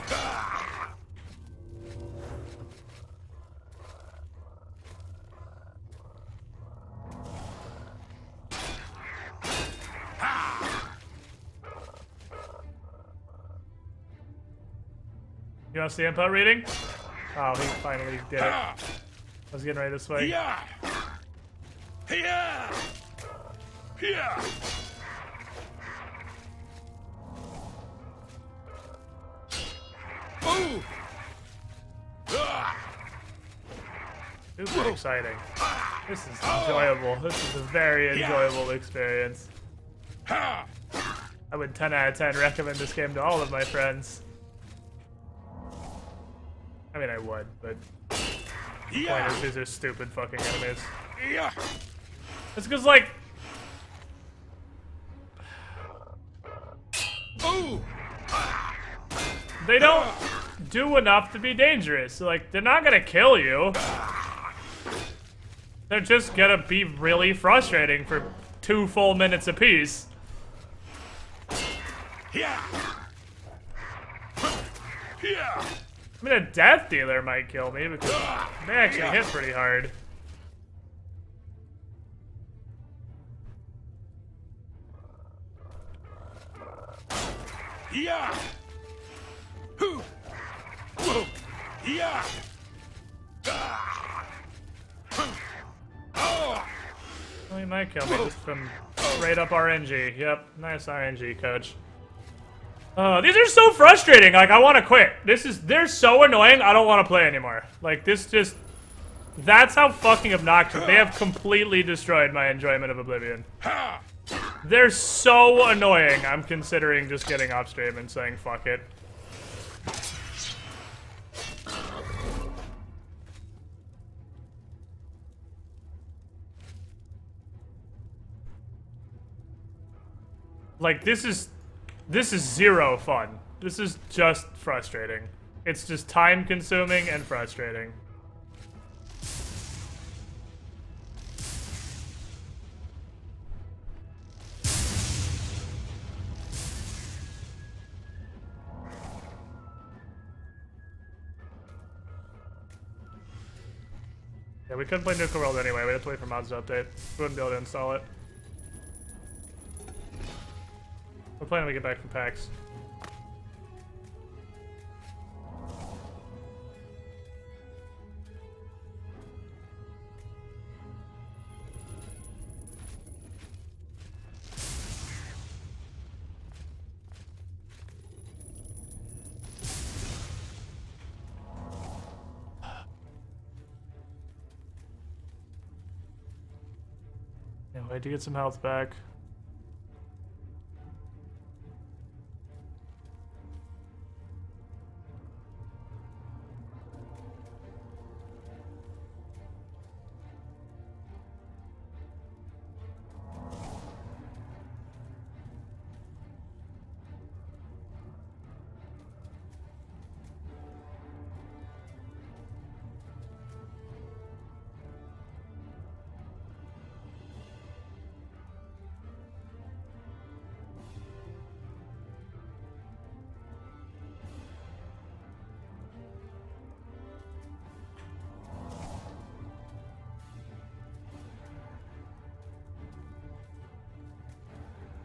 You want to see input reading? Oh, he finally did it. I was getting ready to swing. Super exciting. This is enjoyable. This is a very enjoyable experience. I would 10 out of 10 recommend this game to all of my friends. I mean, I would, but the point is, these are stupid fucking enemies. It's because, like, they don't do enough to be dangerous. Like, they're not gonna kill you. They're just gonna be really frustrating for 2 full minutes apiece. I mean, a Death Dealer might kill me because they actually hit pretty hard. Well, he might kill me just from straight up RNG. Yep, nice RNG, coach. These are so frustrating. Like, I want to quit. They're so annoying. I don't want to play anymore. Like, this just That's how fucking obnoxious. They have completely destroyed my enjoyment of Oblivion. They're so annoying. I'm considering just getting off stream and saying fuck it. Like, this is zero fun. This is just frustrating. It's just time consuming and frustrating. Yeah, we couldn't play Nuka World anyway. We'd have to wait for mods to update. We wouldn't be able to install it. We're planning to get back from PAX. Yeah, wait to get some health back.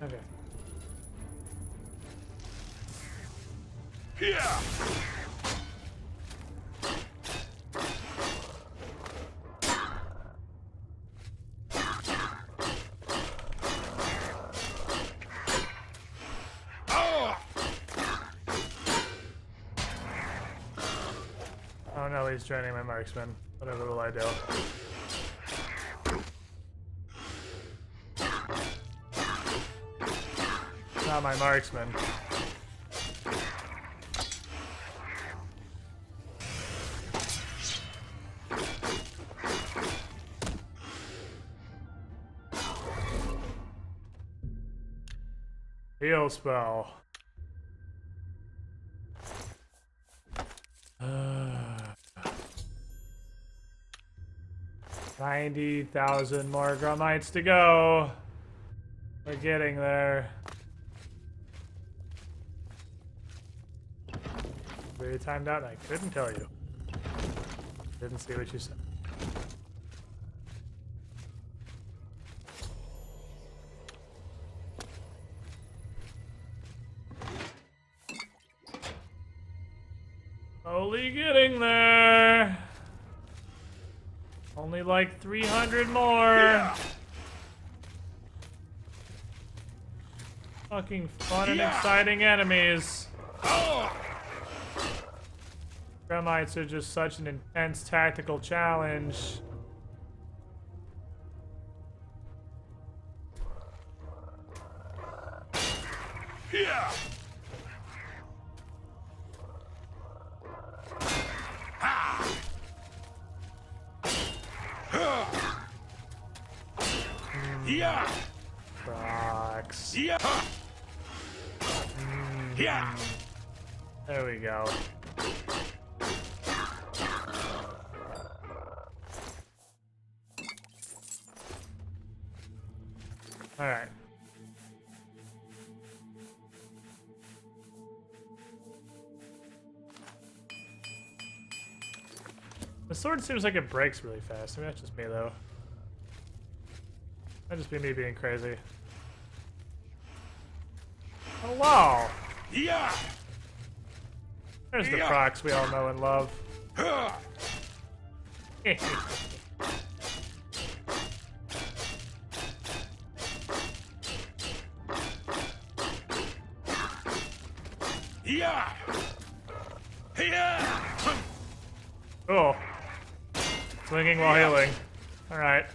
Okay. Yeah. Oh no, he's joining my marksman. Whatever will I do? Not my marksman. Heal spell. 90,000 more Grumites to go. We're getting there. Very timed out. I couldn't tell you. Didn't see what you said. Slowly getting there. Only like 300 more. Yeah. Fucking fun and exciting enemies. Grumites are just such an intense tactical challenge. Yeah. Yeah. Rocks. Yeah. Yeah. There we go. All right. The sword seems like it breaks really fast. Maybe that's just me, though. Might just be me being crazy. Hello! Yeah! There's the procs we all know and love. Yeah! Yeah! Oh. Swinging while healing. Alright.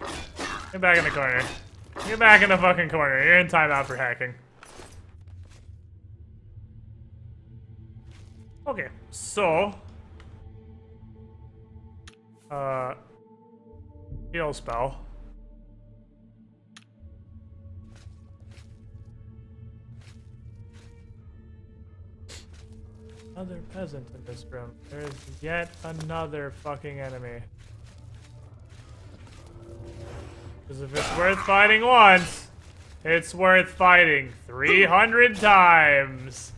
Get back in the corner. Get back in the fucking corner. You're in timeout for hacking. Okay, so... heal spell. Another peasant in this room. There's yet another fucking enemy. Because if it's worth fighting once, it's worth fighting 300 times.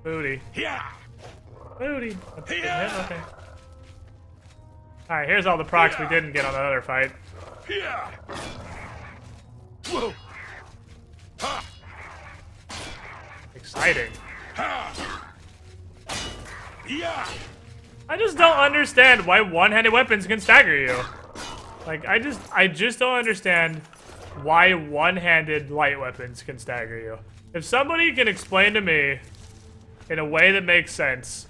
Booty. Booty. Okay. Alright, here's all the procs we didn't get on the other fight. Exciting. I just don't understand why one-handed weapons can stagger you. Like, I just don't understand why one-handed light weapons can stagger you. If somebody can explain to me in a way that makes sense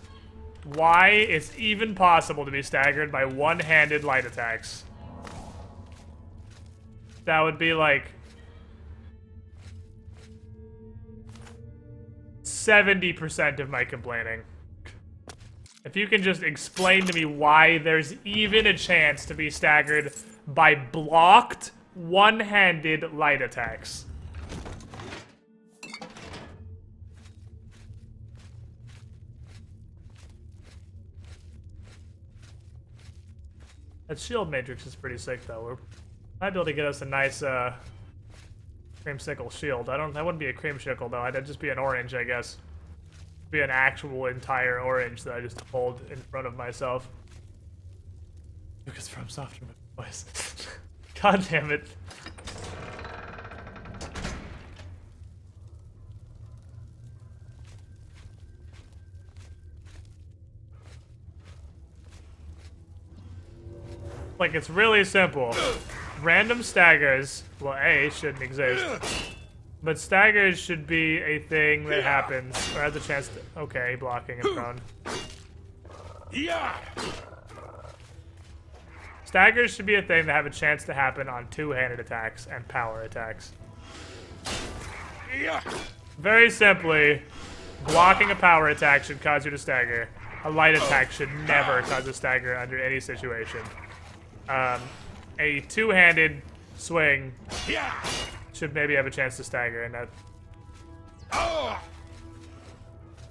why it's even possible to be staggered by one-handed light attacks, that would be like 70% of my complaining. If you can just explain to me why there's even a chance to be staggered by blocked one-handed light attacks. That shield matrix is pretty sick though. We might be able to get us a nice creamsicle shield. That wouldn't be a creamsicle though. That'd just be an orange, I guess. Be an actual entire orange that I just hold in front of myself. Lucas from Softer voice. God damn it. Like, it's really simple. Random staggers, well, A, shouldn't exist. But staggers should be a thing that happens, or has a chance to... Okay, blocking and prone. Staggers should be a thing that have a chance to happen on two-handed attacks and power attacks. Very simply, blocking a power attack should cause you to stagger. A light attack should never cause a stagger under any situation. A two-handed swing should maybe have a chance to stagger, and that...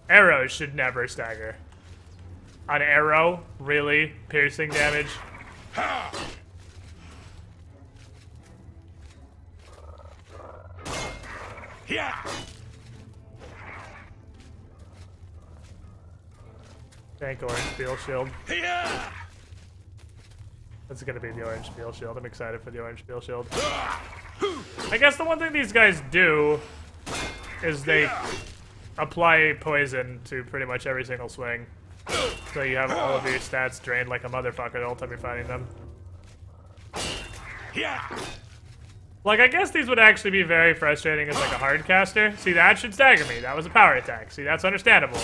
Arrows should never stagger. An arrow? Really? Piercing damage? Tank orange steel shield. That's gonna be the orange steel shield. I'm excited for the orange steel shield. I guess the one thing these guys do is they apply poison to pretty much every single swing. So you have all of your stats drained like a motherfucker the whole time you're fighting them. Like, I guess these would actually be very frustrating as like a hard caster. See, that should stagger me. That was a power attack. See, that's understandable.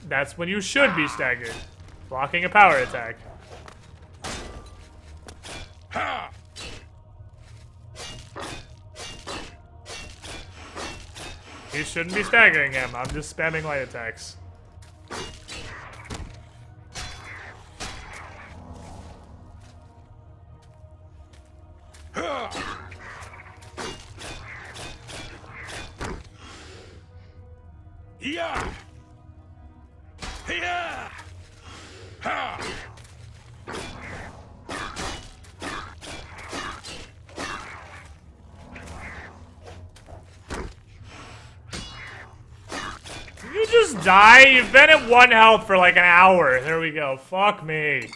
That's when you should be staggered. Blocking a power attack. You shouldn't be staggering him. I'm just spamming light attacks. You just die? You've been at 1 health for like an hour. There we go. Fuck me.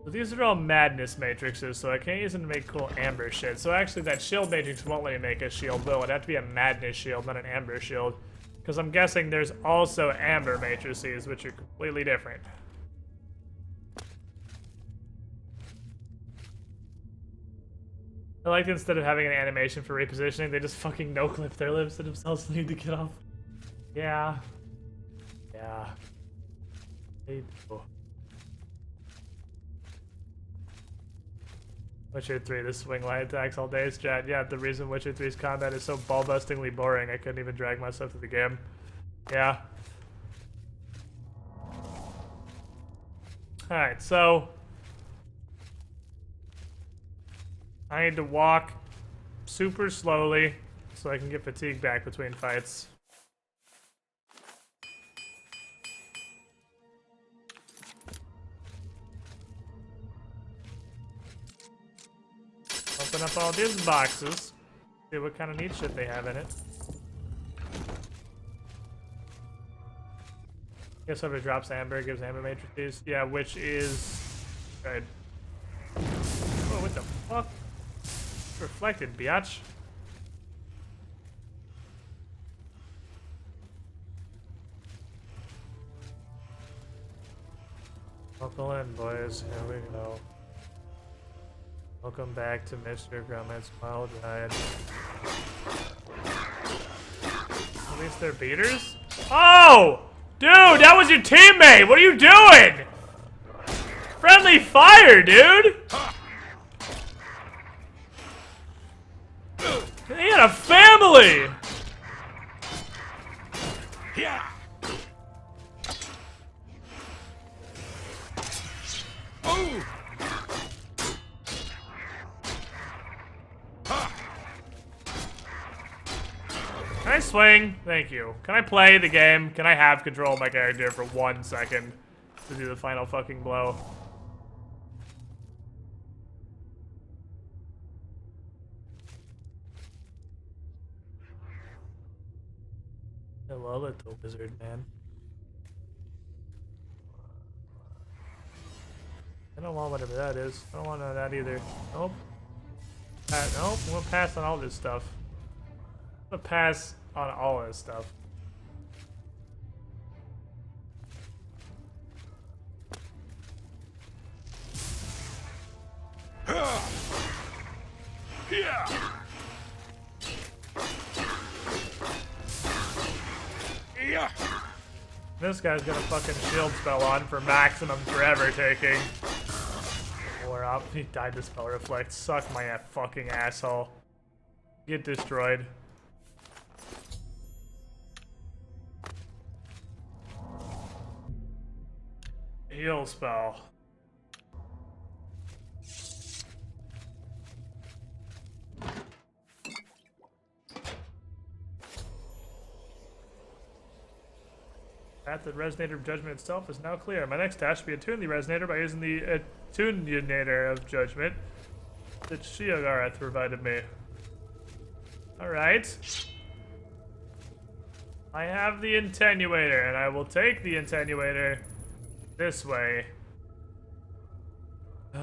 So these are all madness matrices, so I can't use them to make cool amber shit. So actually that shield matrix won't let me make a shield, will. It'd have to be a madness shield, not an amber shield. Because I'm guessing there's also amber matrices, which are completely different. I like instead of having an animation for repositioning, they just fucking no-clip their lips and themselves need to get off. Yeah. Yeah. They do. Witcher 3, the swing line attacks all day, chat. Yeah, the reason Witcher 3's combat is so ball-bustingly boring, I couldn't even drag myself to the game. Yeah. Alright, so... I need to walk super slowly so I can get fatigue back between fights. Open up all these boxes. See what kind of neat shit they have in it. Guess whoever drops Amber gives Amber matrices. Yeah, which is... Right. Oh, what the fuck? Reflected, biatch. Buckle in, boys. Here we go. Welcome back to Mr. Grummet's Wild Ride. At least they're beaters? Oh! Dude, that was your teammate! What are you doing? Friendly fire, dude! He had a family! Yeah. Oh! Can I swing? Thank you. Can I play the game? Can I have control of my character for 1 second to do the final fucking blow? Hello, little wizard man. I don't want whatever that is. I don't want none of that either. Nope. Nope, I'm gonna pass on all this stuff. I'm gonna pass on all this stuff. Yeah. Yeah. This guy's got a fucking shield spell on for maximum forever taking. Or up. He died to spell reflect. Suck my fucking asshole. Get destroyed. Heal spell. Path of Resonator of Judgment itself is now clear. My next task should be attune the Resonator by using the Attunator of Judgment that Sheogorath provided me. Alright. I have the Attenuator, and I will take the Attenuator this way. There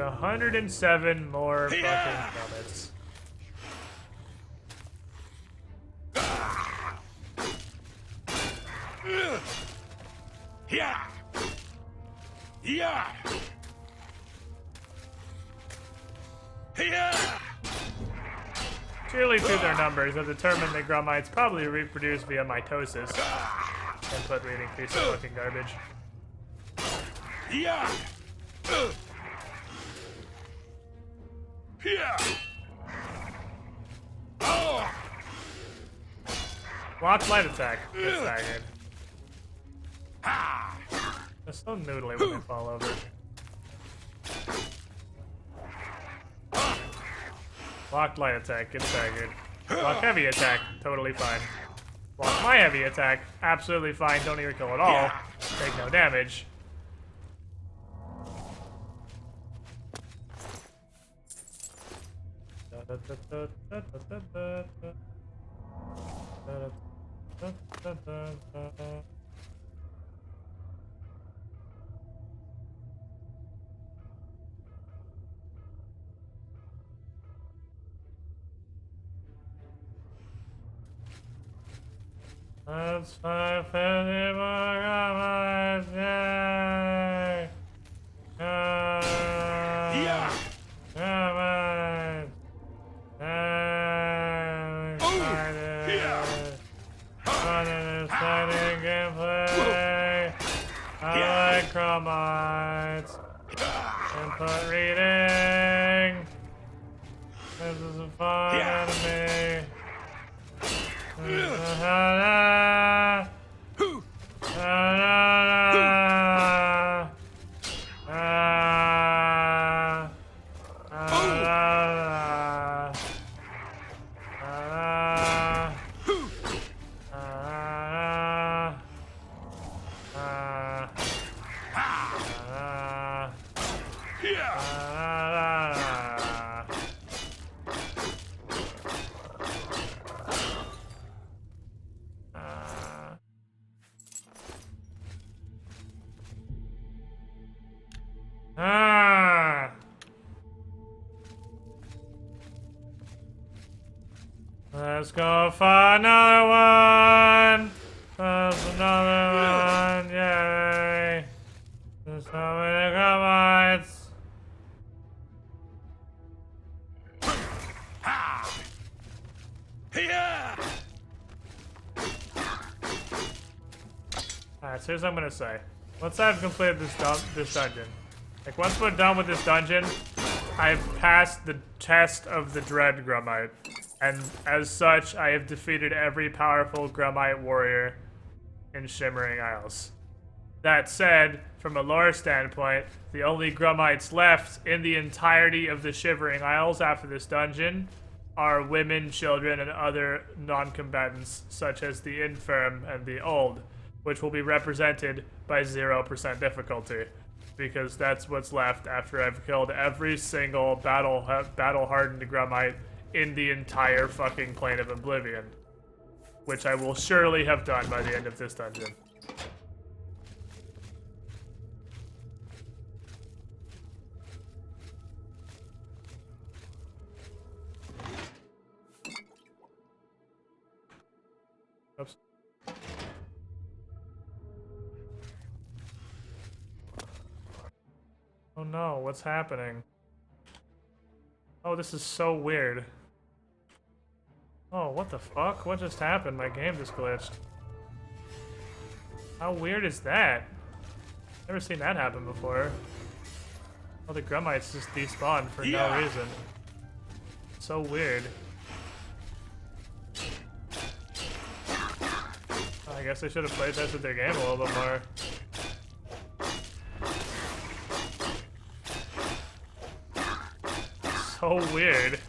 are 107 more fucking helmets. Yeah. Yeah. Yeah. Clearly through their numbers have determined that Grummites probably reproduce via mitosis. Input reading piece of fucking garbage. Yeah. Yeah. Oh. Block light attack. Get staggered. They're so noodly when they fall over. Block light attack. Get staggered. Block heavy attack. Totally fine. Block my heavy attack. Absolutely fine. Don't even kill at all. Take no damage. That's 550 more. Grumites. Input reading. This is a fun enemy. Let's go for another one. There's another one. Yay. There's so many Grumites. Alright, so here's what I'm gonna say. Once I've completed this dungeon, like once we're done with this dungeon, I've passed the test of the Dread Grumite. And as such, I have defeated every powerful Grumite warrior in Shimmering Isles. That said, from a lore standpoint, the only Grumites left in the entirety of the Shivering Isles after this dungeon are women, children, and other non-combatants, such as the infirm and the old, which will be represented by 0% difficulty, because that's what's left after I've killed every single battle-hardened Grumite in the entire fucking plane of Oblivion, which I will surely have done by the end of this dungeon. Oops. Oh no, what's happening? Oh, this is so weird. Oh, what the fuck? What just happened? My game just glitched. How weird is that? Never seen that happen before. Oh, the Grumites just despawned for no reason. So weird. Oh, I guess I should have played tested their game a little bit more. So weird.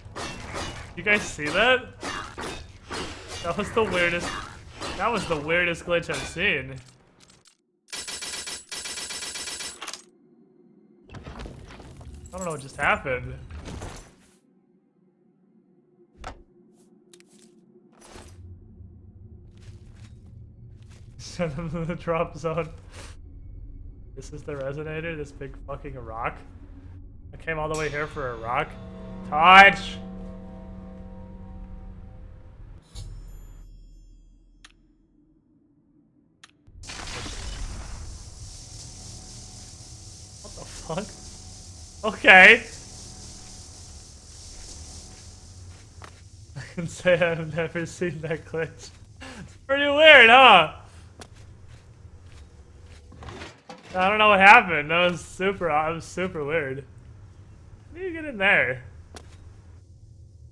You guys see that? That was the weirdest. That was the weirdest glitch I've seen. I don't know what just happened. Send them to the drop zone. This is the resonator, this big fucking rock. I came all the way here for a rock. Touch! What the fuck? Okay. I can say I've never seen that glitch. It's pretty weird, huh? I don't know what happened. That was super weird. How do you get in there?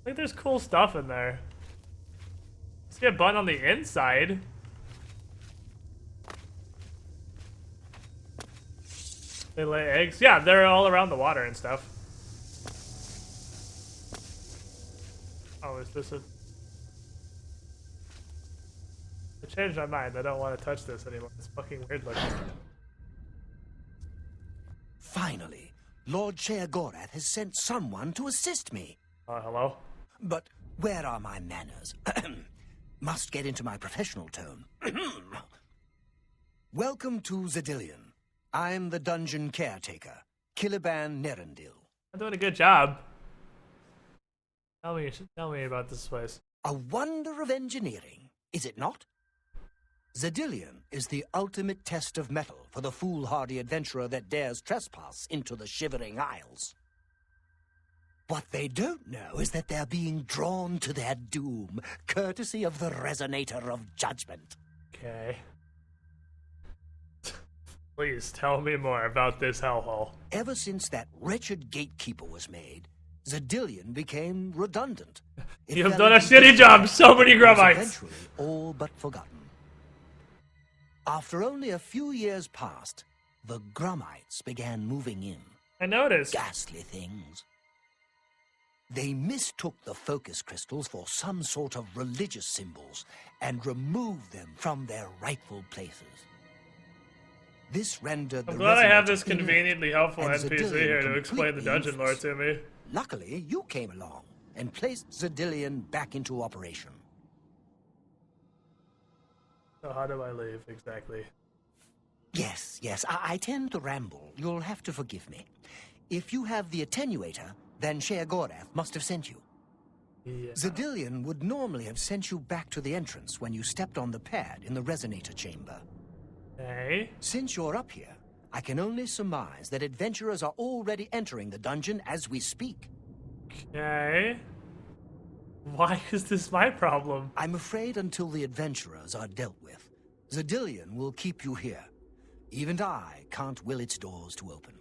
Like, there's cool stuff in there. Let's get a button on the inside. They lay eggs? Yeah, they're all around the water and stuff. Oh, is this a... I changed my mind. I don't want to touch this anymore. It's fucking weird looking. Finally, Lord Sheogorath has sent someone to assist me. Hello? But where are my manners? Must get into my professional tone. Welcome to Zedillion. I'm the dungeon caretaker, Caliban Nerendil. I'm doing a good job. Tell me about this place. A wonder of engineering, is it not? Zedillion is the ultimate test of mettle for the foolhardy adventurer that dares trespass into the Shivering Isles. What they don't know is that they're being drawn to their doom, courtesy of the Resonator of Judgment. Okay. Please tell me more about this hellhole. Ever since that wretched gatekeeper was made, Zadillion became redundant. You've done a shitty job, so many Grummites! Eventually all but forgotten. After only a few years passed, the Grummites began moving in. I noticed. Ghastly things. They mistook the focus crystals for some sort of religious symbols and removed them from their rightful places. This rendered I'm the glad I have resident this conveniently helpful and NPC Zadillion here to explain the completely dungeon lore useless. to me. Luckily, you came along and placed Zadillion back into operation. So how do I leave, exactly? Yes, I tend to ramble. You'll have to forgive me. If you have the attenuator, then Sheogorath must have sent you. Yeah. Zadillion would normally have sent you back to the entrance when you stepped on the pad in the resonator chamber. Okay. Since you're up here, I can only surmise that adventurers are already entering the dungeon as we speak. Okay. Why is this my problem? I'm afraid until the adventurers are dealt with, Zadillion will keep you here. Even I can't will its doors to open.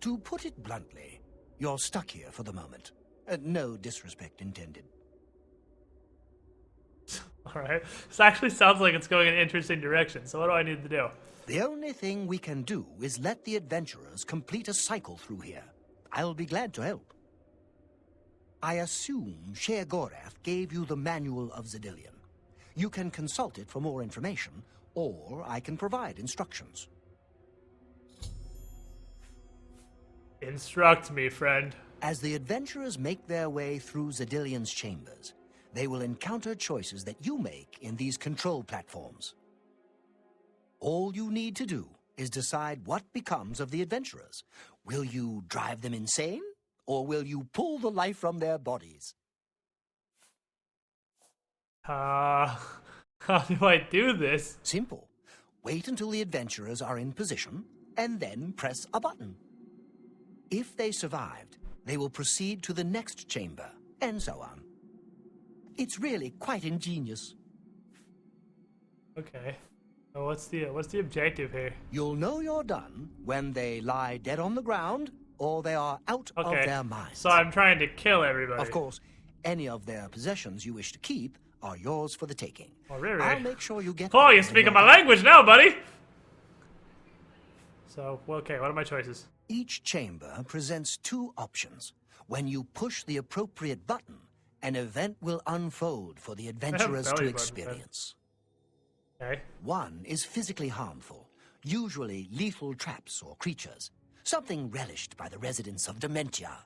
To put it bluntly, you're stuck here for the moment. No disrespect intended. Alright. This actually sounds like it's going in an interesting direction, so what do I need to do? The only thing we can do is let the adventurers complete a cycle through here. I'll be glad to help. I assume Sheogorath gave you the Manual of Zadillion. You can consult it for more information, or I can provide instructions. Instruct me, friend. As the adventurers make their way through Zadillion's chambers, they will encounter choices that you make in these control platforms. All you need to do is decide what becomes of the adventurers. Will you drive them insane, or will you pull the life from their bodies? How do I do this? Simple. Wait until the adventurers are in position, and then press a button. If they survived, they will proceed to the next chamber, and so on. It's really quite ingenious. Okay. Oh, what's the objective here? You'll know you're done when they lie dead on the ground, or they are out of their minds. So I'm trying to kill everybody. Of course, any of their possessions you wish to keep are yours for the taking. Oh, really? I'll make sure you get... Oh, you're speaking my language now, buddy! So, okay, what are my choices? Each chamber presents two options. When you push the appropriate button, an event will unfold for the adventurers to experience. Okay. One is physically harmful, usually lethal traps or creatures, something relished by the residents of Dementia.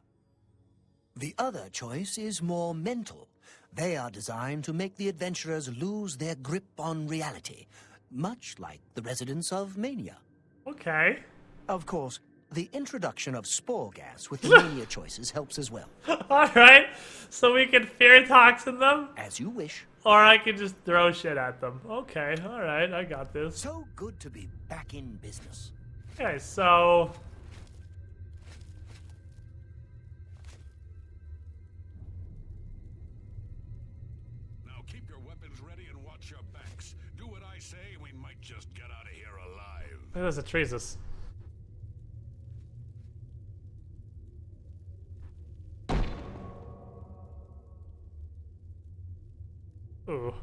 The other choice is more mental. They are designed to make the adventurers lose their grip on reality, much like the residents of Mania. Okay. Of course, the introduction of spore gas with the Mania choices helps as well. Alright, so we can fear toxin them? As you wish. Or I can just throw shit at them. Okay, alright, I got this. So good to be back in business. Okay, so... Now keep your weapons ready and watch your backs. Do what I say and we might just get out of here alive. There's a Treesus. Ooh.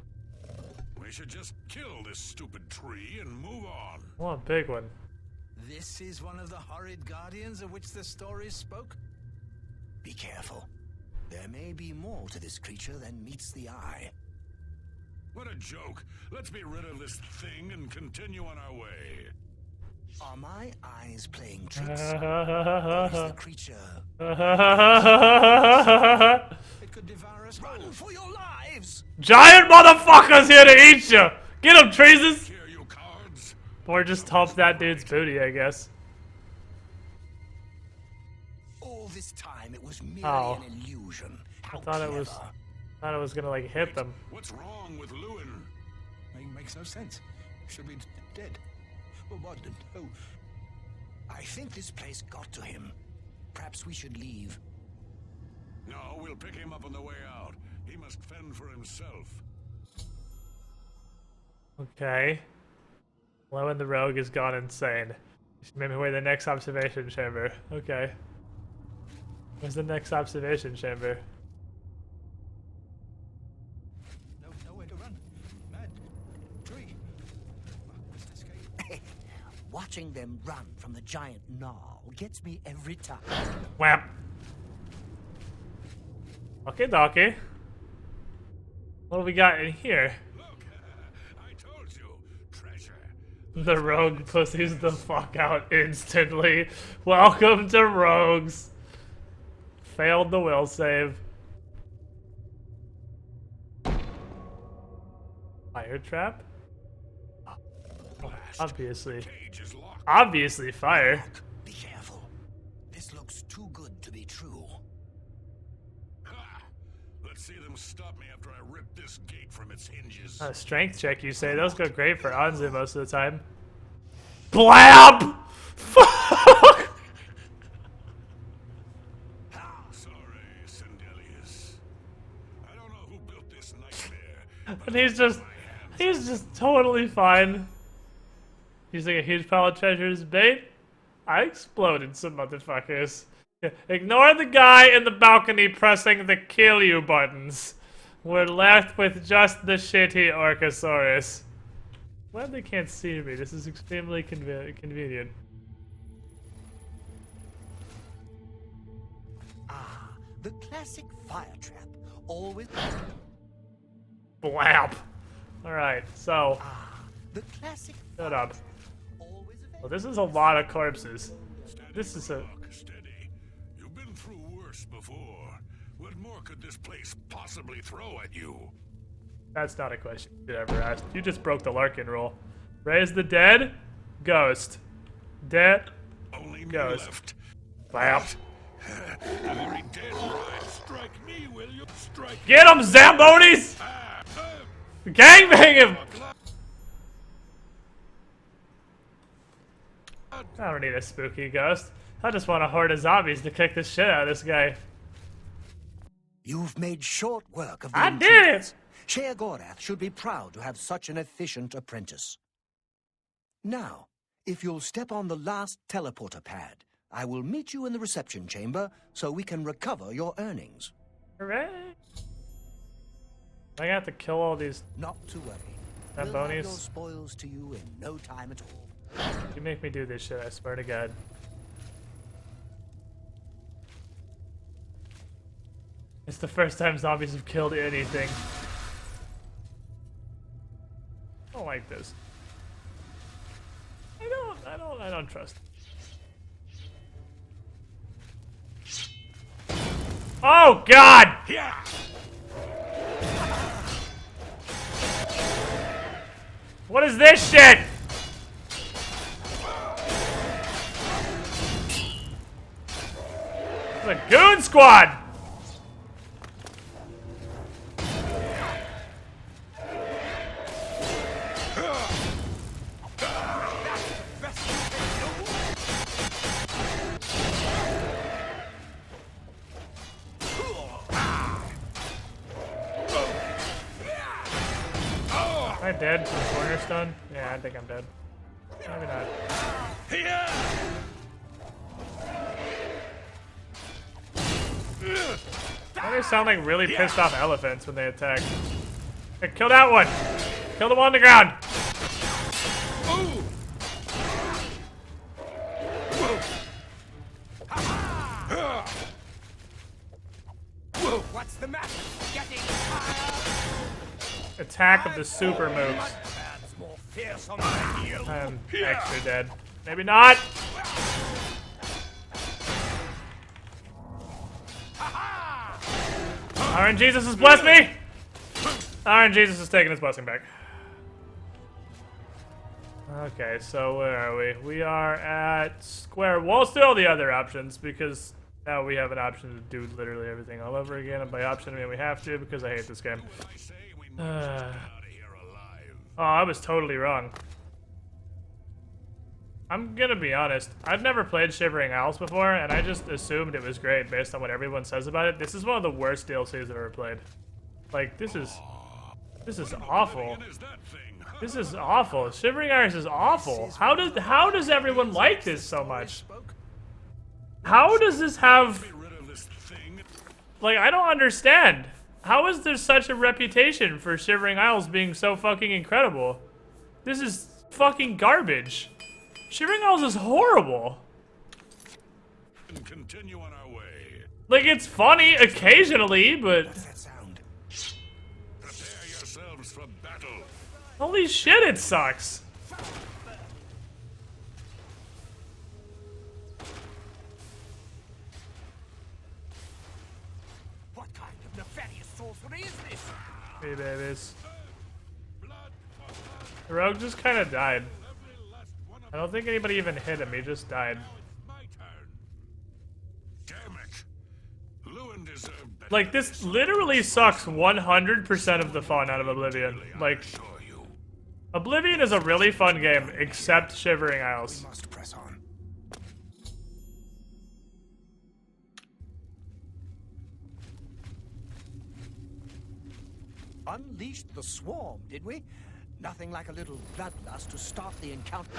We should just kill this stupid tree and move on. Oh, a big one. This is one of the horrid guardians of which the stories spoke? Be careful. There may be more to this creature than meets the eye. What a joke. Let's be rid of this thing and continue on our way. Are my eyes playing tricks? Or is the creature... It could devour us. Run for your lives! Giant motherfuckers here to eat you! Get him, Treesus! Here, you cowards. Or just hump that dude's booty, I guess. All this time it was merely Oh. an illusion. How I thought it was gonna like hit them. What's wrong with Lewin? Makes no sense. Should be dead. Well, what? Oh. I think this place got to him. Perhaps we should leave. No, we'll pick him up on the way out. He must fend for himself. Okay. Low and the rogue has gone insane. Maybe we're the next observation chamber. Okay. Where's the next observation chamber? Nowhere to run. Mad. Tree. Watching them run from the giant gnarl gets me every time. Wham! Okay, dokie. What do we got in here? Look, I told you, treasure. The rogue pussies the fuck out instantly. Welcome to rogues. Failed the will save. Fire trap? Obviously. Obviously fire. Be careful. This looks too good to be true. Ha! Let's see them stop me after I rip this gate from its hinges. A strength check, you say? Those go great for Anzu most of the time. Blab! Fuck! Sorry, Sindelius. I don't know who built this nightmare. And he's just totally fine. Using a huge pile of treasure as bait? I exploded some motherfuckers. Ignore the guy in the balcony pressing the kill you buttons. We're left with just the shitty Orcosaurus. Glad they can't see me. This is extremely convenient. Ah, the classic fire trap. Always. Blap. Alright, so. The classic. Shut up. Well, this is a lot of corpses. This is a. Steady. You've been through worse before. What more could this place possibly throw at you? That's not a question you ever asked. You just broke the Larkin rule. Raise the dead. Ghost. Dead. Only Ghost. left. Blap. The very dead right. Strike me, will you? Strike. Get him, Zambonis! Gangbang him! I don't need a spooky ghost. I just want a horde of zombies to kick the shit out of this guy. You've made short work of the I did it! Sheogorath should be proud to have such an efficient apprentice. Now, if you'll step on the last teleporter pad, I will meet you in the reception chamber so we can recover your earnings. Hooray! I have to kill all these. Not to worry. Zambonis. We'll have your spoils to you in no time at all. You make me do this shit, I swear to God. It's the first time zombies have killed anything. I don't like this. I don't trust. Oh God! Yeah. What is this shit? The Goon Squad! Am I dead from cornerstone? Yeah, I think I'm dead. Maybe not. They sound like really pissed off elephants when they attack. Hey, kill that one! Kill the one on the ground! What's the matter? Getting tired? Attack of the super moves. Man's more fearsome than you. I'm extra dead. Maybe not! Iron Jesus has blessed me! Iron Jesus is taking his blessing back. Okay, so where are we? We are at square. We'll still the other options because now we have an option to do literally everything all over again. And by option, I mean we have to because I hate this game. Oh, I was totally wrong. I'm gonna be honest. I've never played Shivering Isles before, and I just assumed it was great based on what everyone says about it. This is one of the worst DLCs I've ever played. Like, this is This is awful. This is awful. Shivering Iris is awful. How does everyone like this so much? How does this have... Like, I don't understand. How is there such a reputation for Shivering Isles being so fucking incredible? This is fucking garbage. Shivering Isles is horrible. Continue on our way. Like, it's funny occasionally, but... Prepare yourselves for battle. Holy shit, it sucks. What kind of nefarious sorcery is this? Hey, babies. The rogue just kind of died. I don't think anybody even hit him, he just died. Like, this literally sucks 100% of the fun out of Oblivion. Like, Oblivion is a really fun game, except Shivering Isles. Must press on. Unleashed the swarm, did we? Nothing like a little bloodlust to start the encounter.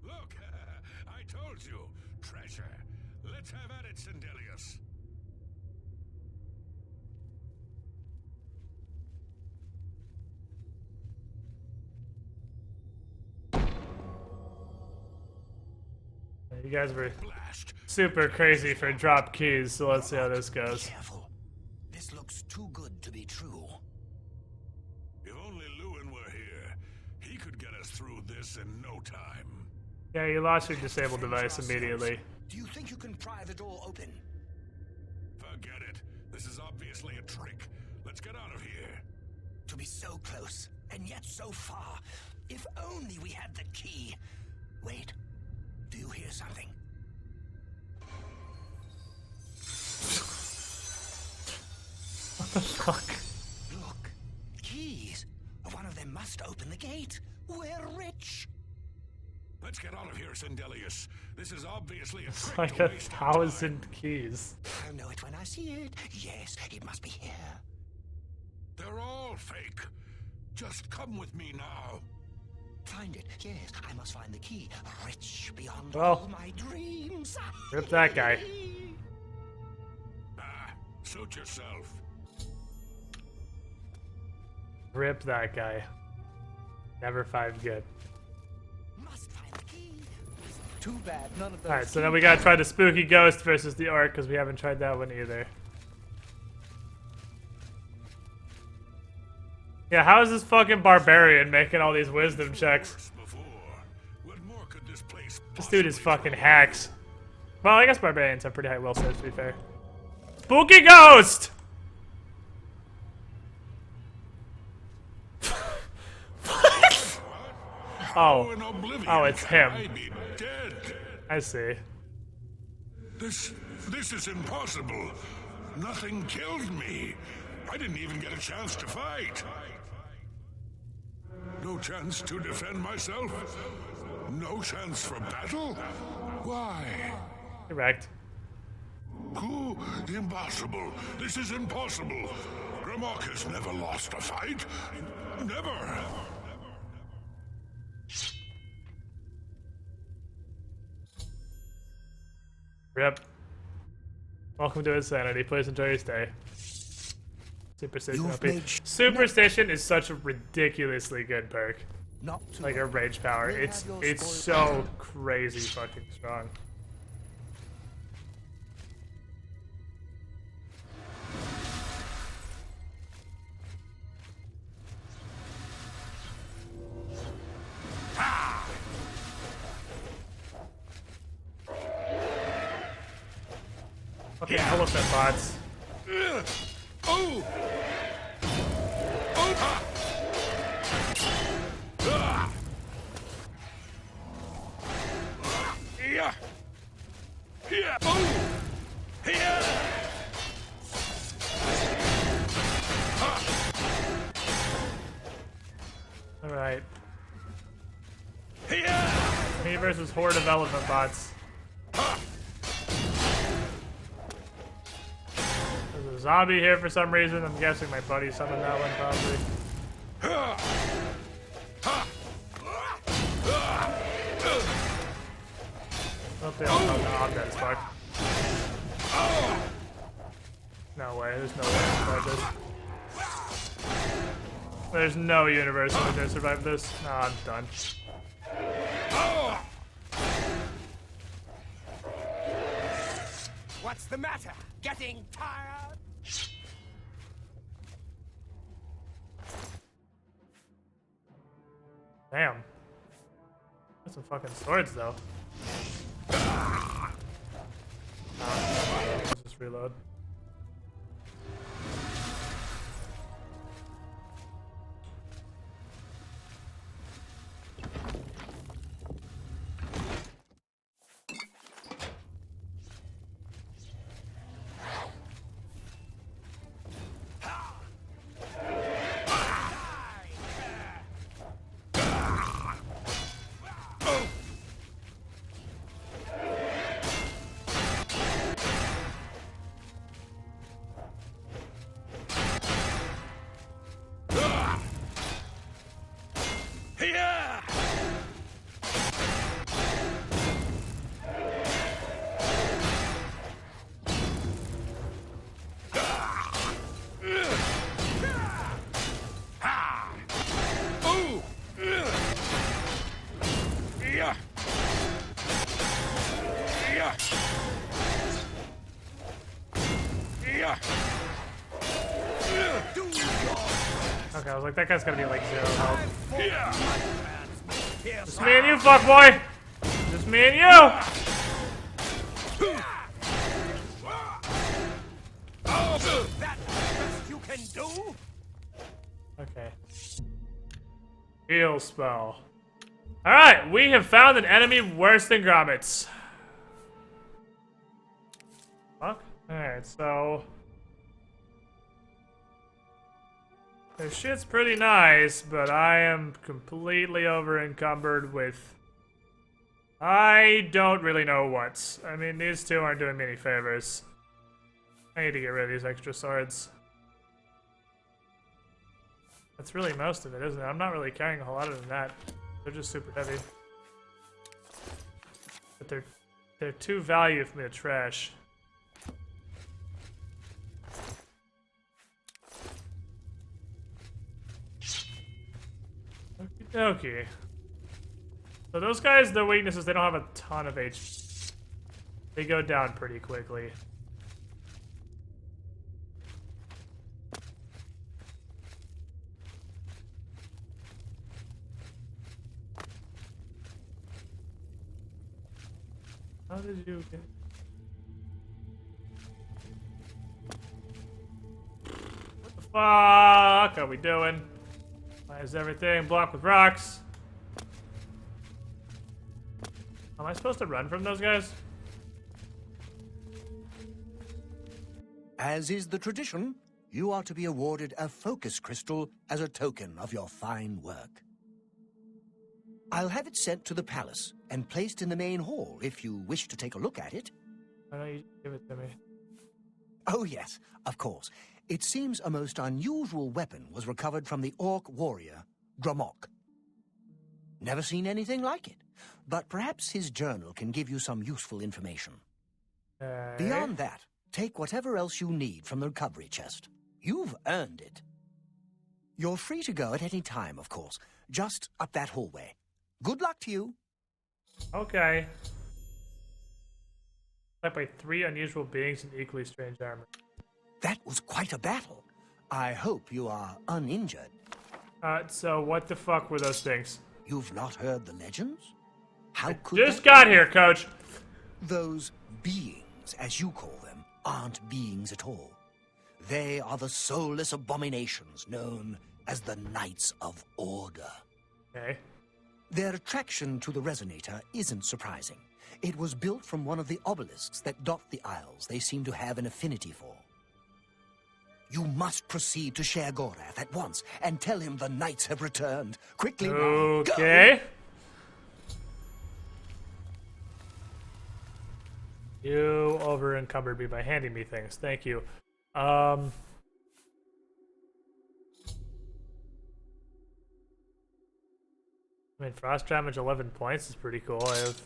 Look, I told you, treasure. Let's have at it, Sindelius. You guys were super crazy for drop keys, so let's see how this goes. Careful. This looks too good to be true. If only Lewin were here, he could get us through this in no time. Yeah, you lost your disabled device immediately. Do you think you can pry the door open? Forget it. This is obviously a trick. Let's get out of here. To be so close, and yet so far. If only we had the key. Wait. Do you hear something? What the fuck? Look. Keys. One of them must open the gate. We're rich. Let's get out of here, Sindelius. This is obviously a It's trick like to a waste our 1,000 keys. I'll know it when I see it. Yes, it must be here. They're all fake. Just come with me now. Find it. Yes, I must find the key. Rich beyond Well, all my dreams. Rip that guy. Suit yourself. Rip that guy. Never find good. Must find the key. Too bad none of those. Alright, so then we gotta try the spooky ghost versus the orc, because we haven't tried that one either. Yeah, how is this fucking barbarian making all these wisdom checks? This dude is fucking hacks. Well, I guess barbarians have pretty high will saves, to be fair. Spooky ghost! What? Oh, it's him. I see. This is impossible. Nothing killed me. I didn't even get a chance to fight. No chance to defend myself? No chance for battle? Why? Correct. Impossible. This is impossible. Grimok has never lost a fight. Never. Rip. Welcome to Insanity. Please enjoy your stay. Superstition OP. Superstition is such a ridiculously good perk. Like a rage power. It's so crazy fucking strong. Okay, elephant bots. Oh! Alright. Me versus horde of elephant bots. zombie here for some reason. I'm guessing my buddy summoned that one probably. Hope they all know no, I'm dead as fuck. No way, there's no way I survive this. There's no universe in which I survive this. No, I'm done. What's the matter? Getting tired? Damn. That's some fucking swords though. Let's just reload. Okay, I was like, that guy's gonna be like 0 health. Just me and you, fuckboy! Just me and you! That's the best you can do? Okay. Heal spell. Alright, we have found an enemy worse than grommets. Fuck. Alright, so... their shit's pretty nice, but I am completely over encumbered with... I don't really know what. I mean, these two aren't doing me any favors. I need to get rid of these extra swords. That's really most of it, isn't it? I'm not really carrying a whole lot of that. They're just super heavy. But they're too value for me to trash. Okie dokie. So those guys, their weakness is they don't have a ton of HP. They go down pretty quickly. How did you get... what the fuck are we doing? Why is everything blocked with rocks? Am I supposed to run from those guys? As is the tradition, you are to be awarded a focus crystal as a token of your fine work. I'll have it sent to the palace and placed in the main hall if you wish to take a look at it. Why don't you give it to me? Oh, yes, of course. It seems a most unusual weapon was recovered from the orc warrior, Gromok. Never seen anything like it, but perhaps his journal can give you some useful information. Beyond that, take whatever else you need from the recovery chest. You've earned it. You're free to go at any time, of course, just up that hallway. Good luck to you. Okay. Led by 3 unusual beings in equally strange armor. That was quite a battle. I hope you are uninjured. So what the fuck were those things? You've not heard the legends? How could just got here, coach. Those beings, as you call them, aren't beings at all. They are the soulless abominations known as the Knights of Order. Okay. Their attraction to the resonator isn't surprising. It was built from one of the obelisks that dot the isles they seem to have an affinity for. You must proceed to Sheogorath at once and tell him the knights have returned. Quickly now. Okay. Go. You over-encumbered me by handing me things. Thank you. I mean, frost damage 11 points is pretty cool. I have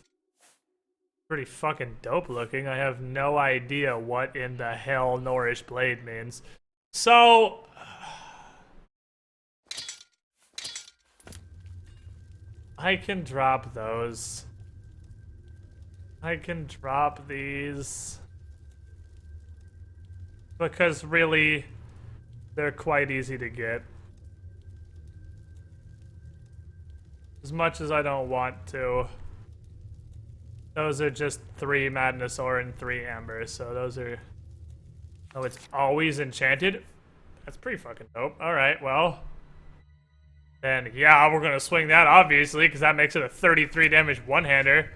pretty fucking dope looking. I have no idea what in the hell Nourish Blade means. So I can drop those. I can drop these. Because really, they're quite easy to get. As much as I don't want to. Those are just 3 Madness Ore and 3 Amber, so those are... Oh, it's always enchanted? That's pretty fucking dope. Alright, well... Then, yeah, we're gonna swing that, obviously, because that makes it a 33 damage one-hander.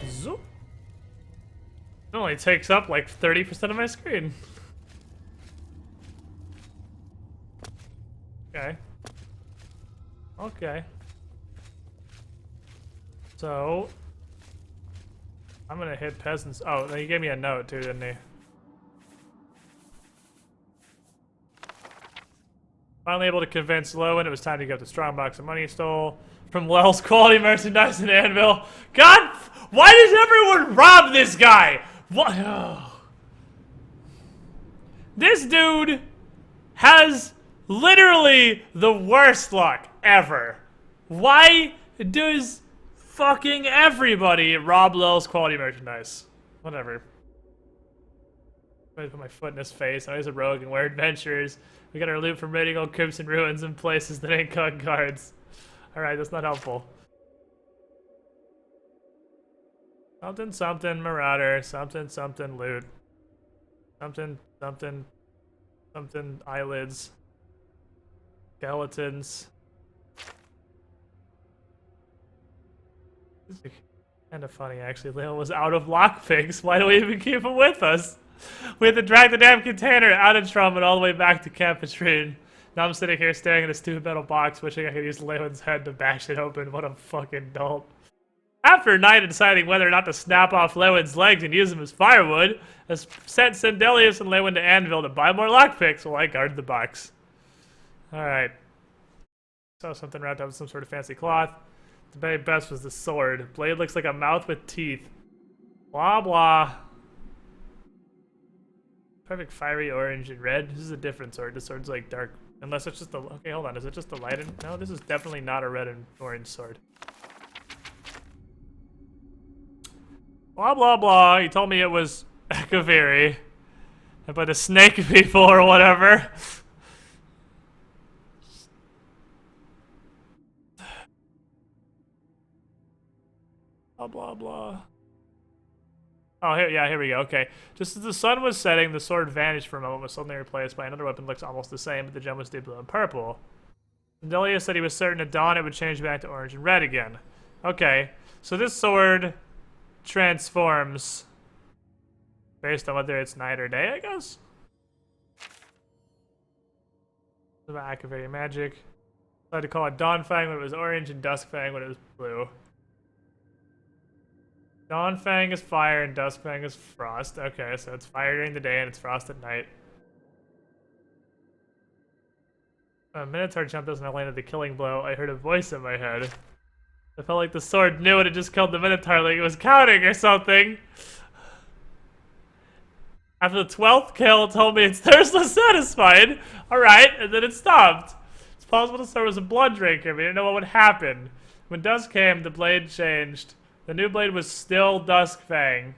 Zoop. It only takes up like 30% of my screen. Okay. Okay. So I'm gonna hit peasants. Oh, he gave me a note too, didn't he? Finally able to convince Lowen it was time to give up the strong box of money he stole from Lel's quality merchandise and anvil. God, why does everyone rob this guy? What? Oh. This dude has literally the worst luck ever. Why does fucking everybody rob Lel's quality merchandise? Whatever. I'm gonna put my foot in his face. I was a rogue and we're adventurers. We got our loot from raiding old crypts and ruins in places that ain't caught guards. Alright, that's not helpful. Something, something, marauder. Something, something, loot. Something, something, something, eyelids. Skeletons. This is kind of funny, actually. Lil was out of lockpicks. Why do we even keep him with us? We had to drag the damn container out of Trum and all the way back to Camp Patrine. Now I'm sitting here staring at a stupid metal box, wishing I could use Leyland's head to bash it open. What a fucking dolt. After a night of deciding whether or not to snap off Leyland's legs and use them as firewood, I sent Sendelius and Leyland to Anvil to buy more lockpicks while I guarded the box. Alright. Saw something wrapped up in some sort of fancy cloth. The very best was the sword. Blade looks like a mouth with teeth. Blah blah. Perfect fiery orange and red. This is a different sword. This sword's like dark. Unless it's just the... Okay, hold on. Is it just the light? No, this is definitely not a red and orange sword. Blah, blah, blah. He told me it was Ekaviri. By the snake people or whatever. Blah, blah, blah. Oh, here we go. Okay. Just as the sun was setting, the sword vanished for a moment, was suddenly replaced by another weapon that looks almost the same, but the gem was deep blue and purple. Delia said he was certain at dawn it would change back to orange and red again. Okay. So this sword transforms based on whether it's night or day, I guess? About Akaviri magic. I had to call it Dawnfang when it was orange and Duskfang when it was blue. Dawnfang is fire and Duskfang is frost. Okay, so it's fire during the day and it's frost at night. A Minotaur jumped us and I landed the killing blow. I heard a voice in my head. I felt like the sword knew it had just killed the Minotaur, like it was counting or something. After the 12th kill, it told me its thirst was satisfied. Alright, and then it stopped. It's possible the sword was a blood drinker, but we didn't know what would happen. When dusk came, the blade changed. The new blade was still Duskfang.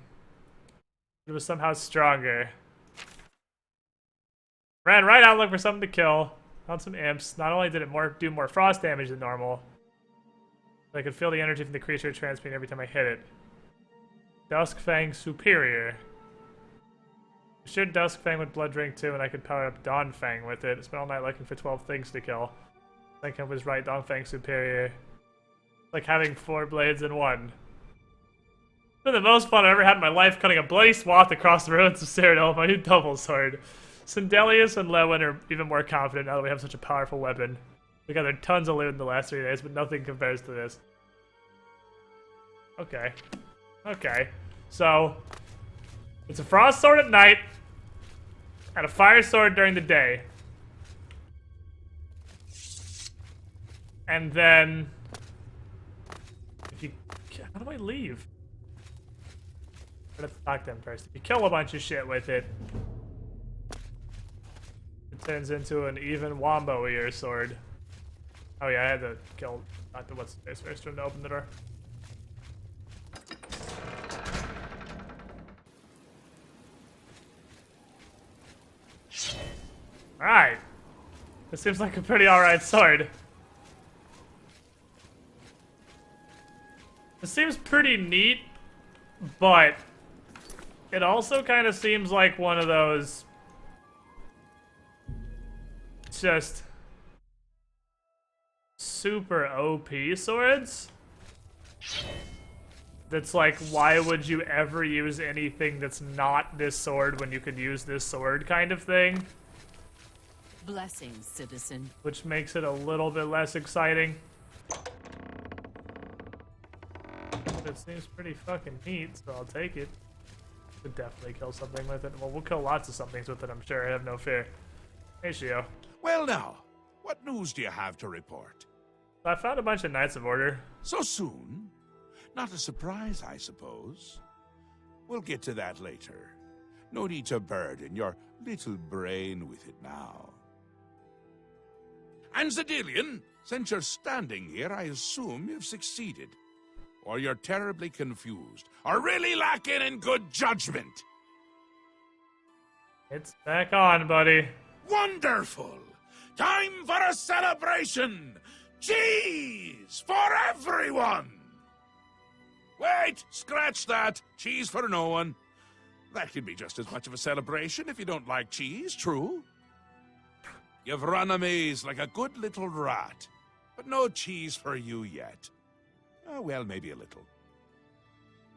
It was somehow stronger. Ran right out looking for something to kill. Found some imps. Not only did it do more frost damage than normal, but I could feel the energy from the creature transmitting every time I hit it. Duskfang Superior. I shared Duskfang with Blood Drink too, and I could power up Dawnfang with it. I spent all night looking for 12 things to kill. I think I was right, Dawnfang Superior. Like having 4 blades in one. been the most fun I've ever had in my life cutting a bloody swath across the ruins of Cyrodiil with my new double sword. Sindelius and Lewin are even more confident now that we have such a powerful weapon. We gathered tons of loot in the last 3 days, but nothing compares to this. Okay. Okay. So, it's a frost sword at night, and a fire sword during the day. And then... If you... How do I leave? Let's talk to them first. If you kill a bunch of shit with it, it turns into an even wombo ear sword. Oh yeah, I had to kill Dr. What's-His-Face first for him to open the door. Alright. This seems like a pretty alright sword. This seems pretty neat, but it also kind of seems like one of those just super OP swords. That's like, why would you ever use anything that's not this sword when you could use this sword kind of thing? Blessings, citizen. Which makes it a little bit less exciting. It seems pretty fucking neat, so I'll take it. Could definitely kill something with it. Well, we'll kill lots of somethings with it, I'm sure. I have no fear. Hey, Shio. Well now, what news do you have to report? I found a bunch of Knights of Order. So soon? Not a surprise, I suppose. We'll get to that later. No need to burden your little brain with it now. And Zedilian, since you're standing here, I assume you've succeeded. Or you're terribly confused, or really lacking in good judgment. It's back on, buddy. Wonderful! Time for a celebration! Cheese for everyone! Wait, scratch that. Cheese for no one. That can be just as much of a celebration if you don't like cheese, true? You've run a maze like a good little rat, but no cheese for you yet. Oh, well, maybe a little.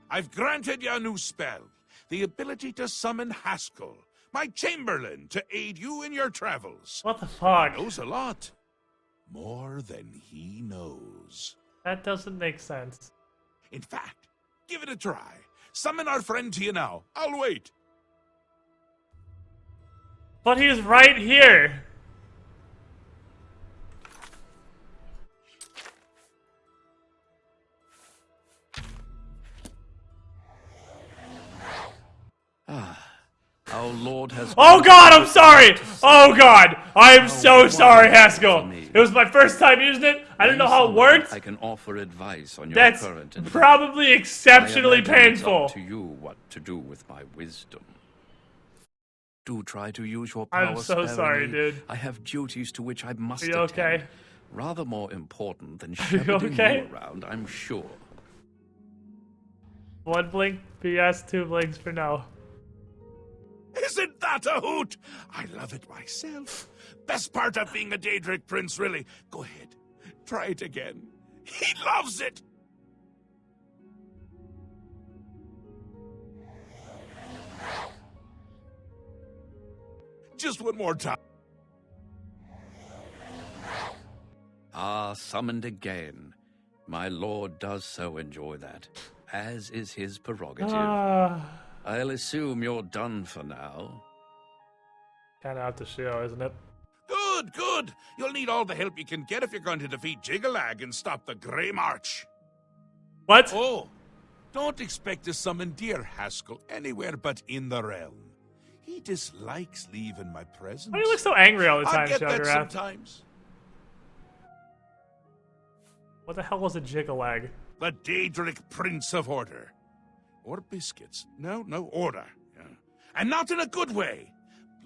I've granted you a new spell, the ability to summon Haskell, my Chamberlain, to aid you in your travels. What the fuck? He knows a lot. More than he knows. That doesn't make sense. In fact, give it a try. Summon our friend to you now. I'll wait. But he's right here. Our Lord has... Oh God, I'm sorry! Oh God! I am so sorry, Haskell! It was my first time using it. I didn't know how it worked. I can offer advice on your That's current and probably exceptionally painful. It's up to you what to do with my wisdom. Do try to use your power I'm so sorry, dude. I have duties to which I must Are you attend. okay? Rather more important than you shepherding okay? you around, I'm sure. 1 blink, PS, 2 blinks for no. Isn't that a hoot? I love it myself. Best part of being a Daedric prince, really. Go ahead. Try it again. He loves it. Just one more time. Ah, summoned again. My lord does so enjoy that, as is his prerogative. I'll assume you're done for now. Kinda out to show, isn't it? Good, good. You'll need all the help you can get if you're going to defeat Jiggalag and stop the Grey March. What? Oh, don't expect to summon dear Haskell anywhere but in the realm. He dislikes leaving my presence. Why do you look so angry all the time, I get that Shograth? sometimes. What the hell was a Jiggalag? The Daedric Prince of Order. Or biscuits. No, order. Yeah. And not in a good way.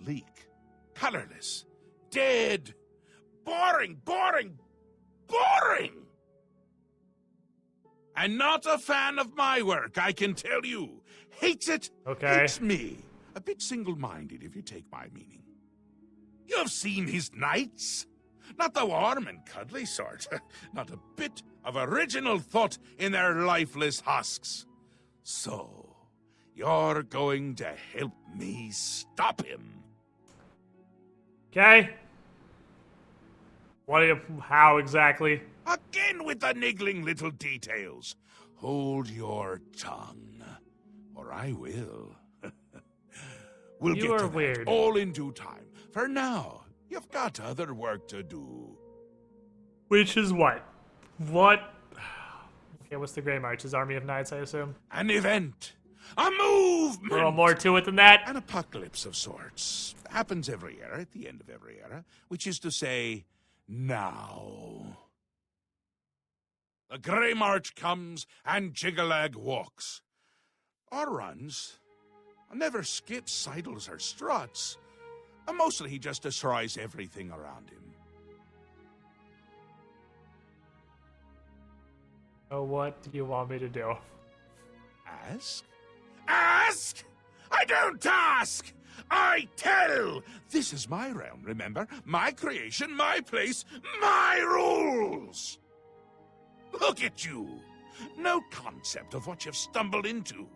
Bleak, colorless, dead, boring. And not a fan of my work, I can tell you. Hates it, Okay. hates me. A bit single-minded, if you take my meaning. You've seen his knights. Not the warm and cuddly sort. Not a bit of original thought in their lifeless husks. So, you're going to help me stop him. Okay. How exactly? Again with the niggling little details. Hold your tongue, or I will. We'll get to that all in due time. For now, you've got other work to do. Which is what? What? Okay, what's the Grey March? His army of knights, I assume? An event. A movement. A little more to it than that? An apocalypse of sorts. Happens every era, at the end of every era. Which is to say, now. The Grey March comes and Jiggalag walks. Or runs. Never skips, sidles, or struts. Mostly he just destroys everything around him. Oh, what do you want me to do? Ask? Ask? I don't ask! I tell! This is my realm, remember? My creation, my place, my rules! Look at you! No concept of what you've stumbled into.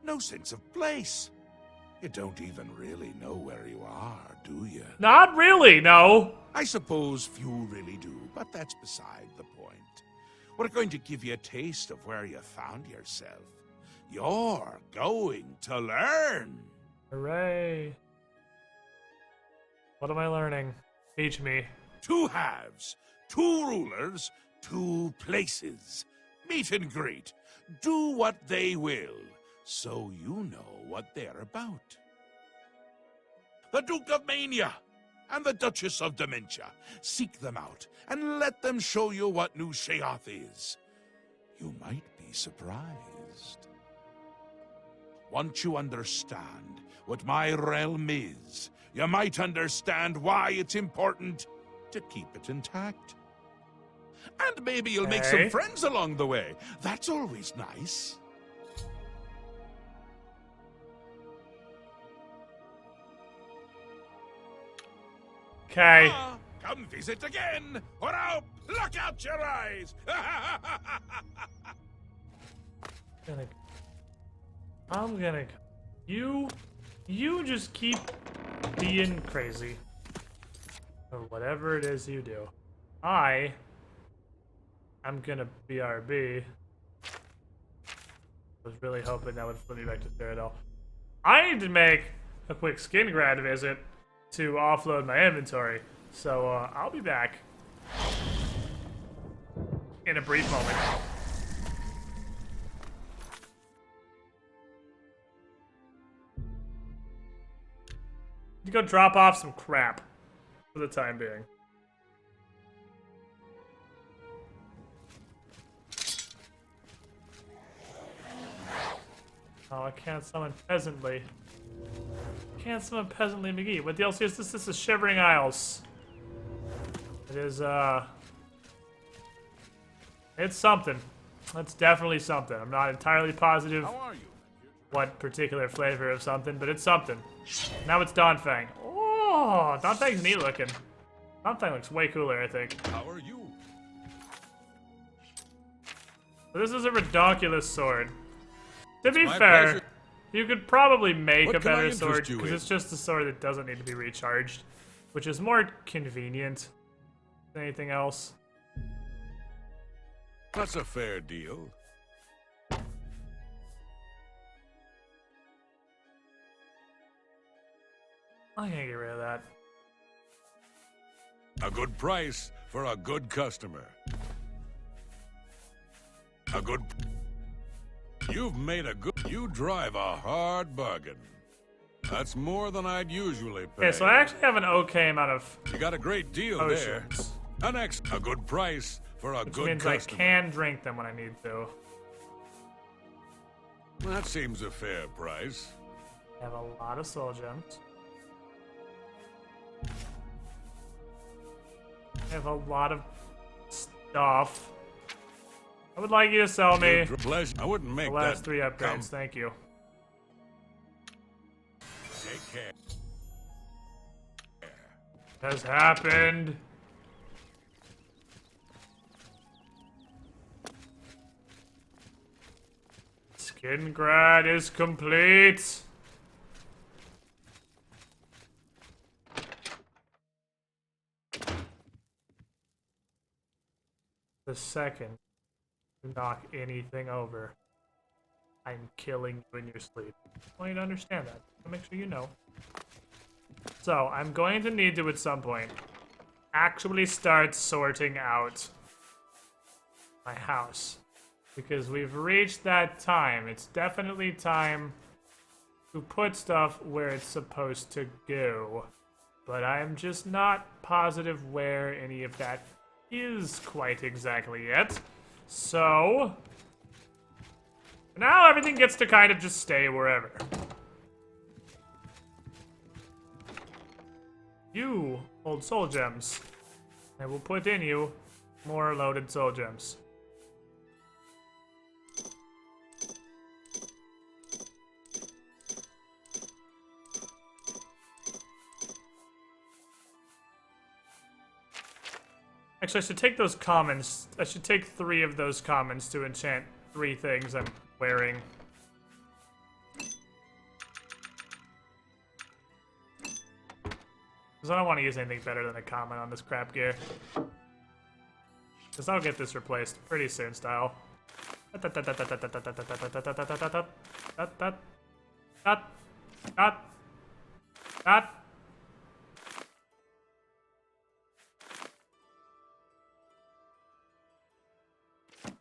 No sense of place. You don't even really know where you are, do you? Not really, no. I suppose few really do, but that's beside the point. We're going to give you a taste of where you found yourself. You're going to learn. Hooray. What am I learning? Teach me. 2 halves, 2 rulers, 2 places. Meet and greet. Do what they will, so you know what they're about. The Duke of Mania and the Duchess of Dementia. Seek them out and let them show you what New Sheoth is. You might be surprised. Once you understand what my realm is, you might understand why it's important to keep it intact. And maybe you'll make some friends along the way. That's always nice. Okay. Come visit again, or I'll pluck out your eyes. I'm gonna. You just keep being crazy, or whatever it is you do. I'm gonna BRB. Was really hoping that would flip me back to Cyrodiil. I need to make a quick skin grad visit to offload my inventory, so I'll be back in a brief moment. To go drop off some crap for the time being. Oh, I can't summon Peasantly. Can't summon Peasantly McGee. What DLC is this? This is Shivering Isles. It is, it's something. It's definitely something. I'm not entirely positive what particular flavor of something, but it's something. Now it's Donfang. Oh, Donfang's neat looking. Donfang looks way cooler, I think. How are you? So this is a redonkulous sword. To be fair, you could probably make a better sword, because it's just a sword that doesn't need to be recharged, which is more convenient than anything else. That's a fair deal. I'm gonna get rid of that. A good price for a good customer. A good... You've made a good... You drive a hard bargain. That's more than I'd usually pay. Okay, so I actually have an okay amount of... You got a great deal potions. There. A good price for a good means customer. I can drink them when I need to. That seems a fair price. I have a lot of soul gems. I have a lot of stuff. I would like you to sell me I wouldn't make the last that 3 upgrades. Thank you. Take care. Has happened. Kingrad is complete. The second you knock anything over, I'm killing you in your sleep. I want you to understand that. I'll make sure you know. So, I'm going to need to, at some point, actually start sorting out my house. Because we've reached that time. It's definitely time to put stuff where it's supposed to go. But I'm just not positive where any of that is quite exactly yet. So, now everything gets to kind of just stay wherever. You hold soul gems. I will put in you more loaded soul gems. Actually, I should take those commons. I should take 3 of those commons to enchant 3 things I'm wearing. Because I don't want to use anything better than a common on this crap gear. Because I'll get this replaced pretty soon, style.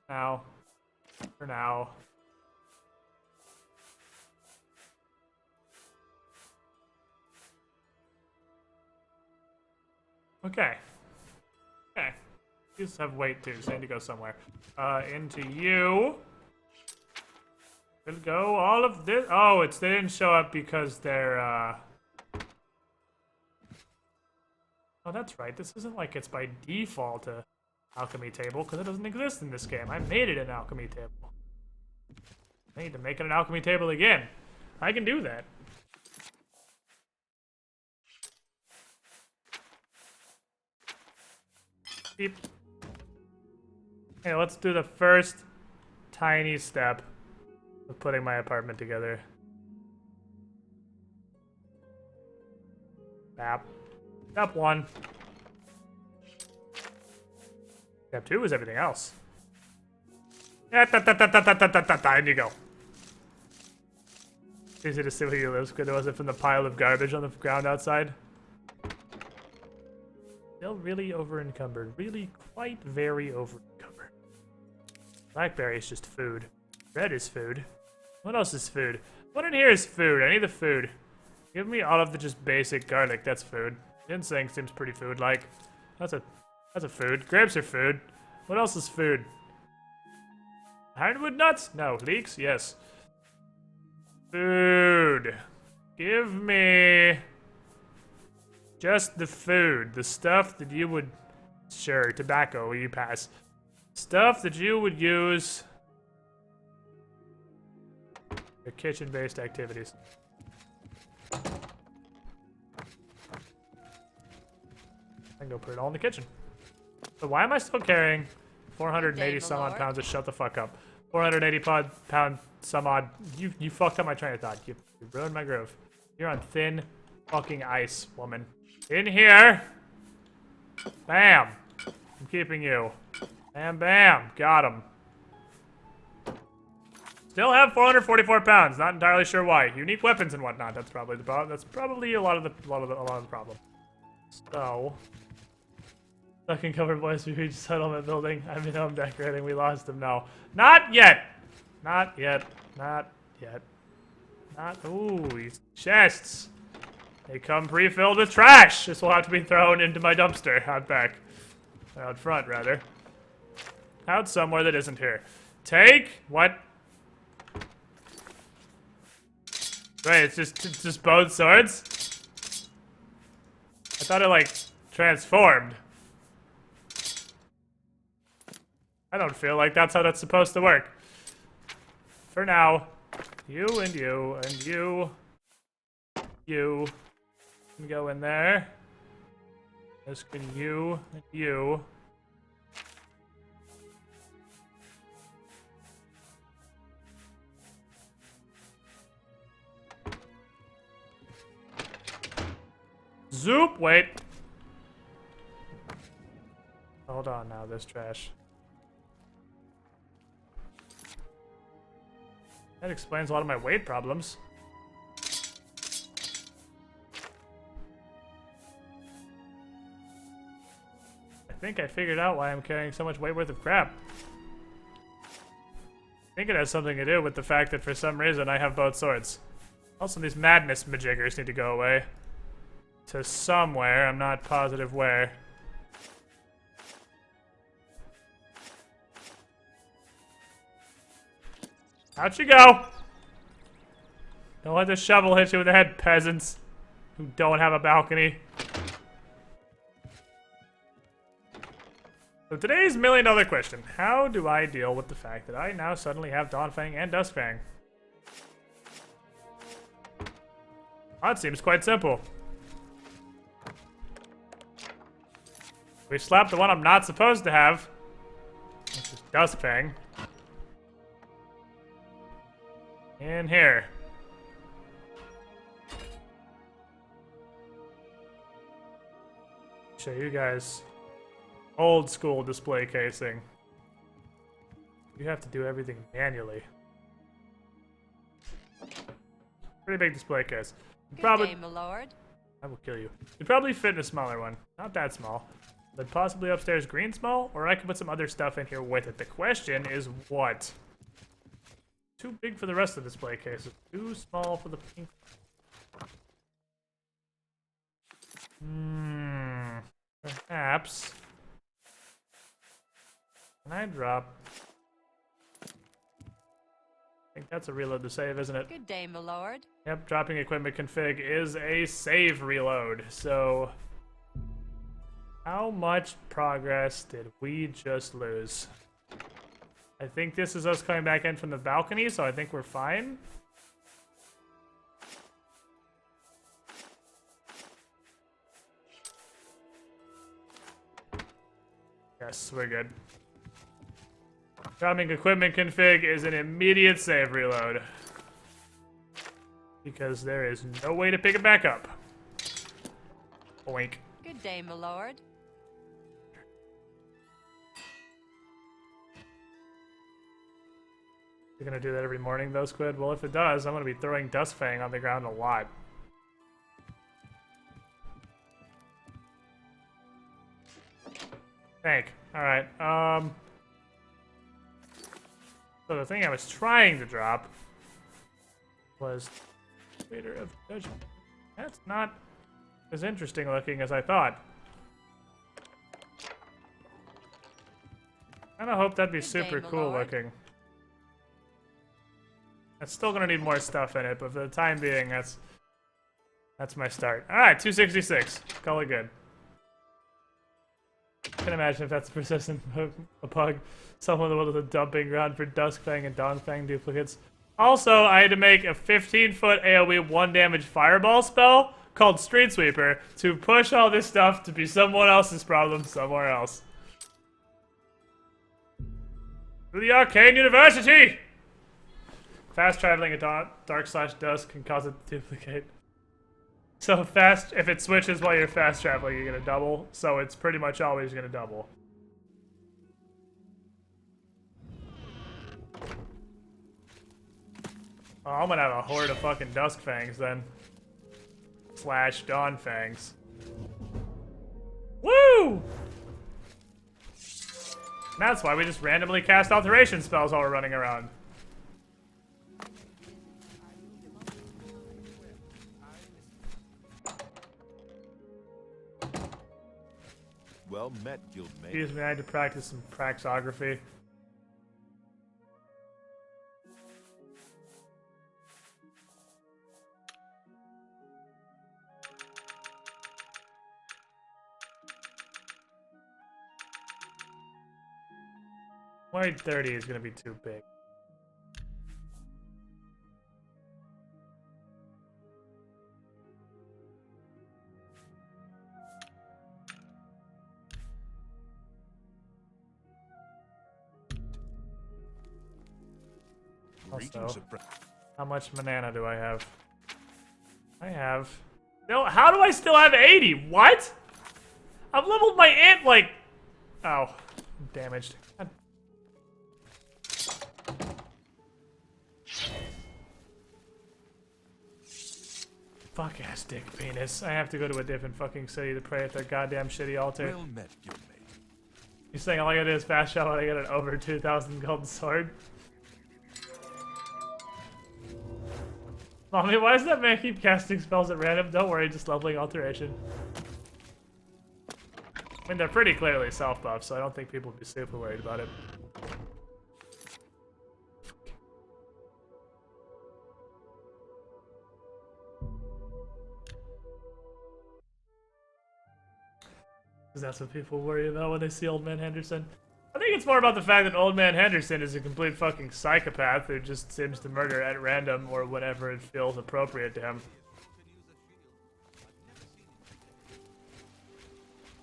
Now. For now. Okay. Okay. These have weight too, so I need to go somewhere. Into you. We'll go all of this. Oh, they didn't show up because they're, Oh, that's right. This isn't like it's by default a alchemy table, because it doesn't exist in this game. I made it an alchemy table. I need to make it an alchemy table again. I can do that. Beep. Okay, let's do the first tiny step of putting my apartment together. Step 1. Step 2 is everything else. And you go. It's easy to see where you live. Good, was it from the pile of garbage on the ground outside? Still really over-encumbered. Really quite very over-encumbered. Blackberry is just food. Red is food. What else is food? What in here is food? I need the food. Give me all of the just basic garlic. That's food. Ginseng seems pretty food-like. That's a food. Grapes are food. What else is food? Ironwood nuts? No. Leeks? Yes. Food. Give me just the food. The stuff that you would... Sure, tobacco, you pass. Stuff that you would use for kitchen-based activities. I can go put it all in the kitchen. So why am I still carrying 480 some odd pounds of shut the fuck up? 480 pound some odd. You fucked up my train of thought. You ruined my groove. You're on thin fucking ice, woman. In here. Bam. I'm keeping you. Bam, bam. Got him. Still have 444 pounds. Not entirely sure why. Unique weapons and whatnot. That's probably the problem. That's probably a lot of the problem. So, fucking covered boys. We reached settlement building. I'm in home decorating. We lost him. No, not yet. Not yet. Not yet. Not. Ooh, these chests. They come pre-filled with trash. This will have to be thrown into my dumpster out back, out front rather. Out somewhere that isn't here. Take what? Wait, it's just both swords? I thought it, like, transformed. I don't feel like that's how that's supposed to work. For now, you and you and you. You can go in there. This can you and you. Zoop! Wait. Hold on now, this trash. That explains a lot of my weight problems. I think I figured out why I'm carrying so much weight worth of crap. I think it has something to do with the fact that for some reason I have both swords. Also, these madness majiggers need to go away. To somewhere, I'm not positive where. Out you go! Don't let the shovel hit you in the head, peasants who don't have a balcony. So today's million-dollar question. How do I deal with the fact that I now suddenly have Dawnfang and Duskfang? That seems quite simple. We slap the one I'm not supposed to have, which is Duskfang, in here. Show you guys old school display casing. You have to do everything manually. Pretty big display case. Good day, my lord. I will kill you. You'd probably fit in a smaller one. Not that small. But possibly upstairs green small, or I could put some other stuff in here with it. The question is what? Too big for the rest of the display cases. Too small for the pink. Perhaps. Can I drop? I think that's a reload to save, isn't it? Good day, my lord. Yep, dropping equipment config is a save reload. So, how much progress did we just lose? I think this is us coming back in from the balcony, so I think we're fine. Yes, we're good. Dropping equipment config is an immediate save reload. Because there is no way to pick it back up. Boink. Good day, my lord. You're gonna do that every morning, though, Squid? Well, if it does, I'm gonna be throwing Duskfang on the ground a lot. Thank. Alright, so the thing I was trying to drop was Leader of Judgment. That's not as interesting looking as I thought. I kinda hope that'd be super cool looking. It's still gonna need more stuff in it, but for the time being, that's my start. Alright, 266. Call it good. I can imagine if that's persistent a bug. Someone with a dumping ground for Duskfang and Dawnfang duplicates. Also, I had to make a 15-foot AoE 1 damage fireball spell called Street Sweeper to push all this stuff to be someone else's problem somewhere else. To the Arcane University! Fast traveling at dark/dusk can cause it to duplicate. So fast, if it switches while you're fast traveling, you're gonna double. So it's pretty much always gonna double. Oh, I'm gonna have a horde of fucking Duskfangs then. / Dawnfangs. Woo! And that's why we just randomly cast alteration spells while we're running around. Well met, guildmate. Excuse me, I had to practice some praxography. Worried 30 is gonna be too big. Also, how much banana do I have? I have No, how do I still have 80? What? I've leveled my ant like... Oh, I'm damaged. God. Fuck ass dick penis. I have to go to a different fucking city to pray at their goddamn shitty altar. Well met, guildmate. You saying all I gotta do is fast travel and I get an over 2,000 gold sword? Mommy, why does that man keep casting spells at random? Don't worry, just leveling alteration. I mean, they're pretty clearly self-buff, so I don't think people would be super worried about it. Because that's what people worry about when they see Old Man Henderson. I think it's more about the fact that Old Man Henderson is a complete fucking psychopath who just seems to murder at random or whenever it feels appropriate to him.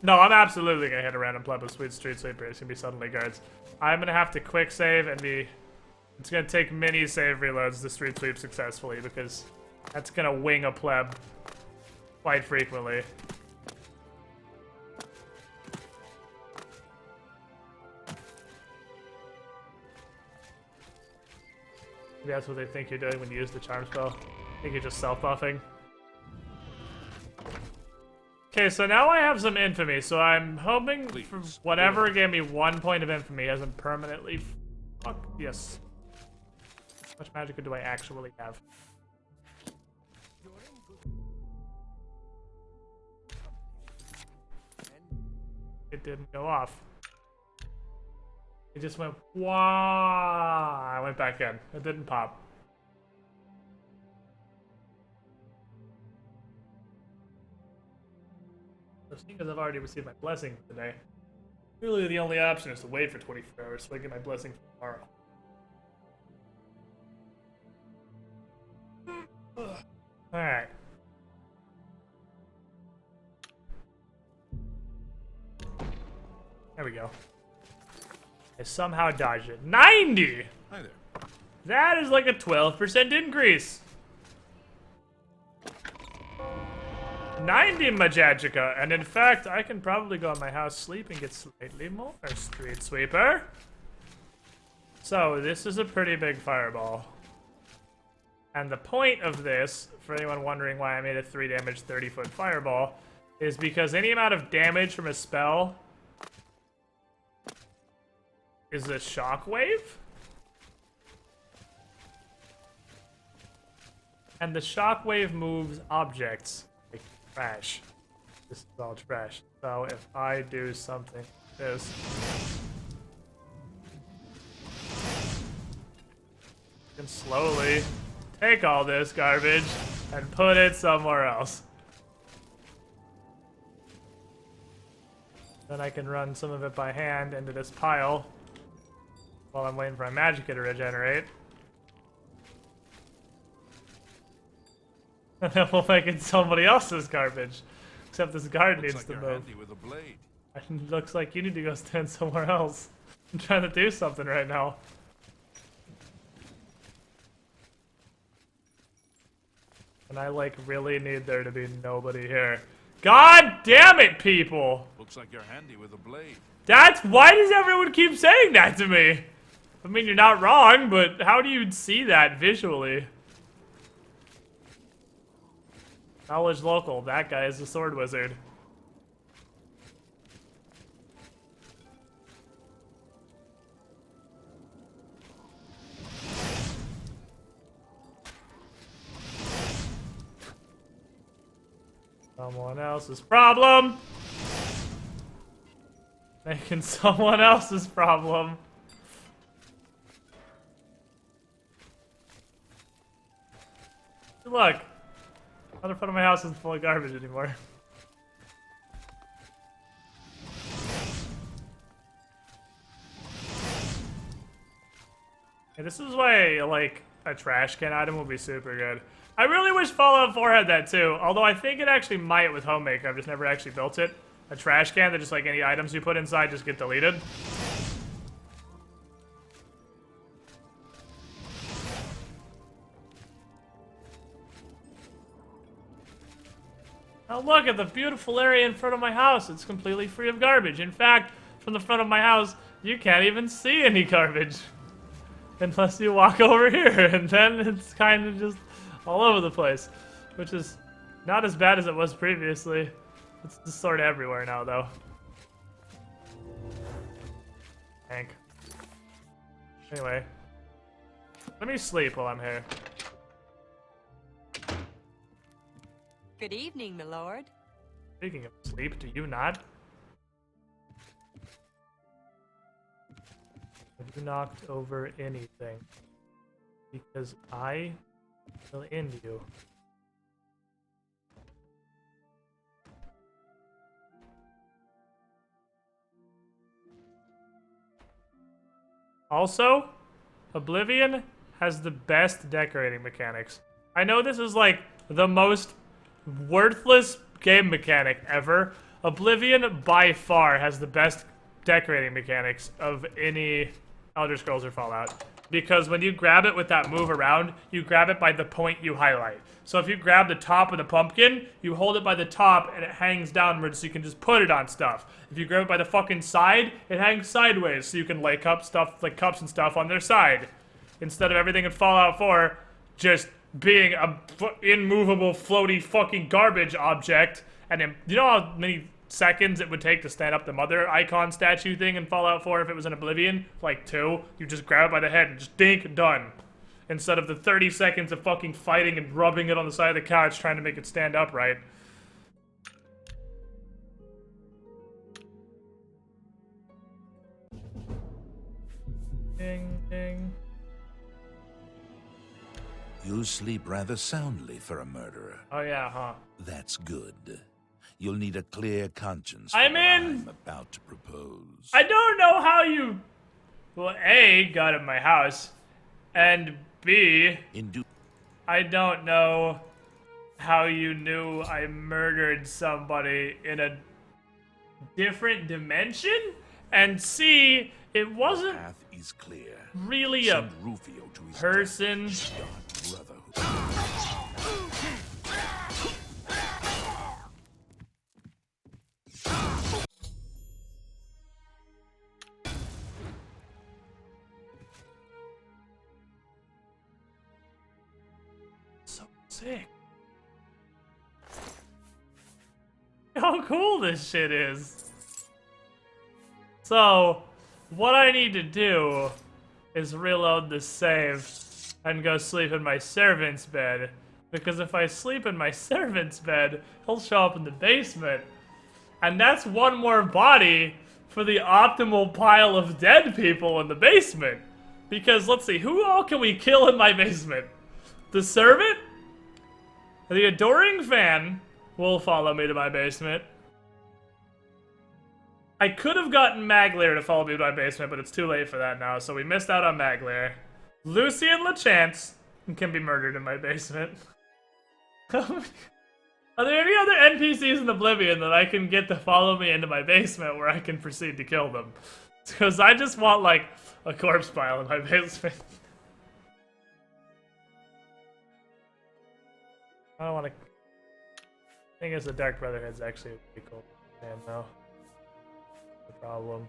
No, I'm absolutely gonna hit a random pleb of Sweet Street Sweeper. It's gonna be suddenly guards. I'm gonna have to quick save and be... It's gonna take many save reloads to street sweep successfully because that's gonna wing a pleb quite frequently. Maybe that's what they think you're doing when you use the charm spell. I think you're just self-buffing. Okay, so now I have some infamy, so I'm hoping for whatever gave me 1 point of infamy hasn't permanently... Fuck, yes. How much magic do I actually have? It didn't go off. It just went, wow. I went back in. It didn't pop. So seeing as I've already received my blessing today, really the only option is to wait for 24 hours so I get my blessing for tomorrow. Alright. There we go. I somehow dodged it. 90! Hi there. That is like a 12% increase. 90 Magica, and in fact, I can probably go in my house, sleep, and get slightly more Street Sweeper. So, this is a pretty big fireball. And the point of this, for anyone wondering why I made a 3 damage 30-foot fireball, is because any amount of damage from a spell is a shockwave. And the shockwave moves objects like trash. This is all trash. So if I do something like this, I can slowly take all this garbage and put it somewhere else. Then I can run some of it by hand into this pile while I'm waiting for my magicka to regenerate. And then we'll make it somebody else's garbage. Except this guard needs to move. With a blade. It looks like you need to go stand somewhere else. I'm trying to do something right now. And I like really need there to be nobody here. God damn it, people! Looks like you're handy with a blade. Why does everyone keep saying that to me? I mean, you're not wrong, but how do you see that visually? Knowledge local, that guy is a sword wizard. Someone else's problem. Making someone else's problem. Good luck. Other part of my house isn't full of garbage anymore. And this is why, like, a trash can item would be super good. I really wish Fallout 4 had that too, although I think it actually might with Homemaker. I've just never actually built it. A trash can that just like any items you put inside just get deleted. Oh, look at the beautiful area in front of my house. It's completely free of garbage. In fact, from the front of my house, you can't even see any garbage. Unless you walk over here, and then it's kind of just all over the place. Which is not as bad as it was previously. It's just sort of everywhere now, though. Hank. Anyway. Let me sleep while I'm here. Good evening, my lord. Speaking of sleep, do you not? Have you knocked over anything? Because I will end you. Also, Oblivion has the best decorating mechanics. I know this is like the most worthless game mechanic ever. Oblivion by far has the best decorating mechanics of any Elder Scrolls or Fallout. Because when you grab it with that move around, you grab it by the point you highlight. So if you grab the top of the pumpkin, you hold it by the top and it hangs downwards so you can just put it on stuff. If you grab it by the fucking side, it hangs sideways so you can lay stuff like cups and stuff on their side. Instead of everything in Fallout 4 just being a immovable, floaty fucking garbage object. And then, you know how many seconds it would take to stand up the mother icon statue thing in Fallout 4 if it was in Oblivion? Like 2. You just grab it by the head and just dink, done. Instead of the 30 seconds of fucking fighting and rubbing it on the side of the couch trying to make it stand upright. Ding, ding. You sleep rather soundly for a murderer. Oh yeah, huh? That's good. You'll need a clear conscience. I'm in! I'm about to propose. I don't know how you, well, A, got in my house, and B, I don't know how you knew I murdered somebody in a different dimension, and C, it wasn't path is clear. Really Send a Rufio to his person. So sick. How cool this shit is. So, what I need to do is reload the save and go sleep in my servant's bed. Because if I sleep in my servant's bed, he'll show up in the basement. And that's one more body for the optimal pile of dead people in the basement. Because, let's see, who all can we kill in my basement? The servant? The adoring fan will follow me to my basement. I could have gotten Maglair to follow me to my basement, but it's too late for that now, so we missed out on Maglair. Lucy and LeChance can be murdered in my basement. Are there any other NPCs in Oblivion that I can get to follow me into my basement where I can proceed to kill them? Because I just want, like, a corpse pile in my basement. I don't want to... thing is, the Dark Brotherhood's actually a pretty cool man, though. The problem.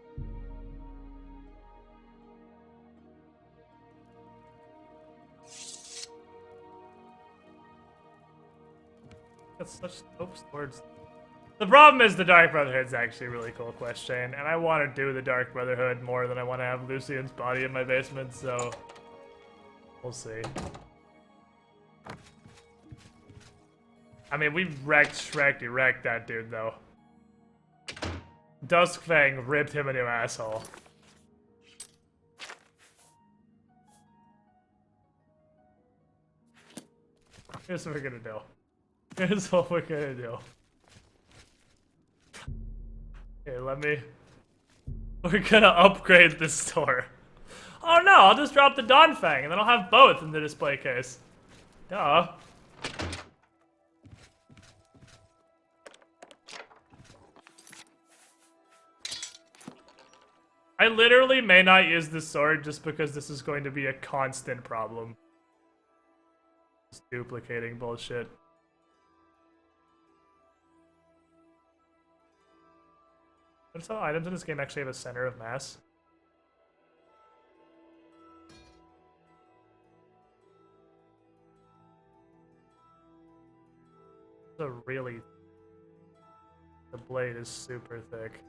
That's such dope swords. The problem is the Dark Brotherhood's actually a really cool quest chain, and I want to do the Dark Brotherhood more than I want to have Lucian's body in my basement, so we'll see. I mean, we wrecked that dude, though. Duskfang ripped him a new asshole. Here's what we're gonna do. Here's what we're gonna do. Here, we're gonna upgrade this store. Oh no, I'll just drop the Dawnfang and then I'll have both in the display case. Duh. I literally may not use this sword just because this is going to be a constant problem. Just duplicating bullshit. Notice how items in this game actually have a center of mass. The blade is super thick.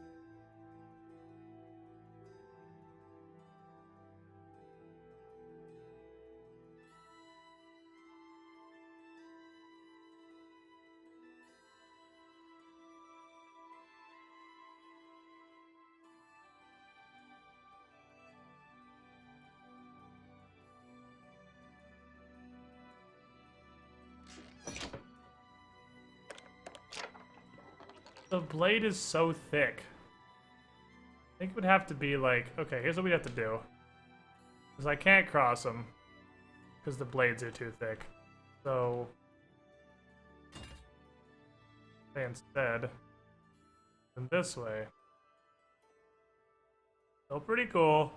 The blade is so thick. I think it would have to be like, okay, here's what we have to do. Because I can't cross them. Because the blades are too thick. So, instead, and this way. Still pretty cool.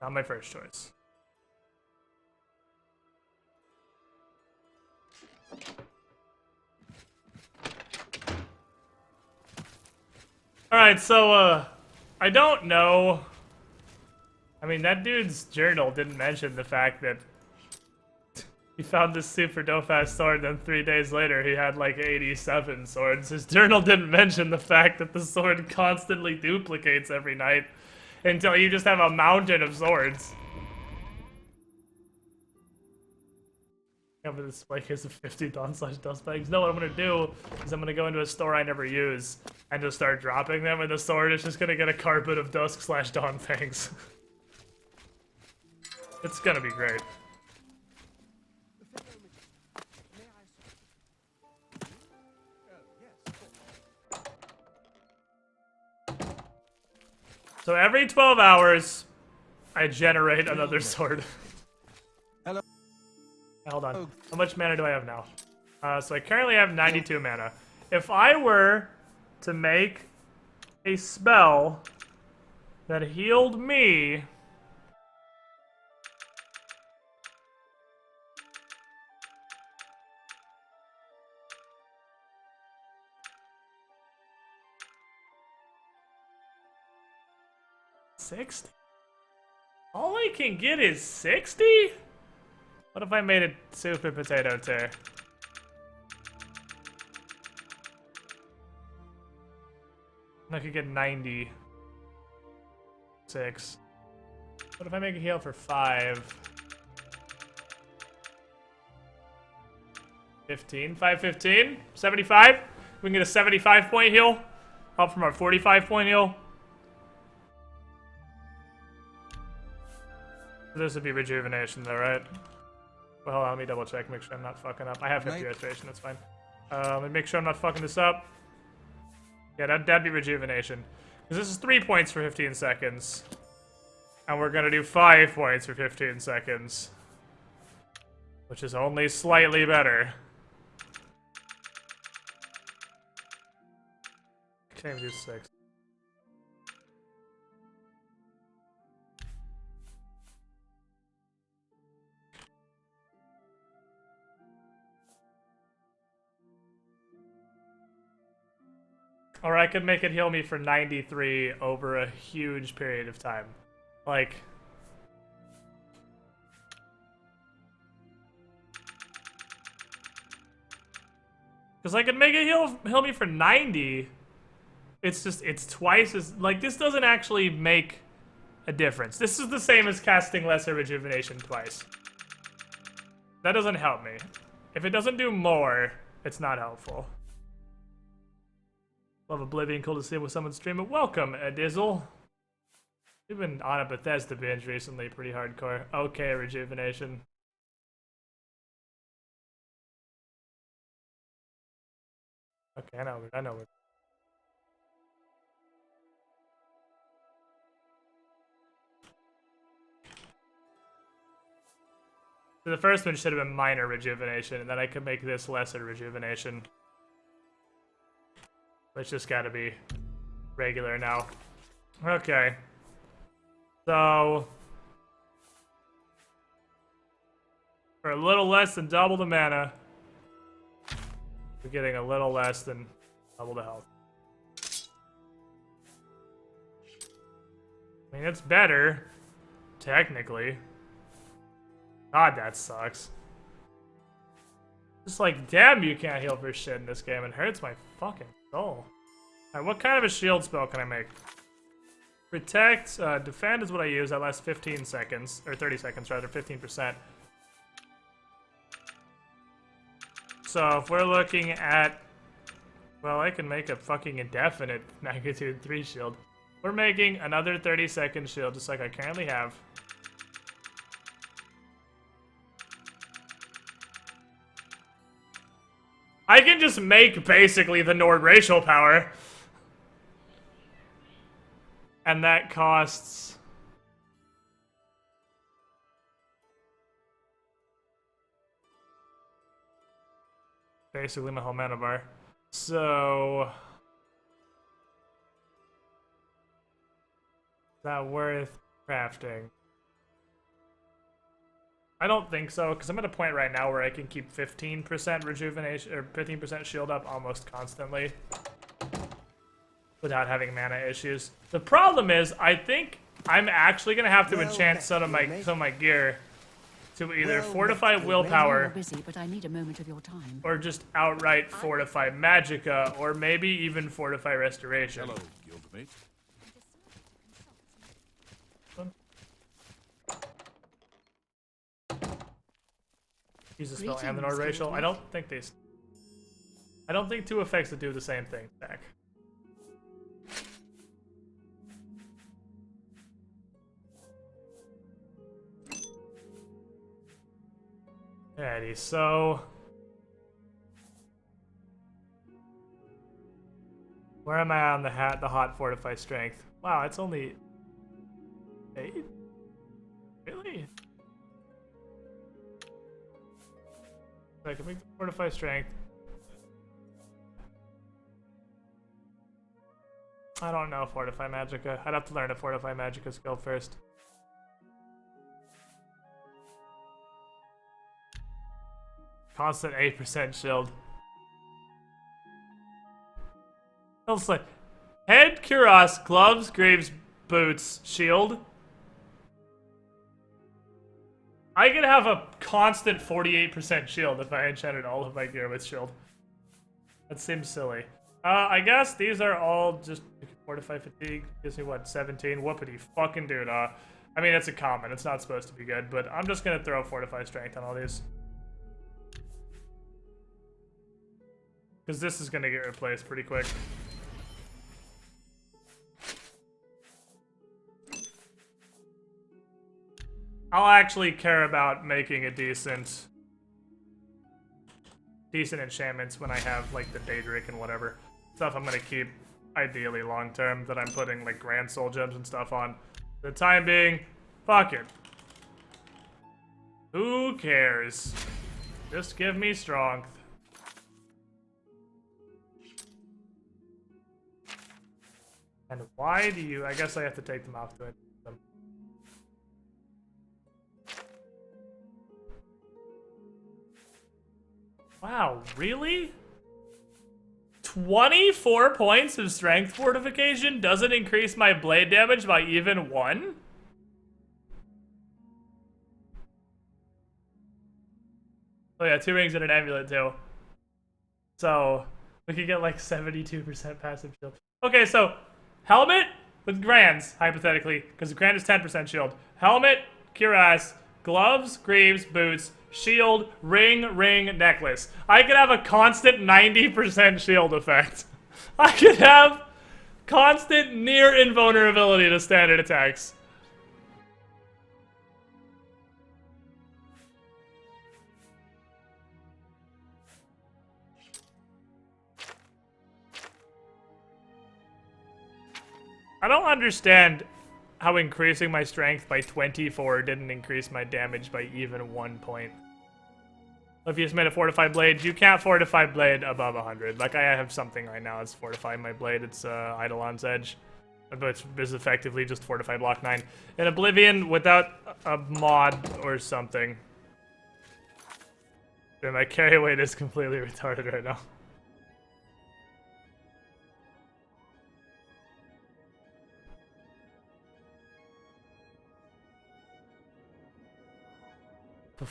Not my first choice. Alright, so, I don't know. I mean, that dude's journal didn't mention the fact that he found this super dope-ass sword, then 3 days later he had like 87 swords. His journal didn't mention the fact that the sword constantly duplicates every night until you just have a mountain of swords. Have a display case of 50 Dawn/Dust bags. No, what I'm gonna do is I'm gonna go into a store I never use and just start dropping them, and the sword is just gonna get a carpet of Dusk/Dawn fangs. It's gonna be great. So every 12 hours, I generate another sword. Hello. Hold on. How much mana do I have now? So I currently have 92 mana. If I were to make a spell that healed me... $60? All I can get is 60? What if I made it super potato tear? I could get 96. What if I make a heal for 5? 15? 515? 75? We can get a 75 point heal up from our 45 point heal. This would be rejuvenation though, right? Well, hold on, let me double check, make sure I'm not fucking up. I have 50 restoration, that's fine. Let me make sure I'm not fucking this up. Yeah, that'd be rejuvenation. Because this is 3 points for 15 seconds. And we're gonna do 5 points for 15 seconds. Which is only slightly better. Can't even do 6. Or I could make it heal me for 93 over a huge period of time. Like... Because I could make it heal me for 90. It's just, it's twice as... Like, this doesn't actually make a difference. This is the same as casting Lesser Rejuvenation twice. That doesn't help me. If it doesn't do more, it's not helpful. Love Oblivion, cool to see with someone stream it. Welcome, Dizzle. We've been on a Bethesda binge recently, pretty hardcore. Okay, rejuvenation. Okay, I know. So the first one should have been minor rejuvenation, and then I could make this lesser rejuvenation. It's just gotta be regular now. Okay. So... for a little less than double the mana, we're getting a little less than double the health. I mean, it's better, technically. God, that sucks. Just like, damn, you can't heal for shit in this game. It hurts my fucking soul. Alright, what kind of a shield spell can I make? Protect, defend is what I use. That lasts 15 seconds, or 30 seconds rather, 15%. So if we're looking at, well, I can make a fucking indefinite magnitude 3 shield. We're making another 30-second shield, just like I currently have. I can just make, basically, the Nord racial power. And that costs... basically my whole mana bar. So... is that worth crafting? I don't think so, because I'm at a point right now where I can keep 15% rejuvenation, or 15% shield up almost constantly. Without having mana issues. The problem is, I think I'm actually going to have to enchant some of my gear to either fortify willpower, busy, but I need a moment of your time. or just outright fortify magicka, or maybe even fortify restoration. Hello, guildmate. Use the spell and the Nord racial. I don't think two effects that do the same thing stack. Alrighty, so where am I on the hot fortify strength? Wow, it's only 8? Really? I can make the fortify strength. I don't know fortify magicka. I'd have to learn a fortify magicka skill first. Constant 8% shield. It's like head, cuirass, gloves, greaves, boots, shield. I could have a constant 48% shield if I enchanted all of my gear with shield. That seems silly. I guess these are all just fortify fatigue. Gives me what, 17? Whoopity fucking doodah. I mean, it's a common. It's not supposed to be good, but I'm just gonna throw fortify strength on all these. Because this is gonna get replaced pretty quick. I'll actually care about making a decent enchantments when I have like the Daedric and whatever stuff I'm gonna keep ideally long term that I'm putting like Grand Soul Gems and stuff on. For the time being, fuck it. Who cares? Just give me strength. And why do you? I guess I have to take them off to it. Wow, really? 24 points of strength fortification doesn't increase my blade damage by even 1? Oh yeah, 2 rings and an amulet too. So, we could get like 72% passive shield. Okay, so, helmet with Grands, hypothetically, because the Grand is 10% shield. Helmet, cuirass, gloves, greaves, boots, shield, ring, necklace. I could have a constant 90% shield effect. I could have constant near invulnerability to standard attacks. I don't understand how increasing my strength by 24 didn't increase my damage by even 1 point. If you just made a fortified blade, you can't fortify blade above 100. Like, I have something right now that's fortifying my blade. It's Eidolon's Edge. But it's effectively just fortified block 9. In Oblivion, without a mod or something. Dude, my carry weight is completely retarded right now.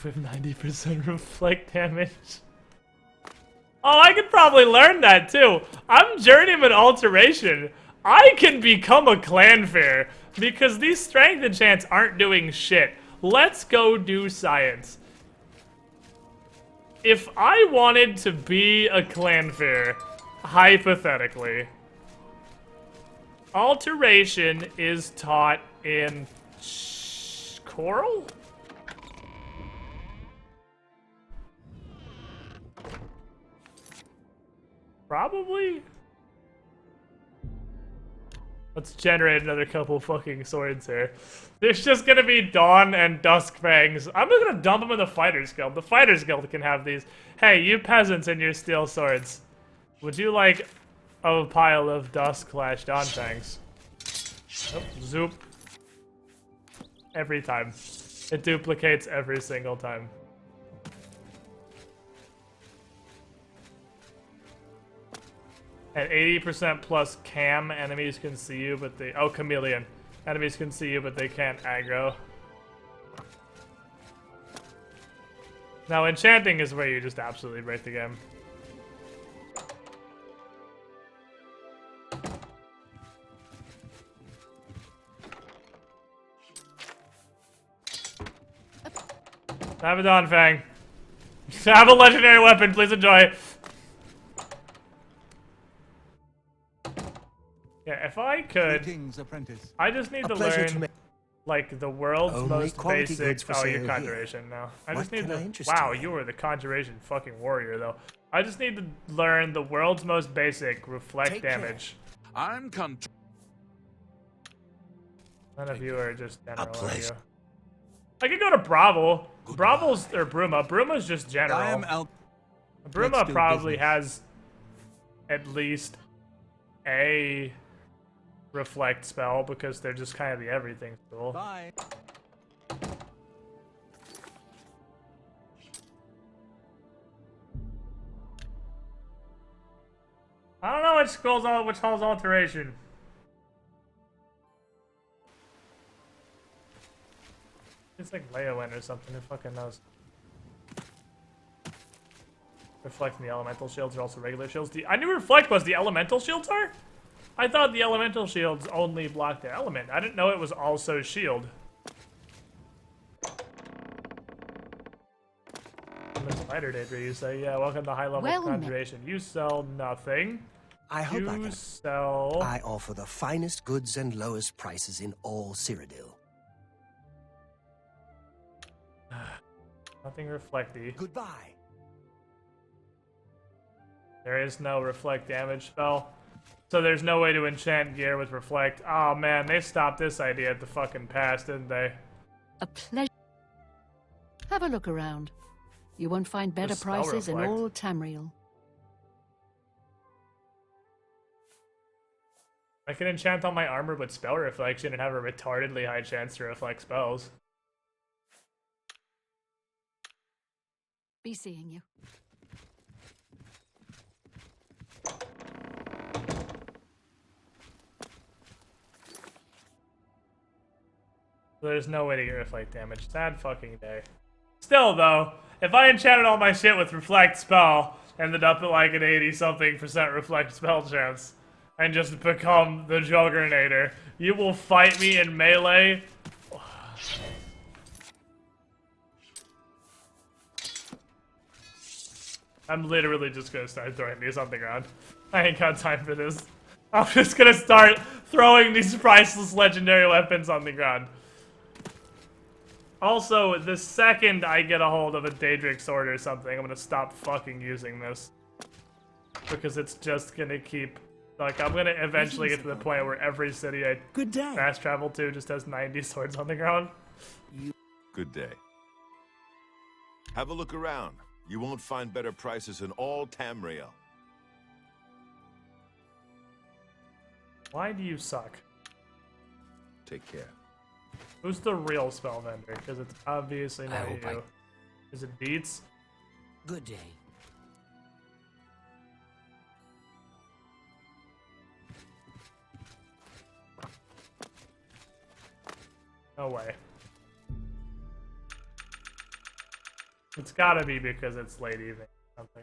with 90% reflect damage. Oh, I could probably learn that too. I'm Journeyman Alteration. I can become a clanfair because these strength enchants aren't doing shit. Let's go do science. If I wanted to be a clanfair, hypothetically, alteration is taught in Coral? Probably? Let's generate another couple fucking swords here. There's just gonna be Dawn and Duskfangs. I'm just gonna dump them in the Fighters Guild. The Fighters Guild can have these. Hey, you peasants and your steel swords. Would you like a pile of Dusk/Dawnfangs? Oh, zoop. Every time. It duplicates every single time. At 80% plus cam, enemies can see you, but they... Oh, chameleon. Enemies can see you, but they can't aggro. Now, enchanting is where you just absolutely break the game. Have a Dawnfang. Have a legendary weapon, please enjoy. Yeah, if I could, I just need to learn, like, the world's most basic... Oh, you're Conjuration now. I just need to... Wow, you were the Conjuration fucking warrior, though. I just need to learn the world's most basic reflect damage. I'm None of you are just general, are you? I could go to Bravo. Bravo's... Or Bruma. Bruma's just general. Bruma probably has at least a... reflect spell because they're just kind of the everything tool. Bye. I don't know which calls alteration. It's like Leowen or something, who fucking knows. Reflect and the elemental shields are also regular shields. I knew reflect was the elemental shields are? I thought the elemental shields only blocked the element. I didn't know it was also shield. Spider Daedra, you say, yeah, welcome to high level conjuration. You sell nothing. I hope you sell... I offer the finest goods and lowest prices in all Cyrodiil. Nothing reflecty. Goodbye. There is no reflect damage spell. So there's no way to enchant gear with reflect. Oh man, they stopped this idea at the fucking pass, didn't they? A pleasure. Have a look around. You won't find better prices in all Tamriel. I can enchant all my armor with spell reflection and have a retardedly high chance to reflect spells. Be seeing you. There's no way to get reflect damage. Sad fucking day. Still, though, if I enchanted all my shit with reflect spell, ended up at like an 80-something% reflect spell chance, and just become the Juggurnator, you will fight me in melee. I'm literally just gonna start throwing these on the ground. I ain't got time for this. I'm just gonna start throwing these priceless legendary weapons on the ground. Also, the second I get a hold of a Daedric sword or something, I'm gonna stop fucking using this. Because it's just gonna keep... Like, I'm gonna eventually get to the point where every city I fast travel to just has 90 swords on the ground. Good day. Have a look around. You won't find better prices in all Tamriel. Why do you suck? Take care. Who's the real spell vendor? Because it's obviously not you. Is it Beats? Good day. No way. It's gotta be because it's late evening or something.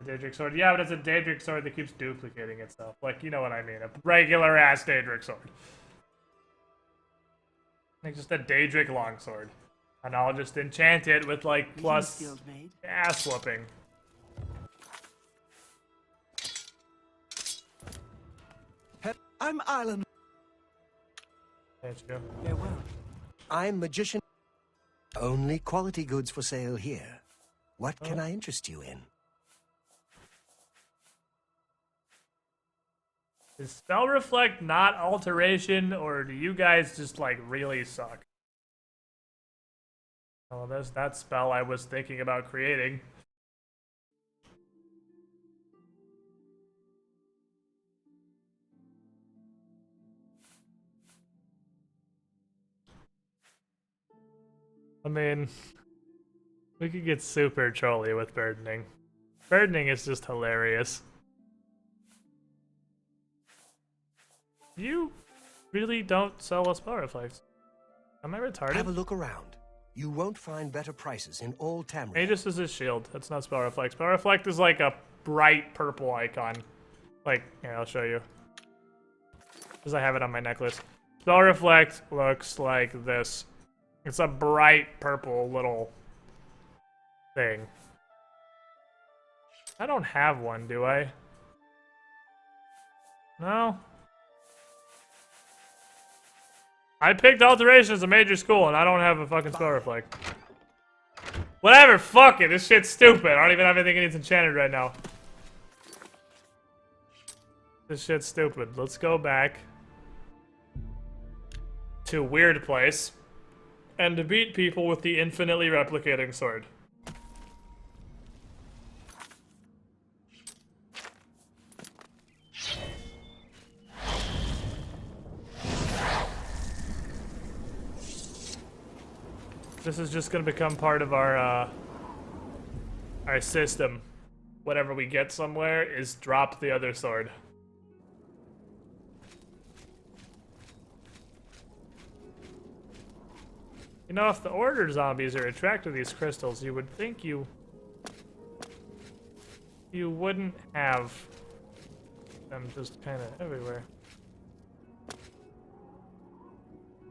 A Daedric sword. Yeah, but it's a Daedric sword that keeps duplicating itself. Like, you know what I mean. A regular ass Daedric sword. Like just a Daedric longsword. And I'll just enchant it with like plus ass whooping. I'm Island. Thank you. Farewell. I'm magician. Only quality goods for sale here. What can I interest you in? Is Spell Reflect not alteration, or do you guys just like really suck? Oh, there's that spell I was thinking about creating. I mean, we could get super trolly with burdening. Burdening is just hilarious. You really don't sell us Spell Reflex. Am I retarded? Have a look around. You won't find better prices in all Tamriel. Magus is his shield. That's not Spell Reflect. Spell Reflect is like a bright purple icon. Like, here, I'll show you. Because I have it on my necklace. Spell Reflect looks like this. It's a bright purple little thing. I don't have one, do I? No? I picked Alteration as a major school, and I don't have a fucking Spell Reflect. Whatever, fuck it, this shit's stupid. I don't even have anything that needs enchanted right now. This shit's stupid. Let's go back to Weird Place and to beat people with the infinitely replicating sword. This is just gonna become part of our system. Whenever we get somewhere, is drop the other sword. You know, if the Order zombies are attracted to these crystals, you would think you wouldn't have them just kind of everywhere.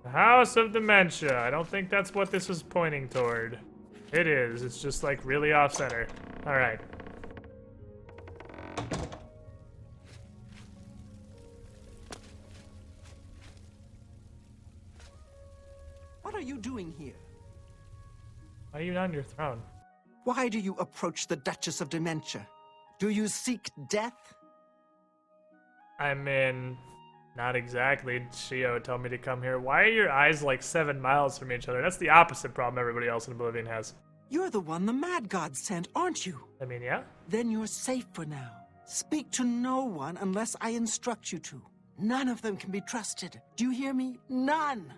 The House of Dementia. I don't think that's what this is pointing toward. It is. It's just like really off-center. All right. What are you doing here? Why are you not on your throne? Why do you approach the Duchess of Dementia? Do you seek death? I mean, not exactly. Shio told me to come here. Why are your eyes like 7 miles from each other? That's the opposite problem everybody else in Oblivion has. You're the one the Mad God sent, aren't you? I mean, yeah. Then you're safe for now. Speak to no one unless I instruct you to. None of them can be trusted. Do you hear me? None!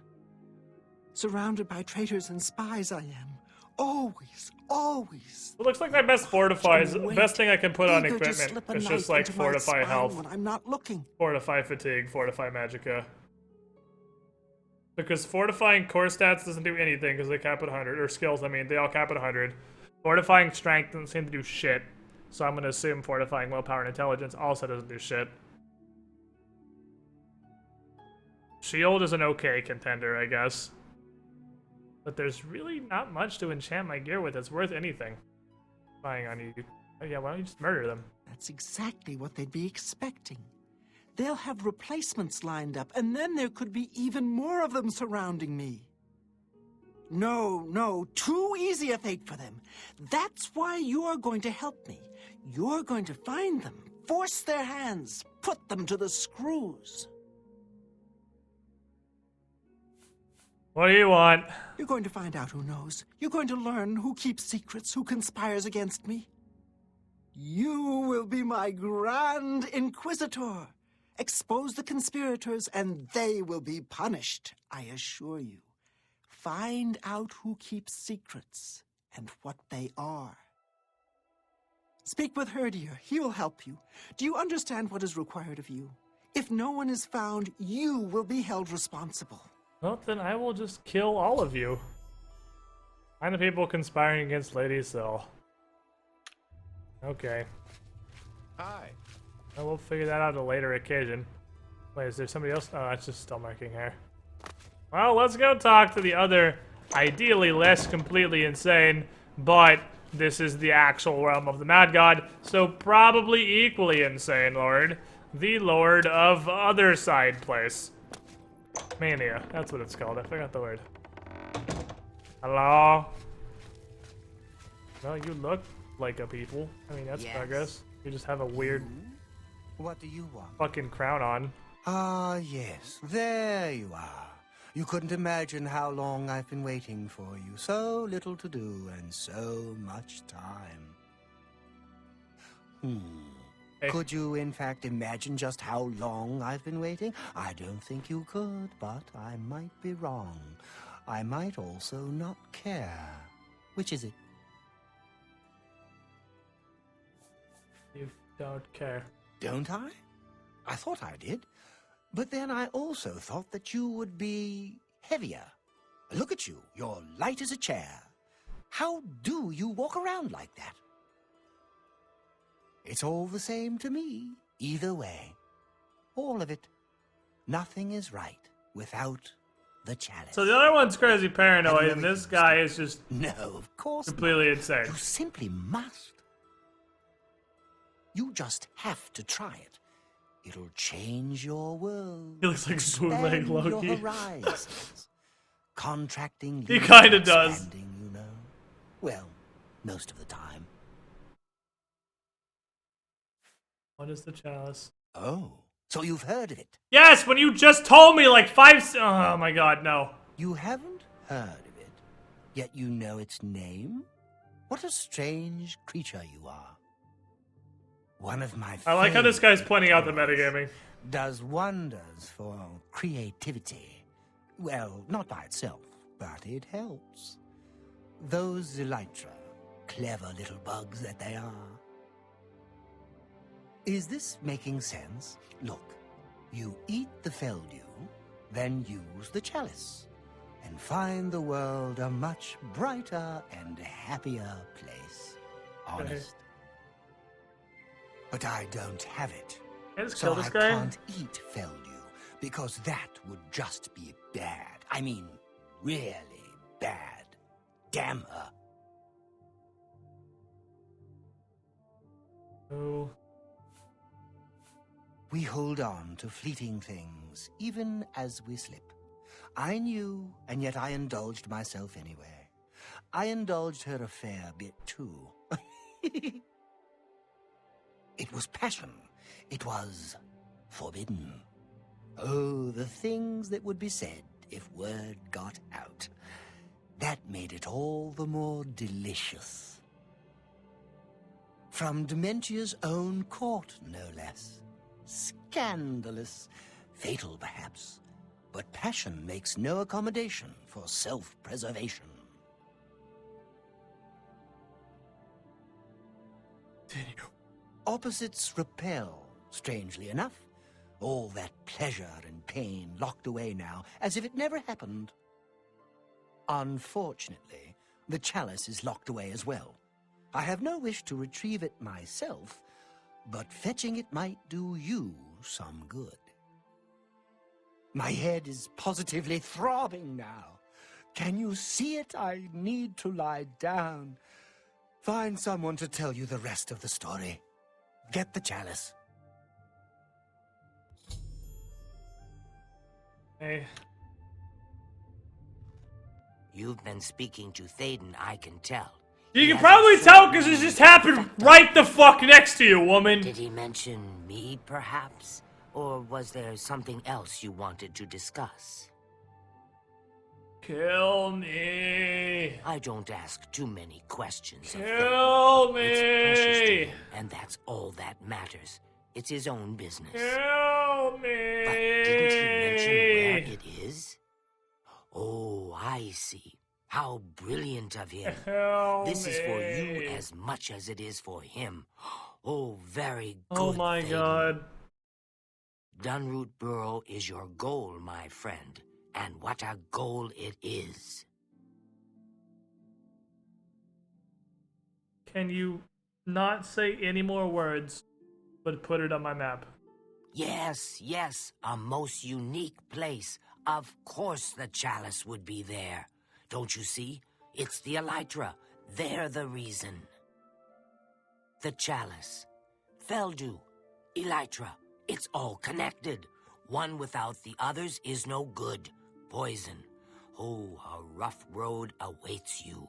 Surrounded by traitors and spies I am. Always, always. It looks like my best best thing I can put on equipment is just like fortify health, when I'm not looking. Fortify fatigue, fortify magicka. Because fortifying core stats doesn't do anything because they cap at 100, or skills, I mean, they all cap at 100. Fortifying strength doesn't seem to do shit, so I'm gonna assume fortifying willpower and intelligence also doesn't do shit. Shield is an okay contender, I guess. But there's really not much to enchant my gear with that's worth anything. Spying on you. Oh yeah, why don't you just murder them? That's exactly what they'd be expecting. They'll have replacements lined up, and then there could be even more of them surrounding me. No, too easy a fate for them. That's why you're going to help me. You're going to find them, force their hands, put them to the screws. What do you want? You're going to find out who knows. You're going to learn who keeps secrets, who conspires against me. You will be my Grand Inquisitor. Expose the conspirators, and they will be punished, I assure you. Find out who keeps secrets, and what they are. Speak with Herdier. He will help you. Do you understand what is required of you? If no one is found, you will be held responsible. Well, then I will just kill all of you. Find the people conspiring against Lady Syl. Okay. Hi. Well, we'll figure that out at a later occasion. Wait, is there somebody else? Oh, that's just still marking here. Well, let's go talk to the other, ideally less completely insane, but this is the actual realm of the Mad God, so probably equally insane Lord. The Lord of Other Side Place. Mania, that's what it's called. I forgot the word. Hello? Well, you look like a people. I mean, that's progress. You just have a weird What do you want? fucking crown on. Ah, yes. There you are. You couldn't imagine how long I've been waiting for you. So little to do and so much time. Hey. Could you, in fact, imagine just how long I've been waiting? I don't think you could, but I might be wrong. I might also not care. Which is it? You don't care. Don't I? I thought I did. But then I also thought that you would be heavier. Look at you. You're light as a chair. How do you walk around like that? It's all the same to me, either way. All of it. Nothing is right without the chalice. So the other one's crazy paranoid, and this guy is just no, of course completely not. insane. You simply must. You just have to try it. It'll change your world. He looks like bootleg Loki. Your horizons. Contracting. He kind of does. You know. Well, most of the time. What is the chalice? Oh, so you've heard of it? Yes, when you just told me like 5. Oh my god, no. You haven't heard of it, yet you know its name? What a strange creature you are. One of my I like how this guy's pointing out the metagaming. Does wonders for creativity. Well, not by itself, but it helps. Those elytra, clever little bugs that they are. Is this making sense? Look, you eat the feldew, then use the chalice, and find the world a much brighter and happier place. Honest. But I don't have it. So I can't eat feldew, because that would just be bad. I mean, really bad. Damn her. Oh. We hold on to fleeting things, even as we slip. I knew, and yet I indulged myself anyway. I indulged her a fair bit, too. It was passion. It was forbidden. Oh, the things that would be said if word got out. That made it all the more delicious. From Dementia's own court, no less. Scandalous. Fatal, perhaps. But passion makes no accommodation for self-preservation. Opposites repel, strangely enough. All that pleasure and pain locked away now, as if it never happened. Unfortunately, the chalice is locked away as well. I have no wish to retrieve it myself, but fetching it might do you some good. My head is positively throbbing now. Can you see it? I need to lie down. Find someone to tell you the rest of the story. Get the chalice. Hey. You've been speaking to Thaden, I can tell. You can probably tell because it just happened right the fuck next to you, woman. Did he mention me, perhaps? Or was there something else you wanted to discuss? Kill me. I don't ask too many questions. Kill me. It's precious to him, and that's all that matters. It's his own business. Kill me. But didn't he mention where it is? Oh, I see. How brilliant of him. This is for you as much as it is for him. Oh, very good. Oh my god. Dunroot Burrow is your goal, my friend. And what a goal it is. Can you not say any more words, but put it on my map? Yes, yes, a most unique place. Of course the chalice would be there. Don't you see? It's the Elytra. They're the reason. The chalice, Feldu, Elytra, it's all connected. One without the others is no good. Poison. Oh, a rough road awaits you.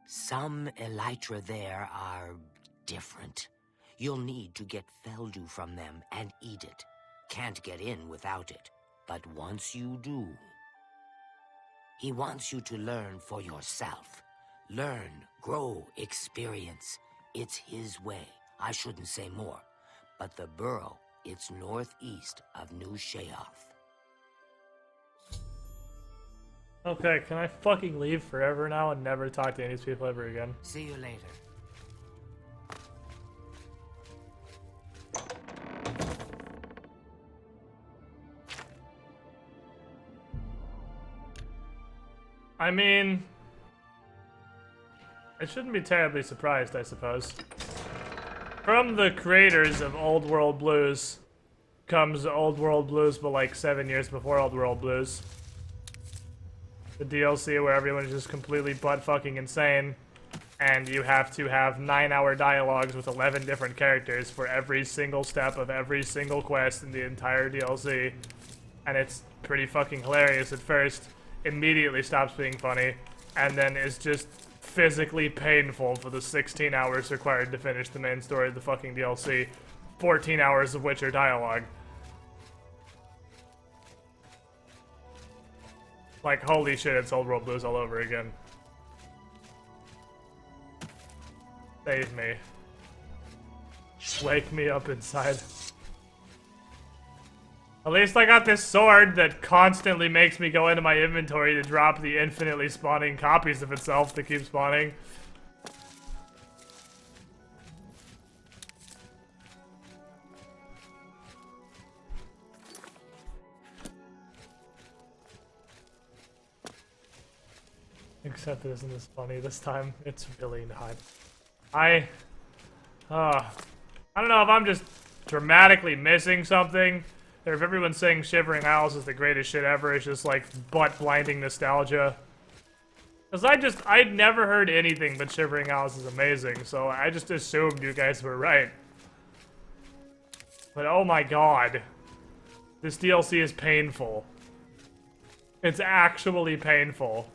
Some Elytra there are different. You'll need to get Feldu from them and eat it. Can't get in without it. But once you do, he wants you to learn for yourself. Learn, grow, experience. It's his way. I shouldn't say more. But the burrow, it's northeast of New Sheoth. Okay, can I fucking leave forever now and never talk to any of these people ever again? See you later. I mean, I shouldn't be terribly surprised, I suppose. From the creators of Old World Blues comes Old World Blues, but like 7 years before Old World Blues. The DLC where everyone is just completely butt-fucking insane, and you have to have 9-hour dialogues with 11 different characters for every single step of every single quest in the entire DLC. And it's pretty fucking hilarious at first, immediately stops being funny, and then is just physically painful for the 16 hours required to finish the main story of the fucking DLC, 14 hours of which are dialogue. Like, holy shit, it's Old World Blues all over again. Save me. Wake me up inside. At least I got this sword that constantly makes me go into my inventory to drop the infinitely spawning copies of itself that keep spawning. Except it isn't as funny this time. It's really not. I don't know if I'm just dramatically missing something, or if everyone's saying Shivering Isles is the greatest shit ever. It's just like butt-blinding nostalgia. Because I'd never heard anything but Shivering Isles is amazing, so I just assumed you guys were right. But oh my god. This DLC is painful. It's actually painful.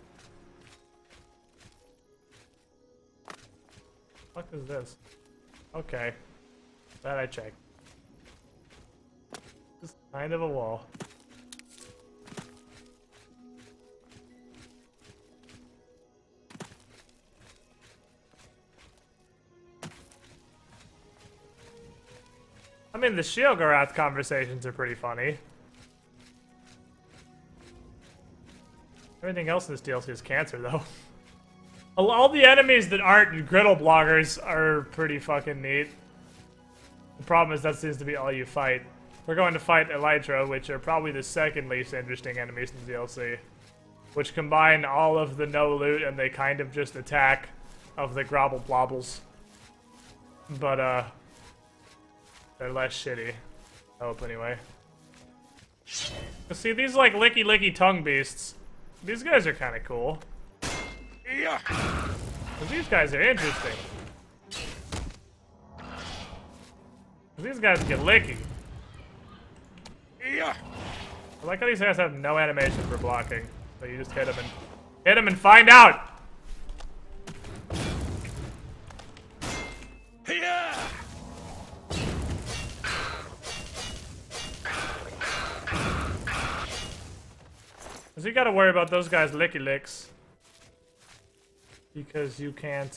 What the fuck is this? Okay. That I checked. Just kind of a wall. I mean, the Sheogorath conversations are pretty funny. Everything else in this DLC is cancer, though. All the enemies that aren't griddle bloggers are pretty fucking neat. The problem is that seems to be all you fight. We're going to fight Elytra, which are probably the second least interesting enemies in the DLC. Which combine all of the no loot and they kind of just attack of the grobble blobbles. But, they're less shitty. I hope, anyway. See, these, like, licky tongue beasts, these guys are kind of cool. Because these guys are interesting. These guys get licky. I like how these guys have no animation for blocking. So you just hit them and find out! Because you gotta worry about those guys licky licks. Because you can't,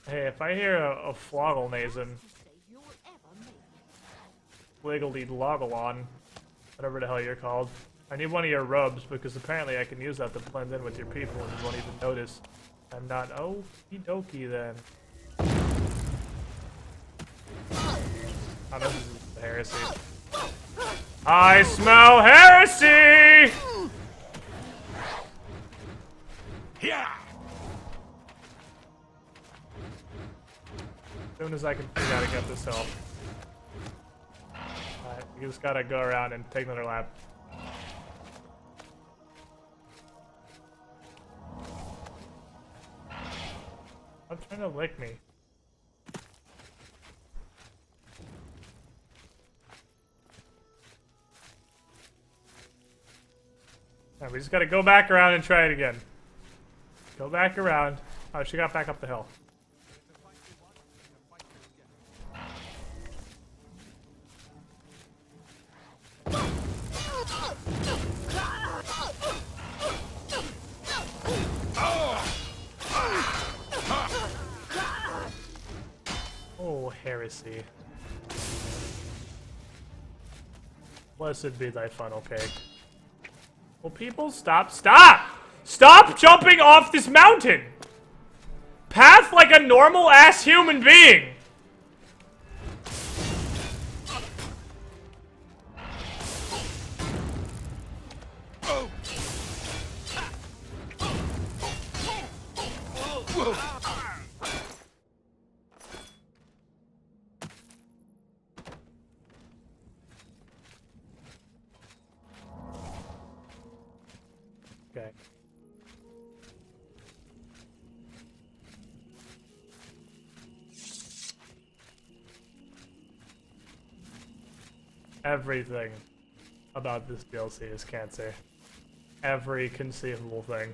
Hey, if I hear a Floggelnazen, Wiggledy Logalon, whatever the hell you're called, I need one of your robes, because apparently I can use that to blend in with your people and you won't even notice. I'm not, okie dokie then. Oh, this is heresy. I smell heresy! Yeah. As soon as I can figure out to get this hill. Alright, you just gotta go around and take another lap. I'm trying to lick me. Alright, we just gotta go back around and try it again. Go back around. Oh, she got back up the hill. Oh, heresy. Blessed be thy funnel cake. Will people stop? Stop! Stop jumping off this mountain! Path like a normal-ass human being! Okay. Everything about this DLC is cancer. Every conceivable thing.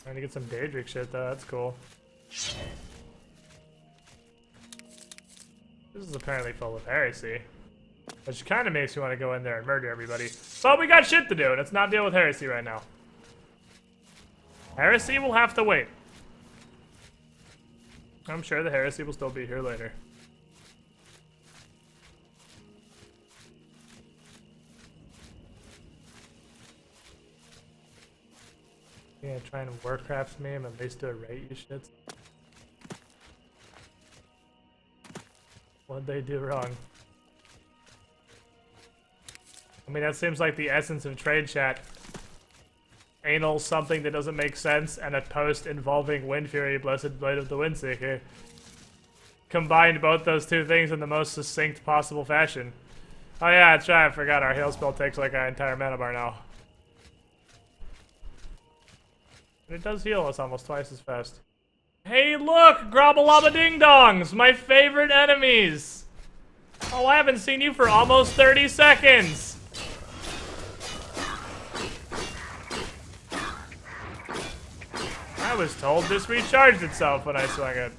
Trying to get some Daedric shit though, that's cool. This is apparently full of heresy. Which kind of makes me want to go in there and murder everybody. But we got shit to do, and let's not deal with heresy right now. Heresy will have to wait. I'm sure the heresy will still be here later. Yeah, trying to Warcraft me and at least do a rate, you shits. What'd they do wrong? I mean, that seems like the essence of trade chat. Anal something that doesn't make sense, and a post involving Wind Fury, Blessed Blade of the Windseeker. Combined both those two things in the most succinct possible fashion. Oh yeah, that's right, I forgot our hail spell takes like our entire mana bar now. And it does heal us almost twice as fast. Hey look! Grobbalaba Ding Dongs! My favorite enemies! Oh, I haven't seen you for almost 30 seconds! I was told this recharged itself when I swung it.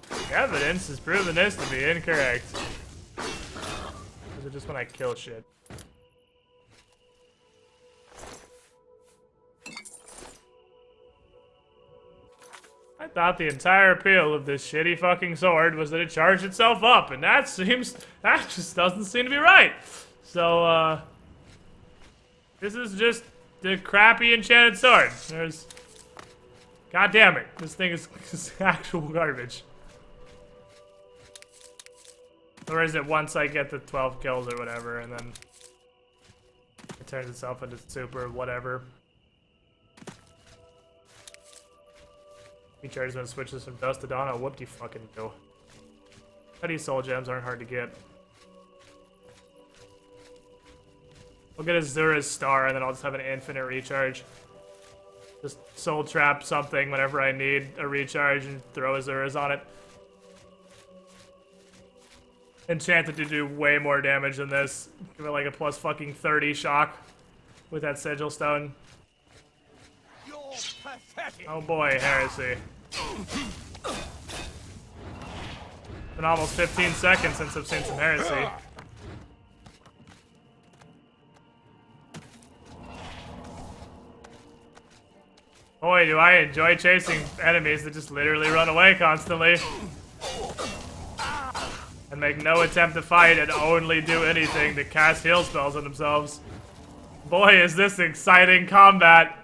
The evidence has proven this to be incorrect. Is it just when I kill shit? I thought the entire appeal of this shitty fucking sword was that it charged itself up, and that just doesn't seem to be right. So, this is just the crappy enchanted sword. God damn it, this thing is actual garbage. Or is it once I get the 12 kills or whatever, and then it turns itself into super whatever? Recharges when it switches from dust to dawn. Oh, whoop de fucking do. These soul gems aren't hard to get. We'll get Azura's star, and then I'll just have an infinite recharge. Just soul trap something whenever I need a recharge and throw Azura's on it. Enchanted to do way more damage than this. Give it like a plus fucking 30 shock with that sigil stone. Oh boy, heresy. Been almost 15 seconds since I've seen some heresy. Boy, do I enjoy chasing enemies that just literally run away constantly. And make no attempt to fight and only do anything to cast heal spells on themselves. Boy, is this exciting combat.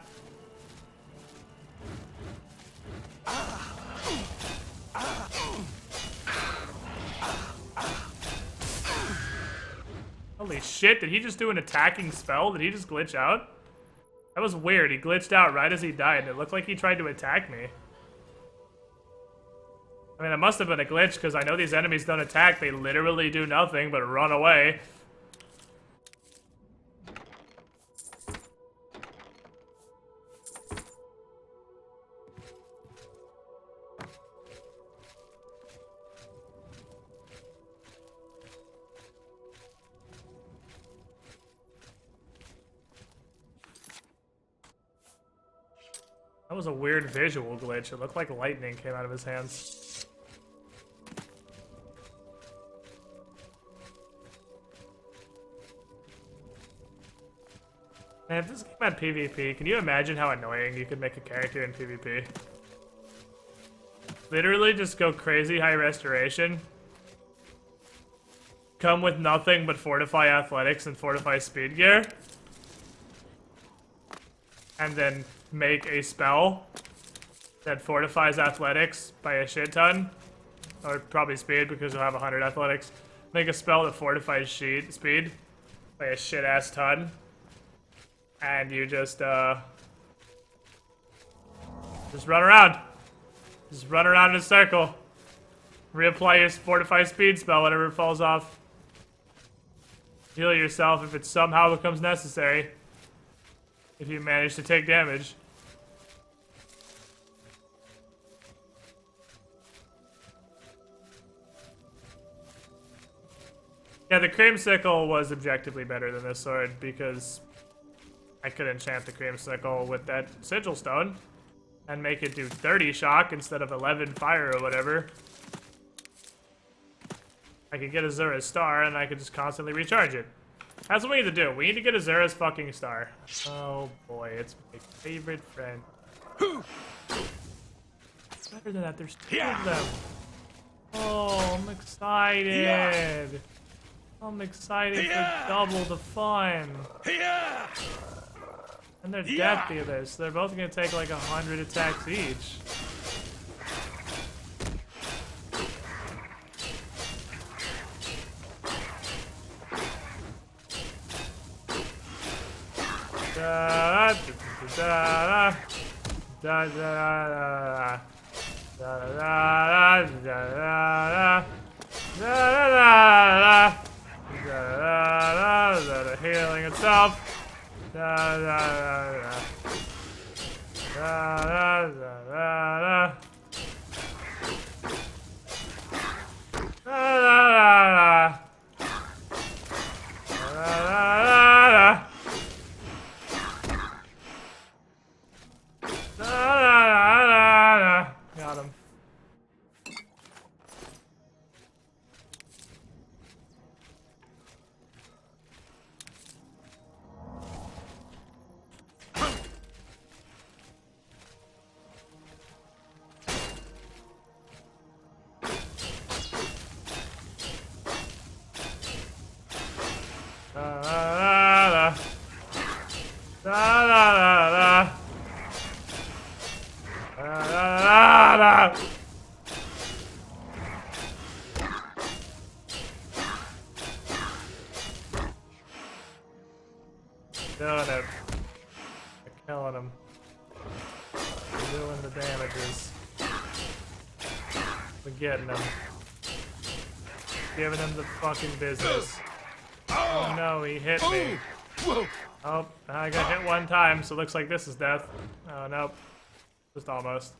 Holy shit, did he just do an attacking spell? Did he just glitch out? That was weird. He glitched out right as he died. It looked like he tried to attack me. I mean, it must have been a glitch, because I know these enemies don't attack. They literally do nothing but run away. That was a weird visual glitch. It looked like lightning came out of his hands. Man, if this game had PvP, can you imagine how annoying you could make a character in PvP? Literally just go crazy high restoration. Come with nothing but fortify athletics and fortify speed gear. And then make a spell that fortifies athletics by a shit ton. Or probably speed, because you'll have 100 athletics. Make a spell that fortifies speed by a shit ass ton. And you just run around. Just run around in a circle. Reapply your fortify speed spell whenever it falls off. Heal yourself if it somehow becomes necessary. If you manage to take damage. Yeah, the creamsicle was objectively better than this sword because I could enchant the creamsicle with that sigil stone and make it do 30 shock instead of 11 fire or whatever. I could get Azura's star and I could just constantly recharge it. That's what we need to do. We need to get Azura's fucking star. Oh boy, it's my favorite friend. It's better than that. There's two of them. Oh, I'm excited. I'm excited for double the fun. And they're deathly this. They're both gonna take like 100 attacks each. Da da da da da da da da da healing itself. Da da da da da da da got him. Doing it. Killing him. Doing the damages. We're getting him. Giving him the fucking business. Oh no, he hit me. Oh, I got hit one time, so it looks like this is death. Oh, nope. Just almost.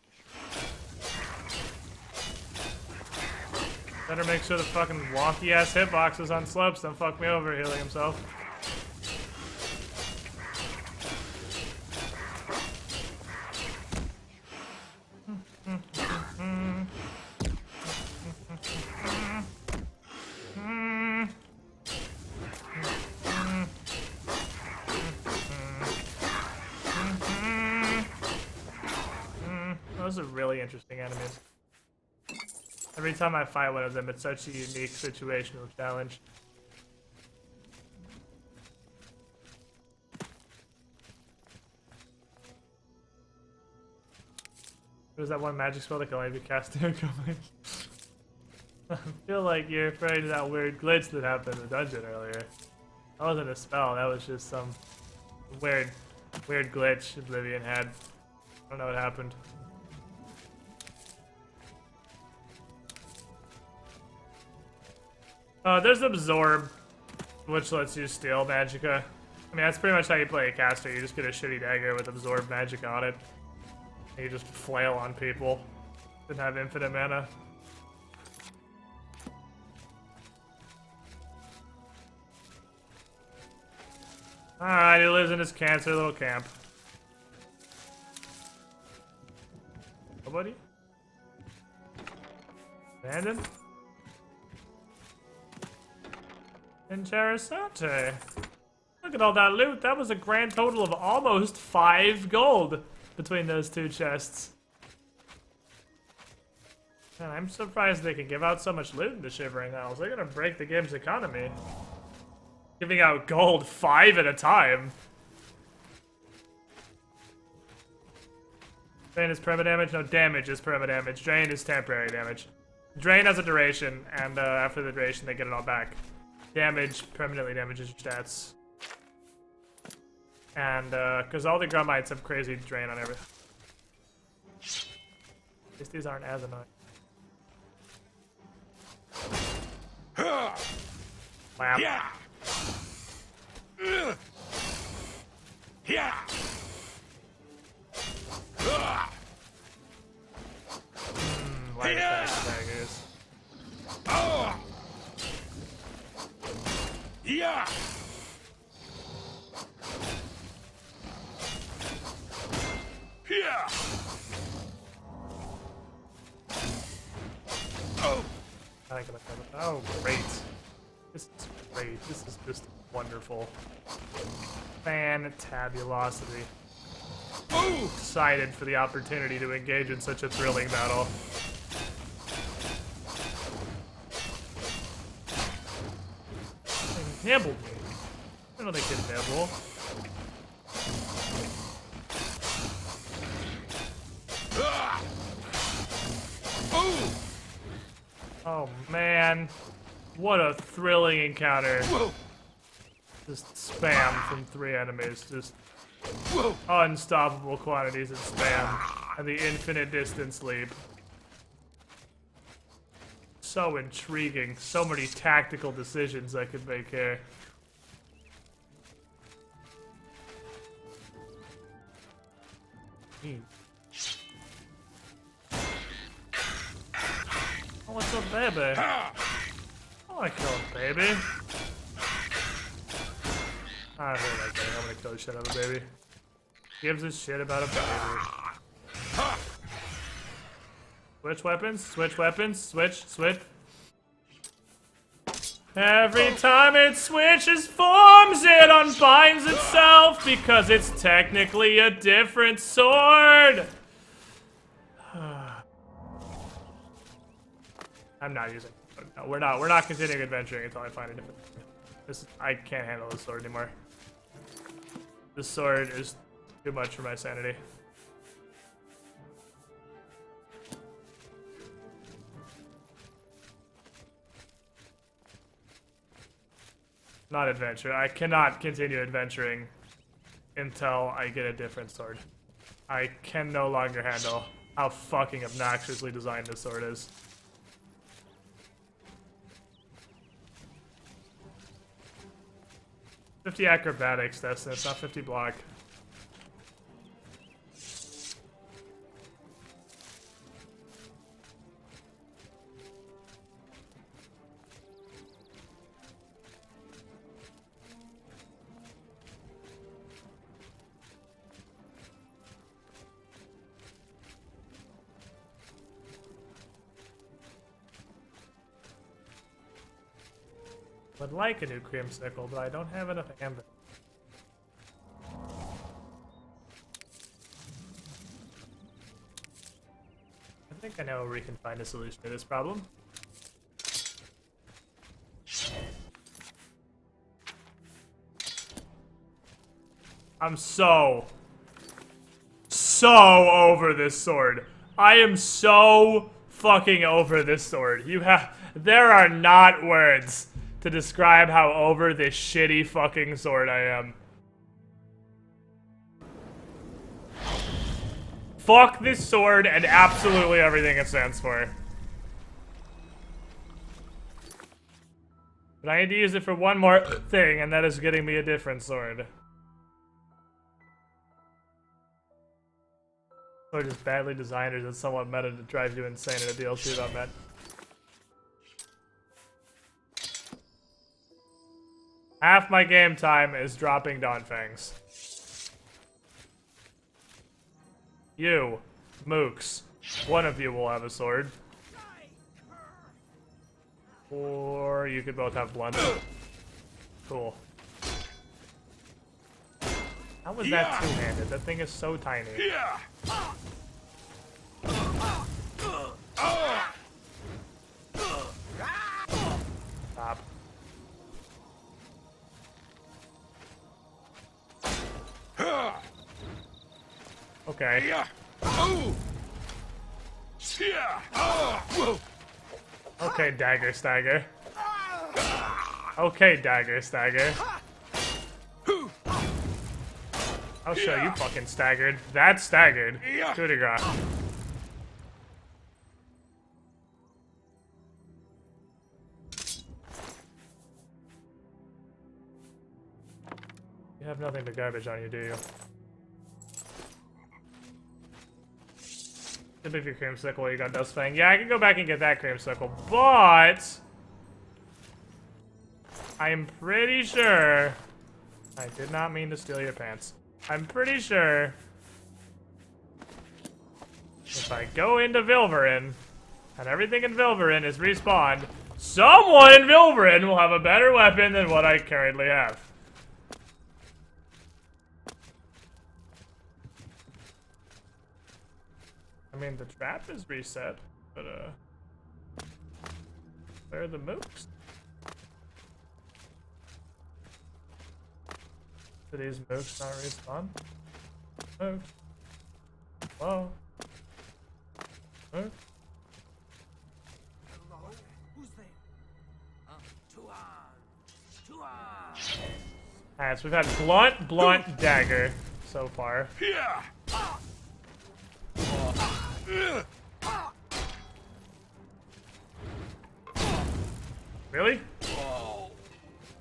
Better make sure the fucking wonky ass hitboxes on slopes don't fuck me over healing himself. Those are really interesting enemies. Every time I fight one of them, it's such a unique situational challenge. There's that one magic spell that can only be cast near coming. I feel like you're afraid of that weird glitch that happened in the dungeon earlier. That wasn't a spell, that was just some weird glitch Oblivion had. I don't know what happened. There's Absorb, which lets you steal Magicka. I mean, that's pretty much how you play a caster. You just get a shitty dagger with Absorb Magicka on it. And you just flail on people. Didn't have infinite mana. Alright, he lives in his cancer little camp. Nobody? Abandoned? Interessante. Look at all that loot. That was a grand total of almost 5 gold between those 2 chests. Man, I'm surprised they can give out so much loot in the Shivering Isles. They're gonna break the game's economy. Giving out gold 5 at a time. Drain is perma damage? No, damage is perma damage. Drain is temporary damage. Drain has a duration, and after the duration they get it all back. Damage permanently damages your stats. And, because all the Grummites have crazy drain on everything. At least these aren't as annoying. Wow. Yeah. Yeah. Light attack daggers. Yeah. Yeah. Oh. Oh, great. This is great. This is just wonderful. Fantabulosity. Excited for the opportunity to engage in such a thrilling battle. They nibbled me. I know they can nibble. Oh man. What a thrilling encounter. Just spam from 3 enemies. Just unstoppable quantities of spam. And the infinite distance leap. So intriguing. So many tactical decisions I could make here. Oh, what's up, baby? Oh, I killed baby. I really like that. I'm gonna kill the shit out of a baby. Gives a shit about a baby. Switch weapons, switch weapons, switch. Every time it switches forms, it unbinds itself because it's technically a different sword. I'm not using. No, we're not continuing adventuring until I find a different. I can't handle this sword anymore. This sword is too much for my sanity. Not adventure. I cannot continue adventuring until I get a different sword. I can no longer handle how fucking obnoxiously designed this sword is. $50 acrobatics, that's not 50 block. Would like a new creamsicle, but I don't have enough amber. I think I know where we can find a solution to this problem. I'm so over this sword. I am so fucking over this sword. There are not words to describe how over this shitty fucking sword I am. Fuck this sword and absolutely everything it stands for. But I need to use it for one more thing, and that is getting me a different sword. Or just badly designed, or is it somewhat meta to drive you insane in a DLC about that? Half my game time is dropping Dawnfangs. You, Mooks, one of you will have a sword. Or you could both have blunt. Cool. How was that two-handed? That thing is so tiny. Stop. Okay. Okay, Dagger Stagger. Okay, Dagger Stagger. I'll show you fucking staggered. That's staggered. Coup de grace. You have nothing but garbage on you, do you? The big creamsicle, you got Dustfang. Yeah, I can go back and get that creamsicle, but I'm pretty sure I did not mean to steal your pants. I'm pretty sure if I go into Vilverin and everything in Vilverin is respawned, someone in Vilverin will have a better weapon than what I currently have. I mean, the trap is reset, but, where are the mooks? Do these mooks not respawn? Mooks. Whoa. Mooks. Hello? Who's there? Alright, so we've had blunt, dagger so far. Yeah. Really?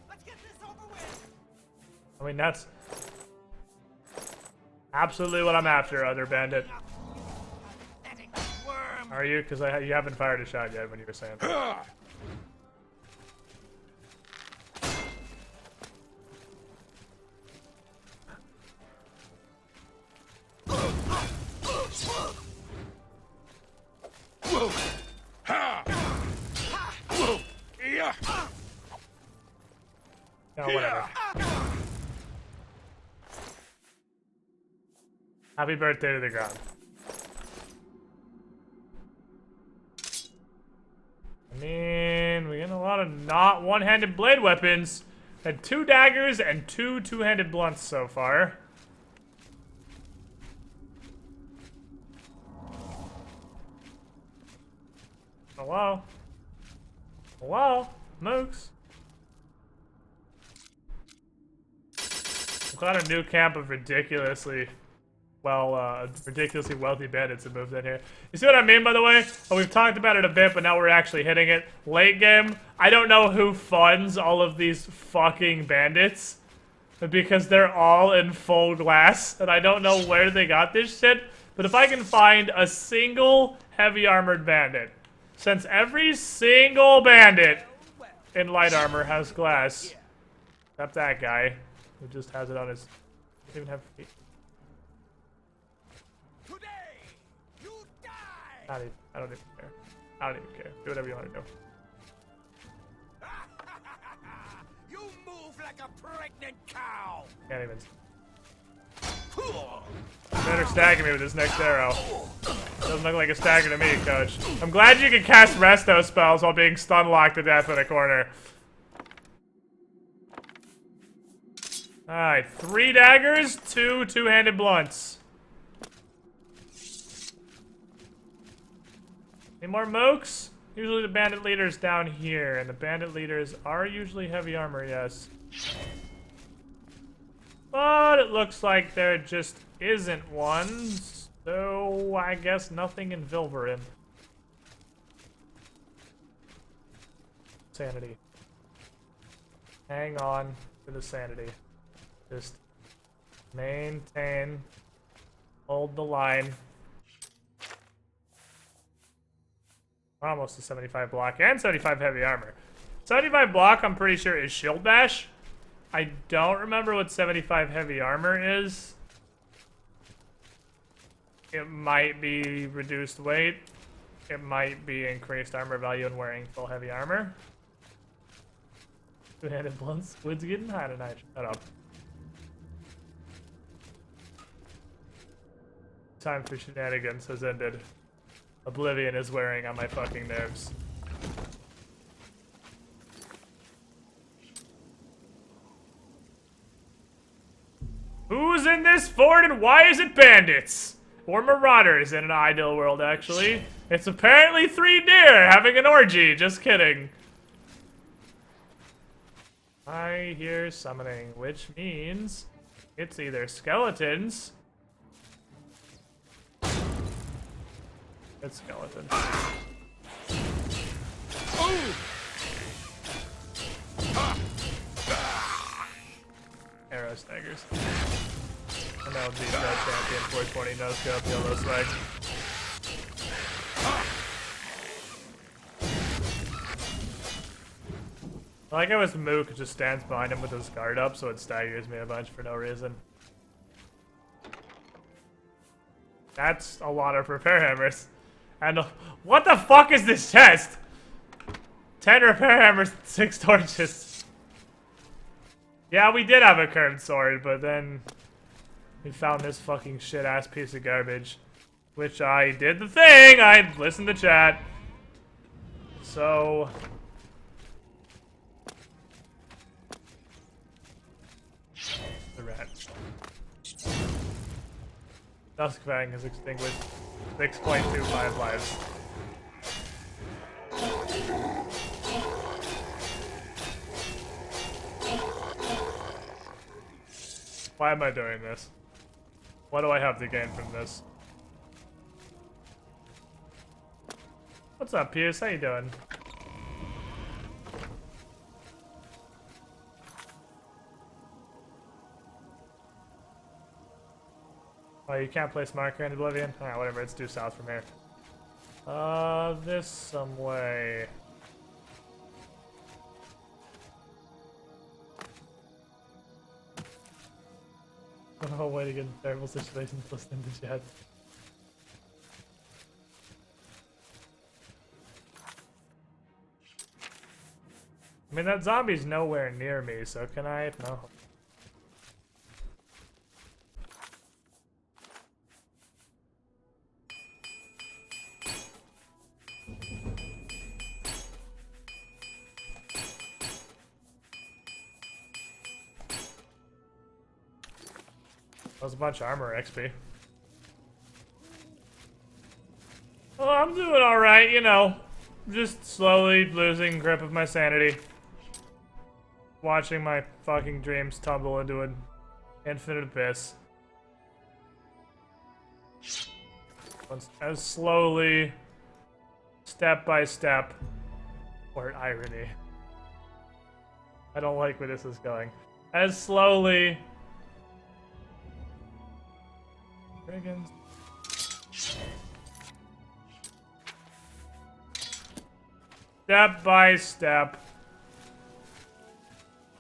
Let's get this over with. I mean, that's absolutely what I'm after, other bandit. Are you? Because you haven't fired a shot yet when you were saying that. No, whatever. Happy birthday to the ground. I mean, we're getting a lot of not one-handed blade weapons. Had 2 daggers and 2 two-handed blunts so far. Hello? Hello? Mooks? We've got a new camp of ridiculously wealthy bandits that moved in here. You see what I mean, by the way? Oh, we've talked about it a bit, but now we're actually hitting it. Late game, I don't know who funds all of these fucking bandits, because they're all in full glass, and I don't know where they got this shit, but if I can find a single heavy armored bandit, since every single bandit in light armor has glass, except that guy, who just has it on his... Doesn't even have feet. I don't even care. I don't even care. Do whatever you want to do. You move like a pregnant cow. Can't even. Better stagger me with this next arrow. Doesn't look like a stagger to me, coach. I'm glad you can cast resto spells while being stun locked to death in a corner. Alright, 3 daggers, 2 two-handed blunts. Any more mooks? Usually the bandit leader's down here, and the bandit leaders are usually heavy armor, yes. But it looks like there just isn't one, so I guess nothing in Vilverin. Sanity. Hang on to the sanity. Just maintain, hold the line. Almost a 75 block and 75 heavy armor. 75 block, I'm pretty sure, is shield bash. I don't remember what 75 heavy armor is. It might be reduced weight. It might be increased armor value and wearing full heavy armor. Two-handed blunt squid's getting high tonight. Shut up. Time for shenanigans has ended. Oblivion is wearing on my fucking nerves. Who's in this fort and why is it bandits? Or marauders in an ideal world, actually. It's apparently 3 deer having an orgy. Just kidding. I hear summoning, which means it's either skeletons. It's skeletons. Oh! Arrow staggers. And that would be the champion 420 no scope yellow swag. I like how his Mook just stands behind him with his guard up, so it staggers me a bunch for no reason. That's a lot of repair hammers. And what the fuck is this chest? 10 repair hammers, 6 torches. Yeah, we did have a curved sword, but then we found this fucking shit-ass piece of garbage. Which I did the thing! I listened to chat. So... the rat. Duskfang has extinguished 6.25 lives. Why am I doing this? What do I have to gain from this? What's up, Piers? How you doing? Oh, you can't place marker in Oblivion? Alright, whatever, it's due south from here. This some way. Oh, way to get in terrible situations listening to chat. I mean, that zombie's nowhere near me, so can I? No. That was a bunch of armor XP. Well, I'm doing alright, you know. Just slowly losing grip of my sanity. Watching my fucking dreams tumble into an infinite abyss. As slowly, step by step, or irony. I don't like where this is going. As slowly... Brigands. Step by step,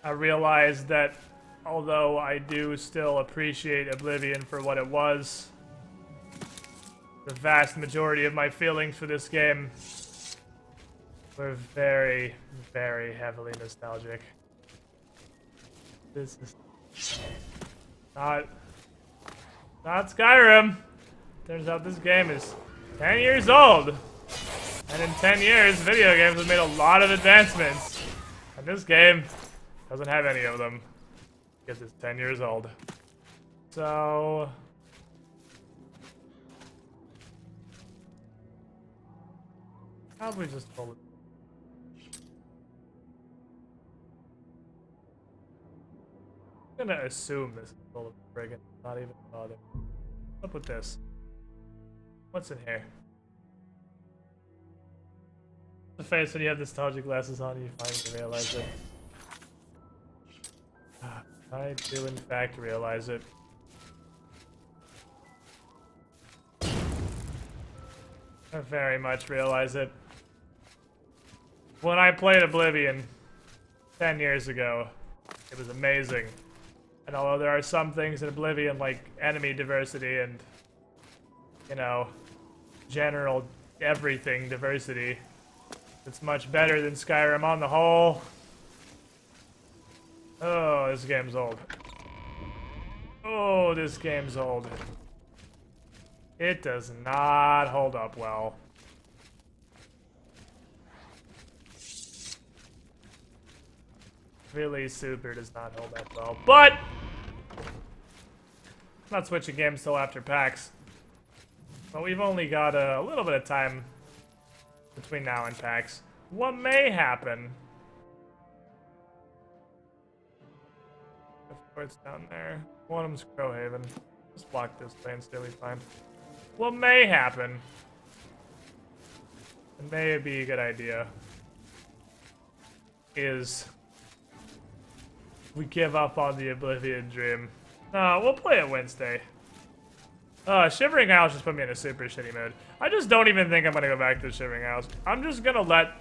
I realized that although I do still appreciate Oblivion for what it was, the vast majority of my feelings for this game were very, very heavily nostalgic. This is not Skyrim. Turns out this game is 10 years old. And in 10 years, video games have made a lot of advancements. And this game doesn't have any of them. Because it's 10 years old. So... Probably just pull it. I'm gonna assume this is full of friggin', not even bother. What's up with this? What's in here? The face when you have nostalgia glasses on, you finally realize it. I do in fact realize it. I very much realize it. When I played Oblivion 10 years ago, it was amazing. And although there are some things in Oblivion like enemy diversity and, you know, general everything diversity, it's much better than Skyrim on the whole. Oh, this game's old. Oh, this game's old. It does not hold up well. Really super does not hold up well. But I'm not switching games till after PAX. But we've only got a little bit of time between now and PAX. What may happen? Of course, down there. One of them's Crowhaven. Just block this way and still be fine. What may happen? It may be a good idea. Is we give up on the Oblivion dream. We'll play it Wednesday. Shivering Isles just put me in a super shitty mood. I just don't even think I'm gonna go back to Shivering Isles. I'm just gonna let...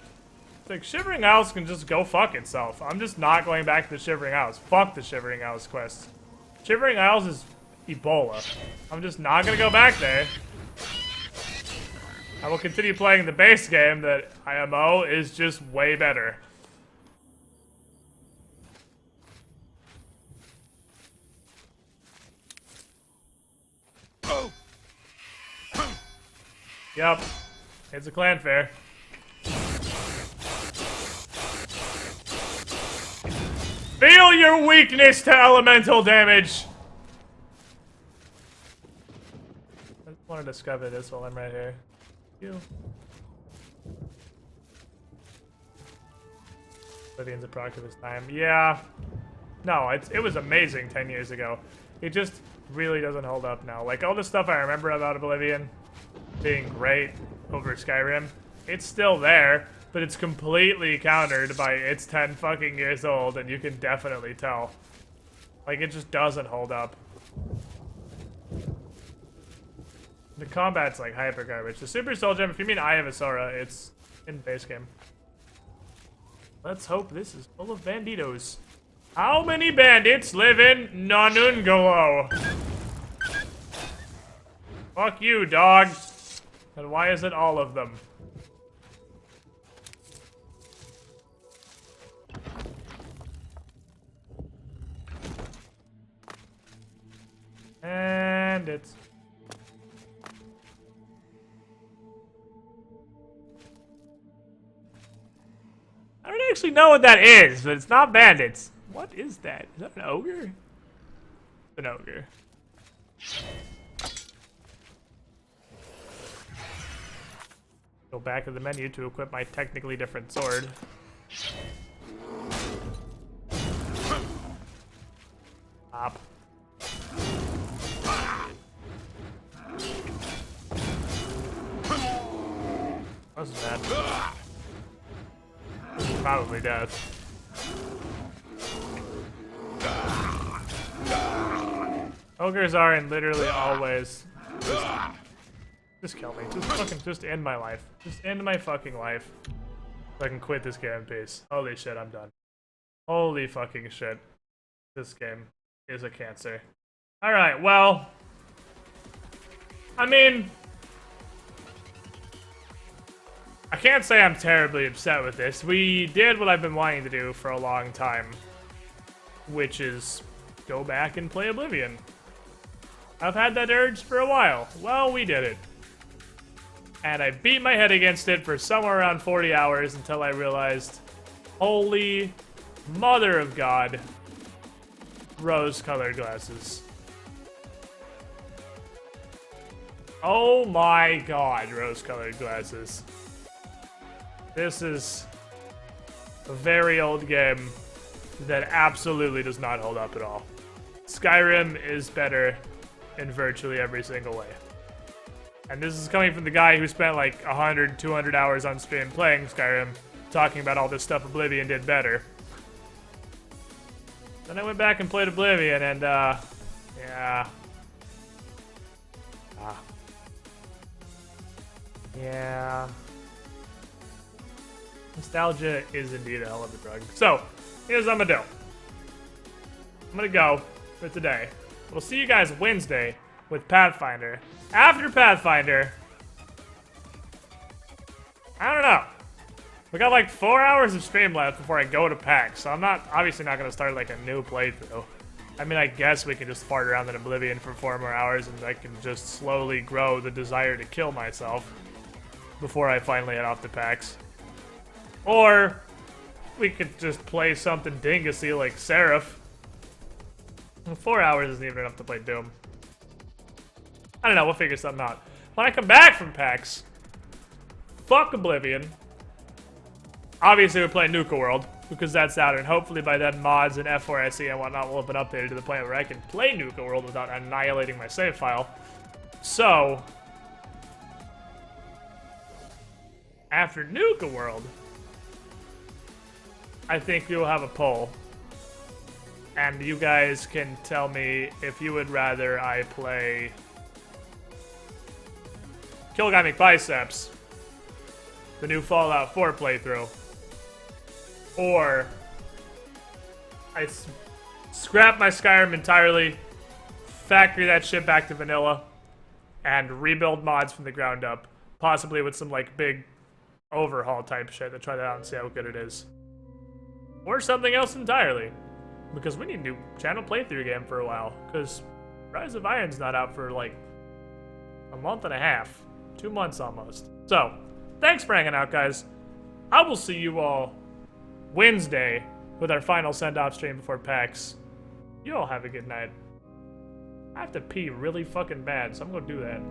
Like, Shivering Isles can just go fuck itself. I'm just not going back to the Shivering Isles. Fuck the Shivering Isles quest. Shivering Isles is Ebola. I'm just not gonna go back there. I will continue playing the base game that IMO is just way better. Yep. It's a clan fair. Feel your weakness to elemental damage! I just want to discover this while I'm right here. You. Oblivion's a product of its time. Yeah. No, it was amazing 10 years ago. It just really doesn't hold up now. Like, all the stuff I remember about Oblivion being great over Skyrim, it's still there, but it's completely countered by it's 10 fucking years old, and you can definitely tell. Like, it just doesn't hold up. The combat's like hyper garbage. The Super Soul Gem, if you mean Eye of Asura, it's in base game. Let's hope this is full of banditos. How many bandits live in Nanungalo? Fuck you, dog. And why is it all of them? And it's... I don't actually know what that is, but it's not bandits. What is that? Is that an ogre? It's an ogre. Go back to the menu to equip my technically different sword. Stop. Wasn't bad. Probably death. Ogres are in literally always. Just kill me. Just end my life. Just end my fucking life. So I can quit this game in peace. Holy shit, I'm done. Holy fucking shit. This game is a cancer. Alright, well. I mean, I can't say I'm terribly upset with this. We did what I've been wanting to do for a long time, which is go back and play Oblivion. I've had that urge for a while. Well, we did it. And I beat my head against it for somewhere around 40 hours until I realized, holy mother of God, rose-colored glasses. Oh my God, rose-colored glasses. This is a very old game that absolutely does not hold up at all. Skyrim is better in virtually every single way. And this is coming from the guy who spent like 100, 200 hours on stream playing Skyrim, talking about all this stuff Oblivion did better. Then I went back and played Oblivion, and, yeah. Yeah. Nostalgia is indeed a hell of a drug. So, here's what I'm gonna do. I'm gonna go for today. We'll see you guys Wednesday with Pathfinder. After Pathfinder, I don't know. We got like 4 hours of stream left before I go to PAX, so I'm obviously not gonna start like a new playthrough. I mean, I guess we can just fart around in Oblivion for 4 more hours and I can just slowly grow the desire to kill myself before I finally head off to PAX. Or we could just play something dingusy like Seraph. 4 hours isn't even enough to play Doom. I don't know, we'll figure something out. When I come back from PAX, fuck Oblivion. Obviously we're playing Nuka World, because that's out, and hopefully by then mods and F4SE and whatnot will have been updated to the point where I can play Nuka World without annihilating my save file. So, after Nuka World, I think we will have a poll. And you guys can tell me if you would rather I play Kill Guy McBiceps, the new Fallout 4 playthrough, or I scrap my Skyrim entirely, factory that shit back to vanilla, and rebuild mods from the ground up, possibly with some like big overhaul type shit to try that out and see how good it is. Or something else entirely. Because we need a new channel playthrough game for a while. Because Rise of Iron's not out for like a month and a half. 2 months almost. So, thanks for hanging out, guys. I will see you all Wednesday with our final send-off stream before PAX. You all have a good night. I have to pee really fucking bad, so I'm gonna do that.